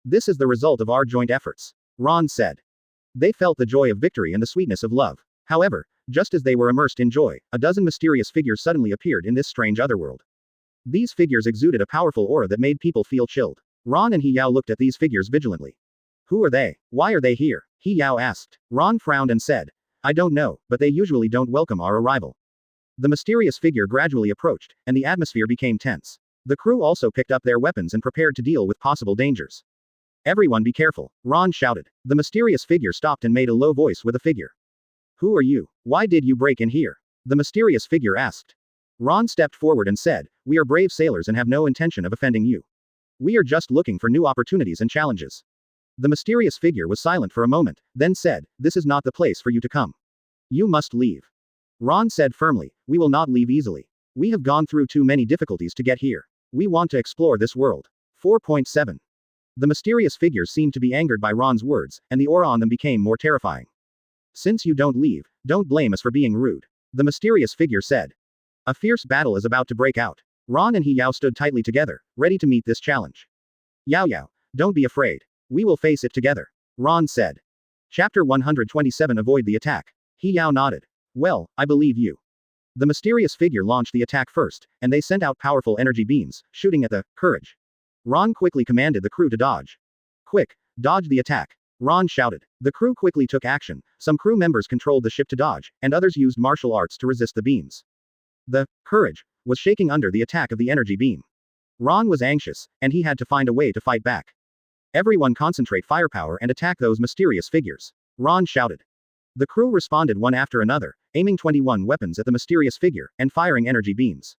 This is the result of our joint efforts. Ron said. They felt the joy of victory and the sweetness of love. However, just as they were immersed in joy, a dozen mysterious figures suddenly appeared in this strange otherworld. These figures exuded a powerful aura that made people feel chilled. Ron and He Yao looked at these figures vigilantly. Who are they? Why are they here? He Yao asked. Ron frowned and said. I don't know, but they usually don't welcome our arrival. The mysterious figure gradually approached, and the atmosphere became tense. The crew also picked up their weapons and prepared to deal with possible dangers. Everyone be careful, Ron shouted. The mysterious figure stopped and made a low voice with the figure. Who are you? Why did you break in here? The mysterious figure asked. Ron stepped forward and said, We are brave sailors and have no intention of offending you. We are just looking for new opportunities and challenges. The mysterious figure was silent for a moment, then said, This is not the place for you to come. You must leave. Ron said firmly, We will not leave easily. We have gone through too many difficulties to get here. We want to explore this world. 4.7. The mysterious figures seemed to be angered by Ron's words, and the aura on them became more terrifying. Since you don't leave, don't blame us for being rude. The mysterious figure said. A fierce battle is about to break out. Ron and He Yao stood tightly together, ready to meet this challenge. Yao Yao, don't be afraid. We will face it together. Ron said. Chapter 127 Avoid the attack. He Yao nodded. Well, I believe you. The mysterious figure launched the attack first, and they sent out powerful energy beams, shooting at the courage. Ron quickly commanded the crew to dodge. Quick, dodge the attack. Ron shouted. The crew quickly took action. Some crew members controlled the ship to dodge, and others used martial arts to resist the beams. The courage was shaking under the attack of the energy beam. Ron was anxious, and he had to find a way to fight back. Everyone concentrate firepower and attack those mysterious figures. Ron shouted. The crew responded one after another, aiming 21 weapons at the mysterious figure, and firing energy beams.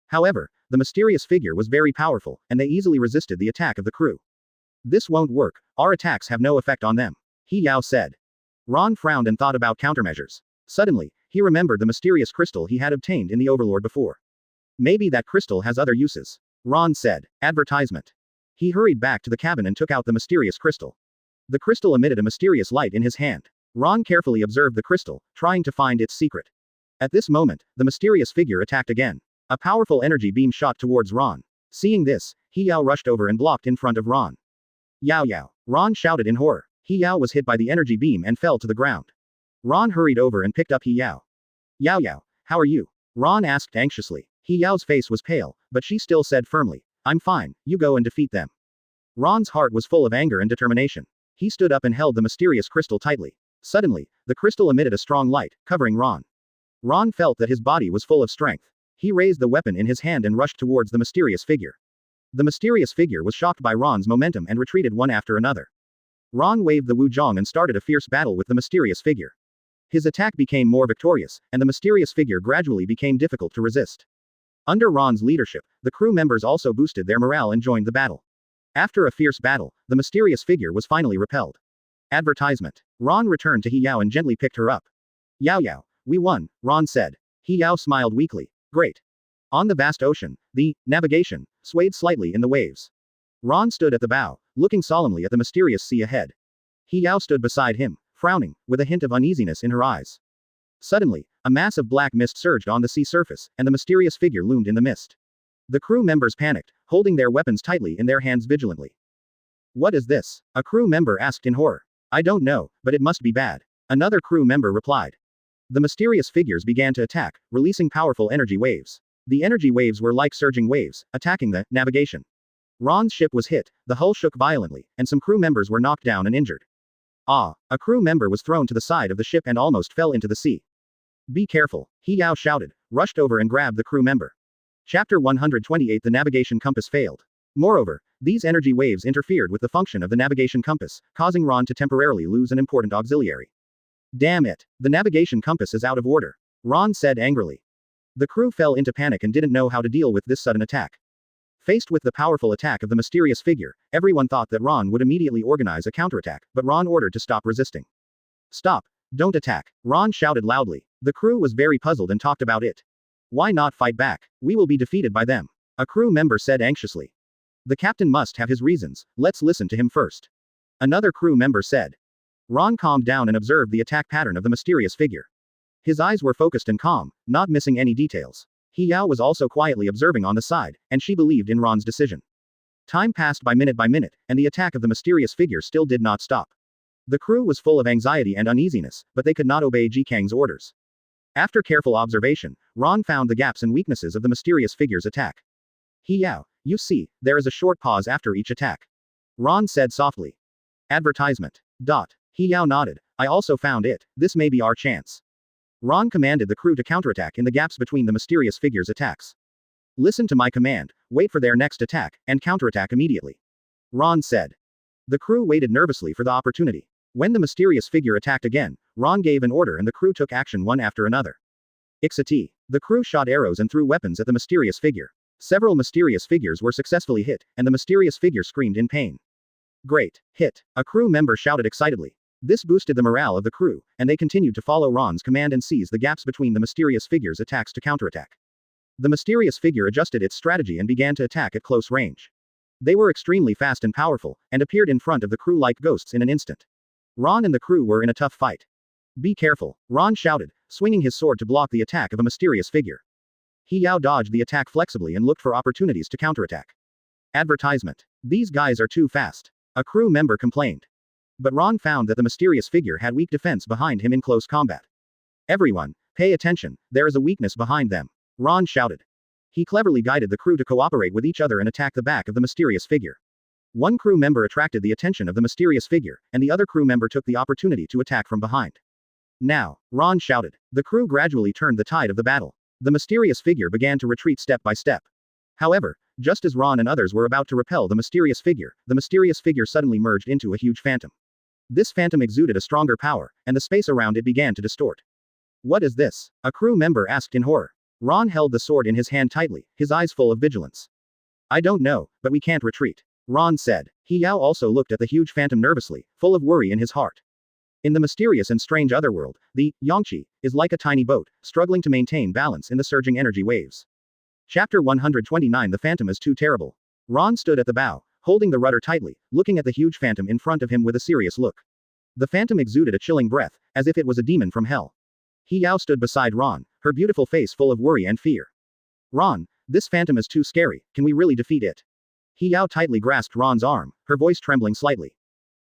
However, the mysterious figure was very powerful, and they easily resisted the attack of the crew. This won't work, our attacks have no effect on them. He Yao said. Ron frowned and thought about countermeasures. Suddenly, he remembered the mysterious crystal he had obtained in the Overlord before. Maybe that crystal has other uses. Ron said. Advertisement. He hurried back to the cabin and took out the mysterious crystal. The crystal emitted a mysterious light in his hand. Ron carefully observed the crystal, trying to find its secret. At this moment, the mysterious figure attacked again. A powerful energy beam shot towards Ron. Seeing this, He Yao rushed over and blocked in front of Ron. Yao Yao! Ron shouted in horror. He Yao was hit by the energy beam and fell to the ground. Ron hurried over and picked up He Yao. Yao Yao, how are you? Ron asked anxiously. He Yao's face was pale, but she still said firmly, I'm fine, you go and defeat them. Ron's heart was full of anger and determination. He stood up and held the mysterious crystal tightly. Suddenly, the crystal emitted a strong light, covering Ron. Ron felt that his body was full of strength. He raised the weapon in his hand and rushed towards the mysterious figure. The mysterious figure was shocked by Ron's momentum and retreated one after another. Ron waved the wuzhong and started a fierce battle with the mysterious figure. His attack became more victorious, and the mysterious figure gradually became difficult to resist. Under Ron's leadership, the crew members also boosted their morale and joined the battle. After a fierce battle, the mysterious figure was finally repelled. Advertisement. Ron returned to He Yao and gently picked her up. Yao Yao, we won, Ron said. He Yao smiled weakly. Great. On the vast ocean, the navigation swayed slightly in the waves. Ron stood at the bow, looking solemnly at the mysterious sea ahead. He Yao stood beside him, frowning, with a hint of uneasiness in her eyes. Suddenly, a mass of black mist surged on the sea surface, and the mysterious figure loomed in the mist. The crew members panicked, holding their weapons tightly in their hands vigilantly. What is this? A crew member asked in horror. I don't know, but it must be bad. Another crew member replied. The mysterious figures began to attack, releasing powerful energy waves. The energy waves were like surging waves, attacking the navigation. Ron's ship was hit, the hull shook violently, and some crew members were knocked down and injured. Ah! A crew member was thrown to the side of the ship and almost fell into the sea. Be careful, He Yao shouted, rushed over and grabbed the crew member. Chapter 128 The navigation compass failed. Moreover, these energy waves interfered with the function of the navigation compass, causing Ron to temporarily lose an important auxiliary. Damn it! The navigation compass is out of order, Ron said angrily. The crew fell into panic and didn't know how to deal with this sudden attack. Faced with the powerful attack of the mysterious figure, everyone thought that Ron would immediately organize a counterattack, but Ron ordered to stop resisting. Stop! Don't attack! Ron shouted loudly. The crew was very puzzled and talked about it. Why not fight back? We will be defeated by them, a crew member said anxiously. The captain must have his reasons, let's listen to him first, another crew member said. Ron calmed down and observed the attack pattern of the mysterious figure. His eyes were focused and calm, not missing any details. He Yao was also quietly observing on the side, and she believed in Ron's decision. Time passed by minute, and the attack of the mysterious figure still did not stop. The crew was full of anxiety and uneasiness, but they could not obey Ji Kang's orders. After careful observation, Ron found the gaps and weaknesses of the mysterious figure's attack. He Yao, you see, there is a short pause after each attack, Ron said softly. Advertisement. He Yao nodded. I also found it, this may be our chance. Ron commanded the crew to counterattack in the gaps between the mysterious figure's attacks. Listen to my command, wait for their next attack, and counterattack immediately, Ron said. The crew waited nervously for the opportunity. When the mysterious figure attacked again, Ron gave an order and the crew took action one after another. Ixati. The crew shot arrows and threw weapons at the mysterious figure. Several mysterious figures were successfully hit, and the mysterious figure screamed in pain. Great hit, a crew member shouted excitedly. This boosted the morale of the crew, and they continued to follow Ron's command and seize the gaps between the mysterious figure's attacks to counterattack. The mysterious figure adjusted its strategy and began to attack at close range. They were extremely fast and powerful, and appeared in front of the crew like ghosts in an instant. Ron and the crew were in a tough fight. Be careful, Ron shouted, swinging his sword to block the attack of a mysterious figure. He Yao dodged the attack flexibly and looked for opportunities to counterattack. Advertisement. These guys are too fast, a crew member complained. But Ron found that the mysterious figure had weak defense behind him in close combat. Everyone, pay attention, there is a weakness behind them, Ron shouted. He cleverly guided the crew to cooperate with each other and attack the back of the mysterious figure. One crew member attracted the attention of the mysterious figure, and the other crew member took the opportunity to attack from behind. Now, Ron shouted. The crew gradually turned the tide of the battle. The mysterious figure began to retreat step by step. However, just as Ron and others were about to repel the mysterious figure suddenly merged into a huge phantom. This phantom exuded a stronger power, and the space around it began to distort. What is this? A crew member asked in horror. Ron held the sword in his hand tightly, his eyes full of vigilance. I don't know, but we can't retreat, Ron said. He Yao also looked at the huge phantom nervously, full of worry in his heart. In the mysterious and strange otherworld, the Yangqi is like a tiny boat, struggling to maintain balance in the surging energy waves. Chapter 129 The Phantom is too terrible. Ron stood at the bow, holding the rudder tightly, looking at the huge phantom in front of him with a serious look. The phantom exuded a chilling breath, as if it was a demon from hell. He Yao stood beside Ron, her beautiful face full of worry and fear. Ron, this phantom is too scary, can we really defeat it? He Yao tightly grasped Ron's arm, her voice trembling slightly.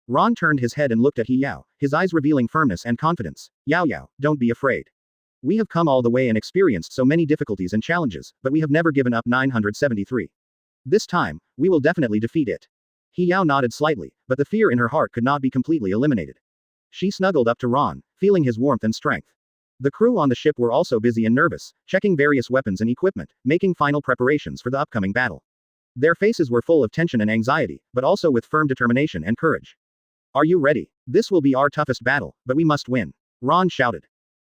Ron turned his head and looked at He Yao, his eyes revealing firmness and confidence. Yao Yao, don't be afraid. We have come all the way and experienced so many difficulties and challenges, but we have never given up. 973. This time, we will definitely defeat it. He Yao nodded slightly, but the fear in her heart could not be completely eliminated. She snuggled up to Ron, feeling his warmth and strength. The crew on the ship were also busy and nervous, checking various weapons and equipment, making final preparations for the upcoming battle. Their faces were full of tension and anxiety, but also with firm determination and courage. Are you ready? This will be our toughest battle, but we must win. Ron shouted.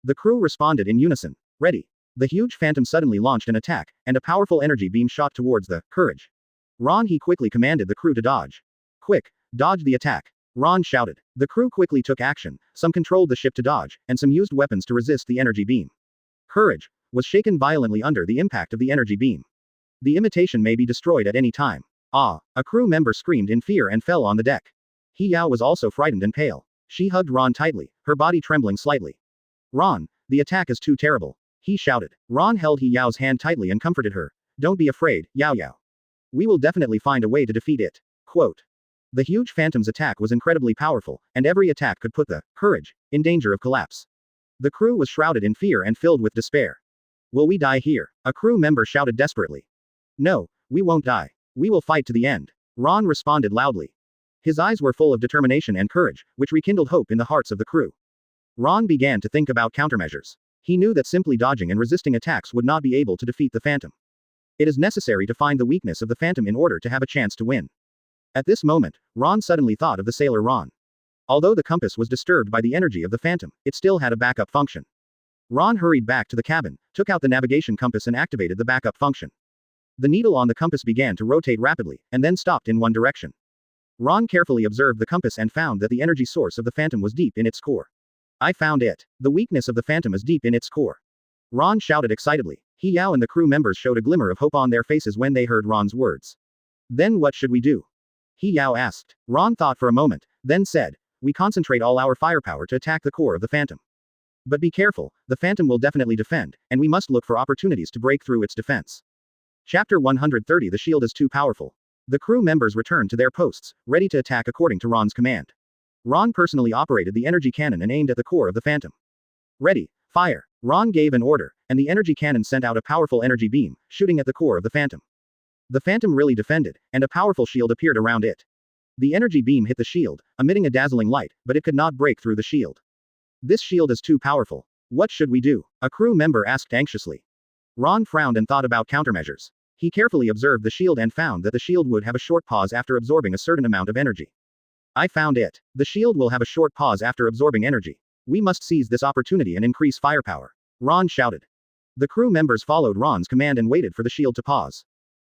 The crew responded in unison. Ready. The huge phantom suddenly launched an attack, and a powerful energy beam shot towards the courage. Ron he quickly commanded the crew to dodge. Quick, dodge the attack. Ron shouted. The crew quickly took action, some controlled the ship to dodge, and some used weapons to resist the energy beam. Courage was shaken violently under the impact of the energy beam. The imitation may be destroyed at any time. Ah! A crew member screamed in fear and fell on the deck. He Yao was also frightened and pale. She hugged Ron tightly, her body trembling slightly. Ron, the attack is too terrible. He shouted. Ron held He Yao's hand tightly and comforted her. Don't be afraid, Yao Yao. We will definitely find a way to defeat it. Quote. The huge phantom's attack was incredibly powerful, and every attack could put the courage in danger of collapse. The crew was shrouded in fear and filled with despair. Will we die here? A crew member shouted desperately. No, we won't die. We will fight to the end. Ron responded loudly. His eyes were full of determination and courage, which rekindled hope in the hearts of the crew. Ron began to think about countermeasures. He knew that simply dodging and resisting attacks would not be able to defeat the phantom. It is necessary to find the weakness of the phantom in order to have a chance to win. At this moment, Ron suddenly thought of the sailor Ron. Although the compass was disturbed by the energy of the phantom, it still had a backup function. Ron hurried back to the cabin, took out the navigation compass and activated the backup function. The needle on the compass began to rotate rapidly, and then stopped in one direction. Ron carefully observed the compass and found that the energy source of the phantom was deep in its core. I found it. The weakness of the phantom is deep in its core. Ron shouted excitedly. He Yao and the crew members showed a glimmer of hope on their faces when they heard Ron's words. Then what should we do? He Yao asked. Ron thought for a moment, then said, we concentrate all our firepower to attack the core of the phantom. But be careful, the phantom will definitely defend, and we must look for opportunities to break through its defense. Chapter 130 The shield is too powerful. The crew members returned to their posts, ready to attack according to Ron's command. Ron personally operated the energy cannon and aimed at the core of the phantom. Ready, fire. Ron gave an order, and the energy cannon sent out a powerful energy beam, shooting at the core of the phantom. The phantom really defended, and a powerful shield appeared around it. The energy beam hit the shield, emitting a dazzling light, but it could not break through the shield. This shield is too powerful. What should we do? A crew member asked anxiously. Ron frowned and thought about countermeasures. He carefully observed the shield and found that the shield would have a short pause after absorbing a certain amount of energy. I found it. The shield will have a short pause after absorbing energy. We must seize this opportunity and increase firepower. Ron shouted. The crew members followed Ron's command and waited for the shield to pause.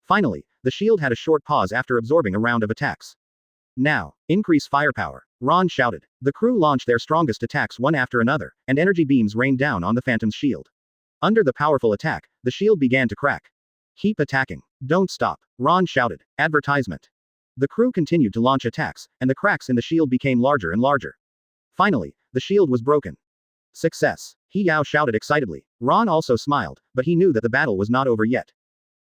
Finally, the shield had a short pause after absorbing a round of attacks. Now, increase firepower. Ron shouted. The crew launched their strongest attacks one after another, and energy beams rained down on the phantom's shield. Under the powerful attack, the shield began to crack. Keep attacking. Don't stop. Ron shouted. Advertisement. The crew continued to launch attacks, and the cracks in the shield became larger and larger. Finally, the shield was broken. Success. He Yao shouted excitedly. Ron also smiled, but he knew that the battle was not over yet.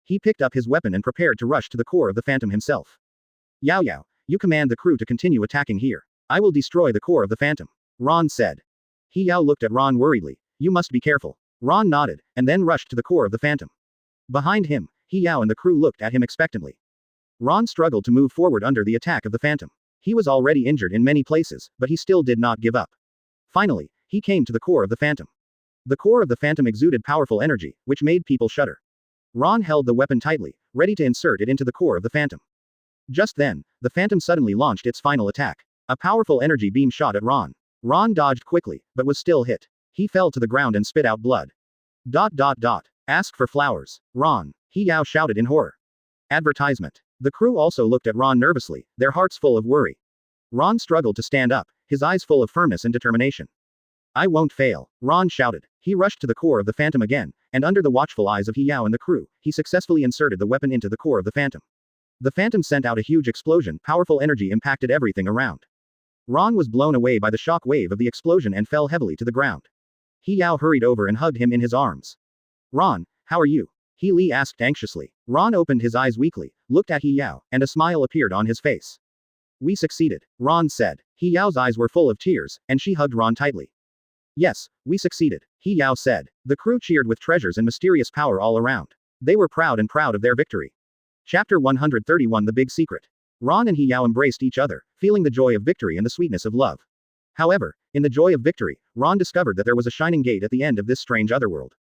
He picked up his weapon and prepared to rush to the core of the phantom himself. Yao Yao, you command the crew to continue attacking here. I will destroy the core of the phantom. Ron said. He Yao looked at Ron worriedly. You must be careful. Ron nodded, and then rushed to the core of the phantom. Behind him, He Yao and the crew looked at him expectantly. Ron struggled to move forward under the attack of the phantom. He was already injured in many places, but he still did not give up. Finally, he came to the core of the phantom. The core of the phantom exuded powerful energy, which made people shudder. Ron held the weapon tightly, ready to insert it into the core of the phantom. Just then, the phantom suddenly launched its final attack. A powerful energy beam shot at Ron. Ron dodged quickly, but was still hit. He fell to the ground and spit out blood. ... Ask for flowers. Ron. He Yao shouted in horror. Advertisement. The crew also looked at Ron nervously, their hearts full of worry. Ron struggled to stand up, his eyes full of firmness and determination. I won't fail. Ron shouted. He rushed to the core of the phantom again, and under the watchful eyes of He Yao and the crew, he successfully inserted the weapon into the core of the phantom. The phantom sent out a huge explosion, powerful energy impacted everything around. Ron was blown away by the shock wave of the explosion and fell heavily to the ground. He Yao hurried over and hugged him in his arms. Ron, how are you? He Li asked anxiously. Ron opened his eyes weakly, looked at He Yao, and a smile appeared on his face. We succeeded, Ron said. He Yao's eyes were full of tears, and she hugged Ron tightly. Yes, we succeeded, He Yao said. The crew cheered with treasures and mysterious power all around. They were proud of their victory. Chapter 131 The Big Secret. Ron and He Yao embraced each other, feeling the joy of victory and the sweetness of love. However, in the joy of victory, Ron discovered that there was a shining gate at the end of this strange otherworld.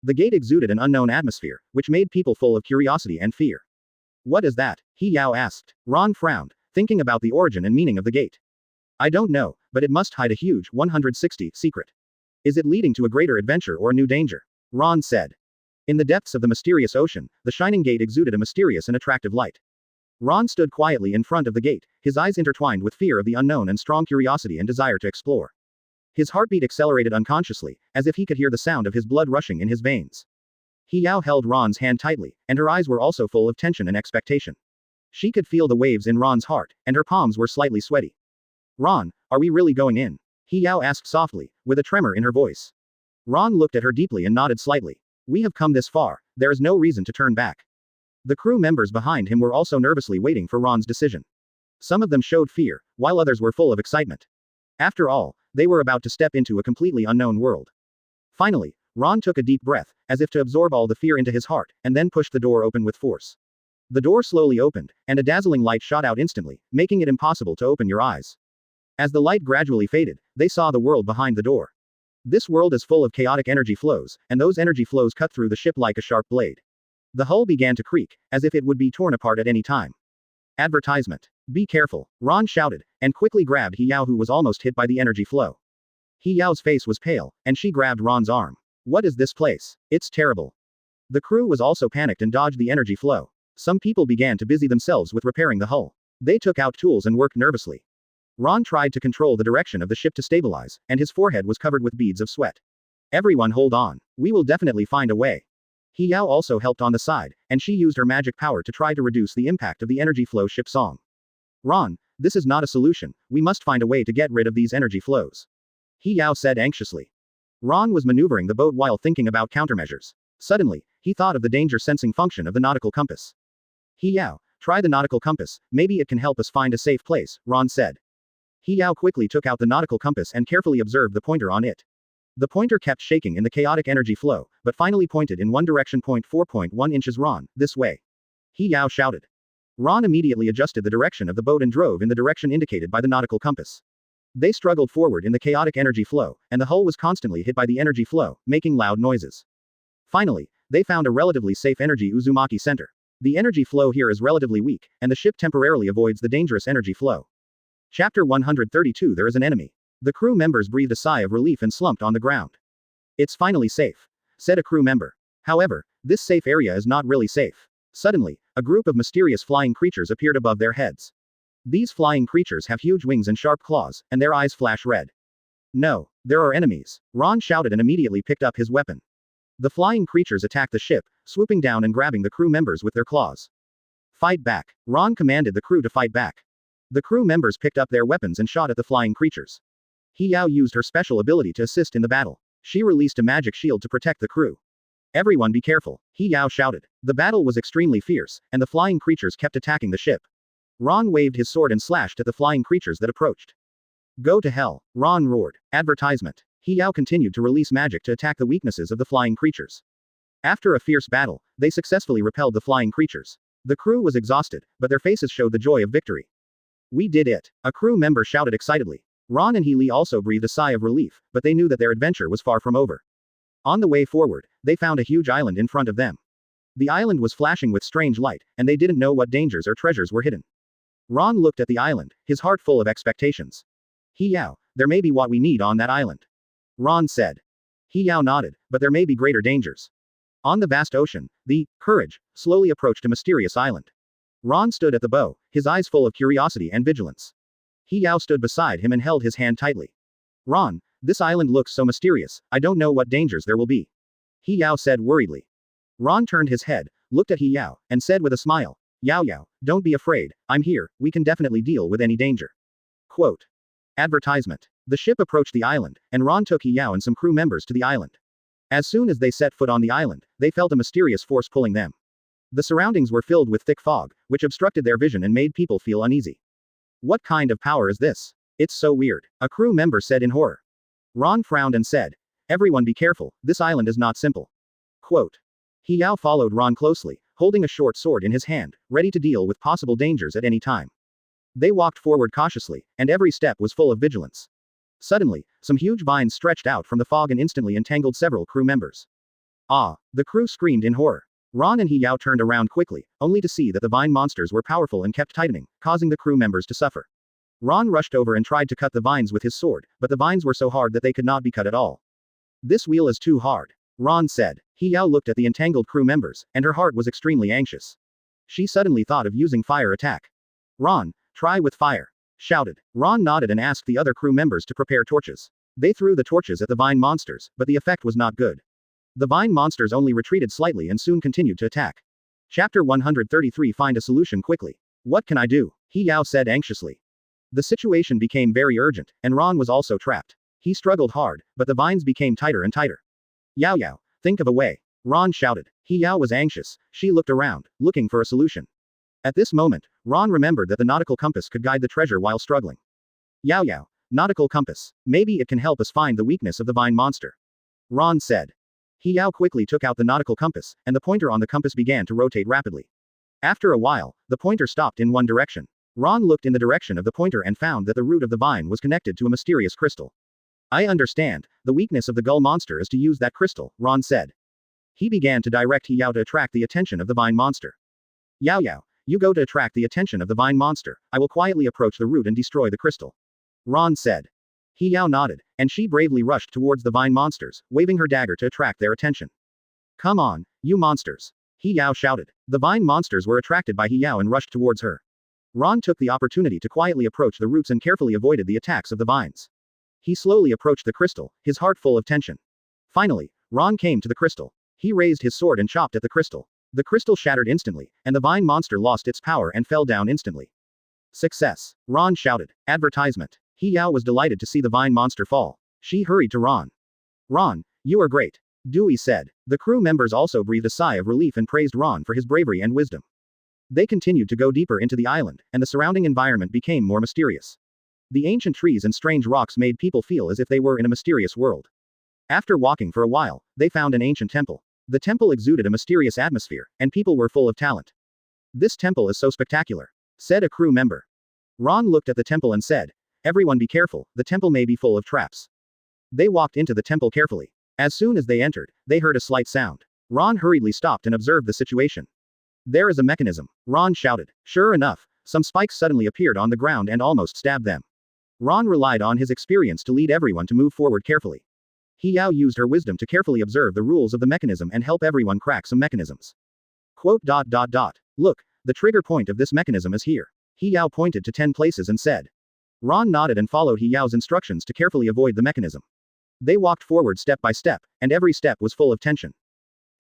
The gate exuded an unknown atmosphere, which made people full of curiosity and fear. What is that? He Yao asked. Ron frowned, thinking about the origin and meaning of the gate. I don't know, but it must hide a huge 160 secret. Is it leading to a greater adventure or a new danger? Ron said. In the depths of the mysterious ocean, the shining gate exuded a mysterious and attractive light. Ron stood quietly in front of the gate, his eyes intertwined with fear of the unknown and strong curiosity and desire to explore. His heartbeat accelerated unconsciously, as if he could hear the sound of his blood rushing in his veins. He Yao held Ron's hand tightly, and her eyes were also full of tension and expectation. She could feel the waves in Ron's heart, and her palms were slightly sweaty. Ron, are we really going in? He Yao asked softly, with a tremor in her voice. Ron looked at her deeply and nodded slightly. We have come this far, there is no reason to turn back. The crew members behind him were also nervously waiting for Ron's decision. Some of them showed fear, while others were full of excitement. After all, they were about to step into a completely unknown world. Finally, Ron took a deep breath, as if to absorb all the fear into his heart, and then pushed the door open with force. The door slowly opened, and a dazzling light shot out instantly, making it impossible to open your eyes. As the light gradually faded, they saw the world behind the door. This world is full of chaotic energy flows, and those energy flows cut through the ship like a sharp blade. The hull began to creak, as if it would be torn apart at any time. Advertisement. Be careful, Ron shouted, and quickly grabbed He Yao, who was almost hit by the energy flow. He Yao's face was pale, and she grabbed Ron's arm. What is this place? It's terrible. The crew was also panicked and dodged the energy flow. Some people began to busy themselves with repairing the hull. They took out tools and worked nervously. Ron tried to control the direction of the ship to stabilize, and his forehead was covered with beads of sweat. Everyone hold on. We will definitely find a way. He Yao also helped on the side, and she used her magic power to try to reduce the impact of the energy flow ship song. Ron, this is not a solution, we must find a way to get rid of these energy flows. He Yao said anxiously. Ron was maneuvering the boat while thinking about countermeasures. Suddenly, he thought of the danger-sensing function of the nautical compass. He Yao, try the nautical compass, maybe it can help us find a safe place, Ron said. He Yao quickly took out the nautical compass and carefully observed the pointer on it. The pointer kept shaking in the chaotic energy flow, but finally pointed in one direction. 4.1 inches. Ron, this way. He Yao shouted. Ron immediately adjusted the direction of the boat and drove in the direction indicated by the nautical compass. They struggled forward in the chaotic energy flow, and the hull was constantly hit by the energy flow, making loud noises. Finally, they found a relatively safe energy Uzumaki center. The energy flow here is relatively weak, and the ship temporarily avoids the dangerous energy flow. Chapter 132. There is an enemy. The crew members breathed a sigh of relief and slumped on the ground. It's finally safe, said a crew member. However, this safe area is not really safe. Suddenly, a group of mysterious flying creatures appeared above their heads. These flying creatures have huge wings and sharp claws, and their eyes flash red. No, there are enemies, Ron shouted and immediately picked up his weapon. The flying creatures attacked the ship, swooping down and grabbing the crew members with their claws. Fight back, Ron commanded the crew to fight back. The crew members picked up their weapons and shot at the flying creatures. He Yao used her special ability to assist in the battle. She released a magic shield to protect the crew. Everyone be careful, He Yao shouted. The battle was extremely fierce, and the flying creatures kept attacking the ship. Ron waved his sword and slashed at the flying creatures that approached. Go to hell, Ron roared. Advertisement. He Yao continued to release magic to attack the weaknesses of the flying creatures. After a fierce battle, they successfully repelled the flying creatures. The crew was exhausted, but their faces showed the joy of victory. We did it, a crew member shouted excitedly. Ron and He Li also breathed a sigh of relief, but they knew that their adventure was far from over. On the way forward, they found a huge island in front of them. The island was flashing with strange light, and they didn't know what dangers or treasures were hidden. Ron looked at the island, his heart full of expectations. He Yao, there may be what we need on that island. Ron said. He Yao nodded, but there may be greater dangers. On the vast ocean, the Courage slowly approached a mysterious island. Ron stood at the bow, his eyes full of curiosity and vigilance. He Yao stood beside him and held his hand tightly. Ron, this island looks so mysterious, I don't know what dangers there will be. He Yao said worriedly. Ron turned his head, looked at He Yao, and said with a smile, Yao Yao, don't be afraid, I'm here, we can definitely deal with any danger. Quote. Advertisement. The ship approached the island, and Ron took He Yao and some crew members to the island. As soon as they set foot on the island, they felt a mysterious force pulling them. The surroundings were filled with thick fog, which obstructed their vision and made people feel uneasy. What kind of power is this? It's so weird, a crew member said in horror. Ron frowned and said, everyone be careful, this island is not simple. Quote. He Yao followed Ron closely, holding a short sword in his hand, ready to deal with possible dangers at any time. They walked forward cautiously, and every step was full of vigilance. Suddenly, some huge vines stretched out from the fog and instantly entangled several crew members. Ah! The crew screamed in horror. Ron and Hiyao turned around quickly, only to see that the vine monsters were powerful and kept tightening, causing the crew members to suffer. Ron rushed over and tried to cut the vines with his sword, but the vines were so hard that they could not be cut at all. This wheel is too hard, Ron said. Hiyao looked at the entangled crew members, and her heart was extremely anxious. She suddenly thought of using fire attack. Ron, try with fire, shouted. Ron nodded and asked the other crew members to prepare torches. They threw the torches at the vine monsters, but the effect was not good. The vine monsters only retreated slightly and soon continued to attack. Chapter 133 Find a solution quickly. What can I do? Hiyao said anxiously. The situation became very urgent, and Ron was also trapped. He struggled hard, but the vines became tighter and tighter. Yao Yao, think of a way. Ron shouted. Hiyao was anxious. She looked around, looking for a solution. At this moment, Ron remembered that the nautical compass could guide the treasure while struggling. Yao Yao, nautical compass. Maybe it can help us find the weakness of the vine monster. Ron said. Hiyao quickly took out the nautical compass, and the pointer on the compass began to rotate rapidly. After a while, the pointer stopped in one direction. Ron looked in the direction of the pointer and found that the root of the vine was connected to a mysterious crystal. I understand, the weakness of the gull monster is to use that crystal, Ron said. He began to direct Hiyao to attract the attention of the vine monster. Yao Yao, you go to attract the attention of the vine monster, I will quietly approach the root and destroy the crystal. Ron said. Hiyao nodded, and she bravely rushed towards the vine monsters, waving her dagger to attract their attention. Come on, you monsters! Hiyao shouted. The vine monsters were attracted by Hiyao and rushed towards her. Ron took the opportunity to quietly approach the roots and carefully avoided the attacks of the vines. He slowly approached the crystal, his heart full of tension. Finally, Ron came to the crystal. He raised his sword and chopped at the crystal. The crystal shattered instantly, and the vine monster lost its power and fell down instantly. Success! Ron shouted. Advertisement. Hiyao was delighted to see the vine monster fall. She hurried to Ron. Ron, you are great. Dewey said. The crew members also breathed a sigh of relief and praised Ron for his bravery and wisdom. They continued to go deeper into the island, and the surrounding environment became more mysterious. The ancient trees and strange rocks made people feel as if they were in a mysterious world. After walking for a while, they found an ancient temple. The temple exuded a mysterious atmosphere, and people were full of talent. This temple is so spectacular, said a crew member. Ron looked at the temple and said, everyone be careful, the temple may be full of traps. They walked into the temple carefully. As soon as they entered, they heard a slight sound. Ron hurriedly stopped and observed the situation. There is a mechanism, Ron shouted. Sure enough, some spikes suddenly appeared on the ground and almost stabbed them. Ron relied on his experience to lead everyone to move forward carefully. Hiyao used her wisdom to carefully observe the rules of the mechanism and help everyone crack some mechanisms. Look, the trigger point of this mechanism is here. Hiyao pointed to 10 places and said. Ron nodded and followed Hiyao's instructions to carefully avoid the mechanism. They walked forward step by step, and every step was full of tension.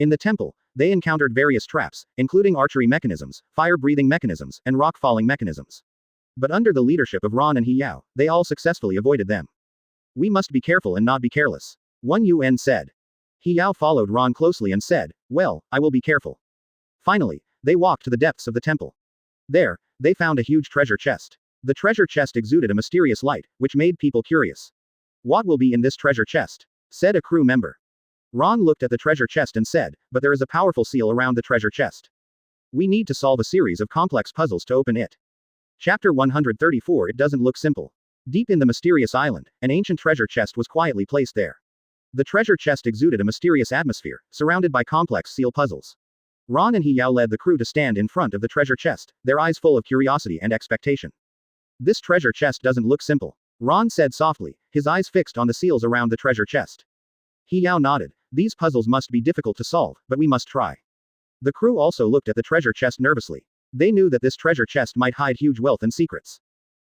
In the temple, they encountered various traps, including archery mechanisms, fire-breathing mechanisms, and rock-falling mechanisms. But under the leadership of Ron and Hiyao, they all successfully avoided them. We must be careful and not be careless, One UN said. Hiyao followed Ron closely and said, well, I will be careful. Finally, they walked to the depths of the temple. There, they found a huge treasure chest. The treasure chest exuded a mysterious light, which made people curious. What will be in this treasure chest? Said a crew member. Ron looked at the treasure chest and said, but there is a powerful seal around the treasure chest. We need to solve a series of complex puzzles to open it. Chapter 134 It doesn't look simple. Deep in the mysterious island, an ancient treasure chest was quietly placed there. The treasure chest exuded a mysterious atmosphere, surrounded by complex seal puzzles. Ron and Hiyao led the crew to stand in front of the treasure chest, their eyes full of curiosity and expectation. This treasure chest doesn't look simple, Ron said softly, his eyes fixed on the seals around the treasure chest. Hiyao nodded. These puzzles must be difficult to solve, but we must try. The crew also looked at the treasure chest nervously. They knew that this treasure chest might hide huge wealth and secrets.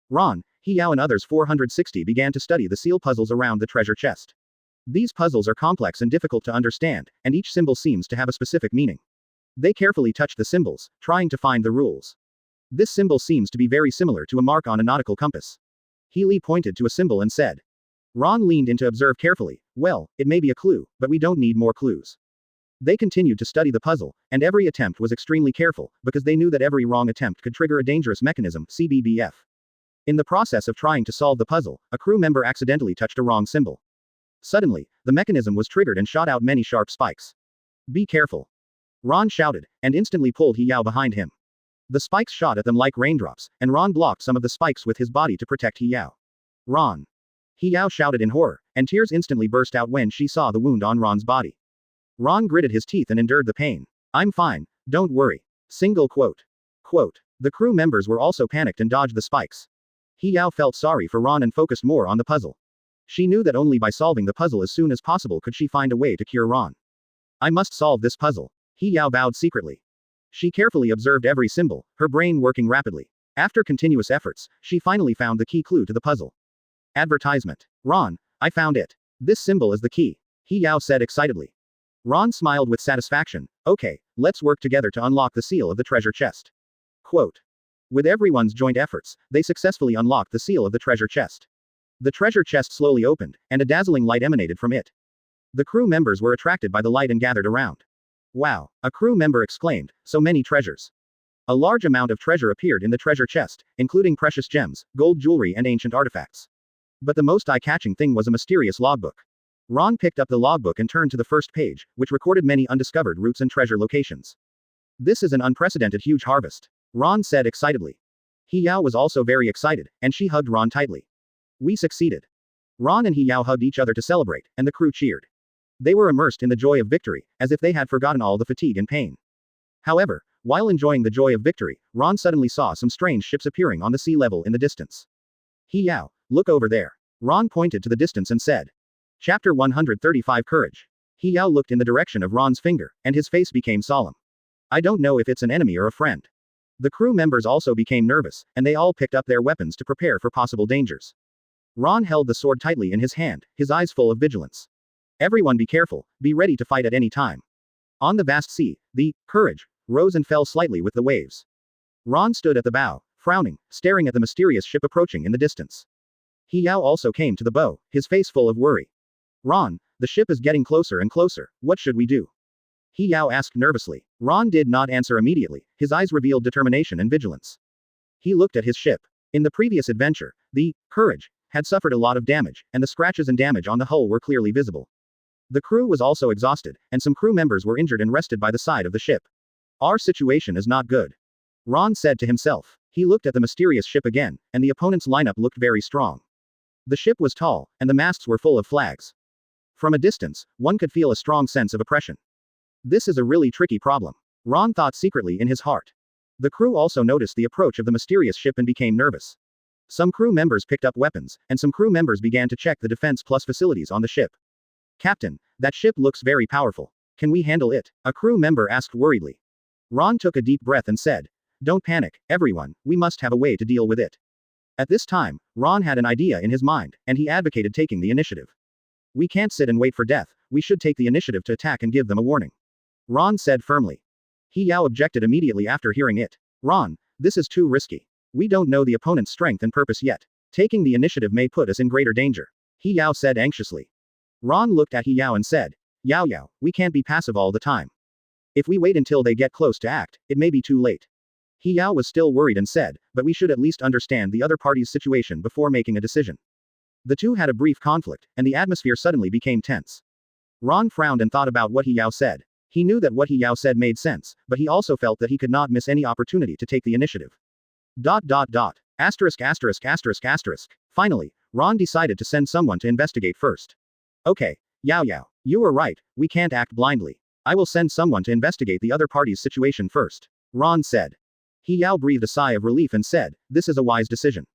Ron, Hiyao and others 460 began to study the seal puzzles around the treasure chest. These puzzles are complex and difficult to understand, and each symbol seems to have a specific meaning. They carefully touched the symbols, trying to find the rules. This symbol seems to be very similar to a mark on a nautical compass. Healy pointed to a symbol and said. Ron leaned in to observe carefully. Well, it may be a clue, but we don't need more clues. They continued to study the puzzle, and every attempt was extremely careful, because they knew that every wrong attempt could trigger a dangerous mechanism, CBBF. In the process of trying to solve the puzzle, a crew member accidentally touched a wrong symbol. Suddenly, the mechanism was triggered and shot out many sharp spikes. Be careful. Ron shouted, and instantly pulled Hiyao behind him. The spikes shot at them like raindrops, and Ron blocked some of the spikes with his body to protect Hiyao. Ron. He Yao shouted in horror, and tears instantly burst out when she saw the wound on Ron's body. Ron gritted his teeth and endured the pain. I'm fine, don't worry. Single quote. Quote. The crew members were also panicked and dodged the spikes. He Yao felt sorry for Ron and focused more on the puzzle. She knew that only by solving the puzzle as soon as possible could she find a way to cure Ron. I must solve this puzzle. He Yao vowed secretly. She carefully observed every symbol, her brain working rapidly. After continuous efforts, she finally found the key clue to the puzzle. Advertisement. Ron, I found it. This symbol is the key. He Yao said excitedly. Ron smiled with satisfaction. Okay, let's work together to unlock the seal of the treasure chest. Quote. With everyone's joint efforts, they successfully unlocked the seal of the treasure chest. The treasure chest slowly opened, and a dazzling light emanated from it. The crew members were attracted by the light and gathered around. Wow, a crew member exclaimed, so many treasures. A large amount of treasure appeared in the treasure chest, including precious gems, gold jewelry and ancient artifacts. But the most eye-catching thing was a mysterious logbook. Ron picked up the logbook and turned to the first page, which recorded many undiscovered routes and treasure locations. This is an unprecedented huge harvest. Ron said excitedly. He Yao was also very excited, and she hugged Ron tightly. We succeeded. Ron and He Yao hugged each other to celebrate, and the crew cheered. They were immersed in the joy of victory, as if they had forgotten all the fatigue and pain. However, while enjoying the joy of victory, Ron suddenly saw some strange ships appearing on the sea level in the distance. He Yao, look over there. Ron pointed to the distance and said. Chapter 135 Courage. He Yao looked in the direction of Ron's finger, and his face became solemn. I don't know if it's an enemy or a friend. The crew members also became nervous, and they all picked up their weapons to prepare for possible dangers. Ron held the sword tightly in his hand, his eyes full of vigilance. Everyone be careful, be ready to fight at any time. On the vast sea, the Courage rose and fell slightly with the waves. Ron stood at the bow, frowning, staring at the mysterious ship approaching in the distance. He Yao also came to the bow, his face full of worry. Ron, the ship is getting closer and closer, what should we do? He Yao asked nervously. Ron did not answer immediately, his eyes revealed determination and vigilance. He looked at his ship. In the previous adventure, the Courage had suffered a lot of damage, and the scratches and damage on the hull were clearly visible. The crew was also exhausted, and some crew members were injured and rested by the side of the ship. Our situation is not good. Ron said to himself. He looked at the mysterious ship again, and the opponent's lineup looked very strong. The ship was tall, and the masts were full of flags. From a distance, one could feel a strong sense of oppression. This is a really tricky problem. Ron thought secretly in his heart. The crew also noticed the approach of the mysterious ship and became nervous. Some crew members picked up weapons, and some crew members began to check the defense plus facilities on the ship. Captain, that ship looks very powerful. Can we handle it? A crew member asked worriedly. Ron took a deep breath and said, don't panic, everyone, we must have a way to deal with it. At this time, Ron had an idea in his mind, and he advocated taking the initiative. We can't sit and wait for death, we should take the initiative to attack and give them a warning. Ron said firmly. He Yao objected immediately after hearing it. Ron, this is too risky. We don't know the opponent's strength and purpose yet. Taking the initiative may put us in greater danger. He Yao said anxiously. Ron looked at He Yao and said, Yao, we can't be passive all the time. If we wait until they get close to act, it may be too late. He Yao was still worried and said, but we should at least understand the other party's situation before making a decision. The two had a brief conflict, and the atmosphere suddenly became tense. Ron frowned and thought about what He Yao said. He knew that what He Yao said made sense, but he also felt that he could not miss any opportunity to take the initiative. ... Finally, Ron decided to send someone to investigate first. Okay, Yao, you were right, we can't act blindly. I will send someone to investigate the other party's situation first. Ron said. He Yao breathed a sigh of relief and said, this is a wise decision.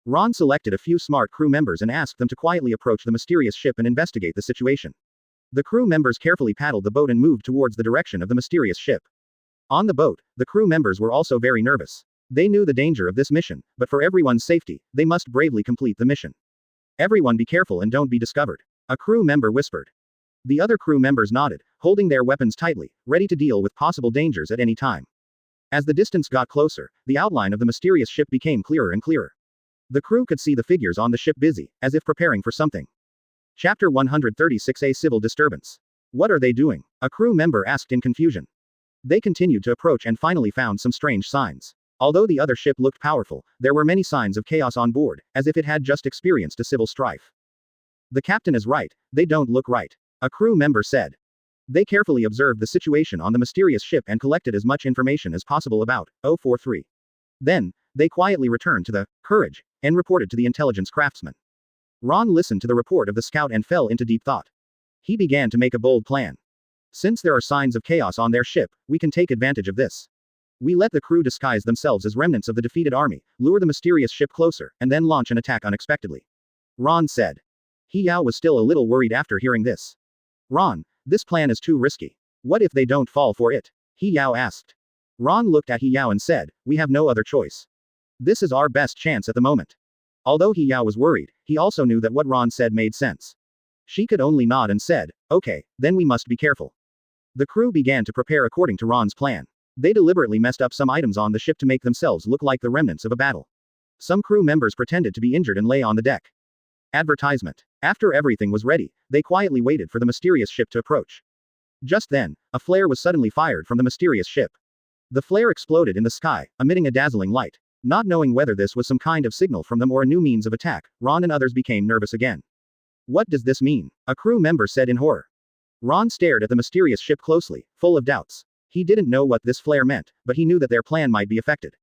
Ron selected a few smart crew members and asked them to quietly approach the mysterious ship and investigate the situation. The crew members carefully paddled the boat and moved towards the direction of the mysterious ship. On the boat, the crew members were also very nervous. They knew the danger of this mission, but for everyone's safety, they must bravely complete the mission. Everyone be careful and don't be discovered. A crew member whispered. The other crew members nodded, holding their weapons tightly, ready to deal with possible dangers at any time. As the distance got closer, the outline of the mysterious ship became clearer and clearer. The crew could see the figures on the ship busy, as if preparing for something. Chapter 136 A Civil Disturbance. What are they doing? A crew member asked in confusion. They continued to approach and finally found some strange signs. Although the other ship looked powerful, there were many signs of chaos on board, as if it had just experienced a civil strife. The captain is right, they don't look right. A crew member said. They carefully observed the situation on the mysterious ship and collected as much information as possible about 043. Then, they quietly returned to the Courage and reported to the intelligence craftsman. Ron listened to the report of the scout and fell into deep thought. He began to make a bold plan. Since there are signs of chaos on their ship, we can take advantage of this. We let the crew disguise themselves as remnants of the defeated army, lure the mysterious ship closer, and then launch an attack unexpectedly. Ron said. He Yao was still a little worried after hearing this. Ron, this plan is too risky. What if they don't fall for it? He Yao asked. Ron looked at He Yao and said, we have no other choice. This is our best chance at the moment. Although He Yao was worried, he also knew that what Ron said made sense. She could only nod and said, okay, then we must be careful. The crew began to prepare according to Ron's plan. They deliberately messed up some items on the ship to make themselves look like the remnants of a battle. Some crew members pretended to be injured and lay on the deck. Advertisement. After everything was ready, they quietly waited for the mysterious ship to approach. Just then, a flare was suddenly fired from the mysterious ship. The flare exploded in the sky, emitting a dazzling light. Not knowing whether this was some kind of signal from them or a new means of attack, Ron and others became nervous again. What does this mean? A crew member said in horror. Ron stared at the mysterious ship closely, full of doubts. He didn't know what this flare meant, but he knew that their plan might be affected.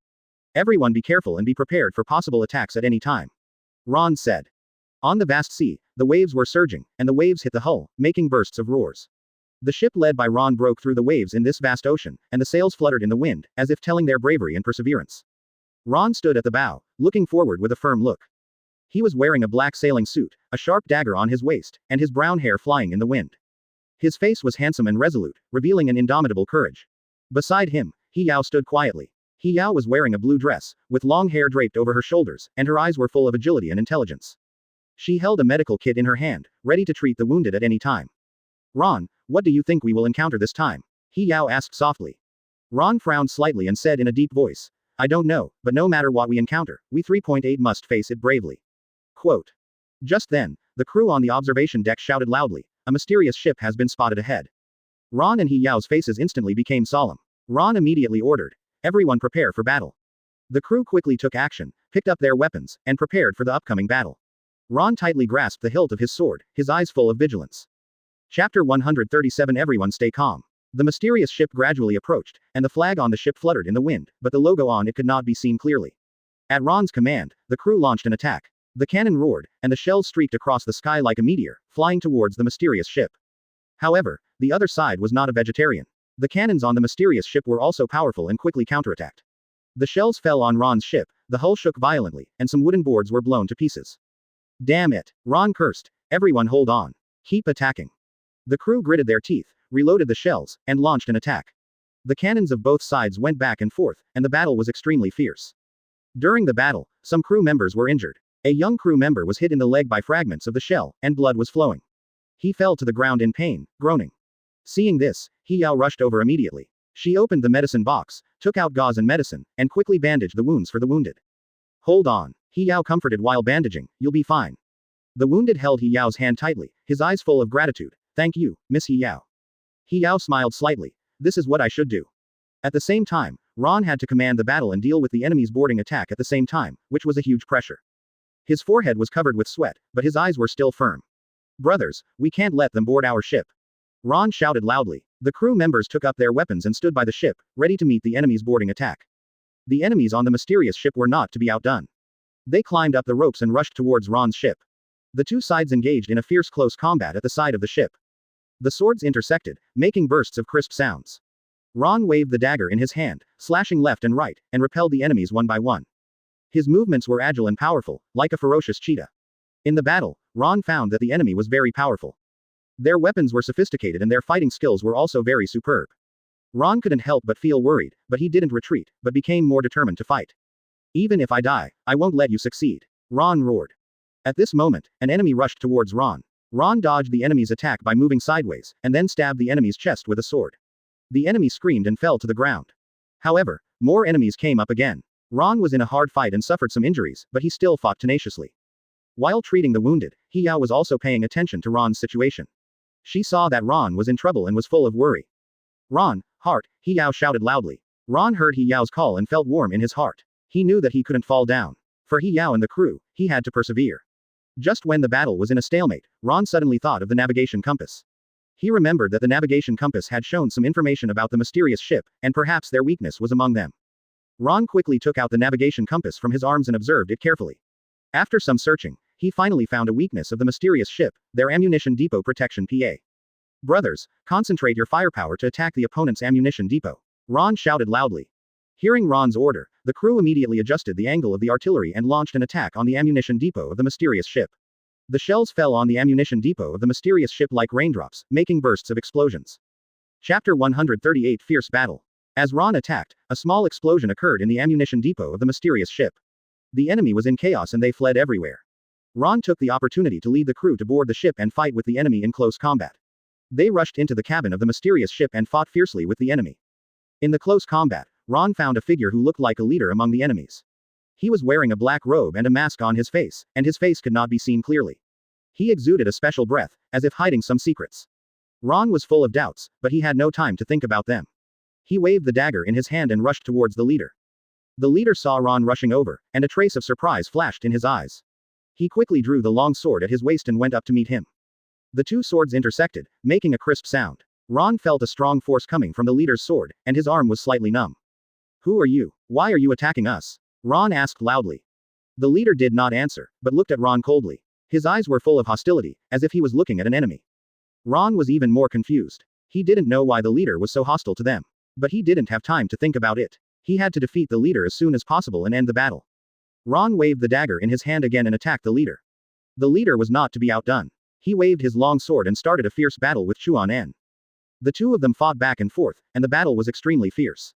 Everyone be careful and be prepared for possible attacks at any time. Ron said. On the vast sea, the waves were surging, and the waves hit the hull, making bursts of roars. The ship led by Ron broke through the waves in this vast ocean, and the sails fluttered in the wind, as if telling their bravery and perseverance. Ron stood at the bow, looking forward with a firm look. He was wearing a black sailing suit, a sharp dagger on his waist, and his brown hair flying in the wind. His face was handsome and resolute, revealing an indomitable courage. Beside him, He Yao stood quietly. He Yao was wearing a blue dress, with long hair draped over her shoulders, and her eyes were full of agility and intelligence. She held a medical kit in her hand, ready to treat the wounded at any time. Ron, what do you think we will encounter this time? He Yao asked softly. Ron frowned slightly and said in a deep voice, I don't know, but no matter what we encounter, we 3.8 must face it bravely. Quote. Just then, the crew on the observation deck shouted loudly, a mysterious ship has been spotted ahead. Ron and He Yao's faces instantly became solemn. Ron immediately ordered, everyone prepare for battle. The crew quickly took action, picked up their weapons, and prepared for the upcoming battle. Ron tightly grasped the hilt of his sword, his eyes full of vigilance. Chapter 137 Everyone stay calm. The mysterious ship gradually approached, and the flag on the ship fluttered in the wind, but the logo on it could not be seen clearly. At Ron's command, the crew launched an attack. The cannon roared, and the shells streaked across the sky like a meteor, flying towards the mysterious ship. However, the other side was not a vegetarian. The cannons on the mysterious ship were also powerful and quickly counterattacked. The shells fell on Ron's ship, the hull shook violently, and some wooden boards were blown to pieces. Damn it, Ron cursed. Everyone hold on. Keep attacking. The crew gritted their teeth, reloaded the shells, and launched an attack. The cannons of both sides went back and forth, and the battle was extremely fierce. During the battle, some crew members were injured. A young crew member was hit in the leg by fragments of the shell, and blood was flowing. He fell to the ground in pain, groaning. Seeing this, He Yao rushed over immediately. She opened the medicine box, took out gauze and medicine, and quickly bandaged the wounds for the wounded. Hold on. He Yao comforted while bandaging, you'll be fine. The wounded held He Yao's hand tightly, his eyes full of gratitude. Thank you, Miss He Yao. He Yao smiled slightly. This is what I should do. At the same time, Ron had to command the battle and deal with the enemy's boarding attack at the same time, which was a huge pressure. His forehead was covered with sweat, but his eyes were still firm. Brothers, we can't let them board our ship. Ron shouted loudly. The crew members took up their weapons and stood by the ship, ready to meet the enemy's boarding attack. The enemies on the mysterious ship were not to be outdone. They climbed up the ropes and rushed towards Ron's ship. The two sides engaged in a fierce close combat at the side of the ship. The swords intersected, making bursts of crisp sounds. Ron waved the dagger in his hand, slashing left and right, and repelled the enemies one by one. His movements were agile and powerful, like a ferocious cheetah. In the battle, Ron found that the enemy was very powerful. Their weapons were sophisticated and their fighting skills were also very superb. Ron couldn't help but feel worried, but he didn't retreat, but became more determined to fight. Even if I die, I won't let you succeed. Ron roared. At this moment, an enemy rushed towards Ron. Ron dodged the enemy's attack by moving sideways, and then stabbed the enemy's chest with a sword. The enemy screamed and fell to the ground. However, more enemies came up again. Ron was in a hard fight and suffered some injuries, but he still fought tenaciously. While treating the wounded, He Yao was also paying attention to Ron's situation. She saw that Ron was in trouble and was full of worry. Ron, heart, He Yao shouted loudly. Ron heard He Yao's call and felt warm in his heart. He knew that he couldn't fall down. For He Yao and the crew, he had to persevere. Just when the battle was in a stalemate, Ron suddenly thought of the navigation compass. He remembered that the navigation compass had shown some information about the mysterious ship, and perhaps their weakness was among them. Ron quickly took out the navigation compass from his arms and observed it carefully. After some searching, He finally found a weakness of the mysterious ship, their ammunition depot protection PA. Brothers, concentrate your firepower to attack the opponent's ammunition depot. Ron shouted loudly. Hearing Ron's order, the crew immediately adjusted the angle of the artillery and launched an attack on the ammunition depot of the mysterious ship. The shells fell on the ammunition depot of the mysterious ship like raindrops, making bursts of explosions. Chapter 138 Fierce Battle. As Ron attacked, a small explosion occurred in the ammunition depot of the mysterious ship. The enemy was in chaos and they fled everywhere. Ron took the opportunity to lead the crew to board the ship and fight with the enemy in close combat. They rushed into the cabin of the mysterious ship and fought fiercely with the enemy. In the close combat, Ron found a figure who looked like a leader among the enemies. He was wearing a black robe and a mask on his face, and his face could not be seen clearly. He exuded a special breath, as if hiding some secrets. Ron was full of doubts, but he had no time to think about them. He waved the dagger in his hand and rushed towards the leader. The leader saw Ron rushing over, and a trace of surprise flashed in his eyes. He quickly drew the long sword at his waist and went up to meet him. The two swords intersected, making a crisp sound. Ron felt a strong force coming from the leader's sword, and his arm was slightly numb. Who are you? Why are you attacking us? Ron asked loudly. The leader did not answer, but looked at Ron coldly. His eyes were full of hostility, as if he was looking at an enemy. Ron was even more confused. He didn't know why the leader was so hostile to them. But he didn't have time to think about it. He had to defeat the leader as soon as possible and end the battle. Ron waved the dagger in his hand again and attacked the leader. The leader was not to be outdone. He waved his long sword and started a fierce battle with Chuan-en. The two of them fought back and forth, and the battle was extremely fierce.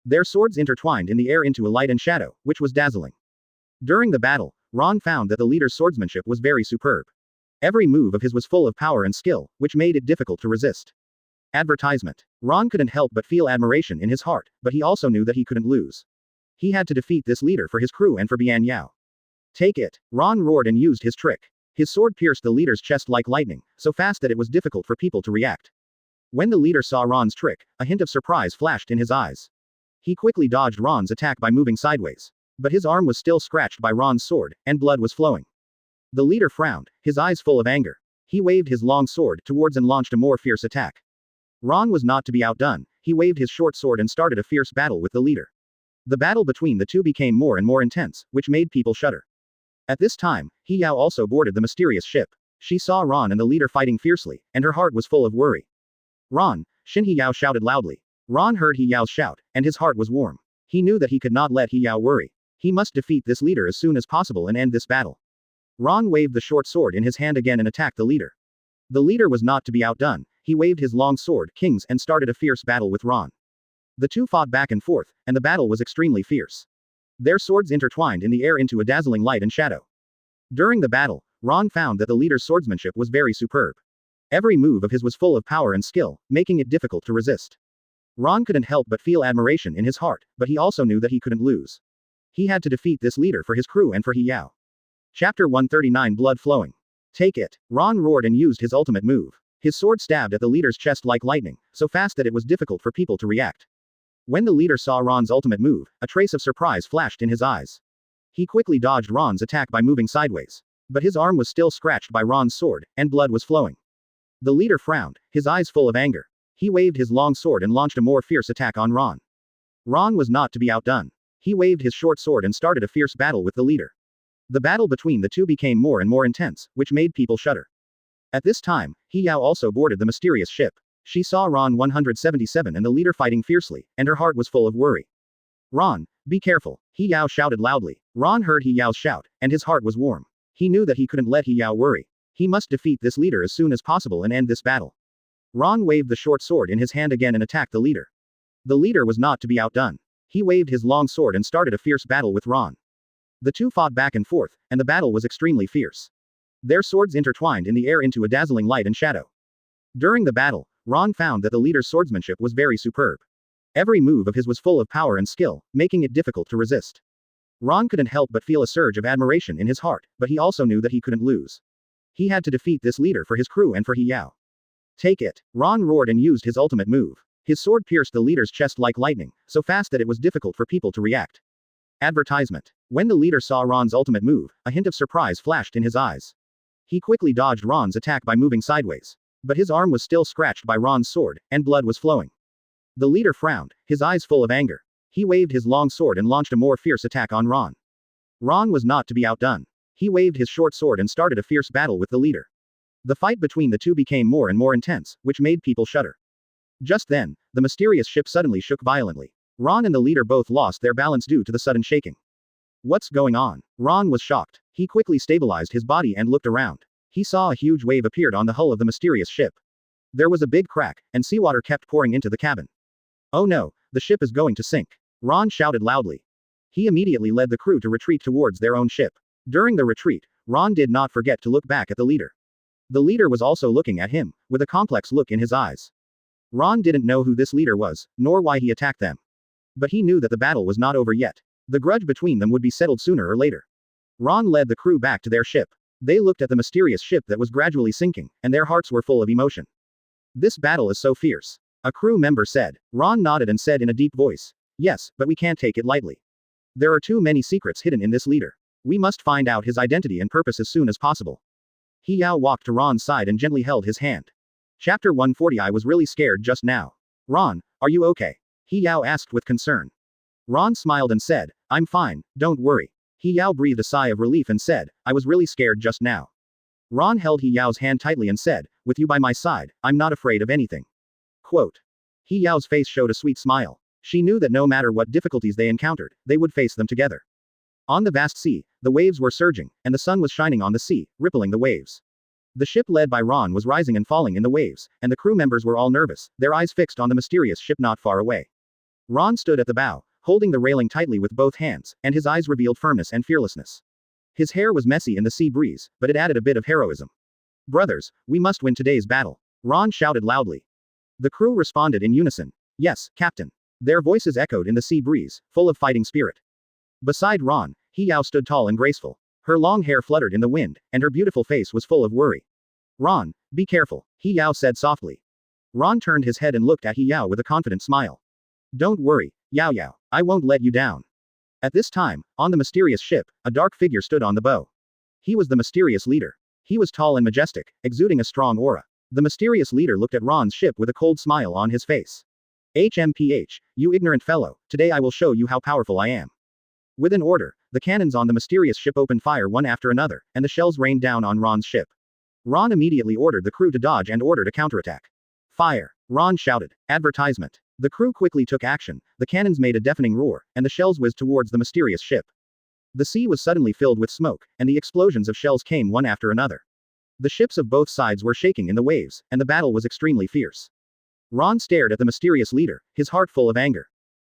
Their swords intertwined in the air into a light and shadow, which was dazzling. During the battle, Ron found that the leader's swordsmanship was very superb. Every move of his was full of power and skill, which made it difficult to resist. Advertisement. Ron couldn't help but feel admiration in his heart, but he also knew that he couldn't lose. He had to defeat this leader for his crew and for Bian Yao. Take it. Ron roared and used his trick. His sword pierced the leader's chest like lightning, so fast that it was difficult for people to react. When the leader saw Ron's trick, a hint of surprise flashed in his eyes. He quickly dodged Ron's attack by moving sideways. But his arm was still scratched by Ron's sword, and blood was flowing. The leader frowned, his eyes full of anger. He waved his long sword towards and launched a more fierce attack. Ron was not to be outdone. He waved his short sword and started a fierce battle with the leader. The battle between the two became more and more intense, which made people shudder. At this time, He Yao also boarded the mysterious ship. She saw Ron and the leader fighting fiercely, and her heart was full of worry. Ron, Shin He Yao shouted loudly. Ron heard He Yao's shout, and his heart was warm. He knew that he could not let He Yao worry. He must defeat this leader as soon as possible and end this battle. Ron waved the short sword in his hand again and attacked the leader. The leader was not to be outdone. He waved his long sword, Kings, and started a fierce battle with Ron. The two fought back and forth, and the battle was extremely fierce. Their swords intertwined in the air into a dazzling light and shadow. During the battle, Ron found that the leader's swordsmanship was very superb. Every move of his was full of power and skill, making it difficult to resist. Ron couldn't help but feel admiration in his heart, but he also knew that he couldn't lose. He had to defeat this leader for his crew and for He Yao. Chapter 139 Blood Flowing. Take it. Ron roared and used his ultimate move. His sword stabbed at the leader's chest like lightning, so fast that it was difficult for people to react. When the leader saw Ron's ultimate move, a trace of surprise flashed in his eyes. He quickly dodged Ron's attack by moving sideways. But his arm was still scratched by Ron's sword, and blood was flowing. The leader frowned, his eyes full of anger. He waved his long sword and launched a more fierce attack on Ron. Ron was not to be outdone. He waved his short sword and started a fierce battle with the leader. The battle between the two became more and more intense, which made people shudder. At this time, He Yao also boarded the mysterious ship. She saw Ron 177 and the leader fighting fiercely, and her heart was full of worry. Ron, be careful, He Yao shouted loudly. Ron heard He Yao's shout, and his heart was warm. He knew that he couldn't let He Yao worry. He must defeat this leader as soon as possible and end this battle. Ron waved the short sword in his hand again and attacked the leader. The leader was not to be outdone. He waved his long sword and started a fierce battle with Ron. The two fought back and forth, and the battle was extremely fierce. Their swords intertwined in the air into a dazzling light and shadow. During the battle, Ron found that the leader's swordsmanship was very superb. Every move of his was full of power and skill, making it difficult to resist. Ron couldn't help but feel a surge of admiration in his heart, but he also knew that he couldn't lose. He had to defeat this leader for his crew and for He Yao. Take it. Ron roared and used his ultimate move. His sword pierced the leader's chest like lightning, so fast that it was difficult for people to react. Advertisement. When the leader saw Ron's ultimate move, a hint of surprise flashed in his eyes. He quickly dodged Ron's attack by moving sideways. But his arm was still scratched by Ron's sword, and blood was flowing. The leader frowned, his eyes full of anger. He waved his long sword and launched a more fierce attack on Ron. Ron was not to be outdone. He waved his short sword and started a fierce battle with the leader. The fight between the two became more and more intense, which made people shudder. Just then, the mysterious ship suddenly shook violently. Ron and the leader both lost their balance due to the sudden shaking. What's going on? Ron was shocked. He quickly stabilized his body and looked around. He saw a huge wave appeared on the hull of the mysterious ship. There was a big crack, and seawater kept pouring into the cabin. Oh no, the ship is going to sink. Ron shouted loudly. He immediately led the crew to retreat towards their own ship. During the retreat, Ron did not forget to look back at the leader. The leader was also looking at him, with a complex look in his eyes. Ron didn't know who this leader was, nor why he attacked them. But he knew that the battle was not over yet. The grudge between them would be settled sooner or later. Ron led the crew back to their ship. They looked at the mysterious ship that was gradually sinking, and their hearts were full of emotion. This battle is so fierce. A crew member said. Ron nodded and said in a deep voice. Yes, but we can't take it lightly. There are too many secrets hidden in this leader. We must find out his identity and purpose as soon as possible. He Yao walked to Ron's side and gently held his hand. Chapter 140. I was really scared just now. Ron, are you okay? He Yao asked with concern. Ron smiled and said, I'm fine, don't worry. He Yao breathed a sigh of relief and said, I was really scared just now. Ron held He Yao's hand tightly and said, with you by my side, I'm not afraid of anything. Quote. He Yao's face showed a sweet smile. She knew that no matter what difficulties they encountered, they would face them together. On the vast sea, the waves were surging, and the sun was shining on the sea, rippling the waves. The ship led by Ron was rising and falling in the waves, and the crew members were all nervous, their eyes fixed on the mysterious ship not far away. Ron stood at the bow, holding the railing tightly with both hands, and his eyes revealed firmness and fearlessness. His hair was messy in the sea breeze, but it added a bit of heroism. Brothers, we must win today's battle. Ron shouted loudly. The crew responded in unison. Yes, Captain. Their voices echoed in the sea breeze, full of fighting spirit. Beside Ron, He Yao stood tall and graceful. Her long hair fluttered in the wind, and her beautiful face was full of worry. Ron, be careful, He Yao said softly. Ron turned his head and looked at He Yao with a confident smile. Don't worry, Yao Yao, I won't let you down. At this time, on the mysterious ship, a dark figure stood on the bow. He was the mysterious leader. He was tall and majestic, exuding a strong aura. The mysterious leader looked at Ron's ship with a cold smile on his face. HMPH, you ignorant fellow, today I will show you how powerful I am. With an order, the cannons on the mysterious ship opened fire one after another, and the shells rained down on Ron's ship. Ron immediately ordered the crew to dodge and ordered a counterattack. Fire! Ron shouted. Advertisement. The crew quickly took action, the cannons made a deafening roar, and the shells whizzed towards the mysterious ship. The sea was suddenly filled with smoke, and the explosions of shells came one after another. The ships of both sides were shaking in the waves, and the battle was extremely fierce. Ron stared at the mysterious leader, his heart full of anger.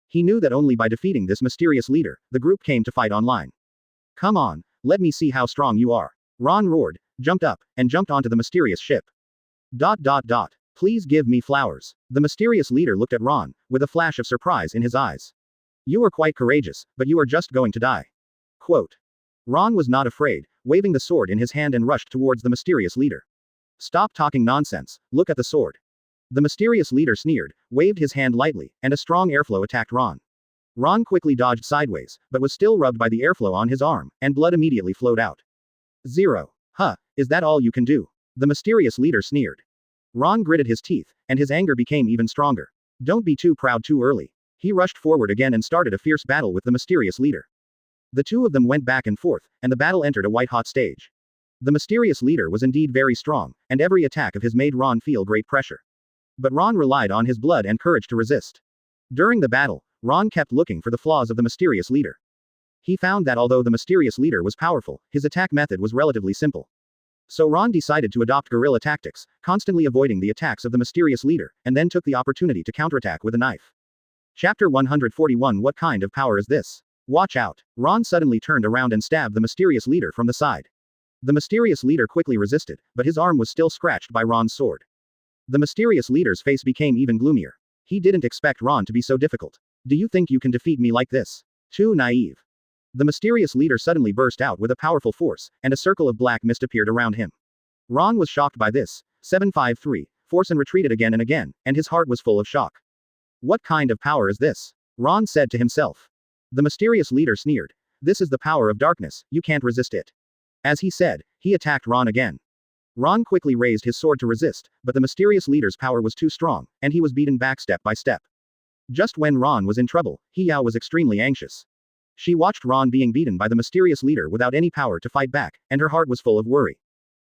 He knew that only by defeating this mysterious leader, the group came to fight online. Come on, let me see how strong you are. Ron roared, jumped up, and jumped onto the mysterious ship. Please give me flowers. The mysterious leader looked at Ron, with a flash of surprise in his eyes. You are quite courageous, but you are just going to die. Quote. Ron was not afraid, waving the sword in his hand and rushed towards the mysterious leader. Stop talking nonsense, look at the sword. The mysterious leader sneered, waved his hand lightly, and a strong airflow attacked Ron. Ron quickly dodged sideways, but was still rubbed by the airflow on his arm, and blood immediately flowed out. Zero. Huh, is that all you can do? The mysterious leader sneered. Ron gritted his teeth, and his anger became even stronger. Don't be too proud too early. He rushed forward again and started a fierce battle with the mysterious leader. The two of them went back and forth, and the battle entered a white-hot stage. The mysterious leader was indeed very strong, and every attack of his made Ron feel great pressure. But Ron relied on his blood and courage to resist. During the battle, Ron kept looking for the flaws of the mysterious leader. He found that although the mysterious leader was powerful, his attack method was relatively simple. So Ron decided to adopt guerrilla tactics, constantly avoiding the attacks of the mysterious leader, and then took the opportunity to counterattack with a knife. Chapter 141. What kind of power is this? Watch out. Ron suddenly turned around and stabbed the mysterious leader from the side. The mysterious leader quickly resisted, but his arm was still scratched by Ron's sword. The mysterious leader's face became even gloomier. He didn't expect Ron to be so difficult. Do you think you can defeat me like this? Too naive. The mysterious leader suddenly burst out with a powerful force, and a circle of black mist appeared around him. Ron was shocked by this. 753. Force and retreated again and again, and his heart was full of shock. What kind of power is this? Ron said to himself. The mysterious leader sneered. This is the power of darkness, you can't resist it. As he said, he attacked Ron again. Ron quickly raised his sword to resist, but the mysterious leader's power was too strong, and he was beaten back step by step. Just when Ron was in trouble, He Yao was extremely anxious. She watched Ron being beaten by the mysterious leader without any power to fight back, and her heart was full of worry.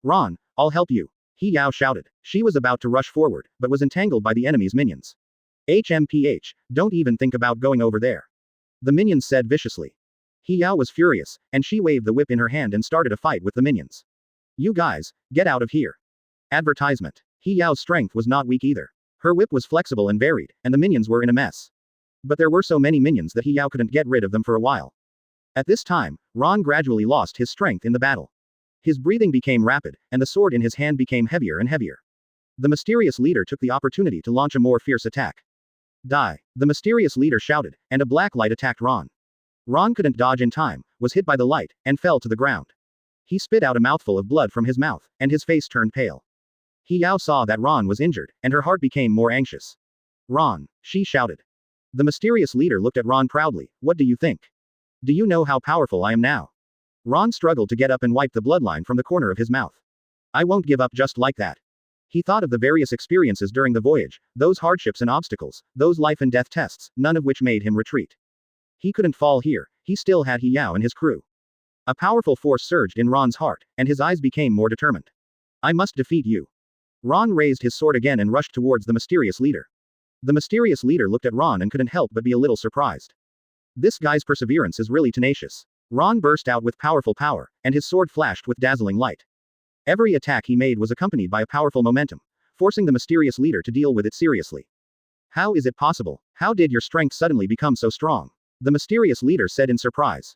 Ron, I'll help you. He Yao shouted. She was about to rush forward, but was entangled by the enemy's minions. HMPH, don't even think about going over there. The minions said viciously. He Yao was furious, and she waved the whip in her hand and started a fight with the minions. You guys, get out of here. Advertisement. He Yao's strength was not weak either. Her whip was flexible and varied, and the minions were in a mess. But there were so many minions that He Yao couldn't get rid of them for a while. At this time, Ron gradually lost his strength in the battle. His breathing became rapid, and the sword in his hand became heavier and heavier. The mysterious leader took the opportunity to launch a more fierce attack. Die! The mysterious leader shouted, and a black light attacked Ron. Ron couldn't dodge in time, was hit by the light, and fell to the ground. He spit out a mouthful of blood from his mouth, and his face turned pale. He Yao saw that Ron was injured, and her heart became more anxious. Ron, she shouted. The mysterious leader looked at Ron proudly. What do you think? Do you know how powerful I am now? Ron struggled to get up and wiped the bloodline from the corner of his mouth. I won't give up just like that. He thought of the various experiences during the voyage, those hardships and obstacles, those life and death tests, none of which made him retreat. He couldn't fall here, he still had He Yao and his crew. A powerful force surged in Ron's heart, and his eyes became more determined. I must defeat you. Ron raised his sword again and rushed towards the mysterious leader. The mysterious leader looked at Ron and couldn't help but be a little surprised. This guy's perseverance is really tenacious. Ron burst out with powerful power, and his sword flashed with dazzling light. Every attack he made was accompanied by a powerful momentum, forcing the mysterious leader to deal with it seriously. How is it possible? How did your strength suddenly become so strong? The mysterious leader said in surprise.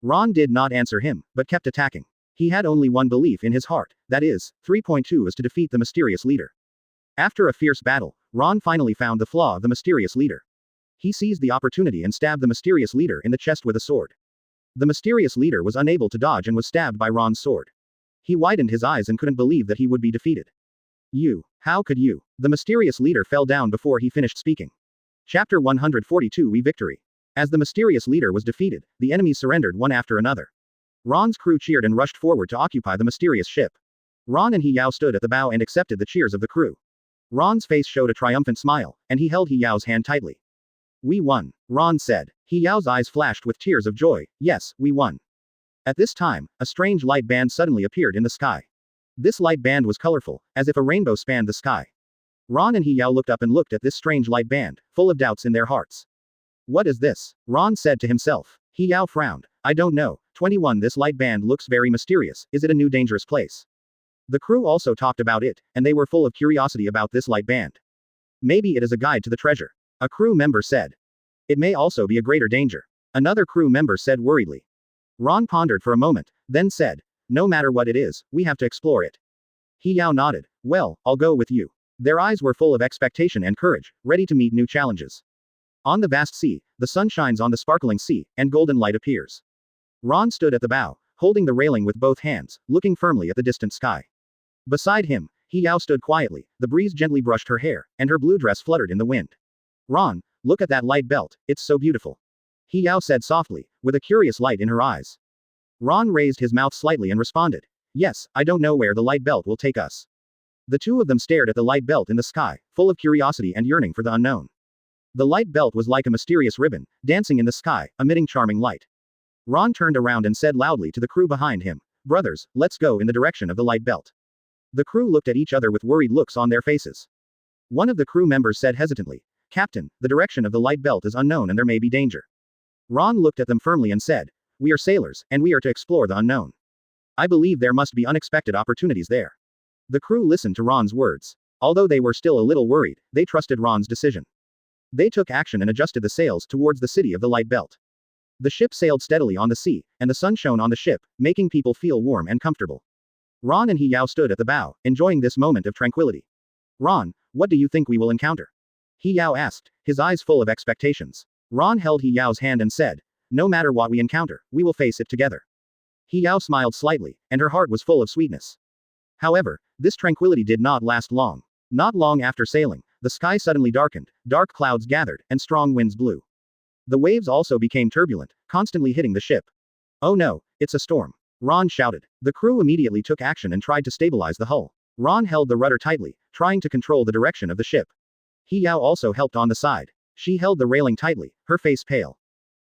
Ron did not answer him, but kept attacking. He had only one belief in his heart, that is, 3.2 is to defeat the mysterious leader. After a fierce battle, Ron finally found the flaw of the mysterious leader. He seized the opportunity and stabbed the mysterious leader in the chest with a sword. The mysterious leader was unable to dodge and was stabbed by Ron's sword. He widened his eyes and couldn't believe that he would be defeated. You, how could you? The mysterious leader fell down before he finished speaking. Chapter 142 We Victory. As the mysterious leader was defeated, the enemies surrendered one after another. Ron's crew cheered and rushed forward to occupy the mysterious ship. Ron and He Yao stood at the bow and accepted the cheers of the crew. Ron's face showed a triumphant smile, and he held He Yao's hand tightly. We won, Ron said. He Yao's eyes flashed with tears of joy. Yes, we won. At this time, a strange light band suddenly appeared in the sky. This light band was colorful, as if a rainbow spanned the sky. Ron and He Yao looked up and looked at this strange light band, full of doubts in their hearts. What is this? Ron said to himself. He Yao frowned. I don't know. 21 This light band looks very mysterious. Is it a new dangerous place? The crew also talked about it, and they were full of curiosity about this light band. Maybe it is a guide to the treasure. A crew member said. It may also be a greater danger. Another crew member said worriedly. Ron pondered for a moment, then said, no matter what it is, we have to explore it. He Yao nodded. Well, I'll go with you. Their eyes were full of expectation and courage, ready to meet new challenges. On the vast sea, the sun shines on the sparkling sea, and golden light appears. Ron stood at the bow, holding the railing with both hands, looking firmly at the distant sky. Beside him, He Yao stood quietly, the breeze gently brushed her hair, and her blue dress fluttered in the wind. Ron, look at that light belt, it's so beautiful. He Yao said softly, with a curious light in her eyes. Ron raised his mouth slightly and responded. Yes, I don't know where the light belt will take us. The two of them stared at the light belt in the sky, full of curiosity and yearning for the unknown. The light belt was like a mysterious ribbon, dancing in the sky, emitting charming light. Ron turned around and said loudly to the crew behind him, brothers, let's go in the direction of the light belt. The crew looked at each other with worried looks on their faces. One of the crew members said hesitantly, Captain, the direction of the light belt is unknown and there may be danger. Ron looked at them firmly and said, we are sailors, and we are to explore the unknown. I believe there must be unexpected opportunities there. The crew listened to Ron's words. Although they were still a little worried, they trusted Ron's decision. They took action and adjusted the sails towards the city of the light belt. The ship sailed steadily on the sea, and the sun shone on the ship, making people feel warm and comfortable. Ron and He Yao stood at the bow, enjoying this moment of tranquility. Ron, what do you think we will encounter? He Yao asked, his eyes full of expectations. Ron held He Yao's hand and said, no matter what we encounter, we will face it together. He Yao smiled slightly, and her heart was full of sweetness. However, this tranquility did not last long. Not long after sailing, the sky suddenly darkened, dark clouds gathered, and strong winds blew. The waves also became turbulent, constantly hitting the ship. Oh no, it's a storm. Ron shouted. The crew immediately took action and tried to stabilize the hull. Ron held the rudder tightly, trying to control the direction of the ship. He Yao also helped on the side. She held the railing tightly, her face pale.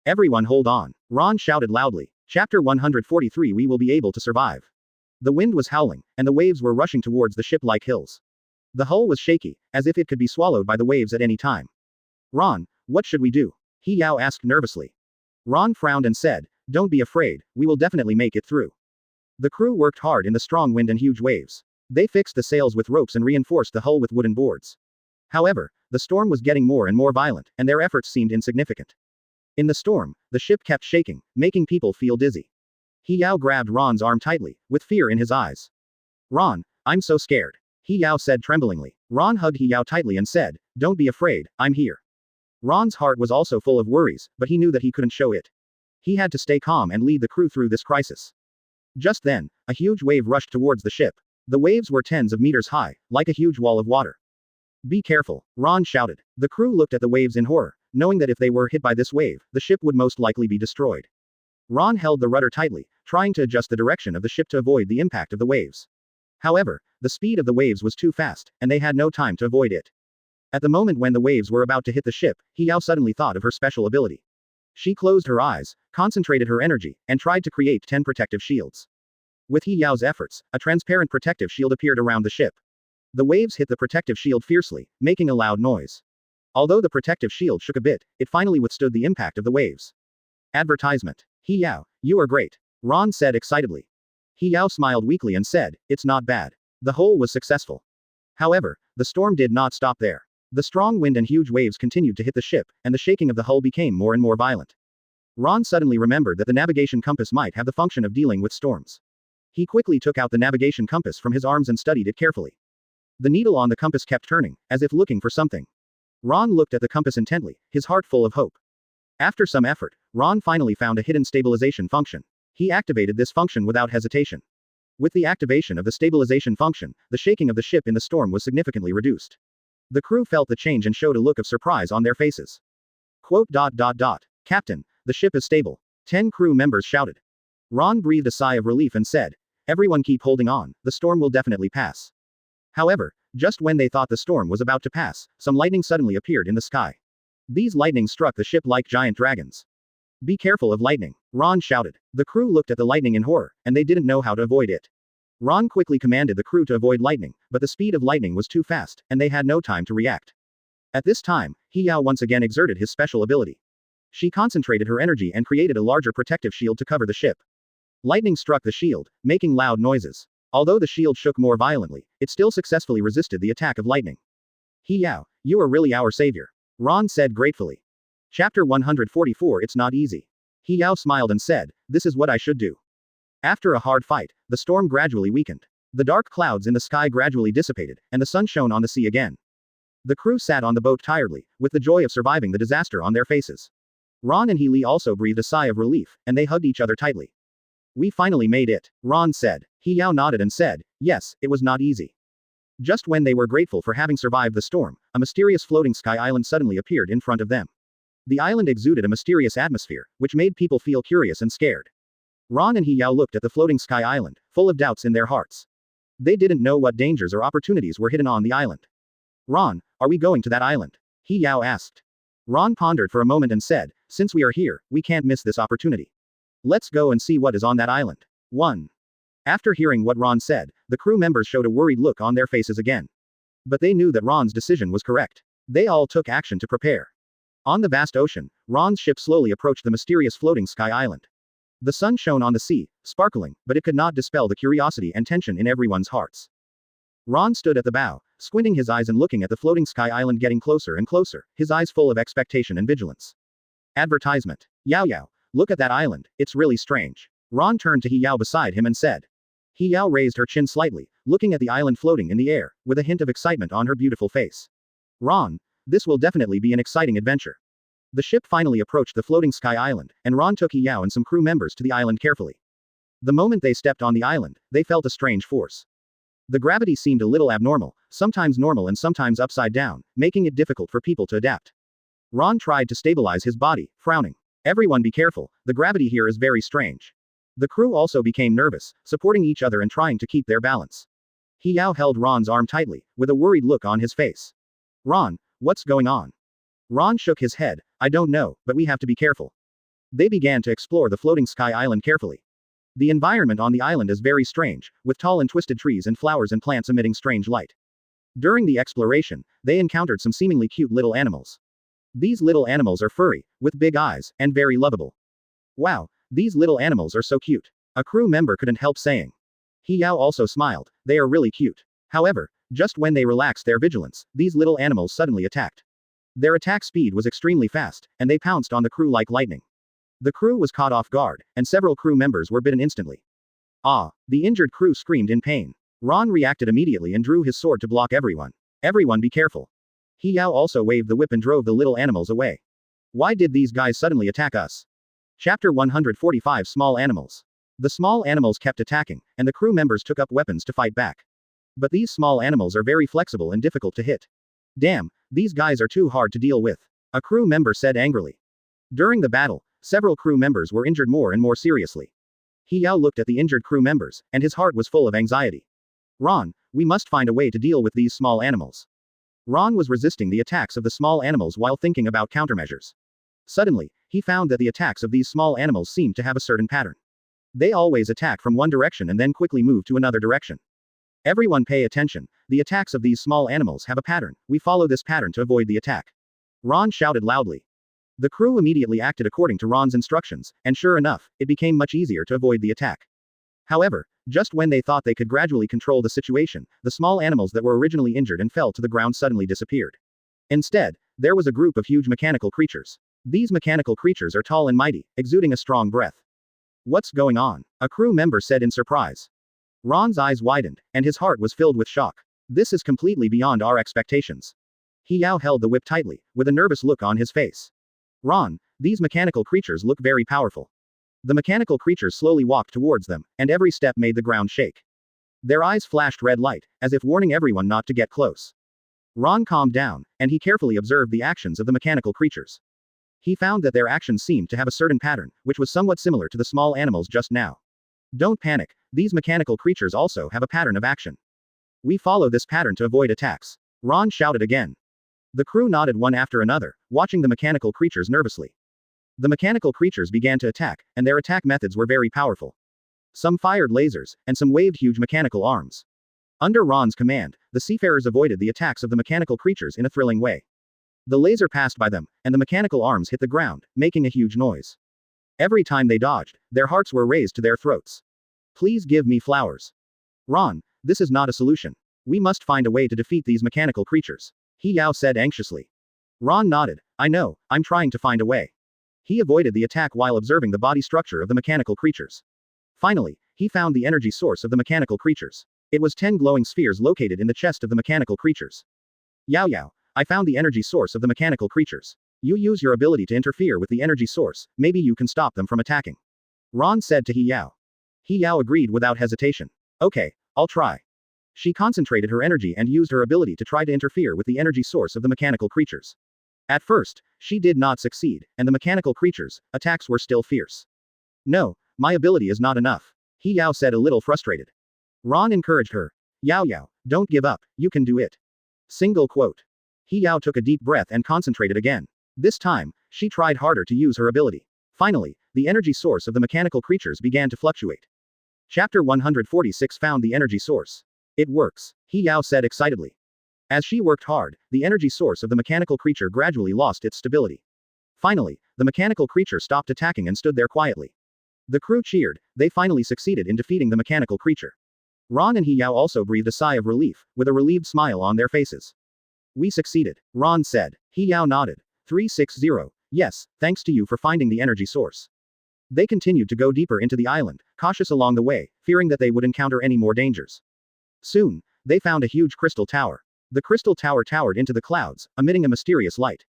Everyone hold on. Ron shouted loudly. Chapter 143. We will be able to survive. The wind was howling, and the waves were rushing towards the ship like hills. The hull was shaky, as if it could be swallowed by the waves at any time. Ron, what should we do? He Yao asked nervously. Ron frowned and said, don't be afraid, we will definitely make it through. The crew worked hard in the strong wind and huge waves. They fixed the sails with ropes and reinforced the hull with wooden boards. However, the storm was getting more and more violent, and their efforts seemed insignificant. In the storm, the ship kept shaking, making people feel dizzy. He Yao grabbed Ron's arm tightly, with fear in his eyes. Ron, I'm so scared. He Yao said tremblingly. Ron hugged He Yao tightly and said, don't be afraid, I'm here. Ron's heart was also full of worries, but he knew that he couldn't show it. He had to stay calm and lead the crew through this crisis. Just then, a huge wave rushed towards the ship. The waves were tens of meters high, like a huge wall of water. Be careful, Ron shouted. The crew looked at the waves in horror, knowing that if they were hit by this wave, the ship would most likely be destroyed. Ron held the rudder tightly, trying to adjust the direction of the ship to avoid the impact of the waves. However, the speed of the waves was too fast, and they had no time to avoid it. At the moment when the waves were about to hit the ship, He Yao suddenly thought of her special ability. She closed her eyes, concentrated her energy, and tried to create 10 protective shields. With He Yao's efforts, a transparent protective shield appeared around the ship. The waves hit the protective shield fiercely, making a loud noise. Although the protective shield shook a bit, it finally withstood the impact of the waves. Advertisement. He Yao, you are great. Ron said excitedly. He Yao smiled weakly and said, it's not bad. The hole was successful. However, the storm did not stop there. The strong wind and huge waves continued to hit the ship, and the shaking of the hull became more and more violent. Ron suddenly remembered that the navigation compass might have the function of dealing with storms. He quickly took out the navigation compass from his arms and studied it carefully. The needle on the compass kept turning, as if looking for something. Ron looked at the compass intently, his heart full of hope. After some effort, Ron finally found a hidden stabilization function. He activated this function without hesitation. With the activation of the stabilization function, the shaking of the ship in the storm was significantly reduced. The crew felt the change and showed a look of surprise on their faces. Quote. Captain, the ship is stable. 10 crew members shouted. Ron breathed a sigh of relief and said, everyone keep holding on, the storm will definitely pass. However, just when they thought the storm was about to pass, some lightning suddenly appeared in the sky. These lightnings struck the ship like giant dragons. Be careful of lightning, Ron shouted. The crew looked at the lightning in horror, and they didn't know how to avoid it. Ron quickly commanded the crew to avoid lightning, but the speed of lightning was too fast, and they had no time to react. At this time, He Yao once again exerted his special ability. She concentrated her energy and created a larger protective shield to cover the ship. Lightning struck the shield, making loud noises. Although the shield shook more violently, it still successfully resisted the attack of lightning. He Yao, you are really our savior, Ron said gratefully. Chapter 144. It's not easy. He Yao smiled and said, this is what I should do. After a hard fight, the storm gradually weakened. The dark clouds in the sky gradually dissipated, and the sun shone on the sea again. The crew sat on the boat tiredly, with the joy of surviving the disaster on their faces. Ron and He Li also breathed a sigh of relief, and they hugged each other tightly. We finally made it, Ron said. He Yao nodded and said, yes, it was not easy. Just when they were grateful for having survived the storm, a mysterious floating sky island suddenly appeared in front of them. The island exuded a mysterious atmosphere, which made people feel curious and scared. Ron and He Yao looked at the floating sky island, full of doubts in their hearts. They didn't know what dangers or opportunities were hidden on the island. Ron, are we going to that island? He Yao asked. Ron pondered for a moment and said, since we are here, we can't miss this opportunity. Let's go and see what is on that island. 1. After hearing what Ron said, the crew members showed a worried look on their faces again. But they knew that Ron's decision was correct. They all took action to prepare. On the vast ocean, Ron's ship slowly approached the mysterious floating sky island. The sun shone on the sea, sparkling, but it could not dispel the curiosity and tension in everyone's hearts. Ron stood at the bow, squinting his eyes and looking at the floating sky island getting closer and closer, his eyes full of expectation and vigilance. Advertisement. Yao Yao, look at that island, it's really strange. Ron turned to He Yao beside him and said. He Yao raised her chin slightly, looking at the island floating in the air, with a hint of excitement on her beautiful face. Ron, this will definitely be an exciting adventure. The ship finally approached the floating sky island, and Ron took He Yao and some crew members to the island carefully. The moment they stepped on the island, they felt a strange force. The gravity seemed a little abnormal, sometimes normal and sometimes upside down, making it difficult for people to adapt. Ron tried to stabilize his body, frowning. Everyone be careful, the gravity here is very strange. The crew also became nervous, supporting each other and trying to keep their balance. He Yao held Ron's arm tightly, with a worried look on his face. Ron, what's going on? Ron shook his head, I don't know, but we have to be careful. They began to explore the floating sky island carefully. The environment on the island is very strange, with tall and twisted trees and flowers and plants emitting strange light. During the exploration, they encountered some seemingly cute little animals. These little animals are furry, with big eyes, and very lovable. Wow, these little animals are so cute. A crew member couldn't help saying. He Yao also smiled, they are really cute. However, just when they relaxed their vigilance, these little animals suddenly attacked. Their attack speed was extremely fast, and they pounced on the crew like lightning. The crew was caught off guard, and several crew members were bitten instantly. Ah! The injured crew screamed in pain. Ron reacted immediately and drew his sword to block everyone. Everyone be careful. He Yao also waved the whip and drove the little animals away. Why did these guys suddenly attack us? Chapter 145 Small Animals. The small animals kept attacking, and the crew members took up weapons to fight back. But these small animals are very flexible and difficult to hit. Damn, these guys are too hard to deal with. A crew member said angrily. During the battle, several crew members were injured more and more seriously. He Yao looked at the injured crew members, and his heart was full of anxiety. Ron, we must find a way to deal with these small animals. Ron was resisting the attacks of the small animals while thinking about countermeasures. Suddenly, he found that the attacks of these small animals seemed to have a certain pattern. They always attack from one direction and then quickly move to another direction. Everyone pay attention, the attacks of these small animals have a pattern, we follow this pattern to avoid the attack. Ron shouted loudly. The crew immediately acted according to Ron's instructions, and sure enough, it became much easier to avoid the attack. However, just when they thought they could gradually control the situation, the small animals that were originally injured and fell to the ground suddenly disappeared. Instead, there was a group of huge mechanical creatures. These mechanical creatures are tall and mighty, exuding a strong breath. What's going on? A crew member said in surprise. Ron's eyes widened, and his heart was filled with shock. This is completely beyond our expectations. He Yao held the whip tightly, with a nervous look on his face. Ron, these mechanical creatures look very powerful. The mechanical creatures slowly walked towards them, and every step made the ground shake. Their eyes flashed red light, as if warning everyone not to get close. Ron calmed down, and he carefully observed the actions of the mechanical creatures. He found that their actions seemed to have a certain pattern, which was somewhat similar to the small animals just now. Don't panic, these mechanical creatures also have a pattern of action. We follow this pattern to avoid attacks. Ron shouted again. The crew nodded one after another, watching the mechanical creatures nervously. The mechanical creatures began to attack, and their attack methods were very powerful. Some fired lasers, and some waved huge mechanical arms. Under Ron's command, the seafarers avoided the attacks of the mechanical creatures in a thrilling way. The laser passed by them, and the mechanical arms hit the ground, making a huge noise. Every time they dodged, their hearts were raised to their throats. Please give me flowers. Ron, this is not a solution. We must find a way to defeat these mechanical creatures. He Yao said anxiously. Ron nodded. I know, I'm trying to find a way. He avoided the attack while observing the body structure of the mechanical creatures. Finally, he found the energy source of the mechanical creatures. It was 10 glowing spheres located in the chest of the mechanical creatures. Yao Yao, I found the energy source of the mechanical creatures. You use your ability to interfere with the energy source, maybe you can stop them from attacking. Ron said to He Yao. He Yao agreed without hesitation. Okay, I'll try. She concentrated her energy and used her ability to try to interfere with the energy source of the mechanical creatures. At first, she did not succeed, and the mechanical creatures' attacks were still fierce. No, my ability is not enough. He Yao said a little frustrated. Ron encouraged her. Yao Yao, don't give up, you can do it. Single quote. He Yao took a deep breath and concentrated again. This time, she tried harder to use her ability. Finally, the energy source of the mechanical creatures began to fluctuate. Chapter 146 found the energy source. It works, He Yao said excitedly. As she worked hard, the energy source of the mechanical creature gradually lost its stability. Finally, the mechanical creature stopped attacking and stood there quietly. The crew cheered, they finally succeeded in defeating the mechanical creature. Ron and He Yao also breathed a sigh of relief, with a relieved smile on their faces. We succeeded, Ron said. He Yao nodded. 360, yes, thanks to you for finding the energy source. They continued to go deeper into the island, cautious along the way, fearing that they would encounter any more dangers. Soon, they found a huge crystal tower. The crystal tower towered into the clouds, emitting a mysterious light.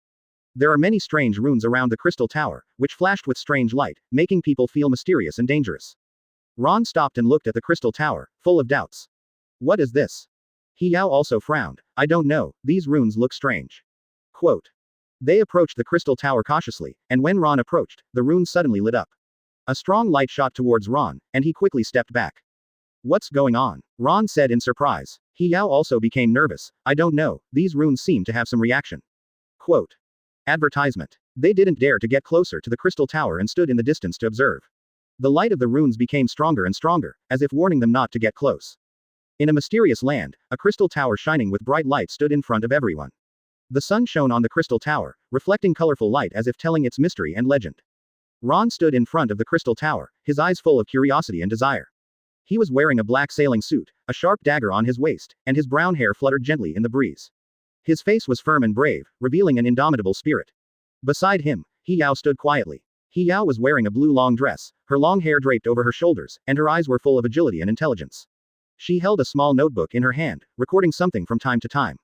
There are many strange runes around the crystal tower, which flashed with strange light, making people feel mysterious and dangerous. Ron stopped and looked at the crystal tower, full of doubts. What is this? He Yao also frowned. I don't know, these runes look strange. Quote. They approached the crystal tower cautiously, and when Ron approached, the runes suddenly lit up. A strong light shot towards Ron, and he quickly stepped back. What's going on? Ron said in surprise. He Yao also became nervous. I don't know, these runes seem to have some reaction. Quote. Advertisement. They didn't dare to get closer to the crystal tower and stood in the distance to observe. The light of the runes became stronger and stronger, as if warning them not to get close. In a mysterious land, a crystal tower shining with bright light stood in front of everyone. The sun shone on the crystal tower, reflecting colorful light as if telling its mystery and legend. Ron stood in front of the crystal tower, his eyes full of curiosity and desire. He was wearing a black sailing suit, a sharp dagger on his waist, and his brown hair fluttered gently in the breeze. His face was firm and brave, revealing an indomitable spirit. Beside him, He Yao stood quietly. He Yao was wearing a blue long dress, her long hair draped over her shoulders, and her eyes were full of agility and intelligence. She held a small notebook in her hand, recording something from time to time.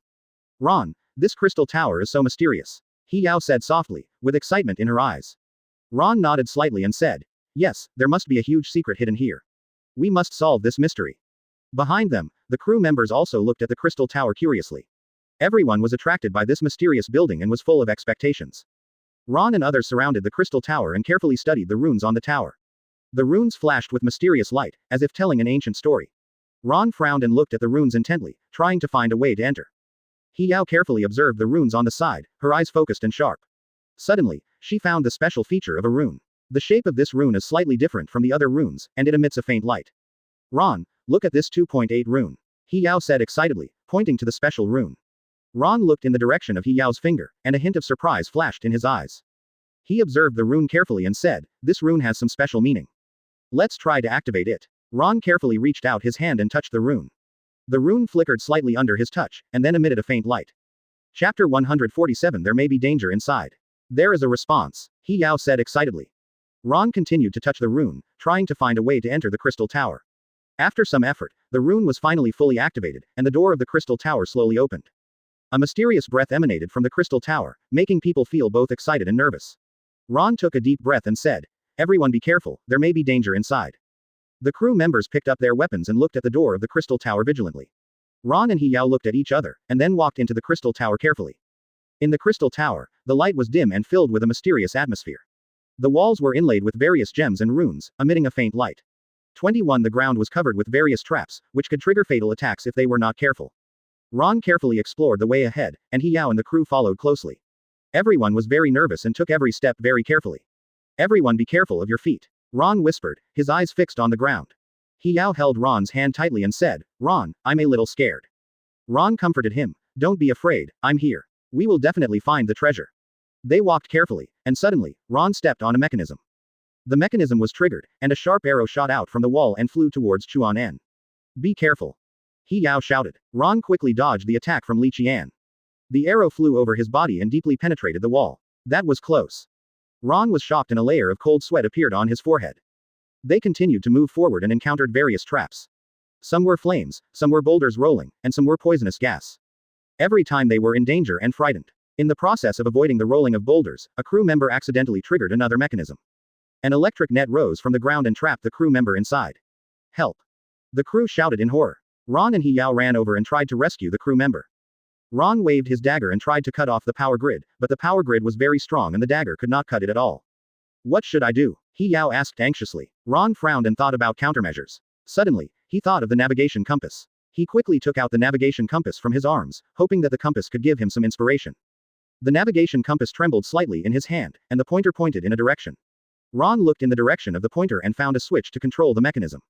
Ron, this crystal tower is so mysterious. He Yao said softly, with excitement in her eyes. Ron nodded slightly and said, yes, there must be a huge secret hidden here. We must solve this mystery. Behind them, the crew members also looked at the crystal tower curiously. Everyone was attracted by this mysterious building and was full of expectations. Ron and others surrounded the crystal tower and carefully studied the runes on the tower. The runes flashed with mysterious light, as if telling an ancient story. Ron frowned and looked at the runes intently, trying to find a way to enter. He Yao carefully observed the runes on the side, her eyes focused and sharp. Suddenly, she found the special feature of a rune. The shape of this rune is slightly different from the other runes, and it emits a faint light. Ron, look at this 2.8 rune. He Yao said excitedly, pointing to the special rune. Ron looked in the direction of He Yao's finger, and a hint of surprise flashed in his eyes. He observed the rune carefully and said, this rune has some special meaning. Let's try to activate it. Ron carefully reached out his hand and touched the rune. The rune flickered slightly under his touch, and then emitted a faint light. Chapter 147 There may be danger inside. There is a response, He Yao said excitedly. Ron continued to touch the rune, trying to find a way to enter the crystal tower. After some effort, the rune was finally fully activated, and the door of the crystal tower slowly opened. A mysterious breath emanated from the crystal tower, making people feel both excited and nervous. Ron took a deep breath and said, everyone be careful, there may be danger inside. The crew members picked up their weapons and looked at the door of the crystal tower vigilantly. Ron and He Yao looked at each other, and then walked into the crystal tower carefully. In the crystal tower, the light was dim and filled with a mysterious atmosphere. The walls were inlaid with various gems and runes, emitting a faint light. 21 The ground was covered with various traps, which could trigger fatal attacks if they were not careful. Ron carefully explored the way ahead, and He Yao and the crew followed closely. Everyone was very nervous and took every step very carefully. Everyone be careful of your feet. Ron whispered, his eyes fixed on the ground. He Yao held Ron's hand tightly and said, Ron, I'm a little scared. Ron comforted him, don't be afraid, I'm here. We will definitely find the treasure. They walked carefully, and suddenly, Ron stepped on a mechanism. The mechanism was triggered, and a sharp arrow shot out from the wall and flew towards Chuan En. Be careful. He Yao shouted. Ron quickly dodged the attack from Li Qian. The arrow flew over his body and deeply penetrated the wall. That was close. Ron was shocked and a layer of cold sweat appeared on his forehead. They continued to move forward and encountered various traps. Some were flames, some were boulders rolling, and some were poisonous gas. Every time they were in danger and frightened. In the process of avoiding the rolling of boulders, a crew member accidentally triggered another mechanism. An electric net rose from the ground and trapped the crew member inside. Help! The crew shouted in horror. Ron and He Yao ran over and tried to rescue the crew member. Ron waved his dagger and tried to cut off the power grid, but the power grid was very strong and the dagger could not cut it at all. What should I do? He Yao asked anxiously. Ron frowned and thought about countermeasures. Suddenly, he thought of the navigation compass. He quickly took out the navigation compass from his arms, hoping that the compass could give him some inspiration. The navigation compass trembled slightly in his hand, and the pointer pointed in a direction. Ron looked in the direction of the pointer and found a switch to control the mechanism.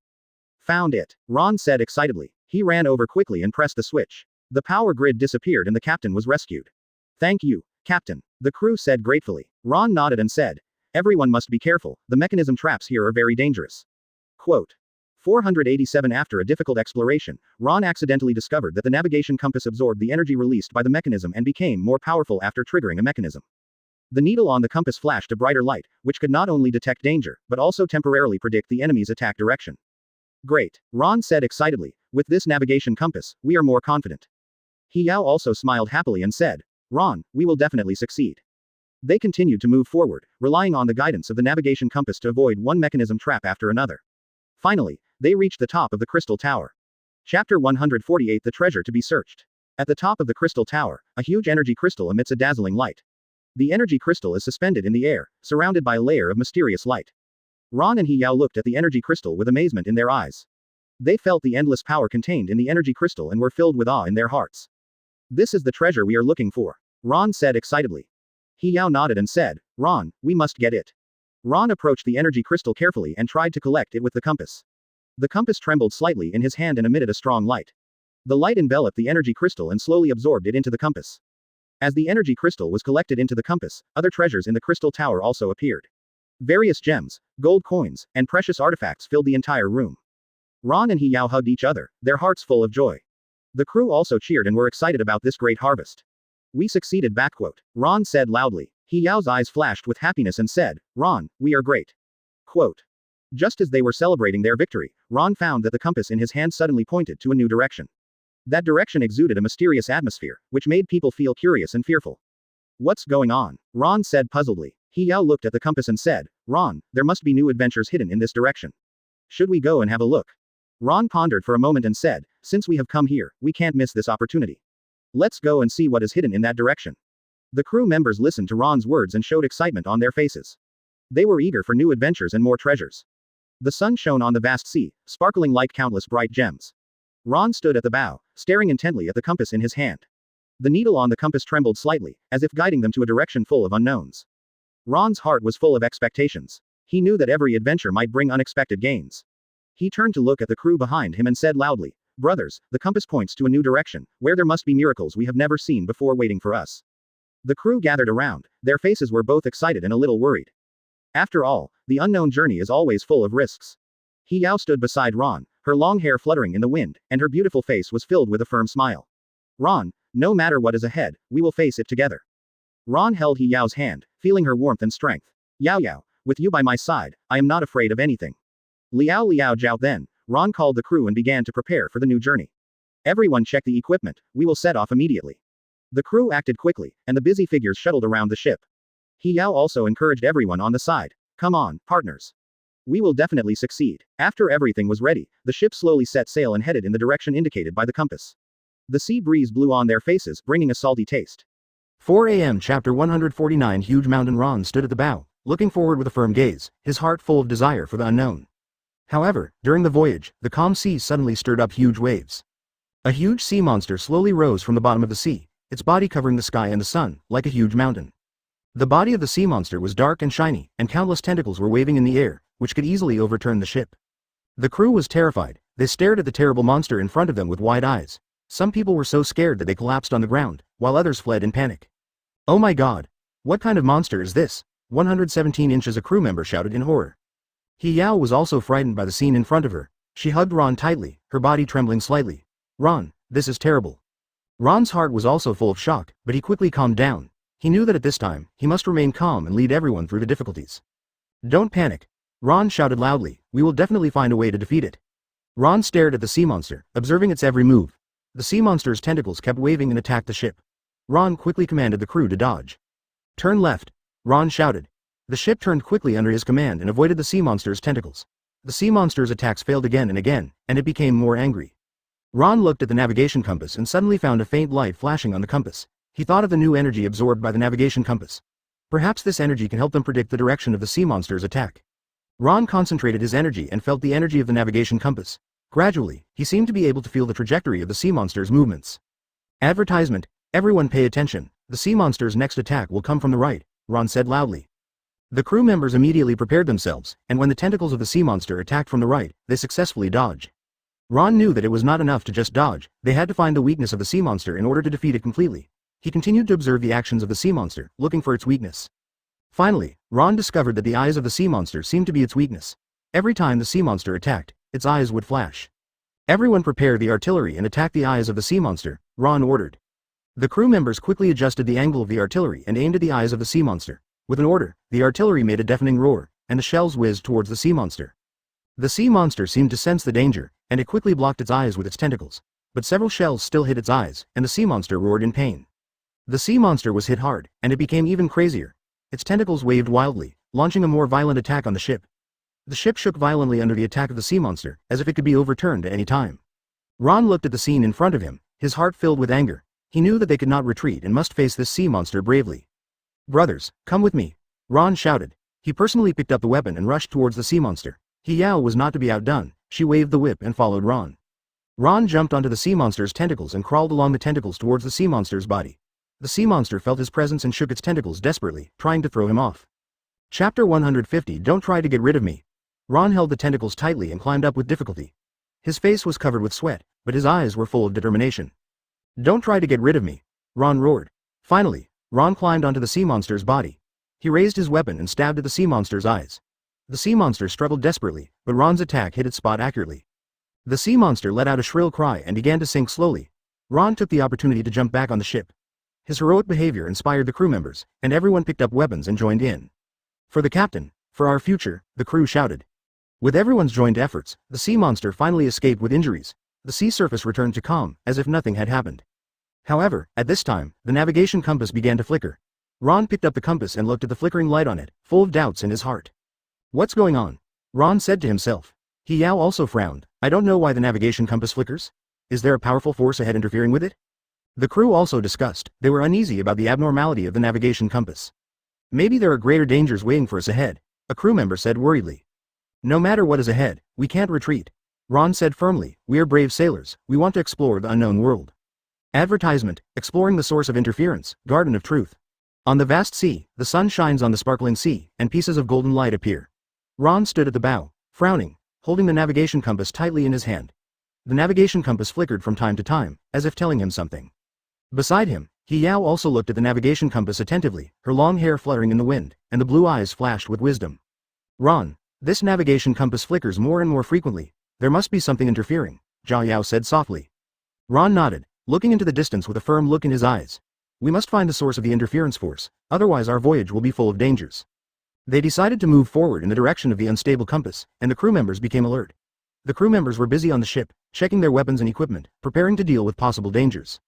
Found it, Ron said excitedly. He ran over quickly and pressed the switch. The power grid disappeared and the captain was rescued. Thank you, Captain, the crew said gratefully. Ron nodded and said, everyone must be careful, the mechanism traps here are very dangerous. Quote. 487 After a difficult exploration, Ron accidentally discovered that the navigation compass absorbed the energy released by the mechanism and became more powerful after triggering a mechanism. The needle on the compass flashed a brighter light, which could not only detect danger, but also temporarily predict the enemy's attack direction. Great, Ron said excitedly, with this navigation compass, we are more confident. He Yao also smiled happily and said, Ron, we will definitely succeed. They continued to move forward, relying on the guidance of the navigation compass to avoid one mechanism trap after another. Finally, they reached the top of the crystal tower. Chapter 148 The treasure to be searched. At the top of the crystal tower, a huge energy crystal emits a dazzling light. The energy crystal is suspended in the air, surrounded by a layer of mysterious light. Ron and He Yao looked at the energy crystal with amazement in their eyes. They felt the endless power contained in the energy crystal and were filled with awe in their hearts. This is the treasure we are looking for, Ron said excitedly. He Yao nodded and said, Ron, we must get it. Ron approached the energy crystal carefully and tried to collect it with the compass. The compass trembled slightly in his hand and emitted a strong light. The light enveloped the energy crystal and slowly absorbed it into the compass. As the energy crystal was collected into the compass, other treasures in the crystal tower also appeared. Various gems, gold coins, and precious artifacts filled the entire room. Ron and He Yao hugged each other, their hearts full of joy. The crew also cheered and were excited about this great harvest. We succeeded. Ron said loudly. He Yao's eyes flashed with happiness and said, Ron, we are great. Quote. Just as they were celebrating their victory, Ron found that the compass in his hand suddenly pointed to a new direction. That direction exuded a mysterious atmosphere, which made people feel curious and fearful. What's going on? Ron said puzzledly. He Yao looked at the compass and said, Ron, there must be new adventures hidden in this direction. Should we go and have a look? Ron pondered for a moment and said, since we have come here, we can't miss this opportunity. Let's go and see what is hidden in that direction. The crew members listened to Ron's words and showed excitement on their faces. They were eager for new adventures and more treasures. The sun shone on the vast sea, sparkling like countless bright gems. Ron stood at the bow, staring intently at the compass in his hand. The needle on the compass trembled slightly, as if guiding them to a direction full of unknowns. Ron's heart was full of expectations. He knew that every adventure might bring unexpected gains. He turned to look at the crew behind him and said loudly, Brothers, the compass points to a new direction, where there must be miracles we have never seen before waiting for us. The crew gathered around, their faces were both excited and a little worried. After all, the unknown journey is always full of risks. He Yao stood beside Ron, her long hair fluttering in the wind, and her beautiful face was filled with a firm smile. Ron, no matter what is ahead, we will face it together. Ron held He Yao's hand, feeling her warmth and strength. Yao Yao, with you by my side, I am not afraid of anything. Liao Liao Jiao. Then, Ron called the crew and began to prepare for the new journey. Everyone check the equipment, we will set off immediately. The crew acted quickly, and the busy figures shuttled around the ship. He Yao also encouraged everyone on the side. Come on, partners. We will definitely succeed. After everything was ready, the ship slowly set sail and headed in the direction indicated by the compass. The sea breeze blew on their faces, bringing a salty taste. 4 a.m. Chapter 149. Huge Mountain. Ron stood at the bow, looking forward with a firm gaze, his heart full of desire for the unknown. However, during the voyage, the calm sea suddenly stirred up huge waves. A huge sea monster slowly rose from the bottom of the sea, its body covering the sky and the sun, like a huge mountain. The body of the sea monster was dark and shiny, and countless tentacles were waving in the air, which could easily overturn the ship. The crew was terrified. They stared at the terrible monster in front of them with wide eyes. Some people were so scared that they collapsed on the ground, while others fled in panic. Oh my god! What kind of monster is this? 117 inches. A crew member shouted in horror. He Yao was also frightened by the scene in front of her. She hugged Ron tightly, her body trembling slightly. Ron, this is terrible. Ron's heart was also full of shock, but he quickly calmed down. He knew that at this time, he must remain calm and lead everyone through the difficulties. Don't panic. Ron shouted loudly, we will definitely find a way to defeat it. Ron stared at the sea monster, observing its every move. The sea monster's tentacles kept waving and attacked the ship. Ron quickly commanded the crew to dodge. Turn left. Ron shouted. The ship turned quickly under his command and avoided the sea monster's tentacles. The sea monster's attacks failed again and again, and it became more angry. Ron looked at the navigation compass and suddenly found a faint light flashing on the compass. He thought of the new energy absorbed by the navigation compass. Perhaps this energy can help them predict the direction of the sea monster's attack. Ron concentrated his energy and felt the energy of the navigation compass. Gradually, he seemed to be able to feel the trajectory of the sea monster's movements. Advertisement. Everyone pay attention. The sea monster's next attack will come from the right, Ron said loudly. The crew members immediately prepared themselves, and when the tentacles of the sea monster attacked from the right, they successfully dodged. Ron knew that it was not enough to just dodge, they had to find the weakness of the sea monster in order to defeat it completely. He continued to observe the actions of the sea monster, looking for its weakness. Finally, Ron discovered that the eyes of the sea monster seemed to be its weakness. Every time the sea monster attacked, its eyes would flash. Everyone prepare the artillery and attack the eyes of the sea monster, Ron ordered. The crew members quickly adjusted the angle of the artillery and aimed at the eyes of the sea monster. With an order, the artillery made a deafening roar, and the shells whizzed towards the sea monster. The sea monster seemed to sense the danger, and it quickly blocked its eyes with its tentacles. But several shells still hit its eyes, and the sea monster roared in pain. The sea monster was hit hard, and it became even crazier. Its tentacles waved wildly, launching a more violent attack on the ship. The ship shook violently under the attack of the sea monster, as if it could be overturned at any time. Ron looked at the scene in front of him, his heart filled with anger. He knew that they could not retreat and must face this sea monster bravely. Brothers, come with me. Ron shouted. He personally picked up the weapon and rushed towards the sea monster. He Yao was not to be outdone. She waved the whip and followed Ron. Ron jumped onto the sea monster's tentacles and crawled along the tentacles towards the sea monster's body. The sea monster felt his presence and shook its tentacles desperately, trying to throw him off. Chapter 150. Don't try to get rid of me. Ron held the tentacles tightly and climbed up with difficulty. His face was covered with sweat, but his eyes were full of determination. Don't try to get rid of me, Ron roared. Finally, Ron climbed onto the sea monster's body. He raised his weapon and stabbed at the sea monster's eyes. The sea monster struggled desperately, but Ron's attack hit its spot accurately. The sea monster let out a shrill cry and began to sink slowly. Ron took the opportunity to jump back on the ship. His heroic behavior inspired the crew members, and everyone picked up weapons and joined in. For the captain, for our future, the crew shouted. With everyone's joined efforts, the sea monster finally escaped with injuries. The sea surface returned to calm, as if nothing had happened. However, at this time, the navigation compass began to flicker. Ron picked up the compass and looked at the flickering light on it, full of doubts in his heart. What's going on? Ron said to himself. Yao also frowned. I don't know why the navigation compass flickers. Is there a powerful force ahead interfering with it? The crew also discussed. They were uneasy about the abnormality of the navigation compass. Maybe there are greater dangers waiting for us ahead, a crew member said worriedly. No matter what is ahead, we can't retreat. Ron said firmly, we are brave sailors, we want to explore the unknown world. Advertisement, exploring the source of interference, Garden of Truth. On the vast sea, the sun shines on the sparkling sea, and pieces of golden light appear. Ron stood at the bow, frowning, holding the navigation compass tightly in his hand. The navigation compass flickered from time to time, as if telling him something. Beside him, Yao also looked at the navigation compass attentively, her long hair fluttering in the wind, and the blue eyes flashed with wisdom. Ron, this navigation compass flickers more and more frequently. There must be something interfering, Yao said softly. Ron nodded, looking into the distance with a firm look in his eyes. We must find the source of the interference force, otherwise our voyage will be full of dangers. They decided to move forward in the direction of the unstable compass, and the crew members became alert. The crew members were busy on the ship, checking their weapons and equipment, preparing to deal with possible dangers.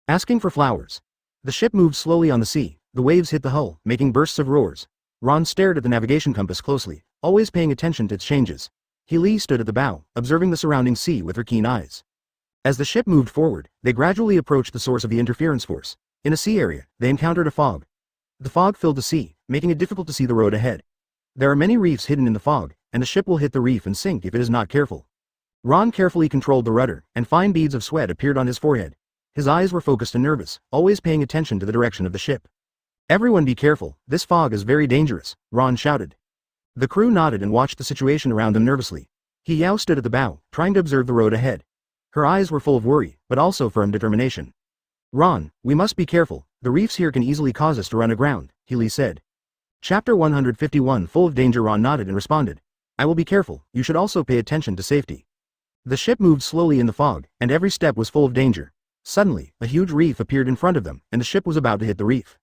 Asking for flowers. The ship moved slowly on the sea, the waves hit the hull, making bursts of roars. Ron stared at the navigation compass closely, always paying attention to its changes. Li stood at the bow, observing the surrounding sea with her keen eyes. As the ship moved forward, they gradually approached the source of the interference force. In a sea area, they encountered a fog. The fog filled the sea, making it difficult to see the road ahead. There are many reefs hidden in the fog, and the ship will hit the reef and sink if it is not careful. Ron carefully controlled the rudder, and fine beads of sweat appeared on his forehead. His eyes were focused and nervous, always paying attention to the direction of the ship. Everyone be careful, this fog is very dangerous, Ron shouted. The crew nodded and watched the situation around them nervously. Yao stood at the bow, trying to observe the road ahead. Her eyes were full of worry, but also firm determination. Ron, we must be careful, the reefs here can easily cause us to run aground, Li said. Chapter 151. Full of danger. Ron nodded and responded. I will be careful, you should also pay attention to safety. The ship moved slowly in the fog, and every step was full of danger. Suddenly, a huge reef appeared in front of them, and the ship was about to hit the reef.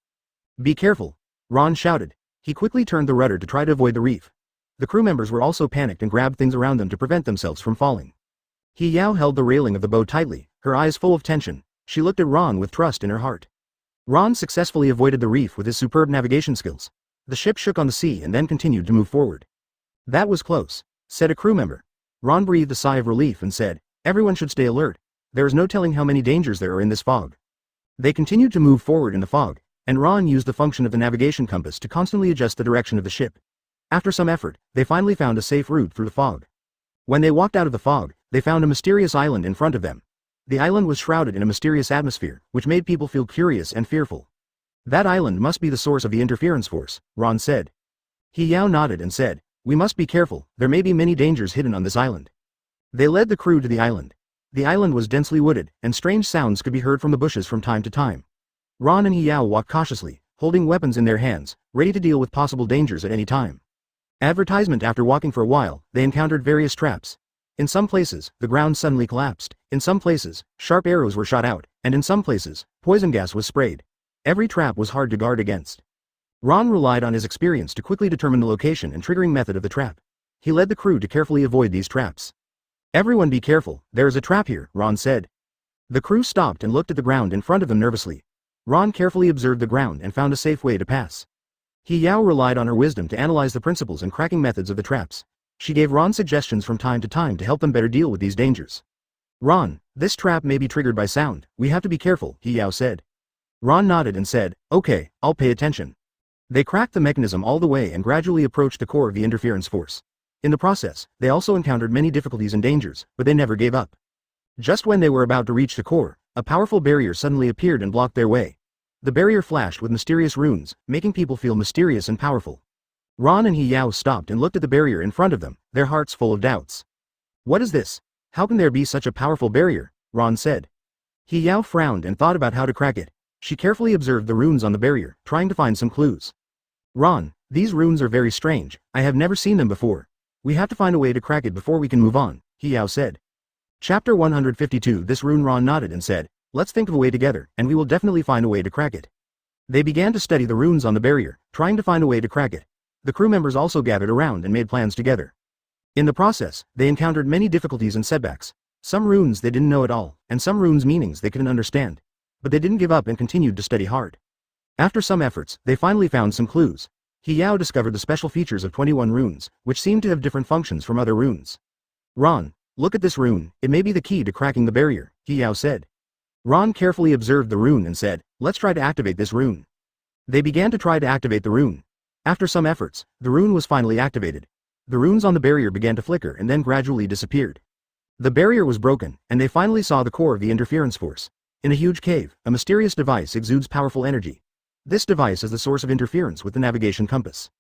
Be careful, Ron shouted. He quickly turned the rudder to try to avoid the reef. The crew members were also panicked and grabbed things around them to prevent themselves from falling. Yao held the railing of the boat tightly, her eyes full of tension. She looked at Ron with trust in her heart. Ron successfully avoided the reef with his superb navigation skills. The ship shook on the sea and then continued to move forward. That was close, said a crew member. Ron breathed a sigh of relief and said, everyone should stay alert. There is no telling how many dangers there are in this fog. They continued to move forward in the fog, and Ron used the function of the navigation compass to constantly adjust the direction of the ship. After some effort, they finally found a safe route through the fog. When they walked out of the fog, they found a mysterious island in front of them. The island was shrouded in a mysterious atmosphere, which made people feel curious and fearful. That island must be the source of the interference force, Ron said. Yao nodded and said, we must be careful, there may be many dangers hidden on this island. They led the crew to the island. The island was densely wooded, and strange sounds could be heard from the bushes from time to time. Ron and Yao walked cautiously, holding weapons in their hands, ready to deal with possible dangers at any time. Advertisement. After walking for a while, they encountered various traps. In some places, the ground suddenly collapsed. In some places, sharp arrows were shot out, and in some places, poison gas was sprayed. Every trap was hard to guard against. Ron relied on his experience to quickly determine the location and triggering method of the trap. He led the crew to carefully avoid these traps. Everyone be careful, there is a trap here, Ron said. The crew stopped and looked at the ground in front of them nervously. Ron carefully observed the ground and found a safe way to pass. Yao relied on her wisdom to analyze the principles and cracking methods of the traps. She gave Ron suggestions from time to time to help them better deal with these dangers. Ron, this trap may be triggered by sound, we have to be careful, Yao said. Ron nodded and said, okay, I'll pay attention. They cracked the mechanism all the way and gradually approached the core of the interference force. In the process, they also encountered many difficulties and dangers, but they never gave up. Just when they were about to reach the core, a powerful barrier suddenly appeared and blocked their way. The barrier flashed with mysterious runes, making people feel mysterious and powerful. Ron and He Yao stopped and looked at the barrier in front of them, their hearts full of doubts. What is this? How can there be such a powerful barrier? Ron said. He Yao frowned and thought about how to crack it. She carefully observed the runes on the barrier, trying to find some clues. Ron, these runes are very strange, I have never seen them before. We have to find a way to crack it before we can move on, He Yao said. Chapter 152. This rune. Ron nodded and said, let's think of a way together, and we will definitely find a way to crack it. They began to study the runes on the barrier, trying to find a way to crack it. The crew members also gathered around and made plans together. In the process, they encountered many difficulties and setbacks. Some runes they didn't know at all, and some runes' meanings they couldn't understand. But they didn't give up and continued to study hard. After some efforts, they finally found some clues. He Yao discovered the special features of 21 runes, which seemed to have different functions from other runes. Ron, look at this rune, it may be the key to cracking the barrier, He Yao said. Ron carefully observed the rune and said, let's try to activate this rune. They began to try to activate the rune. After some efforts, the rune was finally activated. The runes on the barrier began to flicker and then gradually disappeared. The barrier was broken, and they finally saw the core of the interference force. In a huge cave, a mysterious device exudes powerful energy. This device is the source of interference with the navigation compass.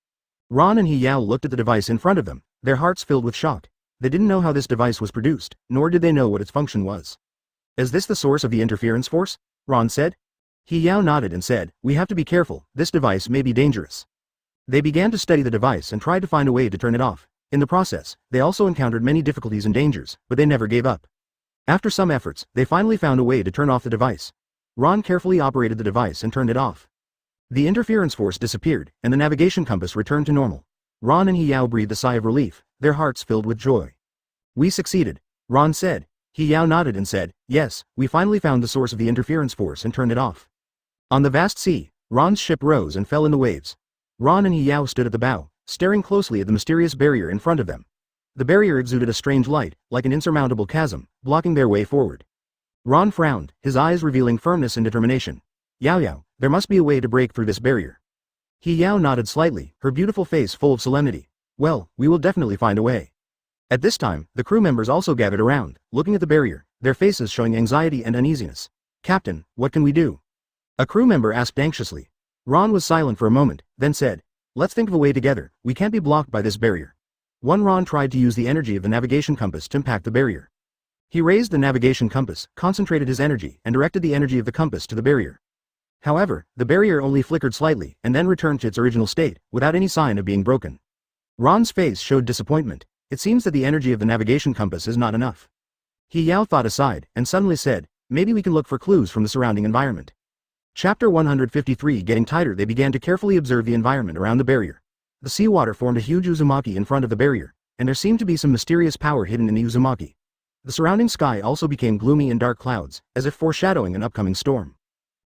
Ron and He Yao looked at the device in front of them, their hearts filled with shock. They didn't know how this device was produced, nor did they know what its function was. Is this the source of the interference force? Ron said. He Yao nodded and said, we have to be careful, this device may be dangerous. They began to study the device and tried to find a way to turn it off. In the process, they also encountered many difficulties and dangers, but they never gave up. After some efforts, they finally found a way to turn off the device. Ron carefully operated the device and turned it off. The interference force disappeared, and the navigation compass returned to normal. Ron and He Yao breathed a sigh of relief, their hearts filled with joy. We succeeded, Ron said. He Yao nodded and said, yes, we finally found the source of the interference force and turned it off. On the vast sea, Ron's ship rose and fell in the waves. Ron and He Yao stood at the bow, staring closely at the mysterious barrier in front of them. The barrier exuded a strange light, like an insurmountable chasm, blocking their way forward. Ron frowned, his eyes revealing firmness and determination. Yao, there must be a way to break through this barrier. He Yao nodded slightly, her beautiful face full of solemnity. Well, we will definitely find a way. At this time, the crew members also gathered around, looking at the barrier, their faces showing anxiety and uneasiness. Captain, what can we do? A crew member asked anxiously. Ron was silent for a moment, then said, let's think of a way together, we can't be blocked by this barrier. Ron tried to use the energy of the navigation compass to impact the barrier. He raised the navigation compass, concentrated his energy, and directed the energy of the compass to the barrier. However, the barrier only flickered slightly and then returned to its original state, without any sign of being broken. Ron's face showed disappointment. It seems that the energy of the navigation compass is not enough. He Yao thought aside, and suddenly said, maybe we can look for clues from the surrounding environment. Chapter 153. Getting tighter, they began to carefully observe the environment around the barrier. The seawater formed a huge uzumaki in front of the barrier, and there seemed to be some mysterious power hidden in the uzumaki. The surrounding sky also became gloomy and dark clouds, as if foreshadowing an upcoming storm.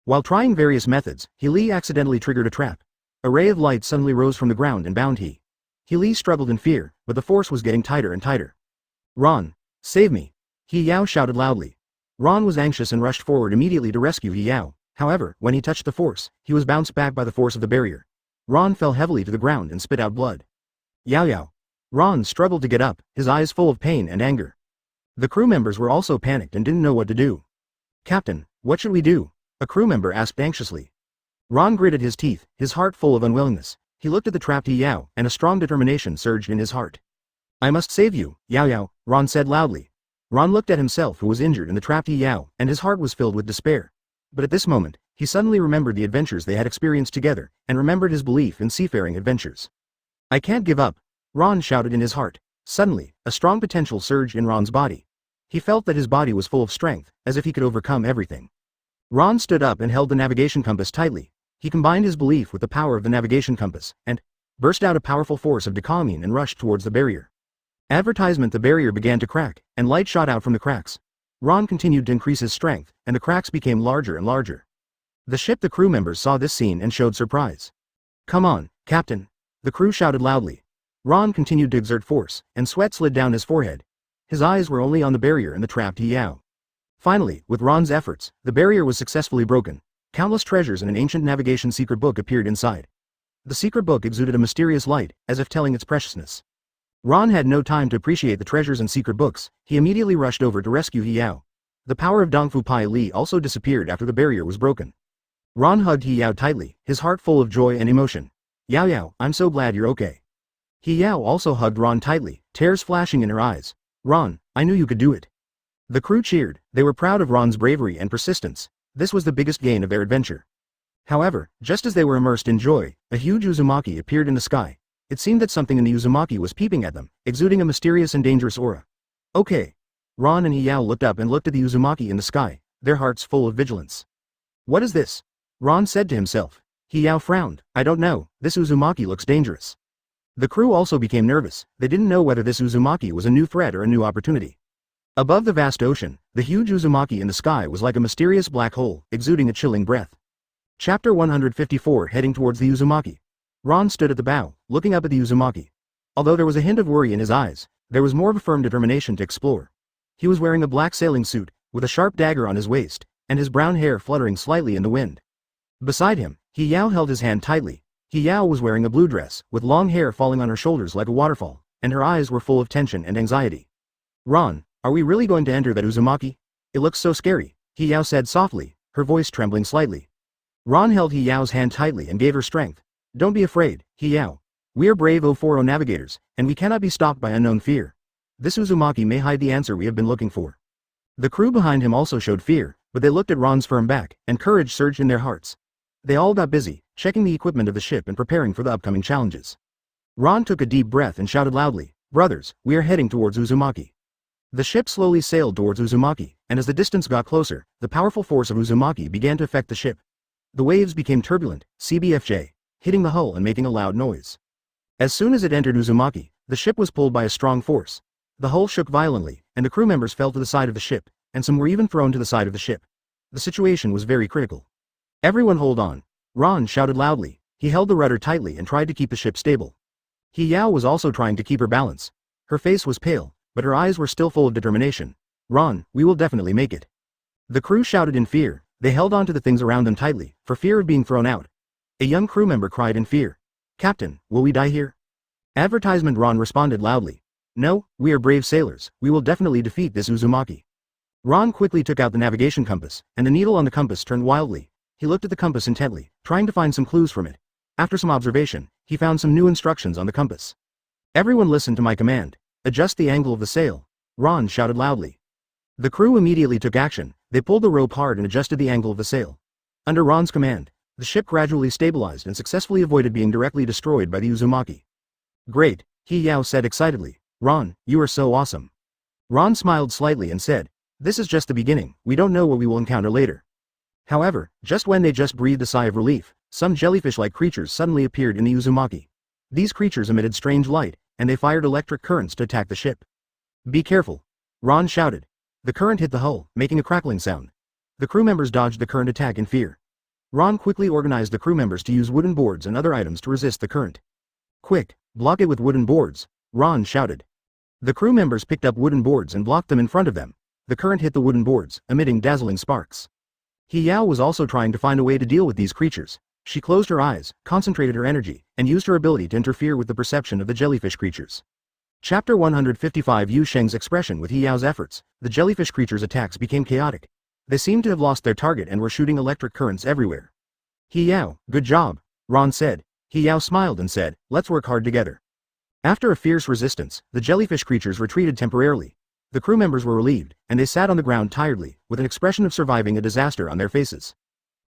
While trying various methods, He accidentally triggered a trap. A ray of light suddenly rose from the ground and bound He struggled in fear, but the force was getting tighter and tighter. Ron, save me! He Yao shouted loudly. Ron was anxious and rushed forward immediately to rescue He Yao. However, when he touched the force, he was bounced back by the force of the barrier. Ron fell heavily to the ground and spit out blood. Yao. Ron struggled to get up, his eyes full of pain and anger. The crew members were also panicked and didn't know what to do. Captain, what should we do? A crew member asked anxiously. Ron gritted his teeth, his heart full of unwillingness. He looked at the trapped Yao, and a strong determination surged in his heart. I must save you, Yao, Ron said loudly. Ron looked at himself who was injured in the trapped Yao, and his heart was filled with despair. But at this moment, he suddenly remembered the adventures they had experienced together, and remembered his belief in seafaring adventures. I can't give up, Ron shouted in his heart. Suddenly, a strong potential surged in Ron's body. He felt that his body was full of strength, as if he could overcome everything. Ron stood up and held the navigation compass tightly. He combined his belief with the power of the navigation compass, and burst out a powerful force of decalmine and rushed towards the barrier. Advertisement. The barrier began to crack, and light shot out from the cracks. Ron continued to increase his strength, and the cracks became larger and larger. The crew members saw this scene and showed surprise. Come on, Captain! The crew shouted loudly. Ron continued to exert force, and sweat slid down his forehead. His eyes were only on the barrier and the trapped Yao. Finally, with Ron's efforts, the barrier was successfully broken. Countless treasures and an ancient navigation secret book appeared inside. The secret book exuded a mysterious light, as if telling its preciousness. Ron had no time to appreciate the treasures and secret books. He immediately rushed over to rescue Yao. The power of Dongfu Pai Li also disappeared after the barrier was broken. Ron hugged He Yao tightly, his heart full of joy and emotion. Yao Yao, I'm so glad you're okay. He Yao also hugged Ron tightly, tears flashing in her eyes. Ron, I knew you could do it. The crew cheered, they were proud of Ron's bravery and persistence. This was the biggest gain of their adventure. However, just as they were immersed in joy, a huge Uzumaki appeared in the sky. It seemed that something in the Uzumaki was peeping at them, exuding a mysterious and dangerous aura. Okay. Ron and He Yao looked up and looked at the Uzumaki in the sky, their hearts full of vigilance. What is this? Ron said to himself. He Yao frowned. I don't know, this Uzumaki looks dangerous. The crew also became nervous, they didn't know whether this Uzumaki was a new threat or a new opportunity. Above the vast ocean, the huge Uzumaki in the sky was like a mysterious black hole, exuding a chilling breath. Chapter 154 Heading towards the Uzumaki. Ron stood at the bow, looking up at the Uzumaki. Although there was a hint of worry in his eyes, there was more of a firm determination to explore. He was wearing a black sailing suit, with a sharp dagger on his waist, and his brown hair fluttering slightly in the wind. Beside him, He Yao held his hand tightly. He Yao was wearing a blue dress, with long hair falling on her shoulders like a waterfall, and her eyes were full of tension and anxiety. Ron, are we really going to enter that Uzumaki? It looks so scary, He Yao said softly, her voice trembling slightly. Ron held He Yao's hand tightly and gave her strength. Don't be afraid, He Yao. We are brave 040 navigators, and we cannot be stopped by unknown fear. This Uzumaki may hide the answer we have been looking for. The crew behind him also showed fear, but they looked at Ron's firm back, and courage surged in their hearts. They all got busy, checking the equipment of the ship and preparing for the upcoming challenges. Ron took a deep breath and shouted loudly, Brothers, we are heading towards Uzumaki. The ship slowly sailed towards Uzumaki, and as the distance got closer, the powerful force of Uzumaki began to affect the ship. The waves became turbulent, CBFJ, hitting the hull and making a loud noise. As soon as it entered Uzumaki, the ship was pulled by a strong force. The hull shook violently, and the crew members fell to the side of the ship, and some were even thrown to the side of the ship. The situation was very critical. Everyone hold on. Ron shouted loudly. He held the rudder tightly and tried to keep the ship stable. He Yao was also trying to keep her balance. Her face was pale, but her eyes were still full of determination. Ron, we will definitely make it. The crew shouted in fear. They held on to the things around them tightly, for fear of being thrown out. A young crew member cried in fear. Captain, will we die here? Advertisement. Ron responded loudly. No, we are brave sailors, we will definitely defeat this Uzumaki. Ron quickly took out the navigation compass, and the needle on the compass turned wildly. He looked at the compass intently, trying to find some clues from it. After some observation, he found some new instructions on the compass. Everyone listen to my command. Adjust the angle of the sail. Ron shouted loudly. The crew immediately took action. They pulled the rope hard and adjusted the angle of the sail. Under Ron's command, the ship gradually stabilized and successfully avoided being directly destroyed by the Uzumaki. Great, He Yao said excitedly. Ron, you are so awesome. Ron smiled slightly and said, this is just the beginning, we don't know what we will encounter later. However, just when they just breathed a sigh of relief, some jellyfish-like creatures suddenly appeared in the Uzumaki. These creatures emitted strange light, and they fired electric currents to attack the ship. Be careful. Ron shouted. The current hit the hull, making a crackling sound. The crew members dodged the current attack in fear. Ron quickly organized the crew members to use wooden boards and other items to resist the current. Quick, block it with wooden boards, Ron shouted. The crew members picked up wooden boards and blocked them in front of them. The current hit the wooden boards, emitting dazzling sparks. He Yao was also trying to find a way to deal with these creatures. She closed her eyes, concentrated her energy, and used her ability to interfere with the perception of the jellyfish creatures. Chapter 155 Yu Sheng's expression with He Yao's efforts, the jellyfish creatures' attacks became chaotic. They seemed to have lost their target and were shooting electric currents everywhere. He Yao, good job, Ron said. He Yao smiled and said, let's work hard together. After a fierce resistance, the jellyfish creatures retreated temporarily. The crew members were relieved, and they sat on the ground tiredly, with an expression of surviving a disaster on their faces.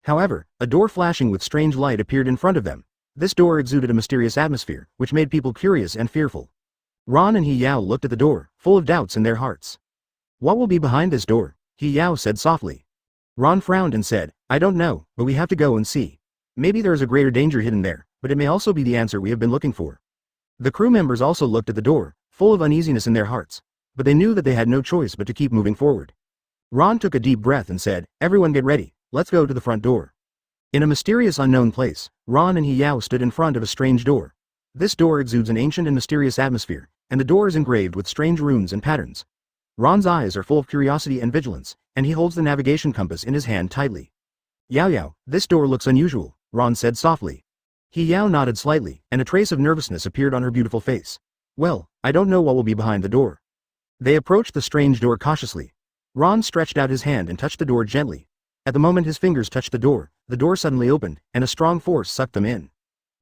However, a door flashing with strange light appeared in front of them. This door exuded a mysterious atmosphere, which made people curious and fearful. Ron and He Yao looked at the door, full of doubts in their hearts. What will be behind this door? He Yao said softly. Ron frowned and said, I don't know, but we have to go and see. Maybe there is a greater danger hidden there, but it may also be the answer we have been looking for. The crew members also looked at the door, full of uneasiness in their hearts, but they knew that they had no choice but to keep moving forward. Ron took a deep breath and said, everyone get ready, let's go to the front door. In a mysterious unknown place, Ron and He Yao stood in front of a strange door. This door exudes an ancient and mysterious atmosphere, and the door is engraved with strange runes and patterns. Ron's eyes are full of curiosity and vigilance, and he holds the navigation compass in his hand tightly. Yao Yao, this door looks unusual, Ron said softly. He Yao nodded slightly, and a trace of nervousness appeared on her beautiful face. Well, I don't know what will be behind the door. They approached the strange door cautiously. Ron stretched out his hand and touched the door gently. At the moment his fingers touched the door, the door suddenly opened, and a strong force sucked them in.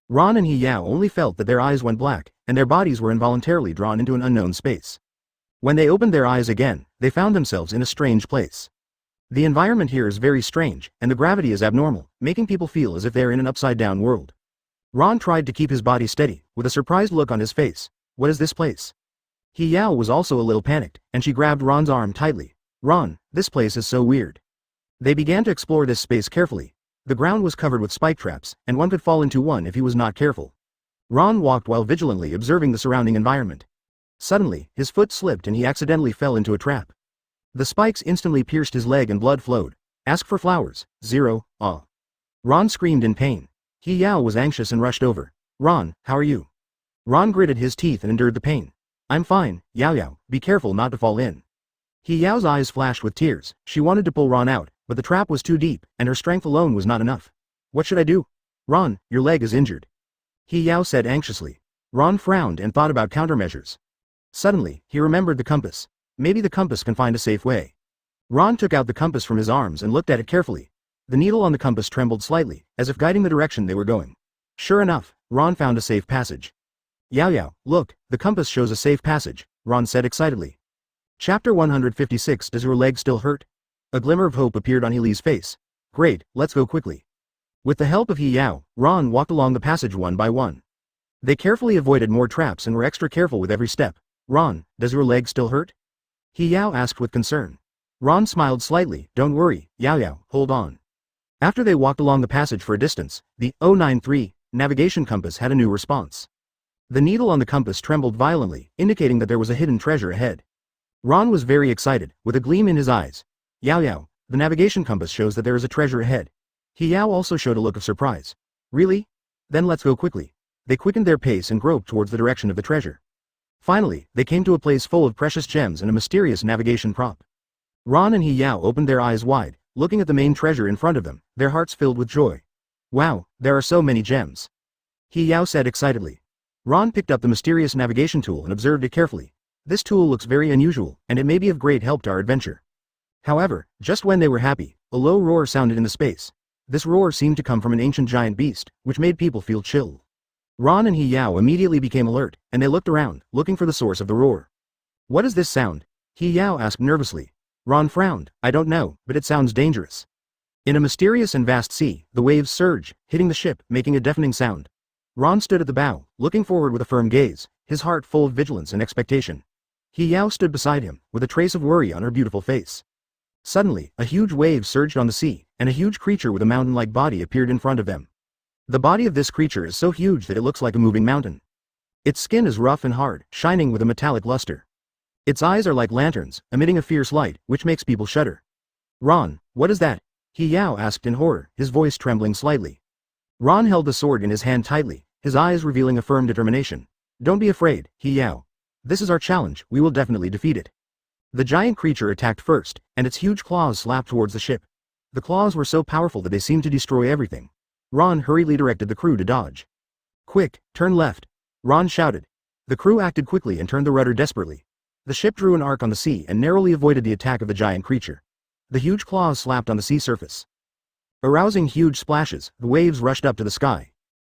Ron and He Yao only felt that their eyes went black, and their bodies were involuntarily drawn into an unknown space. When they opened their eyes again, they found themselves in a strange place. The environment here is very strange, and the gravity is abnormal, making people feel as if they are in an upside-down world. Ron tried to keep his body steady, with a surprised look on his face. What is this place? He Yao was also a little panicked, and she grabbed Ron's arm tightly. Ron, this place is so weird. They began to explore this space carefully. The ground was covered with spike traps, and one could fall into one if he was not careful. Ron walked while vigilantly observing the surrounding environment. Suddenly, his foot slipped and he accidentally fell into a trap. The spikes instantly pierced his leg and blood flowed. Ask for flowers. 0. Ron screamed in pain. He Yao was anxious and rushed over. Ron, how are you? Ron gritted his teeth and endured the pain. I'm fine, Yao Yao, be careful not to fall in. He Yao's eyes flashed with tears. She wanted to pull Ron out, but the trap was too deep, and her strength alone was not enough. What should I do? Ron, your leg is injured. He Yao said anxiously. Ron frowned and thought about countermeasures. Suddenly, he remembered the compass. Maybe the compass can find a safe way. Ron took out the compass from his arms and looked at it carefully. The needle on the compass trembled slightly, as if guiding the direction they were going. Sure enough, Ron found a safe passage. Yao Yao, look, the compass shows a safe passage, Ron said excitedly. Chapter 156. Does your leg still hurt? A glimmer of hope appeared on Heelie's face. Great, let's go quickly. With the help of He Yao, Ron walked along the passage one by one. They carefully avoided more traps and were extra careful with every step. Ron, does your leg still hurt? He Yao asked with concern. Ron smiled slightly. Don't worry, Yao Yao, hold on. After they walked along the passage for a distance, the 093 navigation compass had a new response. The needle on the compass trembled violently, indicating that there was a hidden treasure ahead. Ron was very excited, with a gleam in his eyes. Yao Yao, the navigation compass shows that there is a treasure ahead. He Yao also showed a look of surprise. Really? Then let's go quickly. They quickened their pace and groped towards the direction of the treasure. Finally, they came to a place full of precious gems and a mysterious navigation prop. Ron and He Yao opened their eyes wide, looking at the main treasure in front of them, their hearts filled with joy. Wow, there are so many gems. He Yao said excitedly. Ron picked up the mysterious navigation tool and observed it carefully. This tool looks very unusual, and it may be of great help to our adventure. However, just when they were happy, a low roar sounded in the space. This roar seemed to come from an ancient giant beast, which made people feel chill. Ron and He Yao immediately became alert, and they looked around, looking for the source of the roar. What is this sound? He Yao asked nervously. Ron frowned. I don't know, but it sounds dangerous. In a mysterious and vast sea, the waves surge, hitting the ship, making a deafening sound. Ron stood at the bow, looking forward with a firm gaze, his heart full of vigilance and expectation. He Yao stood beside him, with a trace of worry on her beautiful face. Suddenly, a huge wave surged on the sea, and a huge creature with a mountain-like body appeared in front of them. The body of this creature is so huge that it looks like a moving mountain. Its skin is rough and hard, shining with a metallic luster. Its eyes are like lanterns, emitting a fierce light, which makes people shudder. Ron, what is that? He Yao asked in horror, his voice trembling slightly. Ron held the sword in his hand tightly, his eyes revealing a firm determination. Don't be afraid, He Yao. This is our challenge, we will definitely defeat it. The giant creature attacked first, and its huge claws slapped towards the ship. The claws were so powerful that they seemed to destroy everything. Ron hurriedly directed the crew to dodge. Quick, turn left. Ron shouted. The crew acted quickly and turned the rudder desperately. The ship drew an arc on the sea and narrowly avoided the attack of the giant creature. The huge claws slapped on the sea surface. Arousing huge splashes, the waves rushed up to the sky.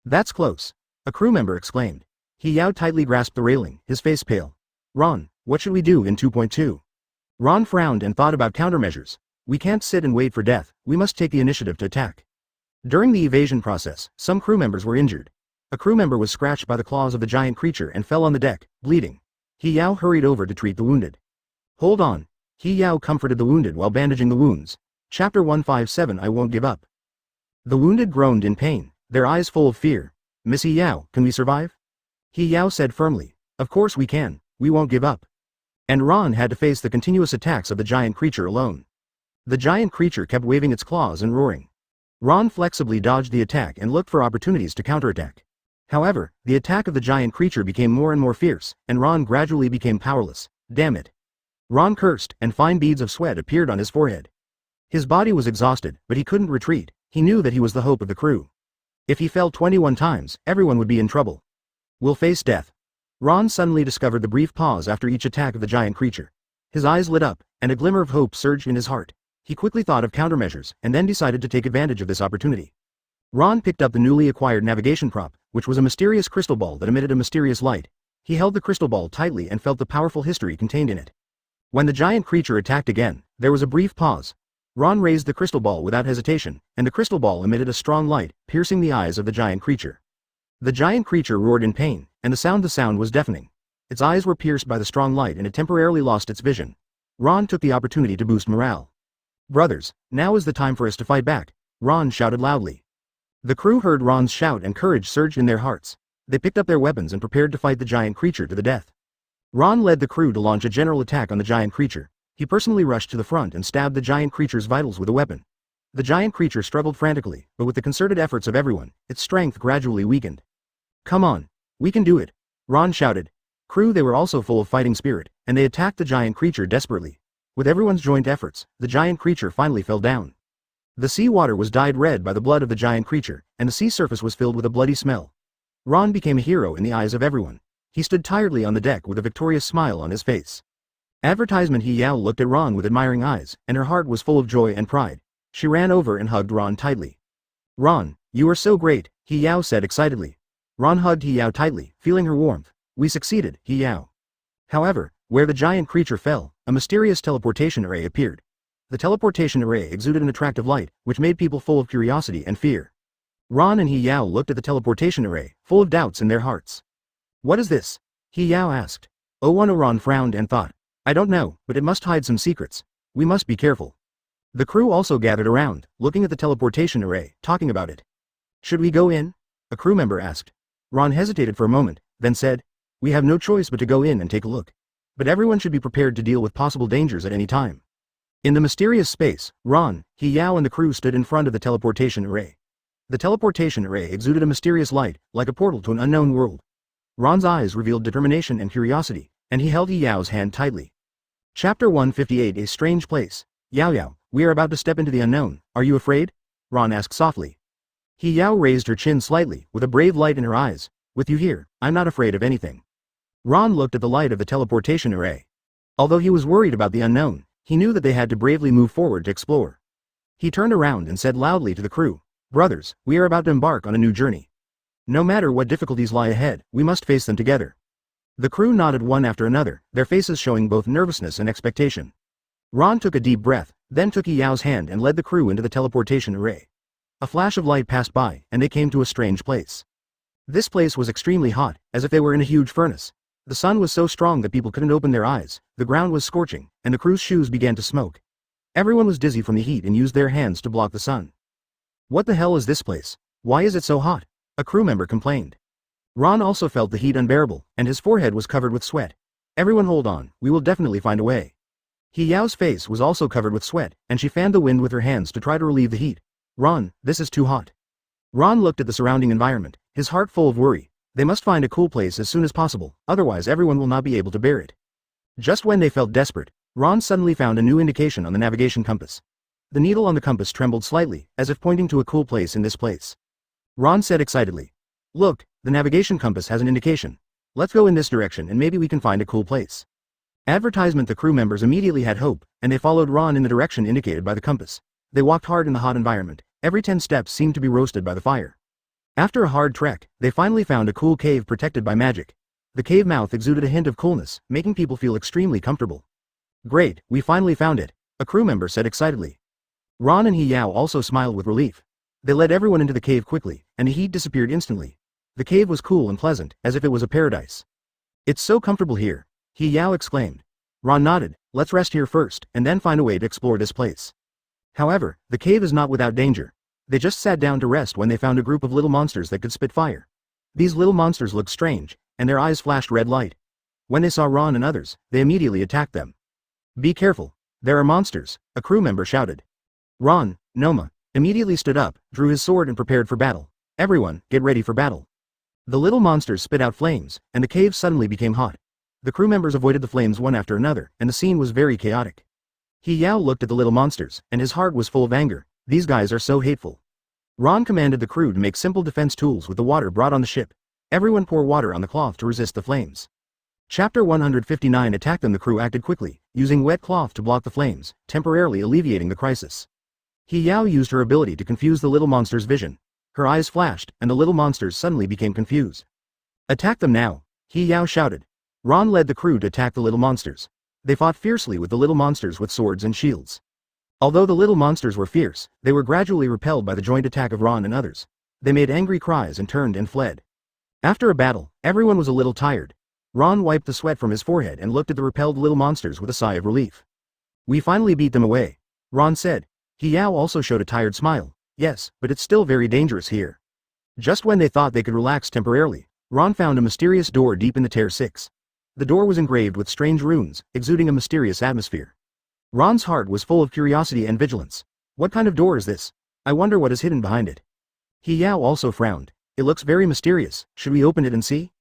That's close. A crew member exclaimed. He Yao tightly grasped the railing, his face pale. Ron, what should we do in 2.2? Ron frowned and thought about countermeasures. We can't sit and wait for death, we must take the initiative to attack. During the evasion process, some crew members were injured. A crew member was scratched by the claws of the giant creature and fell on the deck, bleeding. He Yao hurried over to treat the wounded. Hold on. He Yao comforted the wounded while bandaging the wounds. Chapter 157. I won't give up. The wounded groaned in pain, their eyes full of fear. Miss He Yao, can we survive? He Yao said firmly. Of course we can, we won't give up. And Ron had to face the continuous attacks of the giant creature alone. The giant creature kept waving its claws and roaring. Ron flexibly dodged the attack and looked for opportunities to counterattack. However, the attack of the giant creature became more and more fierce, and Ron gradually became powerless. Damn it. Ron cursed, and fine beads of sweat appeared on his forehead. His body was exhausted, but he couldn't retreat. He knew that he was the hope of the crew. If he fell 21 times, everyone would be in trouble. We'll face death. Ron suddenly discovered the brief pause after each attack of the giant creature. His eyes lit up, and a glimmer of hope surged in his heart. He quickly thought of countermeasures, and then decided to take advantage of this opportunity. Ron picked up the newly acquired navigation prop, which was a mysterious crystal ball that emitted a mysterious light. He held the crystal ball tightly and felt the powerful history contained in it. When the giant creature attacked again, there was a brief pause. Ron raised the crystal ball without hesitation, and the crystal ball emitted a strong light, piercing the eyes of the giant creature. The giant creature roared in pain, and the sound was deafening. Its eyes were pierced by the strong light and it temporarily lost its vision. Ron took the opportunity to boost morale. "Brothers, now is the time for us to fight back," Ron shouted loudly. The crew heard Ron's shout and courage surged in their hearts. They picked up their weapons and prepared to fight the giant creature to the death. Ron led the crew to launch a general attack on the giant creature. He personally rushed to the front and stabbed the giant creature's vitals with a weapon. The giant creature struggled frantically, but with the concerted efforts of everyone, its strength gradually weakened. "Come on, we can do it," Ron shouted. Crew, they were also full of fighting spirit, and they attacked the giant creature desperately. With everyone's joint efforts, the giant creature finally fell down. The sea water was dyed red by the blood of the giant creature, and the sea surface was filled with a bloody smell. Ron became a hero in the eyes of everyone. He stood tiredly on the deck with a victorious smile on his face. Advertisement He Yao looked at Ron with admiring eyes, and her heart was full of joy and pride. She ran over and hugged Ron tightly. "Ron, you are so great," He Yao said excitedly. Ron hugged He Yao tightly, feeling her warmth. "We succeeded, He Yao." However, where the giant creature fell, a mysterious teleportation array appeared. The teleportation array exuded an attractive light, which made people full of curiosity and fear. Ron and He Yao looked at the teleportation array, full of doubts in their hearts. "What is this?" He Yao asked. Ron frowned and thought. "I don't know, but it must hide some secrets. We must be careful." The crew also gathered around, looking at the teleportation array, talking about it. "Should we go in?" a crew member asked. Ron hesitated for a moment, then said, "We have no choice but to go in and take a look. But everyone should be prepared to deal with possible dangers at any time." In the mysterious space, Ron, He Yao and the crew stood in front of the teleportation array. The teleportation array exuded a mysterious light, like a portal to an unknown world. Ron's eyes revealed determination and curiosity, and he held He Yao's hand tightly. Chapter 158 A Strange Place. "Yao Yao, we are about to step into the unknown, are you afraid?" Ron asked softly. He Yao raised her chin slightly, with a brave light in her eyes. "With you here, I'm not afraid of anything." Ron looked at the light of the teleportation array. Although he was worried about the unknown, he knew that they had to bravely move forward to explore. He turned around and said loudly to the crew, "Brothers, we are about to embark on a new journey. No matter what difficulties lie ahead, we must face them together." The crew nodded one after another, their faces showing both nervousness and expectation. Ron took a deep breath, then took He Yao's hand and led the crew into the teleportation array. A flash of light passed by, and they came to a strange place. This place was extremely hot, as if they were in a huge furnace. The sun was so strong that people couldn't open their eyes, the ground was scorching, and the crew's shoes began to smoke. Everyone was dizzy from the heat and used their hands to block the sun. "What the hell is this place? Why is it so hot?" a crew member complained. Ron also felt the heat unbearable, and his forehead was covered with sweat. "Everyone hold on, we will definitely find a way." He Yao's face was also covered with sweat, and she fanned the wind with her hands to try to relieve the heat. "Ron, this is too hot." Ron looked at the surrounding environment, his heart full of worry. They must find a cool place as soon as possible, otherwise everyone will not be able to bear it. Just when they felt desperate, Ron suddenly found a new indication on the navigation compass. The needle on the compass trembled slightly, as if pointing to a cool place in this place. Ron said excitedly, "Look, the navigation compass has an indication. Let's go in this direction and maybe we can find a cool place." Advertisement. The crew members immediately had hope, and they followed Ron in the direction indicated by the compass. They walked hard in the hot environment. Every 10 steps seemed to be roasted by the fire. After a hard trek, they finally found a cool cave protected by magic. The cave mouth exuded a hint of coolness, making people feel extremely comfortable. "Great, we finally found it," a crew member said excitedly. Ron and He Yao also smiled with relief. They led everyone into the cave quickly, and the heat disappeared instantly. The cave was cool and pleasant, as if it was a paradise. "It's so comfortable here," He Yao exclaimed. Ron nodded. "Let's rest here first, and then find a way to explore this place." However, the cave is not without danger. They just sat down to rest when they found a group of little monsters that could spit fire. These little monsters looked strange, and their eyes flashed red light. When they saw Ron and others, they immediately attacked them. "Be careful, there are monsters," a crew member shouted. Ron, Noma, immediately stood up, drew his sword and prepared for battle. "Everyone, get ready for battle." The little monsters spit out flames, and the cave suddenly became hot. The crew members avoided the flames one after another, and the scene was very chaotic. He Yao looked at the little monsters, and his heart was full of anger. These guys are so hateful. Ron commanded the crew to make simple defense tools with the water brought on the ship. Everyone pour water on the cloth to resist the flames. Chapter 159 Attack them. The crew acted quickly, using wet cloth to block the flames, temporarily alleviating the crisis. He Yao used her ability to confuse the little monster's vision. Her eyes flashed, and the little monsters suddenly became confused. Attack them now, He Yao shouted. Ron led the crew to attack the little monsters. They fought fiercely with the little monsters with swords and shields. Although the little monsters were fierce, they were gradually repelled by the joint attack of Ron and others. They made angry cries and turned and fled. After a battle, everyone was a little tired. Ron wiped the sweat from his forehead and looked at the repelled little monsters with a sigh of relief. We finally beat them away, Ron said. He Yao also showed a tired smile. Yes, but it's still very dangerous here. Just when they thought they could relax temporarily, Ron found a mysterious door deep in the Tier 6. The door was engraved with strange runes, exuding a mysterious atmosphere. Ron's heart was full of curiosity and vigilance. What kind of door is this? I wonder what is hidden behind it. He Yao also frowned. It looks very mysterious. Should we open it and see?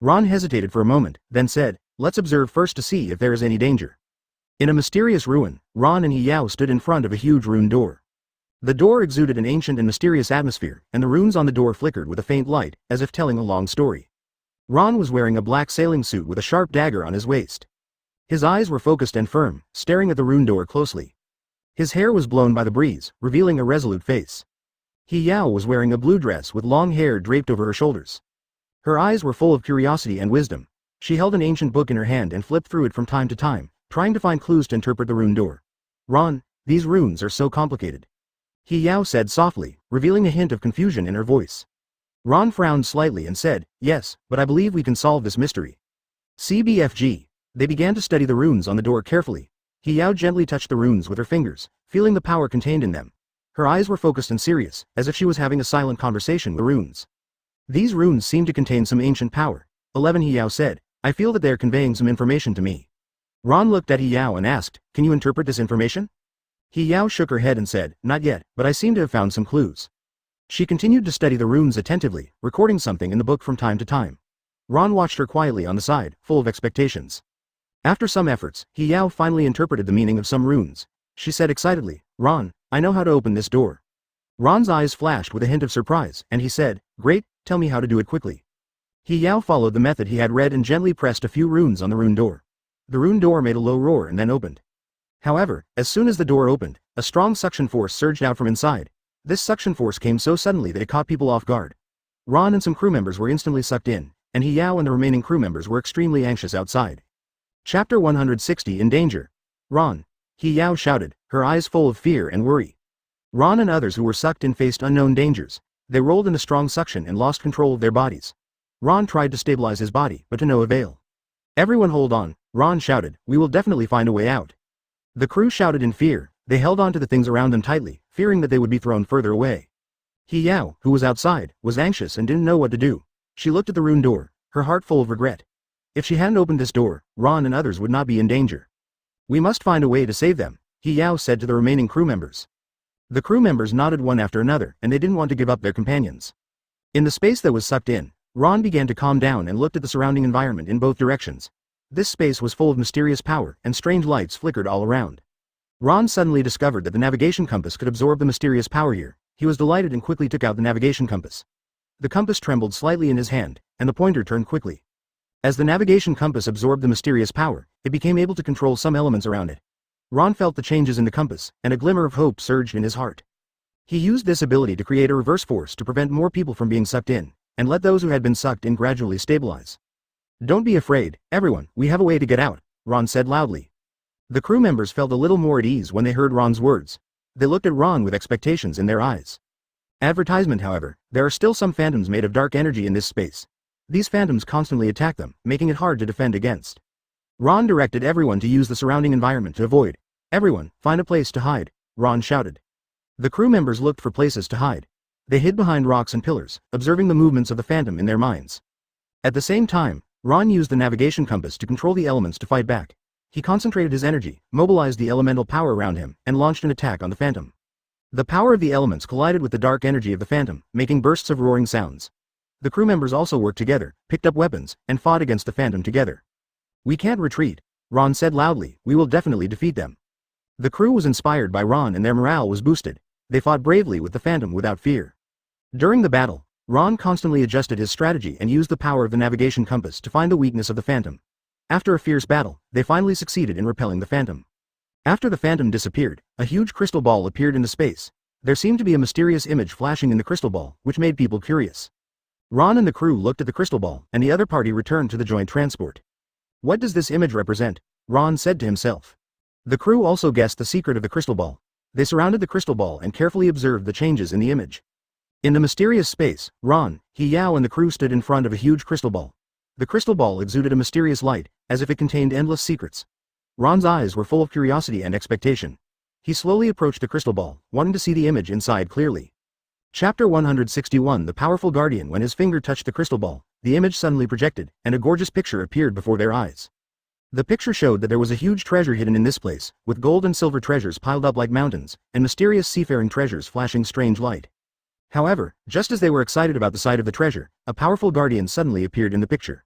Ron hesitated for a moment, then said, let's observe first to see if there is any danger. In a mysterious ruin, Ron and He Yao stood in front of a huge rune door. The door exuded an ancient and mysterious atmosphere, and the runes on the door flickered with a faint light, as if telling a long story. Ron was wearing a black sailing suit with a sharp dagger on his waist. His eyes were focused and firm, staring at the rune door closely. His hair was blown by the breeze, revealing a resolute face. He Yao was wearing a blue dress with long hair draped over her shoulders. Her eyes were full of curiosity and wisdom. She held an ancient book in her hand and flipped through it from time to time, trying to find clues to interpret the rune door. Ron, these runes are so complicated. He Yao said softly, revealing a hint of confusion in her voice. Ron frowned slightly and said, yes, but I believe we can solve this mystery. CBFG. They began to study the runes on the door carefully. He Yao gently touched the runes with her fingers, feeling the power contained in them. Her eyes were focused and serious, as if she was having a silent conversation with the runes. These runes seem to contain some ancient power. 11 He Yao said, I feel that they are conveying some information to me. Ron looked at He Yao and asked, can you interpret this information? He Yao shook her head and said, not yet, but I seem to have found some clues. She continued to study the runes attentively, recording something in the book from time to time. Ron watched her quietly on the side, full of expectations. After some efforts, He Yao finally interpreted the meaning of some runes. She said excitedly, Ron, I know how to open this door. Ron's eyes flashed with a hint of surprise, and he said, great, tell me how to do it quickly. He Yao followed the method he had read and gently pressed a few runes on the rune door. The rune door made a low roar and then opened. However, as soon as the door opened, a strong suction force surged out from inside. This suction force came so suddenly that it caught people off guard. Ron and some crew members were instantly sucked in, and He Yao and the remaining crew members were extremely anxious outside. Chapter 160 In Danger. Ron. He Yao shouted, her eyes full of fear and worry. Ron and others who were sucked in faced unknown dangers. They rolled in a strong suction and lost control of their bodies. Ron tried to stabilize his body, but to no avail. Everyone hold on, Ron shouted, we will definitely find a way out. The crew shouted in fear. They held on to the things around them tightly, fearing that they would be thrown further away. He Yao, who was outside, was anxious and didn't know what to do. She looked at the rune door, her heart full of regret. If she hadn't opened this door, Ron and others would not be in danger. We must find a way to save them, He Yao said to the remaining crew members. The crew members nodded one after another, and they didn't want to give up their companions. In the space that was sucked in, Ron began to calm down and looked at the surrounding environment in both directions. This space was full of mysterious power, and strange lights flickered all around. Ron suddenly discovered that the navigation compass could absorb the mysterious power here. He was delighted and quickly took out the navigation compass. The compass trembled slightly in his hand, and the pointer turned quickly. As the navigation compass absorbed the mysterious power, it became able to control some elements around it. Ron felt the changes in the compass, and a glimmer of hope surged in his heart. He used this ability to create a reverse force to prevent more people from being sucked in, and let those who had been sucked in gradually stabilize. Don't be afraid, everyone, we have a way to get out, Ron said loudly. The crew members felt a little more at ease when they heard Ron's words. They looked at Ron with expectations in their eyes. Advertisement, however, there are still some phantoms made of dark energy in this space. These phantoms constantly attack them, making it hard to defend against. Ron directed everyone to use the surrounding environment to avoid. Everyone, find a place to hide, Ron shouted. The crew members looked for places to hide. They hid behind rocks and pillars, observing the movements of the phantom in their minds. At the same time, Ron used the navigation compass to control the elements to fight back. He concentrated his energy, mobilized the elemental power around him, and launched an attack on the phantom. The power of the elements collided with the dark energy of the phantom, making bursts of roaring sounds. The crew members also worked together, picked up weapons, and fought against the phantom together. We can't retreat, Ron said loudly, we will definitely defeat them. The crew was inspired by Ron and their morale was boosted. They fought bravely with the phantom without fear. During the battle, Ron constantly adjusted his strategy and used the power of the navigation compass to find the weakness of the phantom. After a fierce battle, they finally succeeded in repelling the phantom. After the phantom disappeared, a huge crystal ball appeared into space. There seemed to be a mysterious image flashing in the crystal ball, which made people curious. Ron and the crew looked at the crystal ball, and the other party returned to the joint transport. What does this image represent? Ron said to himself. The crew also guessed the secret of the crystal ball. They surrounded the crystal ball and carefully observed the changes in the image. In the mysterious space, Ron, He-Yao and the crew stood in front of a huge crystal ball. The crystal ball exuded a mysterious light, as if it contained endless secrets. Ron's eyes were full of curiosity and expectation. He slowly approached the crystal ball, wanting to see the image inside clearly. Chapter 161 The Powerful Guardian. When his finger touched the crystal ball, the image suddenly projected, and a gorgeous picture appeared before their eyes. The picture showed that there was a huge treasure hidden in this place, with gold and silver treasures piled up like mountains, and mysterious seafaring treasures flashing strange light. However, just as they were excited about the sight of the treasure, a powerful guardian suddenly appeared in the picture.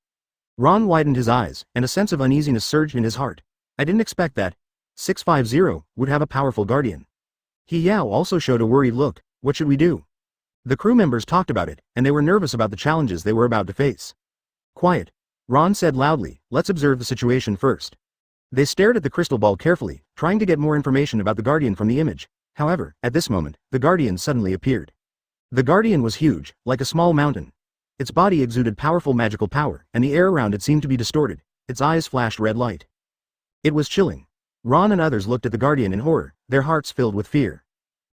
Ron widened his eyes, and a sense of uneasiness surged in his heart. I didn't expect that 650 would have a powerful guardian. He-Yao also showed a worried look. What should we do? The crew members talked about it, and they were nervous about the challenges they were about to face. Quiet. Ron said loudly, let's observe the situation first. They stared at the crystal ball carefully, trying to get more information about the guardian from the image. However, at this moment, the guardian suddenly appeared. The guardian was huge, like a small mountain. Its body exuded powerful magical power, and the air around it seemed to be distorted. Its eyes flashed red light. It was chilling. Ron and others looked at the guardian in horror, their hearts filled with fear.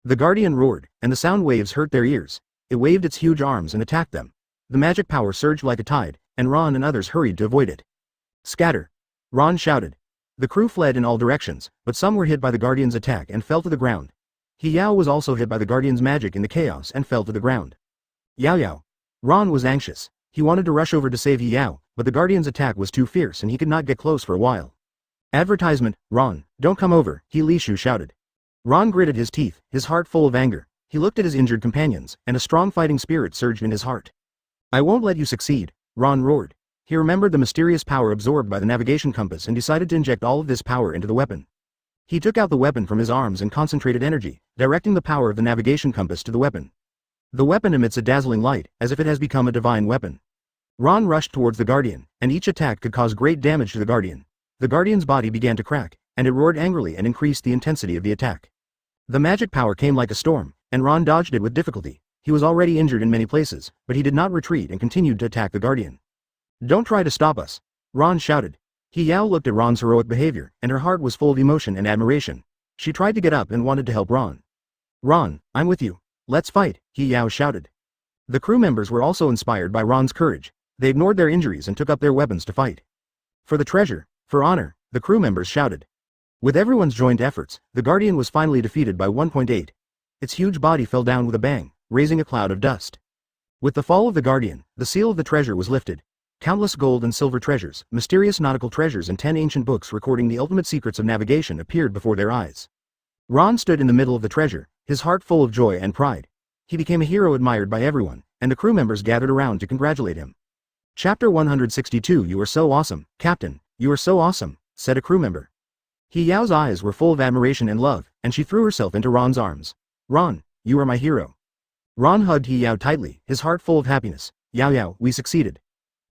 The guardian roared, and the sound waves hurt their ears. It waved its huge arms and attacked them. The magic power surged like a tide, and Ron and others hurried to avoid it. Scatter! Ron shouted. The crew fled in all directions, but some were hit by the guardian's attack and fell to the ground. He-Yao was also hit by the guardian's magic in the chaos and fell to the ground. Yao. Ron was anxious. He wanted to rush over to save He-Yao, but the guardian's attack was too fierce and he could not get close for a while. Advertisement, Ron, don't come over, He-Lishu shouted. Ron gritted his teeth, his heart full of anger. He looked at his injured companions, and a strong fighting spirit surged in his heart. I won't let you succeed, Ron roared. He remembered the mysterious power absorbed by the navigation compass and decided to inject all of this power into the weapon. He took out the weapon from his arms and concentrated energy, directing the power of the navigation compass to the weapon. The weapon emits a dazzling light, as if it has become a divine weapon. Ron rushed towards the Guardian, and each attack could cause great damage to the Guardian. The Guardian's body began to crack, and it roared angrily and increased the intensity of the attack. The magic power came like a storm, and Ron dodged it with difficulty. He was already injured in many places, but he did not retreat and continued to attack the Guardian. Don't try to stop us, Ron shouted. He-Yao looked at Ron's heroic behavior, and her heart was full of emotion and admiration. She tried to get up and wanted to help Ron. Ron, I'm with you. Let's fight, He-Yao shouted. The crew members were also inspired by Ron's courage. They ignored their injuries and took up their weapons to fight. For the treasure, for honor, the crew members shouted. With everyone's joint efforts, the Guardian was finally defeated by 1.8. Its huge body fell down with a bang, raising a cloud of dust. With the fall of the Guardian, the seal of the treasure was lifted. Countless gold and silver treasures, mysterious nautical treasures and 10 ancient books recording the ultimate secrets of navigation appeared before their eyes. Ron stood in the middle of the treasure, his heart full of joy and pride. He became a hero admired by everyone, and the crew members gathered around to congratulate him. Chapter 162 You are so awesome, Captain, you are so awesome, said a crew member. He-Yao's eyes were full of admiration and love, and she threw herself into Ron's arms. Ron, you are my hero. Ron hugged He-Yao tightly, his heart full of happiness. Yao, we succeeded.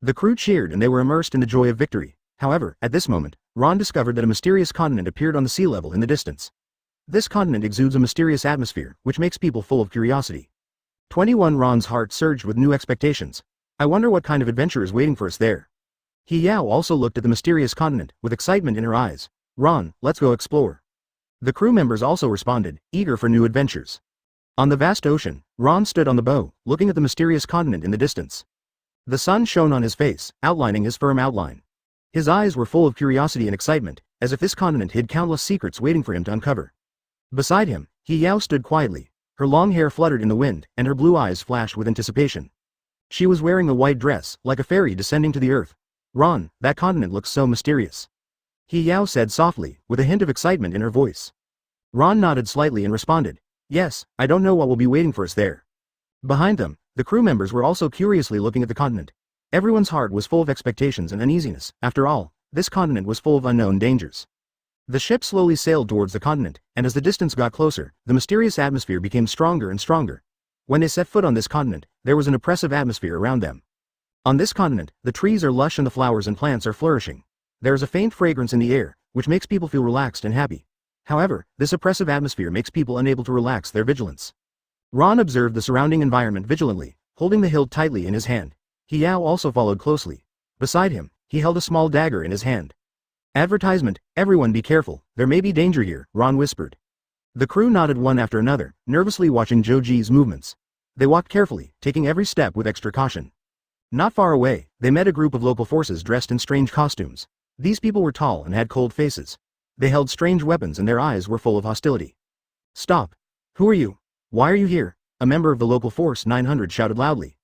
The crew cheered and they were immersed in the joy of victory. However, at this moment, Ron discovered that a mysterious continent appeared on the sea level in the distance. This continent exudes a mysterious atmosphere, which makes people full of curiosity. 21 Ron's heart surged with new expectations. I wonder what kind of adventure is waiting for us there. He-Yao also looked at the mysterious continent, with excitement in her eyes. Ron, let's go explore. The crew members also responded, eager for new adventures. On the vast ocean, Ron stood on the bow, looking at the mysterious continent in the distance. The sun shone on his face, outlining his firm outline. His eyes were full of curiosity and excitement, as if this continent hid countless secrets waiting for him to uncover. Beside him, He-Yao stood quietly. Her long hair fluttered in the wind, and her blue eyes flashed with anticipation. She was wearing a white dress, like a fairy descending to the earth. Ron, that continent looks so mysterious. He-Yao said softly, with a hint of excitement in her voice. Ron nodded slightly and responded, yes, I don't know what will be waiting for us there. Behind them, the crew members were also curiously looking at the continent. Everyone's heart was full of expectations and uneasiness. After all, this continent was full of unknown dangers. The ship slowly sailed towards the continent, and as the distance got closer, the mysterious atmosphere became stronger and stronger. When they set foot on this continent, there was an oppressive atmosphere around them. On this continent, the trees are lush and the flowers and plants are flourishing. There is a faint fragrance in the air, which makes people feel relaxed and happy. However, this oppressive atmosphere makes people unable to relax their vigilance. Ron observed the surrounding environment vigilantly, holding the hilt tightly in his hand. Yao also followed closely. Beside him, he held a small dagger in his hand. Advertisement, everyone be careful, there may be danger here, Ron whispered. The crew nodded one after another, nervously watching Joji's movements. They walked carefully, taking every step with extra caution. Not far away, they met a group of local forces dressed in strange costumes. These people were tall and had cold faces. They held strange weapons and their eyes were full of hostility. Stop! Who are you? Why are you here? A member of the local force 900 shouted loudly.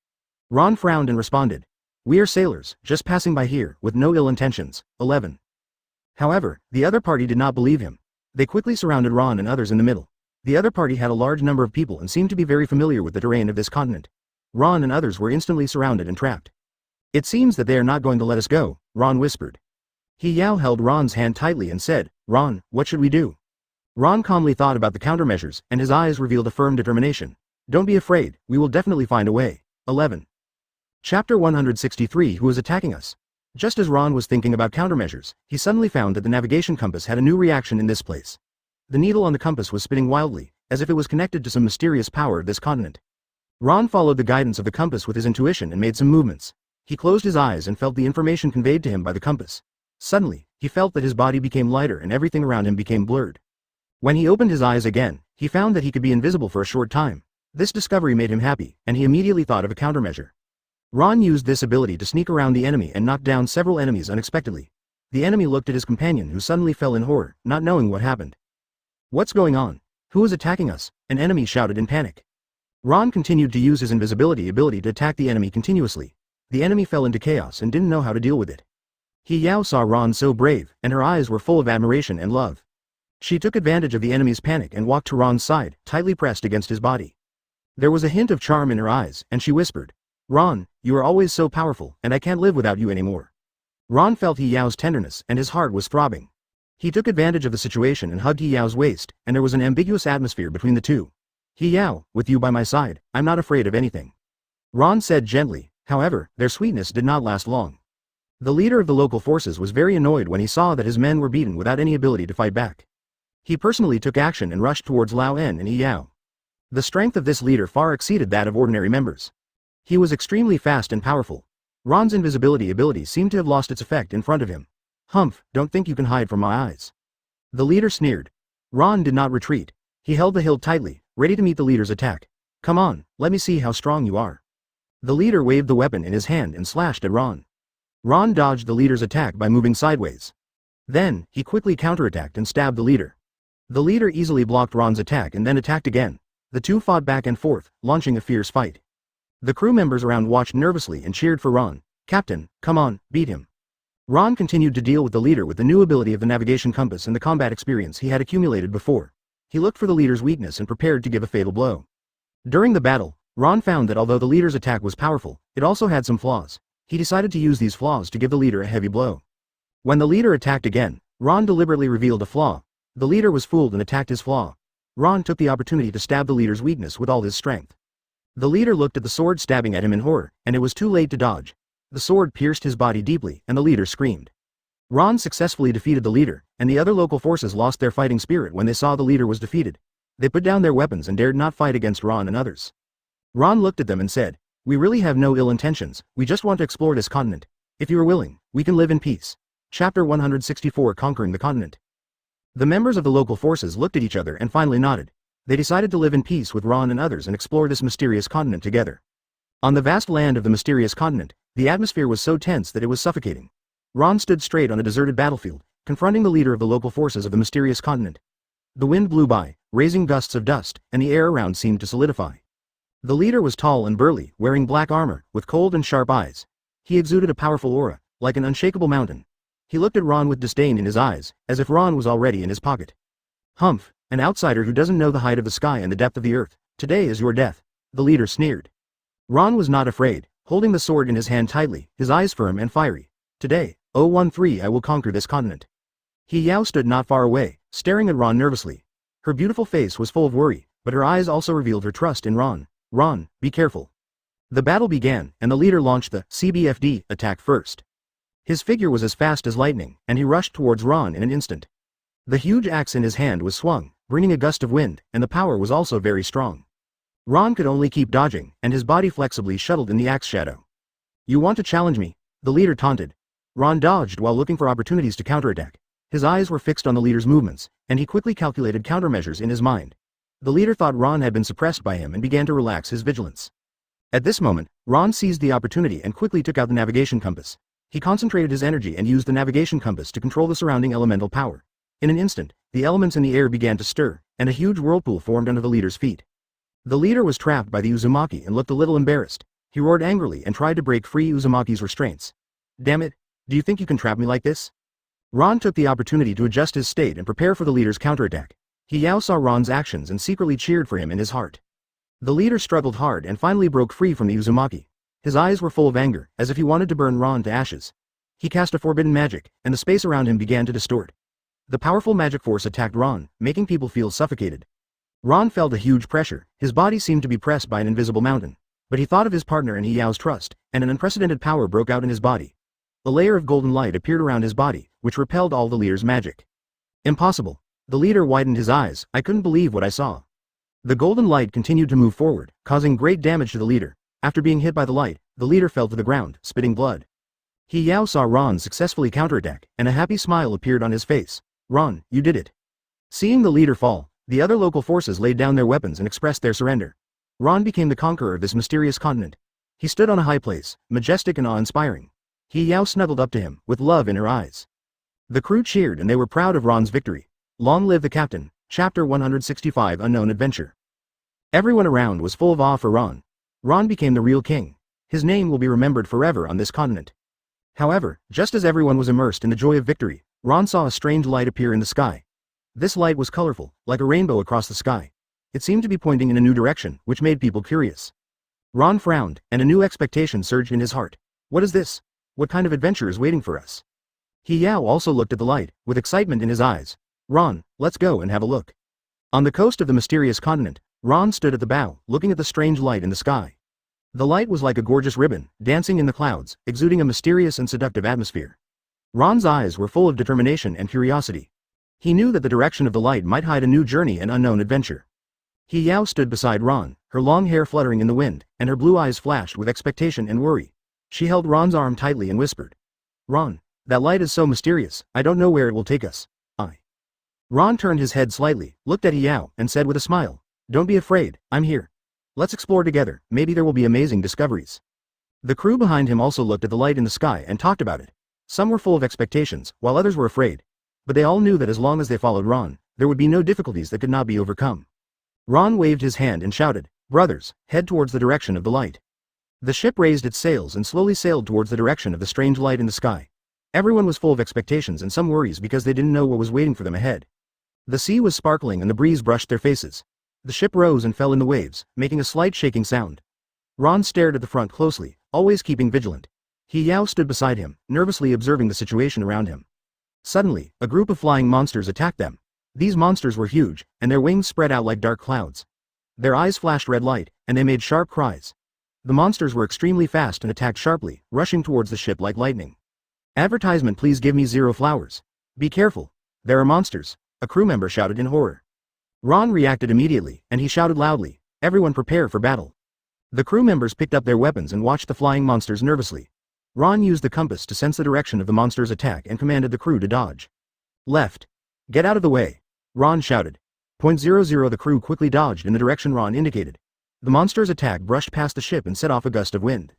Ron frowned and responded. We are sailors, just passing by here, with no ill intentions. 11. However, the other party did not believe him. They quickly surrounded Ron and others in the middle. The other party had a large number of people and seemed to be very familiar with the terrain of this continent. Ron and others were instantly surrounded and trapped. It seems that they are not going to let us go, Ron whispered. Yao held Ron's hand tightly and said, Ron, what should we do? Ron calmly thought about the countermeasures, and his eyes revealed a firm determination. Don't be afraid, we will definitely find a way. 11. Chapter 163 Who is attacking us? Just as Ron was thinking about countermeasures, he suddenly found that the navigation compass had a new reaction in this place. The needle on the compass was spinning wildly, as if it was connected to some mysterious power of this continent. Ron followed the guidance of the compass with his intuition and made some movements. He closed his eyes and felt the information conveyed to him by the compass. Suddenly, he felt that his body became lighter and everything around him became blurred. When he opened his eyes again, he found that he could be invisible for a short time. This discovery made him happy, and he immediately thought of a countermeasure. Ron used this ability to sneak around the enemy and knock down several enemies unexpectedly. The enemy looked at his companion who suddenly fell in horror, not knowing what happened. What's going on? Who is attacking us? An enemy shouted in panic. Ron continued to use his invisibility ability to attack the enemy continuously. The enemy fell into chaos and didn't know how to deal with it. Yao saw Ron so brave, and her eyes were full of admiration and love. She took advantage of the enemy's panic and walked to Ron's side, tightly pressed against his body. There was a hint of charm in her eyes, and she whispered, Ron, you are always so powerful, and I can't live without you anymore. Ron felt Yao's tenderness, and his heart was throbbing. He took advantage of the situation and hugged Yao's waist, and there was an ambiguous atmosphere between the two. Yao, with you by my side, I'm not afraid of anything. Ron said gently, however, their sweetness did not last long. The leader of the local forces was very annoyed when he saw that his men were beaten without any ability to fight back. He personally took action and rushed towards Lao En and Yao. The strength of this leader far exceeded that of ordinary members. He was extremely fast and powerful. Ron's invisibility ability seemed to have lost its effect in front of him. Humph, don't think you can hide from my eyes. The leader sneered. Ron did not retreat. He held the hilt tightly, ready to meet the leader's attack. Come on, let me see how strong you are. The leader waved the weapon in his hand and slashed at Ron. Ron dodged the leader's attack by moving sideways. Then, he quickly counterattacked and stabbed the leader. The leader easily blocked Ron's attack and then attacked again. The two fought back and forth, launching a fierce fight. The crew members around watched nervously and cheered for Ron. Captain, come on, beat him. Ron continued to deal with the leader with the new ability of the navigation compass and the combat experience he had accumulated before. He looked for the leader's weakness and prepared to give a fatal blow. During the battle, Ron found that although the leader's attack was powerful, it also had some flaws. He decided to use these flaws to give the leader a heavy blow. When the leader attacked again, Ron deliberately revealed a flaw. The leader was fooled and attacked his flaw. Ron took the opportunity to stab the leader's weakness with all his strength. The leader looked at the sword stabbing at him in horror, and it was too late to dodge. The sword pierced his body deeply, and the leader screamed. Ron successfully defeated the leader, and the other local forces lost their fighting spirit when they saw the leader was defeated. They put down their weapons and dared not fight against Ron and others. Ron looked at them and said, we really have no ill intentions, we just want to explore this continent. If you are willing, we can live in peace. Chapter 164 Conquering the Continent. The members of the local forces looked at each other and finally nodded. They decided to live in peace with Ron and others and explore this mysterious continent together. On the vast land of the mysterious continent, the atmosphere was so tense that it was suffocating. Ron stood straight on a deserted battlefield, confronting the leader of the local forces of the mysterious continent. The wind blew by, raising gusts of dust, and the air around seemed to solidify. The leader was tall and burly, wearing black armor, with cold and sharp eyes. He exuded a powerful aura, like an unshakable mountain. He looked at Ron with disdain in his eyes, as if Ron was already in his pocket. Humph, an outsider who doesn't know the height of the sky and the depth of the earth. Today is your death. The leader sneered. Ron was not afraid, holding the sword in his hand tightly, his eyes firm and fiery. Today, 013 I will conquer this continent. Yao stood not far away, staring at Ron nervously. Her beautiful face was full of worry, but her eyes also revealed her trust in Ron. Ron, be careful. The battle began, and the leader launched the CBFD attack first. His figure was as fast as lightning, and he rushed towards Ron in an instant. The huge axe in his hand was swung, bringing a gust of wind, and the power was also very strong. Ron could only keep dodging, and his body flexibly shuttled in the axe shadow. "You want to challenge me?" the leader taunted. Ron dodged while looking for opportunities to counterattack. His eyes were fixed on the leader's movements, and he quickly calculated countermeasures in his mind. The leader thought Ron had been suppressed by him and began to relax his vigilance. At this moment, Ron seized the opportunity and quickly took out the navigation compass. He concentrated his energy and used the navigation compass to control the surrounding elemental power. In an instant, the elements in the air began to stir, and a huge whirlpool formed under the leader's feet. The leader was trapped by the Uzumaki and looked a little embarrassed. He roared angrily and tried to break free Uzumaki's restraints. "Damn it, do you think you can trap me like this?" Ron took the opportunity to adjust his state and prepare for the leader's counterattack. Hiyao saw Ron's actions and secretly cheered for him in his heart. The leader struggled hard and finally broke free from the Uzumaki. His eyes were full of anger, as if he wanted to burn Ron to ashes. He cast a forbidden magic, and the space around him began to distort. The powerful magic force attacked Ron, making people feel suffocated. Ron felt a huge pressure. His body seemed to be pressed by an invisible mountain. But he thought of his partner and Hiyao's trust, and an unprecedented power broke out in his body. A layer of golden light appeared around his body, which repelled all the leader's magic. "Impossible." The leader widened his eyes. "I couldn't believe what I saw." The golden light continued to move forward, causing great damage to the leader. After being hit by the light, the leader fell to the ground, spitting blood. Hiyao saw Ron successfully counterattack, and a happy smile appeared on his face. "Ron, you did it." Seeing the leader fall, the other local forces laid down their weapons and expressed their surrender. Ron became the conqueror of this mysterious continent. He stood on a high place, majestic and awe-inspiring. Hiyao snuggled up to him, with love in her eyes. The crew cheered and they were proud of Ron's victory. Long live the captain. Chapter 165 Unknown Adventure. Everyone around was full of awe for Ron. Ron became the real king. His name will be remembered forever on this continent. However, just as everyone was immersed in the joy of victory, Ron saw a strange light appear in the sky. This light was colorful, like a rainbow across the sky. It seemed to be pointing in a new direction, which made people curious. Ron frowned, and a new expectation surged in his heart. What is this? What kind of adventure is waiting for us? Hiyao also looked at the light, with excitement in his eyes. "Ron, let's go and have a look." On the coast of the mysterious continent, Ron stood at the bow, looking at the strange light in the sky. The light was like a gorgeous ribbon, dancing in the clouds, exuding a mysterious and seductive atmosphere. Ron's eyes were full of determination and curiosity. He knew that the direction of the light might hide a new journey and unknown adventure. Hiyao stood beside Ron, her long hair fluttering in the wind, and her blue eyes flashed with expectation and worry. She held Ron's arm tightly and whispered, "Ron, that light is so mysterious, I don't know where it will take us." Ron turned his head slightly, looked at Hiyao, and said with a smile, "Don't be afraid, I'm here. Let's explore together, maybe there will be amazing discoveries." The crew behind him also looked at the light in the sky and talked about it. Some were full of expectations, while others were afraid. But they all knew that as long as they followed Ron, there would be no difficulties that could not be overcome. Ron waved his hand and shouted, "Brothers, head towards the direction of the light." The ship raised its sails and slowly sailed towards the direction of the strange light in the sky. Everyone was full of expectations and some worries because they didn't know what was waiting for them ahead. The sea was sparkling and the breeze brushed their faces. The ship rose and fell in the waves, making a slight shaking sound. Ron stared at the front closely, always keeping vigilant. Hiyao stood beside him, nervously observing the situation around him. Suddenly, a group of flying monsters attacked them. These monsters were huge, and their wings spread out like dark clouds. Their eyes flashed red light, and they made sharp cries. The monsters were extremely fast and attacked sharply, rushing towards the ship like lightning. "Advertisement, please give me 0 flowers. Be careful. There are monsters," a crew member shouted in horror. Ron reacted immediately, and he shouted loudly, "Everyone prepare for battle." The crew members picked up their weapons and watched the flying monsters nervously. Ron used the compass to sense the direction of the monster's attack and commanded the crew to dodge. "Left. Get out of the way," Ron shouted. .00 The crew quickly dodged in the direction Ron indicated. The monster's attack brushed past the ship and set off a gust of wind.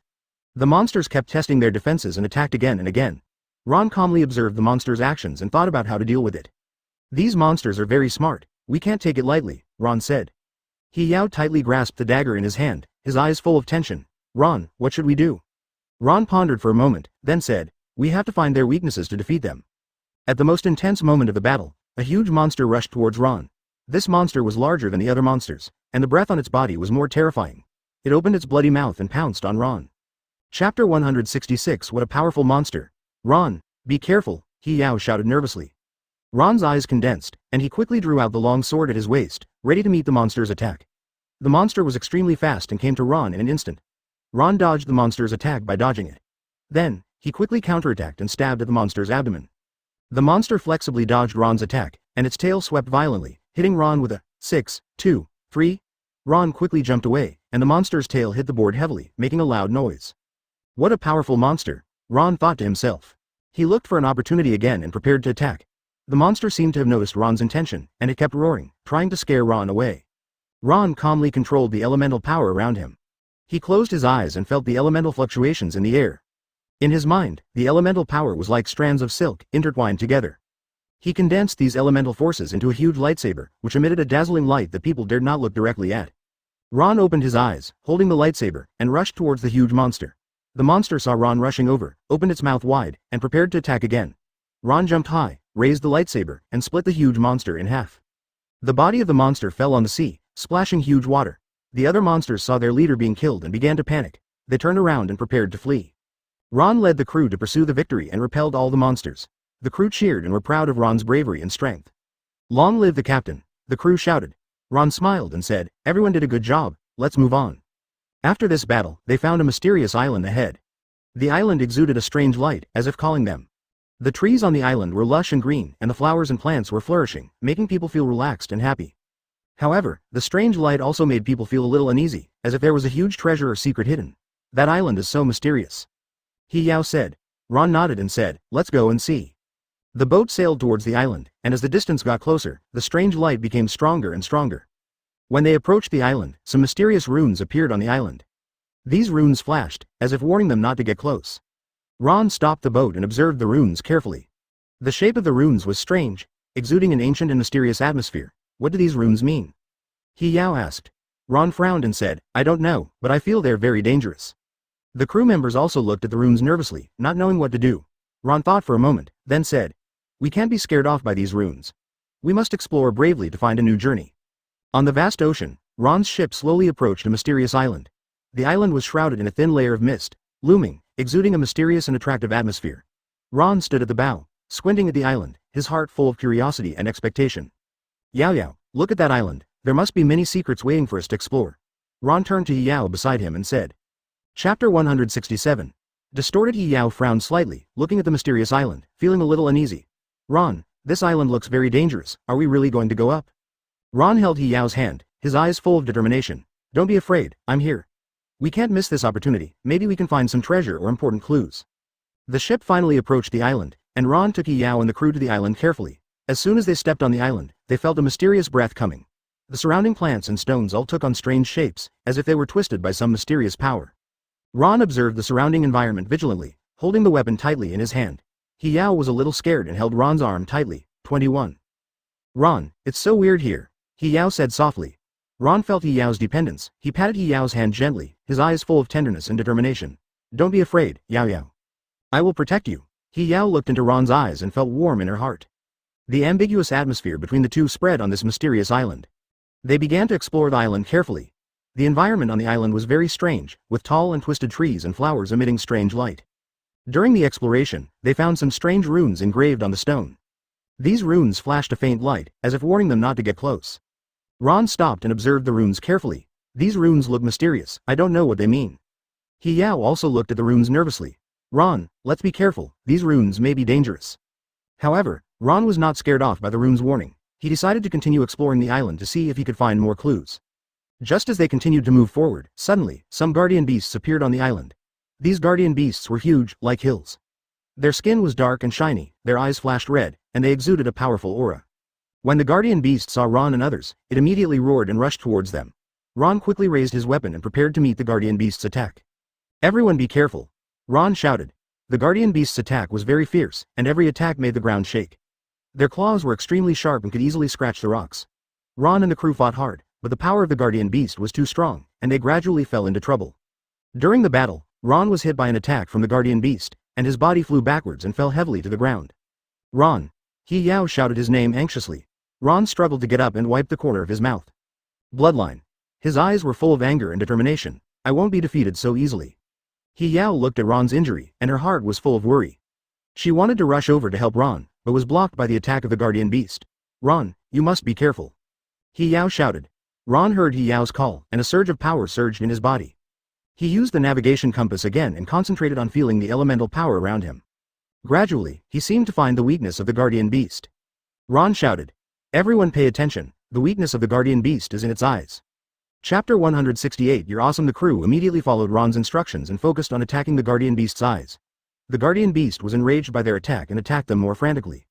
The monsters kept testing their defenses and attacked again and again. Ron calmly observed the monster's actions and thought about how to deal with it. "These monsters are very smart. We can't take it lightly," Ron said. Hiyao tightly grasped the dagger in his hand, his eyes full of tension. "Ron, what should we do?" Ron pondered for a moment, then said, "We have to find their weaknesses to defeat them." At the most intense moment of the battle, a huge monster rushed towards Ron. This monster was larger than the other monsters, and the breath on its body was more terrifying. It opened its bloody mouth and pounced on Ron. Chapter 166 What a powerful monster. "Ron, be careful," Hiyao shouted nervously. Ron's eyes condensed, and he quickly drew out the long sword at his waist, ready to meet the monster's attack. The monster was extremely fast and came to Ron in an instant. Ron dodged the monster's attack by dodging it. Then, He quickly counterattacked and stabbed at the monster's abdomen. The monster flexibly dodged Ron's attack, and its tail swept violently, hitting Ron with a 6, 2, 3. Ron quickly jumped away, and the monster's tail hit the board heavily, making a loud noise. What a powerful monster, Ron thought to himself. He looked for an opportunity again and prepared to attack. The monster seemed to have noticed Ron's intention, and it kept roaring, trying to scare Ron away. Ron calmly controlled the elemental power around him. He closed his eyes and felt the elemental fluctuations in the air. In his mind, the elemental power was like strands of silk, intertwined together. He condensed these elemental forces into a huge lightsaber, which emitted a dazzling light that people dared not look directly at. Ron opened his eyes, holding the lightsaber, and rushed towards the huge monster. The monster saw Ron rushing over, opened its mouth wide, and prepared to attack again. Ron jumped high, raised the lightsaber, and split the huge monster in half. The body of the monster fell on the sea, splashing huge water. The other monsters saw their leader being killed and began to panic. They turned around and prepared to flee. Ron led the crew to pursue the victory and repelled all the monsters. The crew cheered and were proud of Ron's bravery and strength. Long live the captain, the crew shouted. Ron smiled and said, everyone did a good job, let's move on. After this battle, they found a mysterious island ahead. The island exuded a strange light, as if calling them. The trees on the island were lush and green, and the flowers and plants were flourishing, making people feel relaxed and happy. However, the strange light also made people feel a little uneasy, as if there was a huge treasure or secret hidden. That island is so mysterious. He said. Ron nodded and said, let's go and see. The boat sailed towards the island, and as the distance got closer, the strange light became stronger and stronger. When they approached the island, some mysterious runes appeared on the island. These runes flashed, as if warning them not to get close. Ron stopped the boat and observed the runes carefully. The shape of the runes was strange, exuding an ancient and mysterious atmosphere. What do these runes mean? He asked. Ron frowned and said, I don't know, but I feel they're very dangerous. The crew members also looked at the runes nervously, not knowing what to do. Ron thought for a moment, then said, we can't be scared off by these runes. We must explore bravely to find a new journey. On the vast ocean, Ron's ship slowly approached a mysterious island. The island was shrouded in a thin layer of mist, looming, exuding a mysterious and attractive atmosphere. Ron stood at the bow, squinting at the island, his heart full of curiosity and expectation. Yao, look at that island, there must be many secrets waiting for us to explore. Ron turned to Yao beside him and said. Chapter 167. Distorted Yao frowned slightly, looking at the mysterious island, feeling a little uneasy. Ron, this island looks very dangerous, are we really going to go up? Ron held Yao's hand, his eyes full of determination. Don't be afraid, I'm here. We can't miss this opportunity, maybe we can find some treasure or important clues. The ship finally approached the island, and Ron took Yao and the crew to the island carefully. As soon as they stepped on the island, they felt a mysterious breath coming. The surrounding plants and stones all took on strange shapes, as if they were twisted by some mysterious power. Ron observed the surrounding environment vigilantly, holding the weapon tightly in his hand. Yao was a little scared and held Ron's arm tightly. 21. Ron, it's so weird here, Yao said softly. Ron felt Yao's dependence. He patted Yao's hand gently, his eyes full of tenderness and determination. Don't be afraid, Yao. I will protect you. Yao looked into Ron's eyes and felt warm in her heart. The ambiguous atmosphere between the two spread on this mysterious island. They began to explore the island carefully. The environment on the island was very strange, with tall and twisted trees and flowers emitting strange light. During the exploration, they found some strange runes engraved on the stone. These runes flashed a faint light, as if warning them not to get close. Ron stopped and observed the runes carefully. These runes look mysterious, I don't know what they mean. Yao also looked at the runes nervously. Ron, let's be careful, these runes may be dangerous. However, Ron was not scared off by the runes' warning. He decided to continue exploring the island to see if he could find more clues. Just as they continued to move forward, suddenly, some guardian beasts appeared on the island. These guardian beasts were huge, like hills. Their skin was dark and shiny, their eyes flashed red, and they exuded a powerful aura. When the guardian beast saw Ron and others, it immediately roared and rushed towards them. Ron quickly raised his weapon and prepared to meet the guardian beast's attack. Everyone be careful, Ron shouted. The guardian beast's attack was very fierce, and every attack made the ground shake. Their claws were extremely sharp and could easily scratch the rocks. Ron and the crew fought hard, but the power of the guardian beast was too strong, and they gradually fell into trouble. During the battle, Ron was hit by an attack from the guardian beast, and his body flew backwards and fell heavily to the ground. Ron! Yao shouted his name anxiously. Ron struggled to get up and wiped the corner of his mouth. Bloodline. His eyes were full of anger and determination. I won't be defeated so easily. Yao looked at Ron's injury, and her heart was full of worry. She wanted to rush over to help Ron, but was blocked by the attack of the guardian beast. Ron, you must be careful. Yao shouted. Ron heard Yao's call, and a surge of power surged in his body. He used the navigation compass again and concentrated on feeling the elemental power around him. Gradually, he seemed to find the weakness of the guardian beast. Ron shouted. Everyone pay attention, the weakness of the guardian beast is in its eyes. Chapter 168 You're awesome. The crew immediately followed Ron's instructions and focused on attacking the guardian beast's eyes. The guardian beast was enraged by their attack and attacked them more frantically.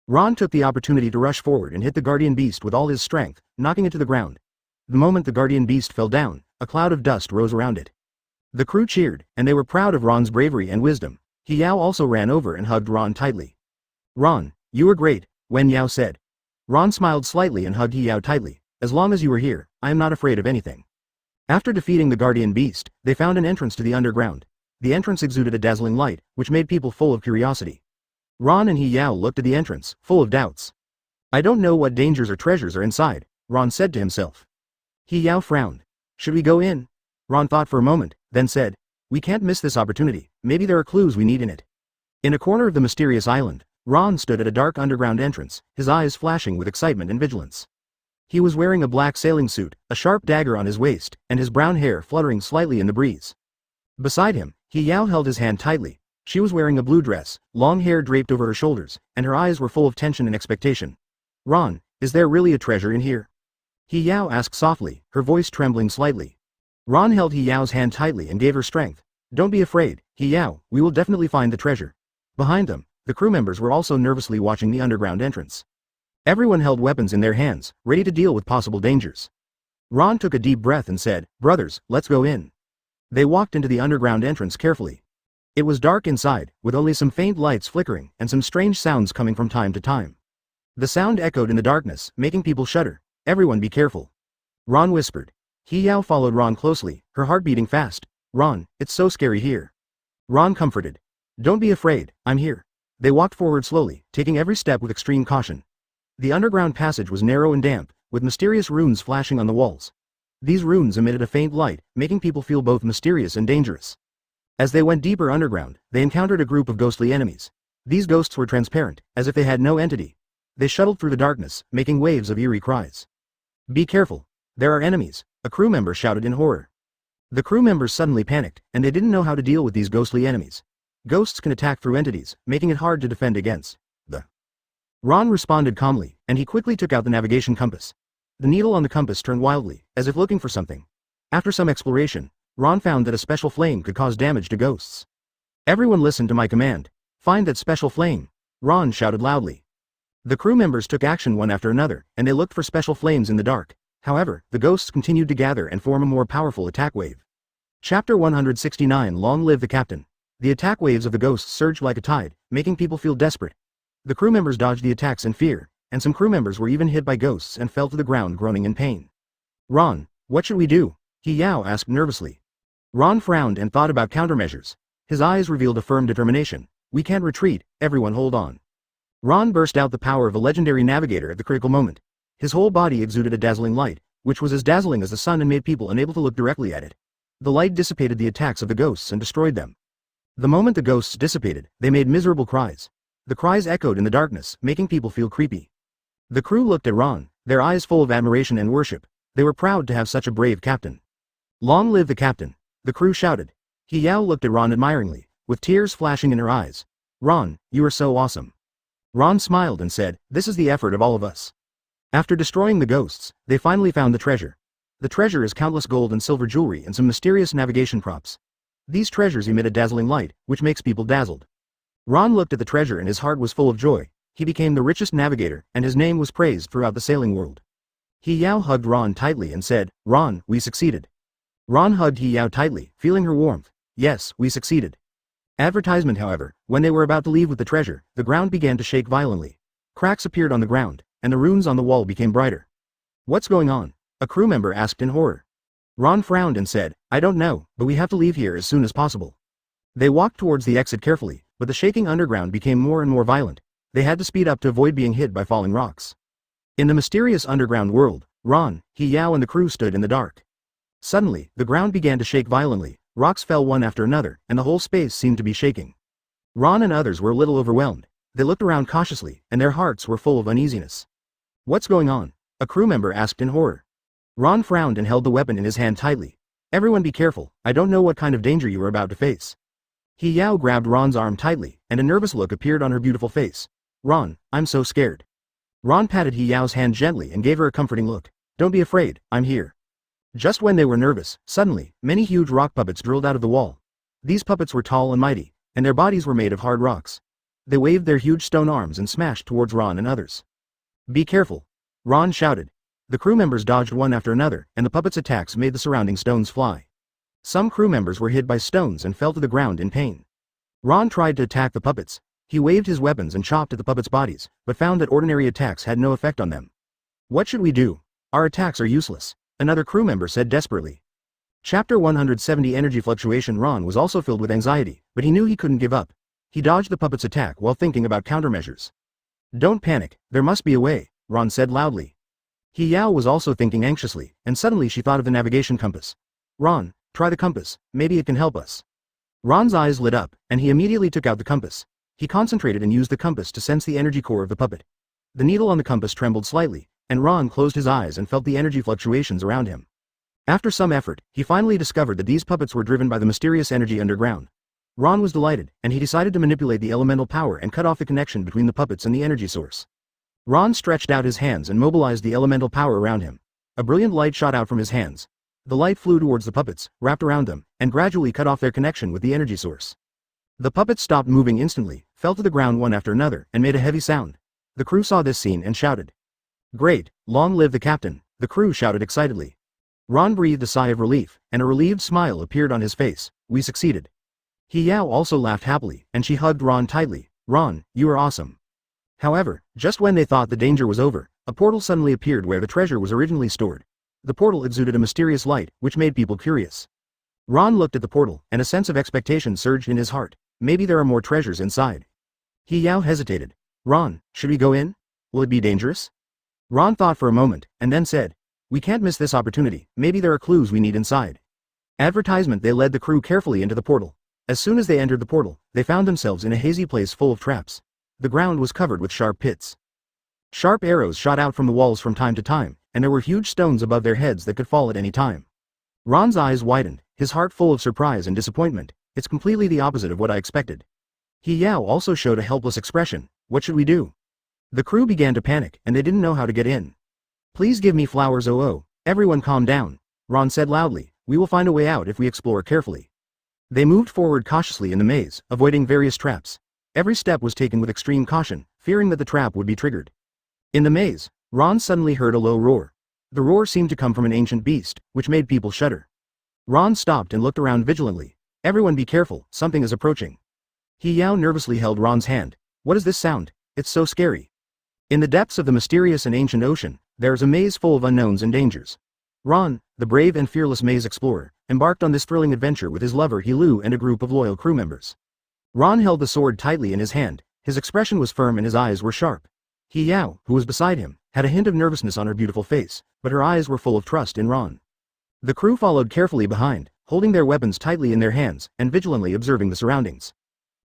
Ron took the opportunity to rush forward and hit the guardian beast with all his strength, knocking it to the ground. The moment the guardian beast fell down, a cloud of dust rose around it. The crew cheered, and they were proud of Ron's bravery and wisdom. He Yao also ran over and hugged Ron tightly. Ron, you were great, Wen Yao said. Ron smiled slightly and hugged He Yao tightly. As long as you are here, I am not afraid of anything. After defeating the guardian beast, they found an entrance to the underground. The entrance exuded a dazzling light, which made people full of curiosity. Ron and He Yao looked at the entrance, full of doubts. I don't know what dangers or treasures are inside, Ron said to himself. He Yao frowned. Should we go in? Ron thought for a moment, then said, we can't miss this opportunity, maybe there are clues we need in it. In a corner of the mysterious island, Ron stood at a dark underground entrance, his eyes flashing with excitement and vigilance. He was wearing a black sailing suit, a sharp dagger on his waist, and his brown hair fluttering slightly in the breeze. Beside him, He Yao held his hand tightly. She was wearing a blue dress, long hair draped over her shoulders, and her eyes were full of tension and expectation. Ron, is there really a treasure in here? He Yao asked softly, her voice trembling slightly. Ron held He Yao's hand tightly and gave her strength. Don't be afraid, He Yao, we will definitely find the treasure. Behind them, the crew members were also nervously watching the underground entrance. Everyone held weapons in their hands, ready to deal with possible dangers. Ron took a deep breath and said, brothers, let's go in. They walked into the underground entrance carefully. It was dark inside, with only some faint lights flickering and some strange sounds coming from time to time. The sound echoed in the darkness, making people shudder. Everyone be careful. Ron whispered. He Yao followed Ron closely, her heart beating fast. Ron, it's so scary here. Ron comforted. Don't be afraid, I'm here. They walked forward slowly, taking every step with extreme caution. The underground passage was narrow and damp, with mysterious runes flashing on the walls. These runes emitted a faint light, making people feel both mysterious and dangerous. As they went deeper underground, they encountered a group of ghostly enemies. These ghosts were transparent, as if they had no entity. They shuttled through the darkness, making waves of eerie cries. Be careful. There are enemies, a crew member shouted in horror. The crew members suddenly panicked, and they didn't know how to deal with these ghostly enemies. Ghosts can attack through entities, making it hard to defend against. Ron responded calmly, and he quickly took out the navigation compass. The needle on the compass turned wildly, as if looking for something. After some exploration, Ron found that a special flame could cause damage to ghosts. Everyone listen to my command. Find that special flame. Ron shouted loudly. The crew members took action one after another, and they looked for special flames in the dark. However, the ghosts continued to gather and form a more powerful attack wave. Chapter 169 Long Live the Captain. The attack waves of the ghosts surged like a tide, making people feel desperate. The crew members dodged the attacks in fear, and some crew members were even hit by ghosts and fell to the ground groaning in pain. Ron, what should we do? He Yao asked nervously. Ron frowned and thought about countermeasures. His eyes revealed a firm determination. We can't retreat, everyone hold on. Ron burst out the power of a legendary navigator at the critical moment. His whole body exuded a dazzling light, which was as dazzling as the sun and made people unable to look directly at it. The light dissipated the attacks of the ghosts and destroyed them. The moment the ghosts dissipated, they made miserable cries. The cries echoed in the darkness, making people feel creepy. The crew looked at Ron, their eyes full of admiration and worship. They were proud to have such a brave captain. Long live the captain, the crew shouted. He Yao looked at Ron admiringly, with tears flashing in her eyes. Ron, you are so awesome. Ron smiled and said, this is the effort of all of us. After destroying the ghosts, they finally found the treasure. The treasure is countless gold and silver jewelry and some mysterious navigation props. These treasures emit a dazzling light, which makes people dazzled. Ron looked at the treasure and his heart was full of joy. He became the richest navigator, and his name was praised throughout the sailing world. He Yao hugged Ron tightly and said, Ron, we succeeded. Ron hugged He Yao tightly, feeling her warmth. Yes, we succeeded. Advertisement however, when they were about to leave with the treasure, the ground began to shake violently. Cracks appeared on the ground, and the runes on the wall became brighter. What's going on? A crew member asked in horror. Ron frowned and said, I don't know, but we have to leave here as soon as possible. They walked towards the exit carefully, but the shaking underground became more and more violent. They had to speed up to avoid being hit by falling rocks. In the mysterious underground world, Ron, He Yao and the crew stood in the dark. Suddenly, the ground began to shake violently, rocks fell one after another, and the whole space seemed to be shaking. Ron and others were a little overwhelmed. They looked around cautiously, and their hearts were full of uneasiness. What's going on? A crew member asked in horror. Ron frowned and held the weapon in his hand tightly. Everyone be careful, I don't know what kind of danger you are about to face. He Yao grabbed Ron's arm tightly, and a nervous look appeared on her beautiful face. Ron, I'm so scared. Ron patted He Yao's hand gently and gave her a comforting look. Don't be afraid, I'm here. Just when they were nervous, suddenly, many huge rock puppets drilled out of the wall. These puppets were tall and mighty, and their bodies were made of hard rocks. They waved their huge stone arms and smashed towards Ron and others. Be careful. Ron shouted. The crew members dodged one after another, and the puppets' attacks made the surrounding stones fly. Some crew members were hit by stones and fell to the ground in pain. Ron tried to attack the puppets. He waved his weapons and chopped at the puppets' bodies, but found that ordinary attacks had no effect on them. What should we do? Our attacks are useless, another crew member said desperately. Chapter 170 Energy Fluctuation. Ron was also filled with anxiety, but he knew he couldn't give up. He dodged the puppet's attack while thinking about countermeasures. Don't panic, there must be a way, Ron said loudly. He Yao was also thinking anxiously, and suddenly she thought of the navigation compass. Ron, try the compass, maybe it can help us. Ron's eyes lit up, and he immediately took out the compass. He concentrated and used the compass to sense the energy core of the puppet. The needle on the compass trembled slightly, and Ron closed his eyes and felt the energy fluctuations around him. After some effort, he finally discovered that these puppets were driven by the mysterious energy underground. Ron was delighted, and he decided to manipulate the elemental power and cut off the connection between the puppets and the energy source. Ron stretched out his hands and mobilized the elemental power around him. A brilliant light shot out from his hands. The light flew towards the puppets, wrapped around them, and gradually cut off their connection with the energy source. The puppets stopped moving instantly, fell to the ground one after another, and made a heavy sound. The crew saw this scene and shouted. Great, long live the captain, the crew shouted excitedly. Ron breathed a sigh of relief, and a relieved smile appeared on his face. We succeeded. He Yao also laughed happily, and she hugged Ron tightly. Ron, you are awesome. However, just when they thought the danger was over, a portal suddenly appeared where the treasure was originally stored. The portal exuded a mysterious light, which made people curious. Ron looked at the portal, and a sense of expectation surged in his heart. Maybe there are more treasures inside. He Yao hesitated. Ron, should we go in? Will it be dangerous? Ron thought for a moment, and then said, we can't miss this opportunity, maybe there are clues we need inside. Advertisement. They led the crew carefully into the portal. As soon as they entered the portal, they found themselves in a hazy place full of traps. The ground was covered with sharp pits. Sharp arrows shot out from the walls from time to time, and there were huge stones above their heads that could fall at any time. Ron's eyes widened, his heart full of surprise and disappointment. It's completely the opposite of what I expected. He Yao also showed a helpless expression. What should we do? The crew began to panic, and they didn't know how to get in. Please give me flowers. Oh, everyone calm down, Ron said loudly. We will find a way out if we explore carefully. They moved forward cautiously in the maze, avoiding various traps. Every step was taken with extreme caution, fearing that the trap would be triggered. In the maze, Ron suddenly heard a low roar. The roar seemed to come from an ancient beast, which made people shudder. Ron stopped and looked around vigilantly. Everyone be careful, something is approaching. He Yao nervously held Ron's hand. What is this sound? It's so scary. In the depths of the mysterious and ancient ocean, there is a maze full of unknowns and dangers. Ron, the brave and fearless maze explorer, embarked on this thrilling adventure with his lover He-Lu and a group of loyal crew members. Ron held the sword tightly in his hand, his expression was firm and his eyes were sharp. He Yao, who was beside him, had a hint of nervousness on her beautiful face, but her eyes were full of trust in Ron. The crew followed carefully behind, holding their weapons tightly in their hands, and vigilantly observing the surroundings.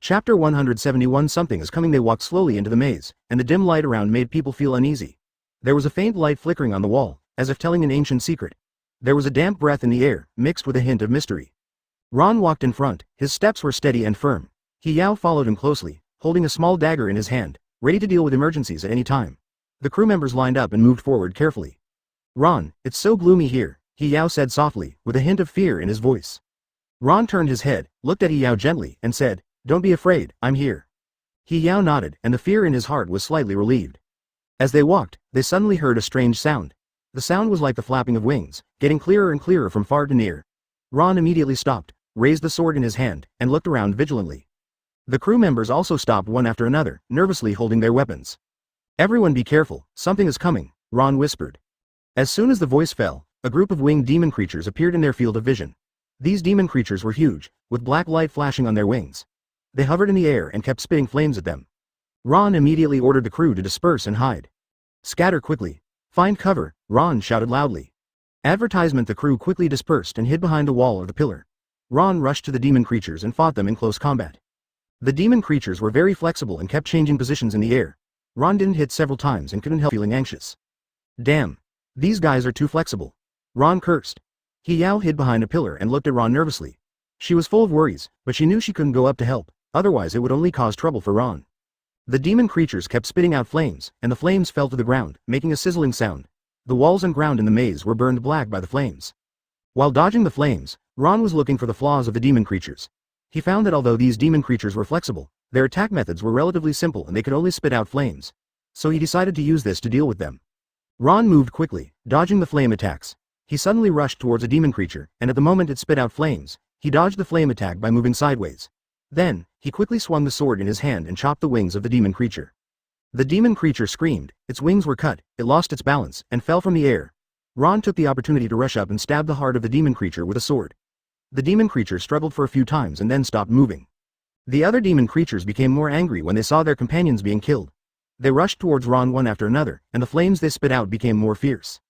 Chapter 171 Something is coming. They walked slowly into the maze, and the dim light around made people feel uneasy. There was a faint light flickering on the wall, as if telling an ancient secret. There was a damp breath in the air, mixed with a hint of mystery. Ron walked in front, his steps were steady and firm. He Yao followed him closely, holding a small dagger in his hand, ready to deal with emergencies at any time. The crew members lined up and moved forward carefully. Ron, it's so gloomy here, He Yao said softly, with a hint of fear in his voice. Ron turned his head, looked at He Yao gently, and said, Don't be afraid, I'm here. He Yao nodded, and the fear in his heart was slightly relieved. As they walked, they suddenly heard a strange sound. The sound was like the flapping of wings, getting clearer and clearer from far to near. Ron immediately stopped, raised the sword in his hand, and looked around vigilantly. The crew members also stopped one after another, nervously holding their weapons. Everyone be careful, something is coming, Ron whispered. As soon as the voice fell, a group of winged demon creatures appeared in their field of vision. These demon creatures were huge, with black light flashing on their wings. They hovered in the air and kept spitting flames at them. Ron immediately ordered the crew to disperse and hide. Scatter quickly. Find cover, Ron shouted loudly. Advertisement. The crew quickly dispersed and hid behind the wall or the pillar. Ron rushed to the demon creatures and fought them in close combat. The demon creatures were very flexible and kept changing positions in the air. Ron didn't hit several times and couldn't help feeling anxious. Damn. These guys are too flexible. Ron cursed. He Yao hid behind a pillar and looked at Ron nervously. She was full of worries, but she knew she couldn't go up to help, otherwise it would only cause trouble for Ron. The demon creatures kept spitting out flames, and the flames fell to the ground, making a sizzling sound. The walls and ground in the maze were burned black by the flames. While dodging the flames, Ron was looking for the flaws of the demon creatures. He found that although these demon creatures were flexible, their attack methods were relatively simple and they could only spit out flames. So he decided to use this to deal with them. Ron moved quickly, dodging the flame attacks. He suddenly rushed towards a demon creature, and at the moment it spit out flames, he dodged the flame attack by moving sideways. Then, he quickly swung the sword in his hand and chopped the wings of the demon creature. The demon creature screamed, its wings were cut, it lost its balance, and fell from the air. Ron took the opportunity to rush up and stab the heart of the demon creature with a sword. The demon creature struggled for a few times and then stopped moving. The other demon creatures became more angry when they saw their companions being killed. They rushed towards Ron one after another, and the flames they spit out became more fierce.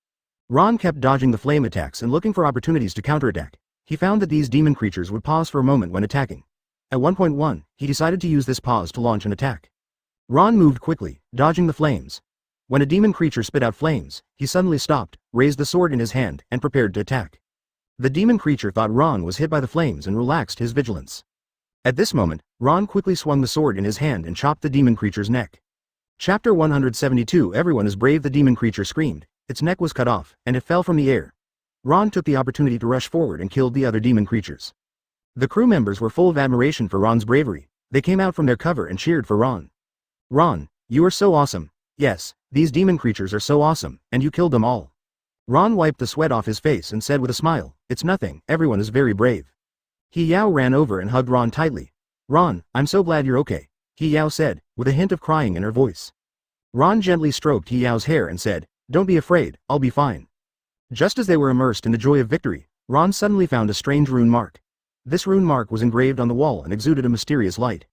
Ron kept dodging the flame attacks and looking for opportunities to counterattack. He found that these demon creatures would pause for a moment when attacking. At 1.1, he decided to use this pause to launch an attack. Ron moved quickly, dodging the flames. When a demon creature spit out flames, he suddenly stopped, raised the sword in his hand, and prepared to attack. The demon creature thought Ron was hit by the flames and relaxed his vigilance. At this moment, Ron quickly swung the sword in his hand and chopped the demon creature's neck. Chapter 172 Everyone is brave. The demon creature screamed, its neck was cut off, and it fell from the air. Ron took the opportunity to rush forward and killed the other demon creatures. The crew members were full of admiration for Ron's bravery. They came out from their cover and cheered for Ron. Ron, you are so awesome. Yes, these demon creatures are so awesome, and you killed them all. Ron wiped the sweat off his face and said with a smile, it's nothing, everyone is very brave. He Yao ran over and hugged Ron tightly. Ron, I'm so glad you're okay, He Yao said, with a hint of crying in her voice. Ron gently stroked He Yao's hair and said, don't be afraid, I'll be fine. Just as they were immersed in the joy of victory, Ron suddenly found a strange rune mark. This rune mark was engraved on the wall and exuded a mysterious light.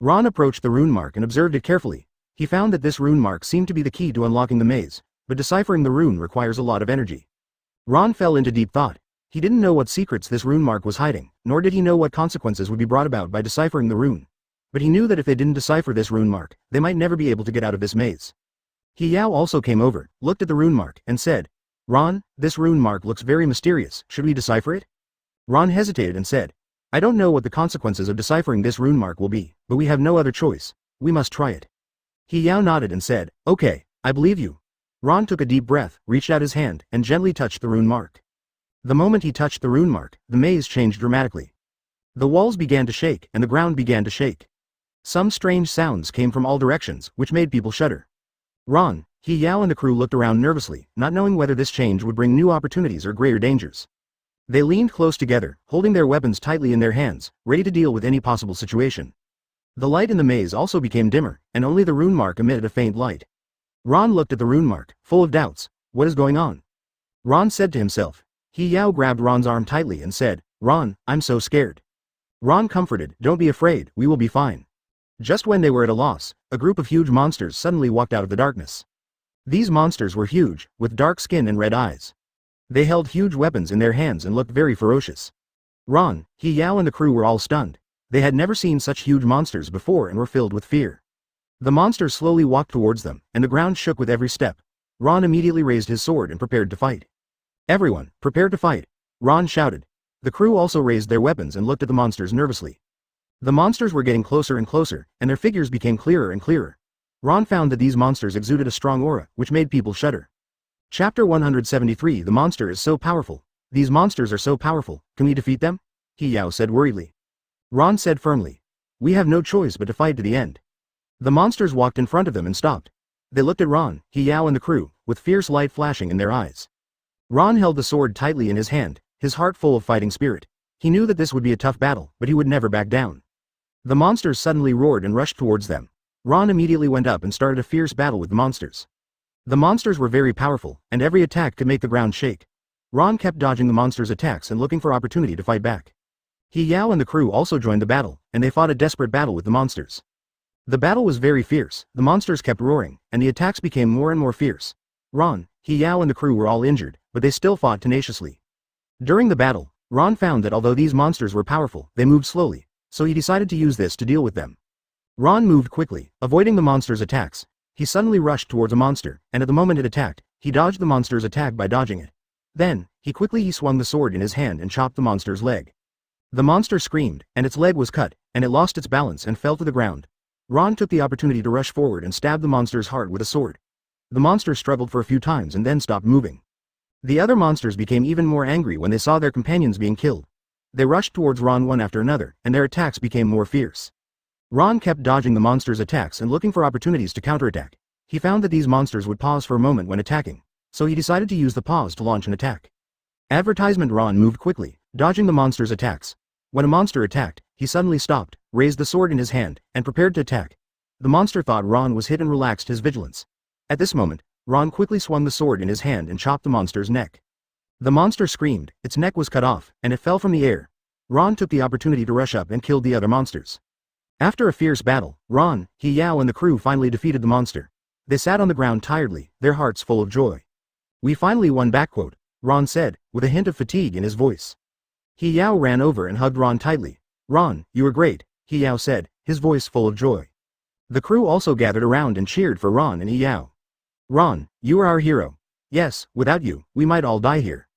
Ron approached the rune mark and observed it carefully. He found that this rune mark seemed to be the key to unlocking the maze, but deciphering the rune requires a lot of energy. Ron fell into deep thought. He didn't know what secrets this rune mark was hiding, nor did he know what consequences would be brought about by deciphering the rune. But he knew that if they didn't decipher this rune mark, they might never be able to get out of this maze. He Yao also came over, looked at the rune mark, and said, Ron, this rune mark looks very mysterious, should we decipher it? Ron hesitated and said, I don't know what the consequences of deciphering this rune mark will be, but we have no other choice, we must try it. He Yao nodded and said, okay, I believe you. Ron took a deep breath, reached out his hand, and gently touched the rune mark. The moment he touched the rune mark, the maze changed dramatically. The walls began to shake, and the ground began to shake. Some strange sounds came from all directions, which made people shudder. Ron, He Yao and the crew looked around nervously, not knowing whether this change would bring new opportunities or greater dangers. They leaned close together, holding their weapons tightly in their hands, ready to deal with any possible situation. The light in the maze also became dimmer, and only the rune mark emitted a faint light. Ron looked at the rune mark, full of doubts. What is going on? Ron said to himself. He Yao grabbed Ron's arm tightly and said, Ron, I'm so scared. Ron comforted, don't be afraid, we will be fine. Just when they were at a loss, a group of huge monsters suddenly walked out of the darkness. These monsters were huge, with dark skin and red eyes. They held huge weapons in their hands and looked very ferocious. Ron, He Yao and the crew were all stunned. They had never seen such huge monsters before and were filled with fear. The monsters slowly walked towards them, and the ground shook with every step. Ron immediately raised his sword and prepared to fight. Everyone, prepare to fight, Ron shouted. The crew also raised their weapons and looked at the monsters nervously. The monsters were getting closer and closer, and their figures became clearer and clearer. Ron found that these monsters exuded a strong aura, which made people shudder. Chapter 173 The monster is so powerful. These monsters are so powerful, can we defeat them? He Yao said worriedly. Ron said firmly. We have no choice but to fight to the end. The monsters walked in front of them and stopped. They looked at Ron, He Yao and the crew, with fierce light flashing in their eyes. Ron held the sword tightly in his hand, his heart full of fighting spirit. He knew that this would be a tough battle, but he would never back down. The monsters suddenly roared and rushed towards them. Ron immediately went up and started a fierce battle with the monsters. The monsters were very powerful, and every attack could make the ground shake. Ron kept dodging the monsters' attacks and looking for opportunity to fight back. He Yao and the crew also joined the battle, and they fought a desperate battle with the monsters. The battle was very fierce, the monsters kept roaring, and the attacks became more and more fierce. Ron, He Yao and the crew were all injured, but they still fought tenaciously. During the battle, Ron found that although these monsters were powerful, they moved slowly, so he decided to use this to deal with them. Ron moved quickly, avoiding the monster's attacks. He suddenly rushed towards a monster, and at the moment it attacked, he dodged the monster's attack by dodging it. Then, he quickly swung the sword in his hand and chopped the monster's leg. The monster screamed, and its leg was cut, and it lost its balance and fell to the ground. Ron took the opportunity to rush forward and stab the monster's heart with a sword. The monster struggled for a few times and then stopped moving. The other monsters became even more angry when they saw their companions being killed. They rushed towards Ron one after another, and their attacks became more fierce. Ron kept dodging the monsters' attacks and looking for opportunities to counterattack. He found that these monsters would pause for a moment when attacking, so he decided to use the pause to launch an attack. Advertisement. Ron moved quickly, dodging the monster's attacks. When a monster attacked, he suddenly stopped, raised the sword in his hand, and prepared to attack. The monster thought Ron was hit and relaxed his vigilance. At this moment, Ron quickly swung the sword in his hand and chopped the monster's neck. The monster screamed, its neck was cut off, and it fell from the air. Ron took the opportunity to rush up and killed the other monsters. After a fierce battle, Ron, He-Yao and the crew finally defeated the monster. They sat on the ground tiredly, their hearts full of joy. "We finally won." Ron said, with a hint of fatigue in his voice. He-Yao ran over and hugged Ron tightly. "Ron, you were great," He-Yao said, his voice full of joy. The crew also gathered around and cheered for Ron and He-Yao. "Ron, you are our hero. Yes, without you, we might all die here."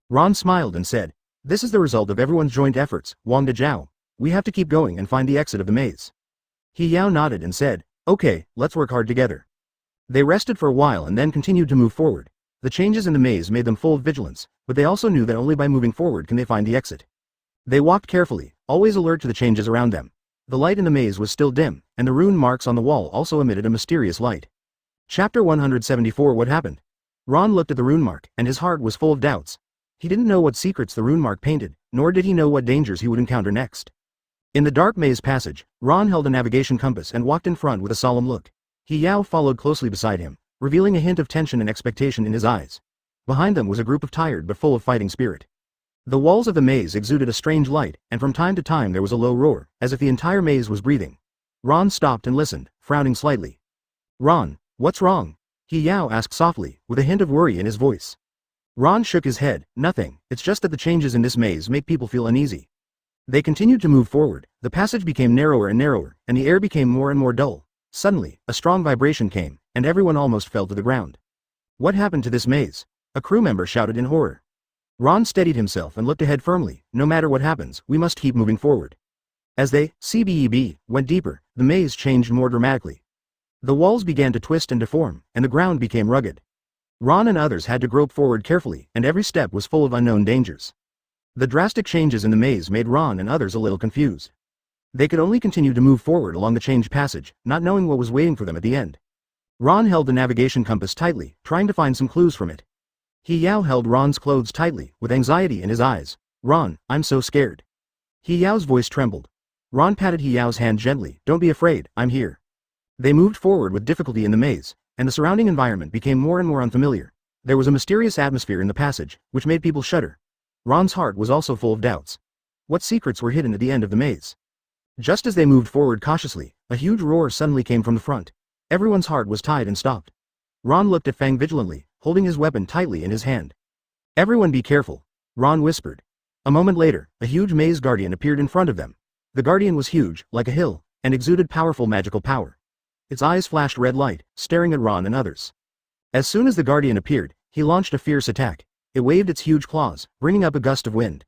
Ron smiled and said, "This is the result of everyone's joint efforts, Wang Dezhao. We have to keep going and find the exit of the maze." He-Yao nodded and said, "Okay, let's work hard together." They rested for a while and then continued to move forward. The changes in the maze made them full of vigilance, but they also knew that only by moving forward can they find the exit. They walked carefully, always alert to the changes around them. The light in the maze was still dim, and the rune marks on the wall also emitted a mysterious light. Chapter 174. What happened? Ron looked at the rune mark, and his heart was full of doubts. He didn't know what secrets the rune mark painted, nor did he know what dangers he would encounter next. In the dark maze passage, Ron held a navigation compass and walked in front with a solemn look. He-Yao followed closely beside him, revealing a hint of tension and expectation in his eyes. Behind them was a group of tired but full of fighting spirit. The walls of the maze exuded a strange light, and from time to time there was a low roar, as if the entire maze was breathing. Ron stopped and listened, frowning slightly. "Ron, what's wrong?" He-Yao asked softly, with a hint of worry in his voice. Ron shook his head. "Nothing, it's just that the changes in this maze make people feel uneasy." They continued to move forward. The passage became narrower and narrower, and the air became more and more dull. Suddenly, a strong vibration came, and everyone almost fell to the ground. "What happened to this maze?" a crew member shouted in horror. Ron steadied himself and looked ahead firmly. "No matter what happens, we must keep moving forward." As they, went deeper, the maze changed more dramatically. The walls began to twist and deform, and the ground became rugged. Ron and others had to grope forward carefully, and every step was full of unknown dangers. The drastic changes in the maze made Ron and others a little confused. They could only continue to move forward along the changed passage, not knowing what was waiting for them at the end. Ron held the navigation compass tightly, trying to find some clues from it. He-Yao held Ron's clothes tightly, with anxiety in his eyes. "Ron, I'm so scared." He-Yao's voice trembled. Ron patted He-Yao's hand gently. "Don't be afraid, I'm here." They moved forward with difficulty in the maze, and the surrounding environment became more and more unfamiliar. There was a mysterious atmosphere in the passage, which made people shudder. Ron's heart was also full of doubts. What secrets were hidden at the end of the maze? Just as they moved forward cautiously, a huge roar suddenly came from the front. Everyone's heart was tied and stopped. Ron looked at Fang vigilantly, holding his weapon tightly in his hand. "Everyone be careful," Ron whispered. A moment later, a huge maze guardian appeared in front of them. The guardian was huge, like a hill, and exuded powerful magical power. Its eyes flashed red light, staring at Ron and others. As soon as the guardian appeared, he launched a fierce attack. It waved its huge claws, bringing up a gust of wind.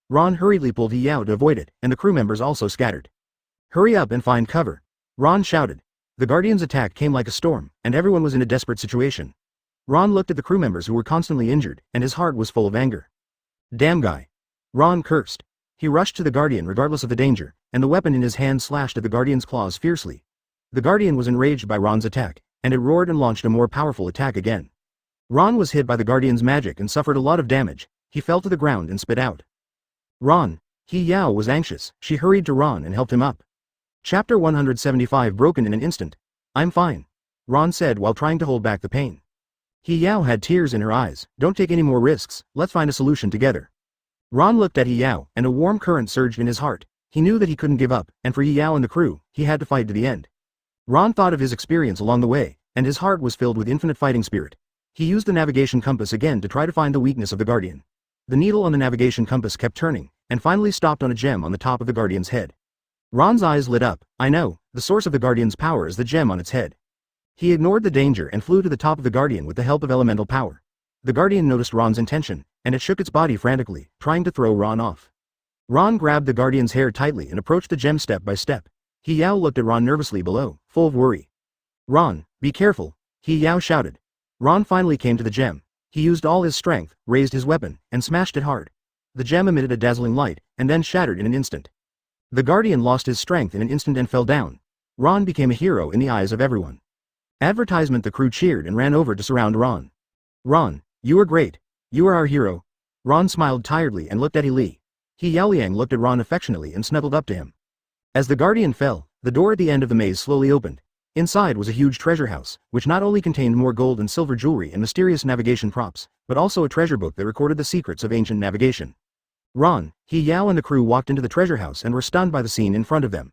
Ron hurriedly pulled He-Yao to avoid it, and the crew members also scattered. "Hurry up and find cover," Ron shouted. The guardian's attack came like a storm, and everyone was in a desperate situation. Ron looked at the crew members who were constantly injured, and his heart was full of anger. "Damn guy." Ron cursed. He rushed to the guardian regardless of the danger, and the weapon in his hand slashed at the guardian's claws fiercely. The guardian was enraged by Ron's attack, and it roared and launched a more powerful attack again. Ron was hit by the guardian's magic and suffered a lot of damage. He fell to the ground and spit out. "Ron." He-Yao was anxious. She hurried to Ron and helped him up. Chapter 175. Broken in an instant. "I'm fine," Ron said while trying to hold back the pain. He-Yao had tears in her eyes. "Don't take any more risks, let's find a solution together." Ron looked at He-Yao, and a warm current surged in his heart. He knew that he couldn't give up, and for He-Yao and the crew, he had to fight to the end. Ron thought of his experience along the way, and his heart was filled with infinite fighting spirit. He used the navigation compass again to try to find the weakness of the guardian. The needle on the navigation compass kept turning, and finally stopped on a gem on the top of the guardian's head. Ron's eyes lit up. "I know, the source of the guardian's power is the gem on its head." He ignored the danger and flew to the top of the guardian with the help of elemental power. The guardian noticed Ron's intention, and it shook its body frantically, trying to throw Ron off. Ron grabbed the Guardian's hair tightly and approached the gem step by step. He Yao looked at Ron nervously below, full of worry. "Ron, be careful," He Yao shouted. Ron finally came to the gem. He used all his strength, raised his weapon, and smashed it hard. The gem emitted a dazzling light, and then shattered in an instant. The Guardian lost his strength in an instant and fell down. Ron became a hero in the eyes of everyone. Advertisement. The crew cheered and ran over to surround Ron. "Ron, you are great. You are our hero." Ron smiled tiredly and looked at Li. He Yaoliang looked at Ron affectionately and snuggled up to him. As the Guardian fell, the door at the end of the maze slowly opened. Inside was a huge treasure house, which not only contained more gold and silver jewelry and mysterious navigation props, but also a treasure book that recorded the secrets of ancient navigation. Ron, He Yao and the crew walked into the treasure house and were stunned by the scene in front of them.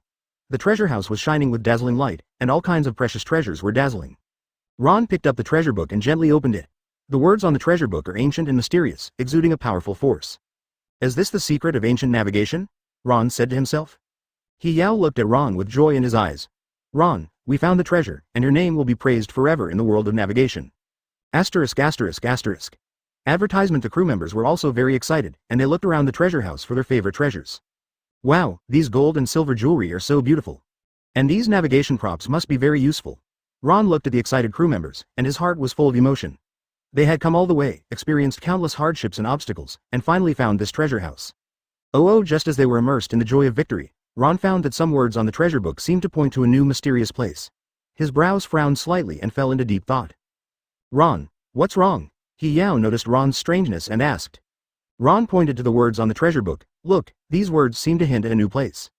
The treasure house was shining with dazzling light, and all kinds of precious treasures were dazzling. Ron picked up the treasure book and gently opened it. The words on the treasure book are ancient and mysterious, exuding a powerful force. "Is this the secret of ancient navigation?" Ron said to himself. He Yao looked at Ron with joy in his eyes. "Ron, we found the treasure, and your name will be praised forever in the world of navigation." ******. Advertisement. The crew members were also very excited, and they looked around the treasure house for their favorite treasures. "Wow, these gold and silver jewelry are so beautiful. And these navigation props must be very useful." Ron looked at the excited crew members, and his heart was full of emotion. They had come all the way, experienced countless hardships and obstacles, and finally found this treasure house. Just as they were immersed in the joy of victory, Ron found that some words on the treasure book seemed to point to a new mysterious place. His brows frowned slightly and fell into deep thought. "Ron, what's wrong?" He Yao noticed Ron's strangeness and asked. Ron pointed to the words on the treasure book. "Look, these words seem to hint at a new place."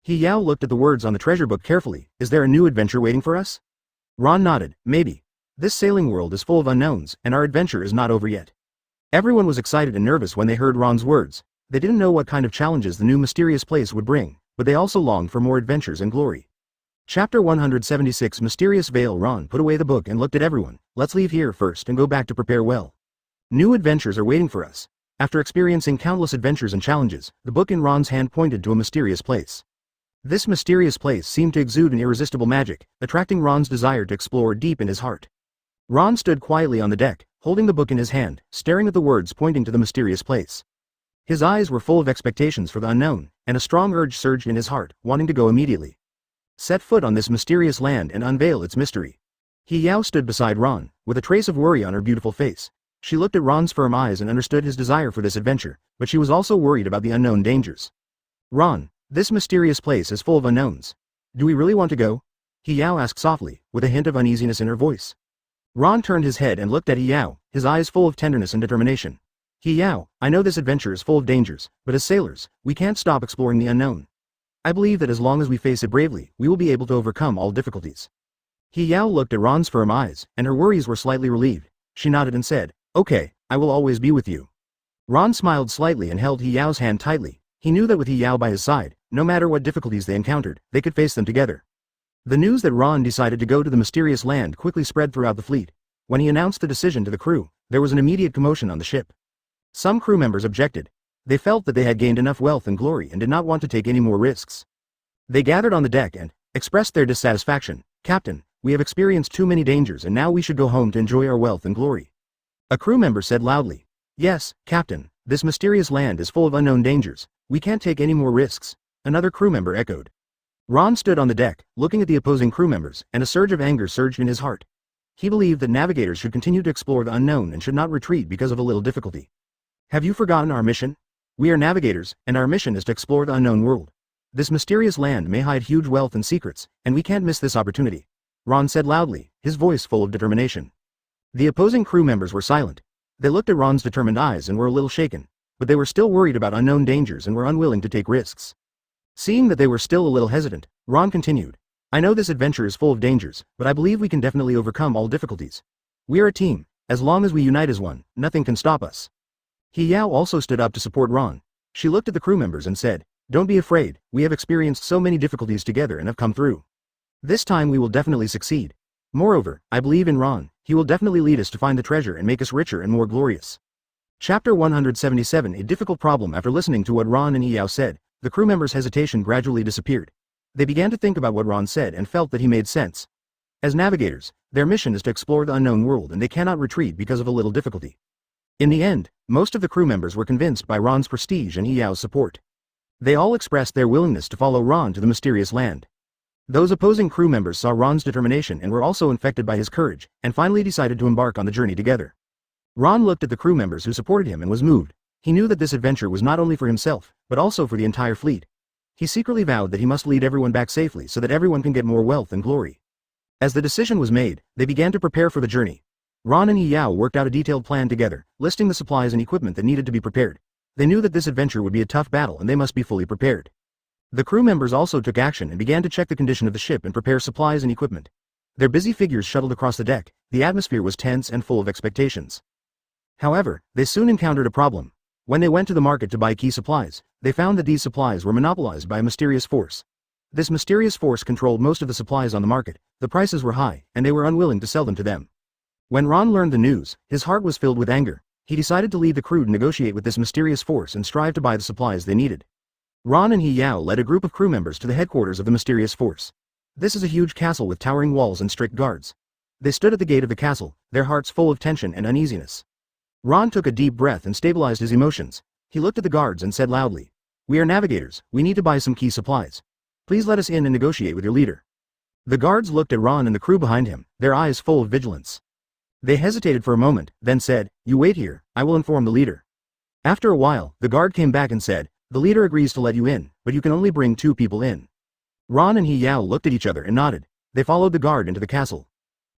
He Yao looked at the words on the treasure book carefully. "Is there a new adventure waiting for us?" Ron nodded. "Maybe. This sailing world is full of unknowns, and our adventure is not over yet." Everyone was excited and nervous when they heard Ron's words. They didn't know what kind of challenges the new mysterious place would bring, but they also longed for more adventures and glory. Chapter 176. Mysterious Veil. Ron put away the book and looked at everyone. "Let's leave here first and go back to prepare well. New adventures are waiting for us." After experiencing countless adventures and challenges, the book in Ron's hand pointed to a mysterious place. This mysterious place seemed to exude an irresistible magic, attracting Ron's desire to explore deep in his heart. Ron stood quietly on the deck, holding the book in his hand, staring at the words pointing to the mysterious place. His eyes were full of expectations for the unknown, and a strong urge surged in his heart, wanting to go immediately. Set foot on this mysterious land and unveil its mystery. He Yao stood beside Ron, with a trace of worry on her beautiful face. She looked at Ron's firm eyes and understood his desire for this adventure, but she was also worried about the unknown dangers. "Ron, this mysterious place is full of unknowns. Do we really want to go?" He Yao asked softly, with a hint of uneasiness in her voice. Ron turned his head and looked at He Yao, his eyes full of tenderness and determination. "He Yao, I know this adventure is full of dangers, but as sailors, we can't stop exploring the unknown. I believe that as long as we face it bravely, we will be able to overcome all difficulties." He Yao looked at Ron's firm eyes, and her worries were slightly relieved. She nodded and said, "Okay, I will always be with you." Ron smiled slightly and held He Yao's hand tightly. He knew that with He Yao by his side, no matter what difficulties they encountered, they could face them together. The news that Ron decided to go to the mysterious land quickly spread throughout the fleet. When he announced the decision to the crew, there was an immediate commotion on the ship. Some crew members objected. They felt that they had gained enough wealth and glory and did not want to take any more risks. They gathered on the deck and expressed their dissatisfaction. "Captain, we have experienced too many dangers and now we should go home to enjoy our wealth and glory." A crew member said loudly, "Yes, Captain, this mysterious land is full of unknown dangers. We can't take any more risks." Another crew member echoed. Ron stood on the deck, looking at the opposing crew members, and a surge of anger surged in his heart. He believed that navigators should continue to explore the unknown and should not retreat because of a little difficulty. "Have you forgotten our mission? We are navigators, and our mission is to explore the unknown world. This mysterious land may hide huge wealth and secrets, and we can't miss this opportunity," Ron said loudly, his voice full of determination. The opposing crew members were silent. They looked at Ron's determined eyes and were a little shaken, but they were still worried about unknown dangers and were unwilling to take risks. Seeing that they were still a little hesitant, Ron continued, "I know this adventure is full of dangers, but I believe we can definitely overcome all difficulties. We are a team. As long as we unite as one, nothing can stop us." He Yao also stood up to support Ron. She looked at the crew members and said, "Don't be afraid, we have experienced so many difficulties together and have come through. This time we will definitely succeed. Moreover, I believe in Ron, he will definitely lead us to find the treasure and make us richer and more glorious." Chapter 177. A difficult problem. After listening to what Ron and He Yao said, the crew members' hesitation gradually disappeared. They began to think about what Ron said and felt that he made sense. As navigators, their mission is to explore the unknown world and they cannot retreat because of a little difficulty. In the end, most of the crew members were convinced by Ron's prestige and He Yao's support. They all expressed their willingness to follow Ron to the mysterious land. Those opposing crew members saw Ron's determination and were also infected by his courage, and finally decided to embark on the journey together. Ron looked at the crew members who supported him and was moved. He knew that this adventure was not only for himself, but also for the entire fleet. He secretly vowed that he must lead everyone back safely so that everyone can get more wealth and glory. As the decision was made, they began to prepare for the journey. Ron and He Yao worked out a detailed plan together, listing the supplies and equipment that needed to be prepared. They knew that this adventure would be a tough battle and they must be fully prepared. The crew members also took action and began to check the condition of the ship and prepare supplies and equipment. Their busy figures shuttled across the deck. The atmosphere was tense and full of expectations. However, they soon encountered a problem. When they went to the market to buy key supplies, they found that these supplies were monopolized by a mysterious force. This mysterious force controlled most of the supplies on the market, the prices were high, and they were unwilling to sell them to them. When Ron learned the news, his heart was filled with anger. He decided to lead the crew to negotiate with this mysterious force and strive to buy the supplies they needed. Ron and He Yao led a group of crew members to the headquarters of the mysterious force. This is a huge castle with towering walls and strict guards. They stood at the gate of the castle, their hearts full of tension and uneasiness. Ron took a deep breath and stabilized his emotions. He looked at the guards and said loudly, "We are navigators, we need to buy some key supplies. Please let us in and negotiate with your leader." The guards looked at Ron and the crew behind him, their eyes full of vigilance. They hesitated for a moment, then said, "You wait here, I will inform the leader." After a while, the guard came back and said, "The leader agrees to let you in, but you can only bring 2 people in." Ron and He Yao looked at each other and nodded. They followed the guard into the castle.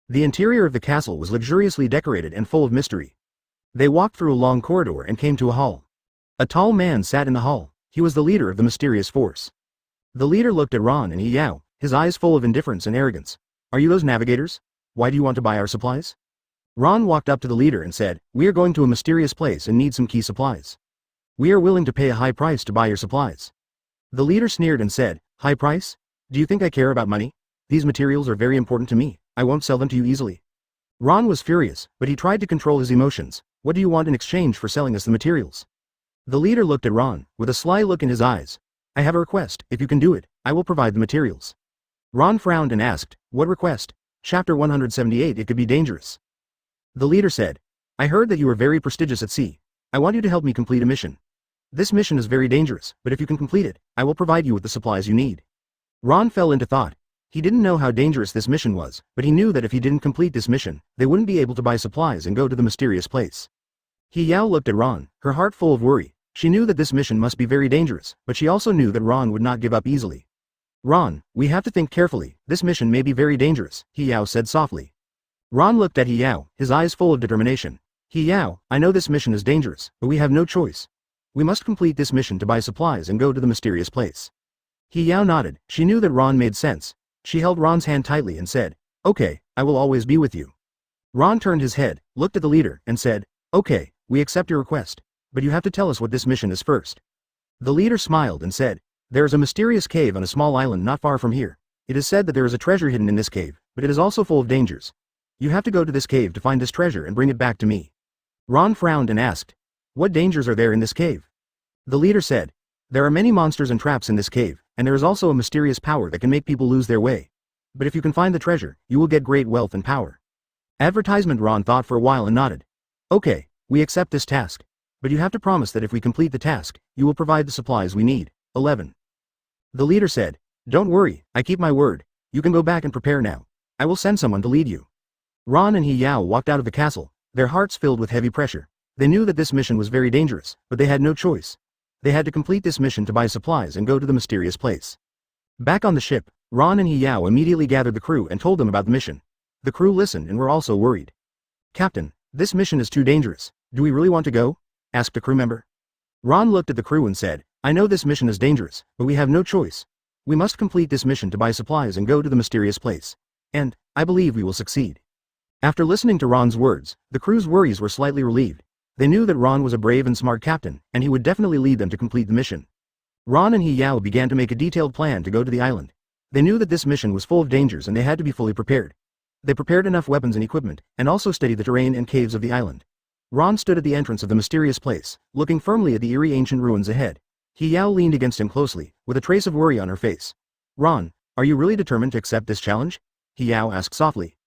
The interior of the castle was luxuriously decorated and full of mystery. They walked through a long corridor and came to a hall. A tall man sat in the hall. He was the leader of the mysterious force. The leader looked at Ron and He Yao, his eyes full of indifference and arrogance. "Are you those navigators? Why do you want to buy our supplies?" Ron walked up to the leader and said, "We are going to a mysterious place and need some key supplies. We are willing to pay a high price to buy your supplies." The leader sneered and said, "High price? Do you think I care about money? These materials are very important to me, I won't sell them to you easily." Ron was furious, but he tried to control his emotions. "What do you want in exchange for selling us the materials?" The leader looked at Ron, with a sly look in his eyes. "I have a request, if you can do it, I will provide the materials." Ron frowned and asked, "What request?" Chapter 178. It could be dangerous. The leader said, "I heard that you are very prestigious at sea. I want you to help me complete a mission. This mission is very dangerous, but if you can complete it, I will provide you with the supplies you need." Ron fell into thought. He didn't know how dangerous this mission was, but he knew that if he didn't complete this mission, they wouldn't be able to buy supplies and go to the mysterious place. He Yao looked at Ron, her heart full of worry. She knew that this mission must be very dangerous, but she also knew that Ron would not give up easily. "Ron, we have to think carefully, this mission may be very dangerous," He Yao said softly. Ron looked at He Yao, his eyes full of determination. "He Yao, I know this mission is dangerous, but we have no choice. We must complete this mission to buy supplies and go to the mysterious place." He Yao nodded. She knew that Ron made sense. She held Ron's hand tightly and said, "Okay, I will always be with you." Ron turned his head, looked at the leader, and said, "Okay, we accept your request, but you have to tell us what this mission is first." The leader smiled and said, "There is a mysterious cave on a small island not far from here. It is said that there is a treasure hidden in this cave, but it is also full of dangers. You have to go to this cave to find this treasure and bring it back to me." Ron frowned and asked, "What dangers are there in this cave?" The leader said, "There are many monsters and traps in this cave, and there is also a mysterious power that can make people lose their way. But if you can find the treasure, you will get great wealth and power." Advertisement. Ron thought for a while and nodded. "Okay, we accept this task. But you have to promise that if we complete the task, you will provide the supplies we need." 11. The leader said, "Don't worry, I keep my word. You can go back and prepare now. I will send someone to lead you." Ron and He Yao walked out of the castle, their hearts filled with heavy pressure. They knew that this mission was very dangerous, but they had no choice. They had to complete this mission to buy supplies and go to the mysterious place. Back on the ship, Ron and He Yao immediately gathered the crew and told them about the mission. The crew listened and were also worried. "Captain, this mission is too dangerous. Do we really want to go?" asked a crew member. Ron looked at the crew and said, "I know this mission is dangerous, but we have no choice. We must complete this mission to buy supplies and go to the mysterious place. And, I believe we will succeed." After listening to Ron's words, the crew's worries were slightly relieved. They knew that Ron was a brave and smart captain, and he would definitely lead them to complete the mission. Ron and He Yao began to make a detailed plan to go to the island. They knew that this mission was full of dangers and they had to be fully prepared. They prepared enough weapons and equipment, and also studied the terrain and caves of the island. Ron stood at the entrance of the mysterious place, looking firmly at the eerie ancient ruins ahead. He Yao leaned against him closely, with a trace of worry on her face. "Ron, are you really determined to accept this challenge?" He Yao asked softly.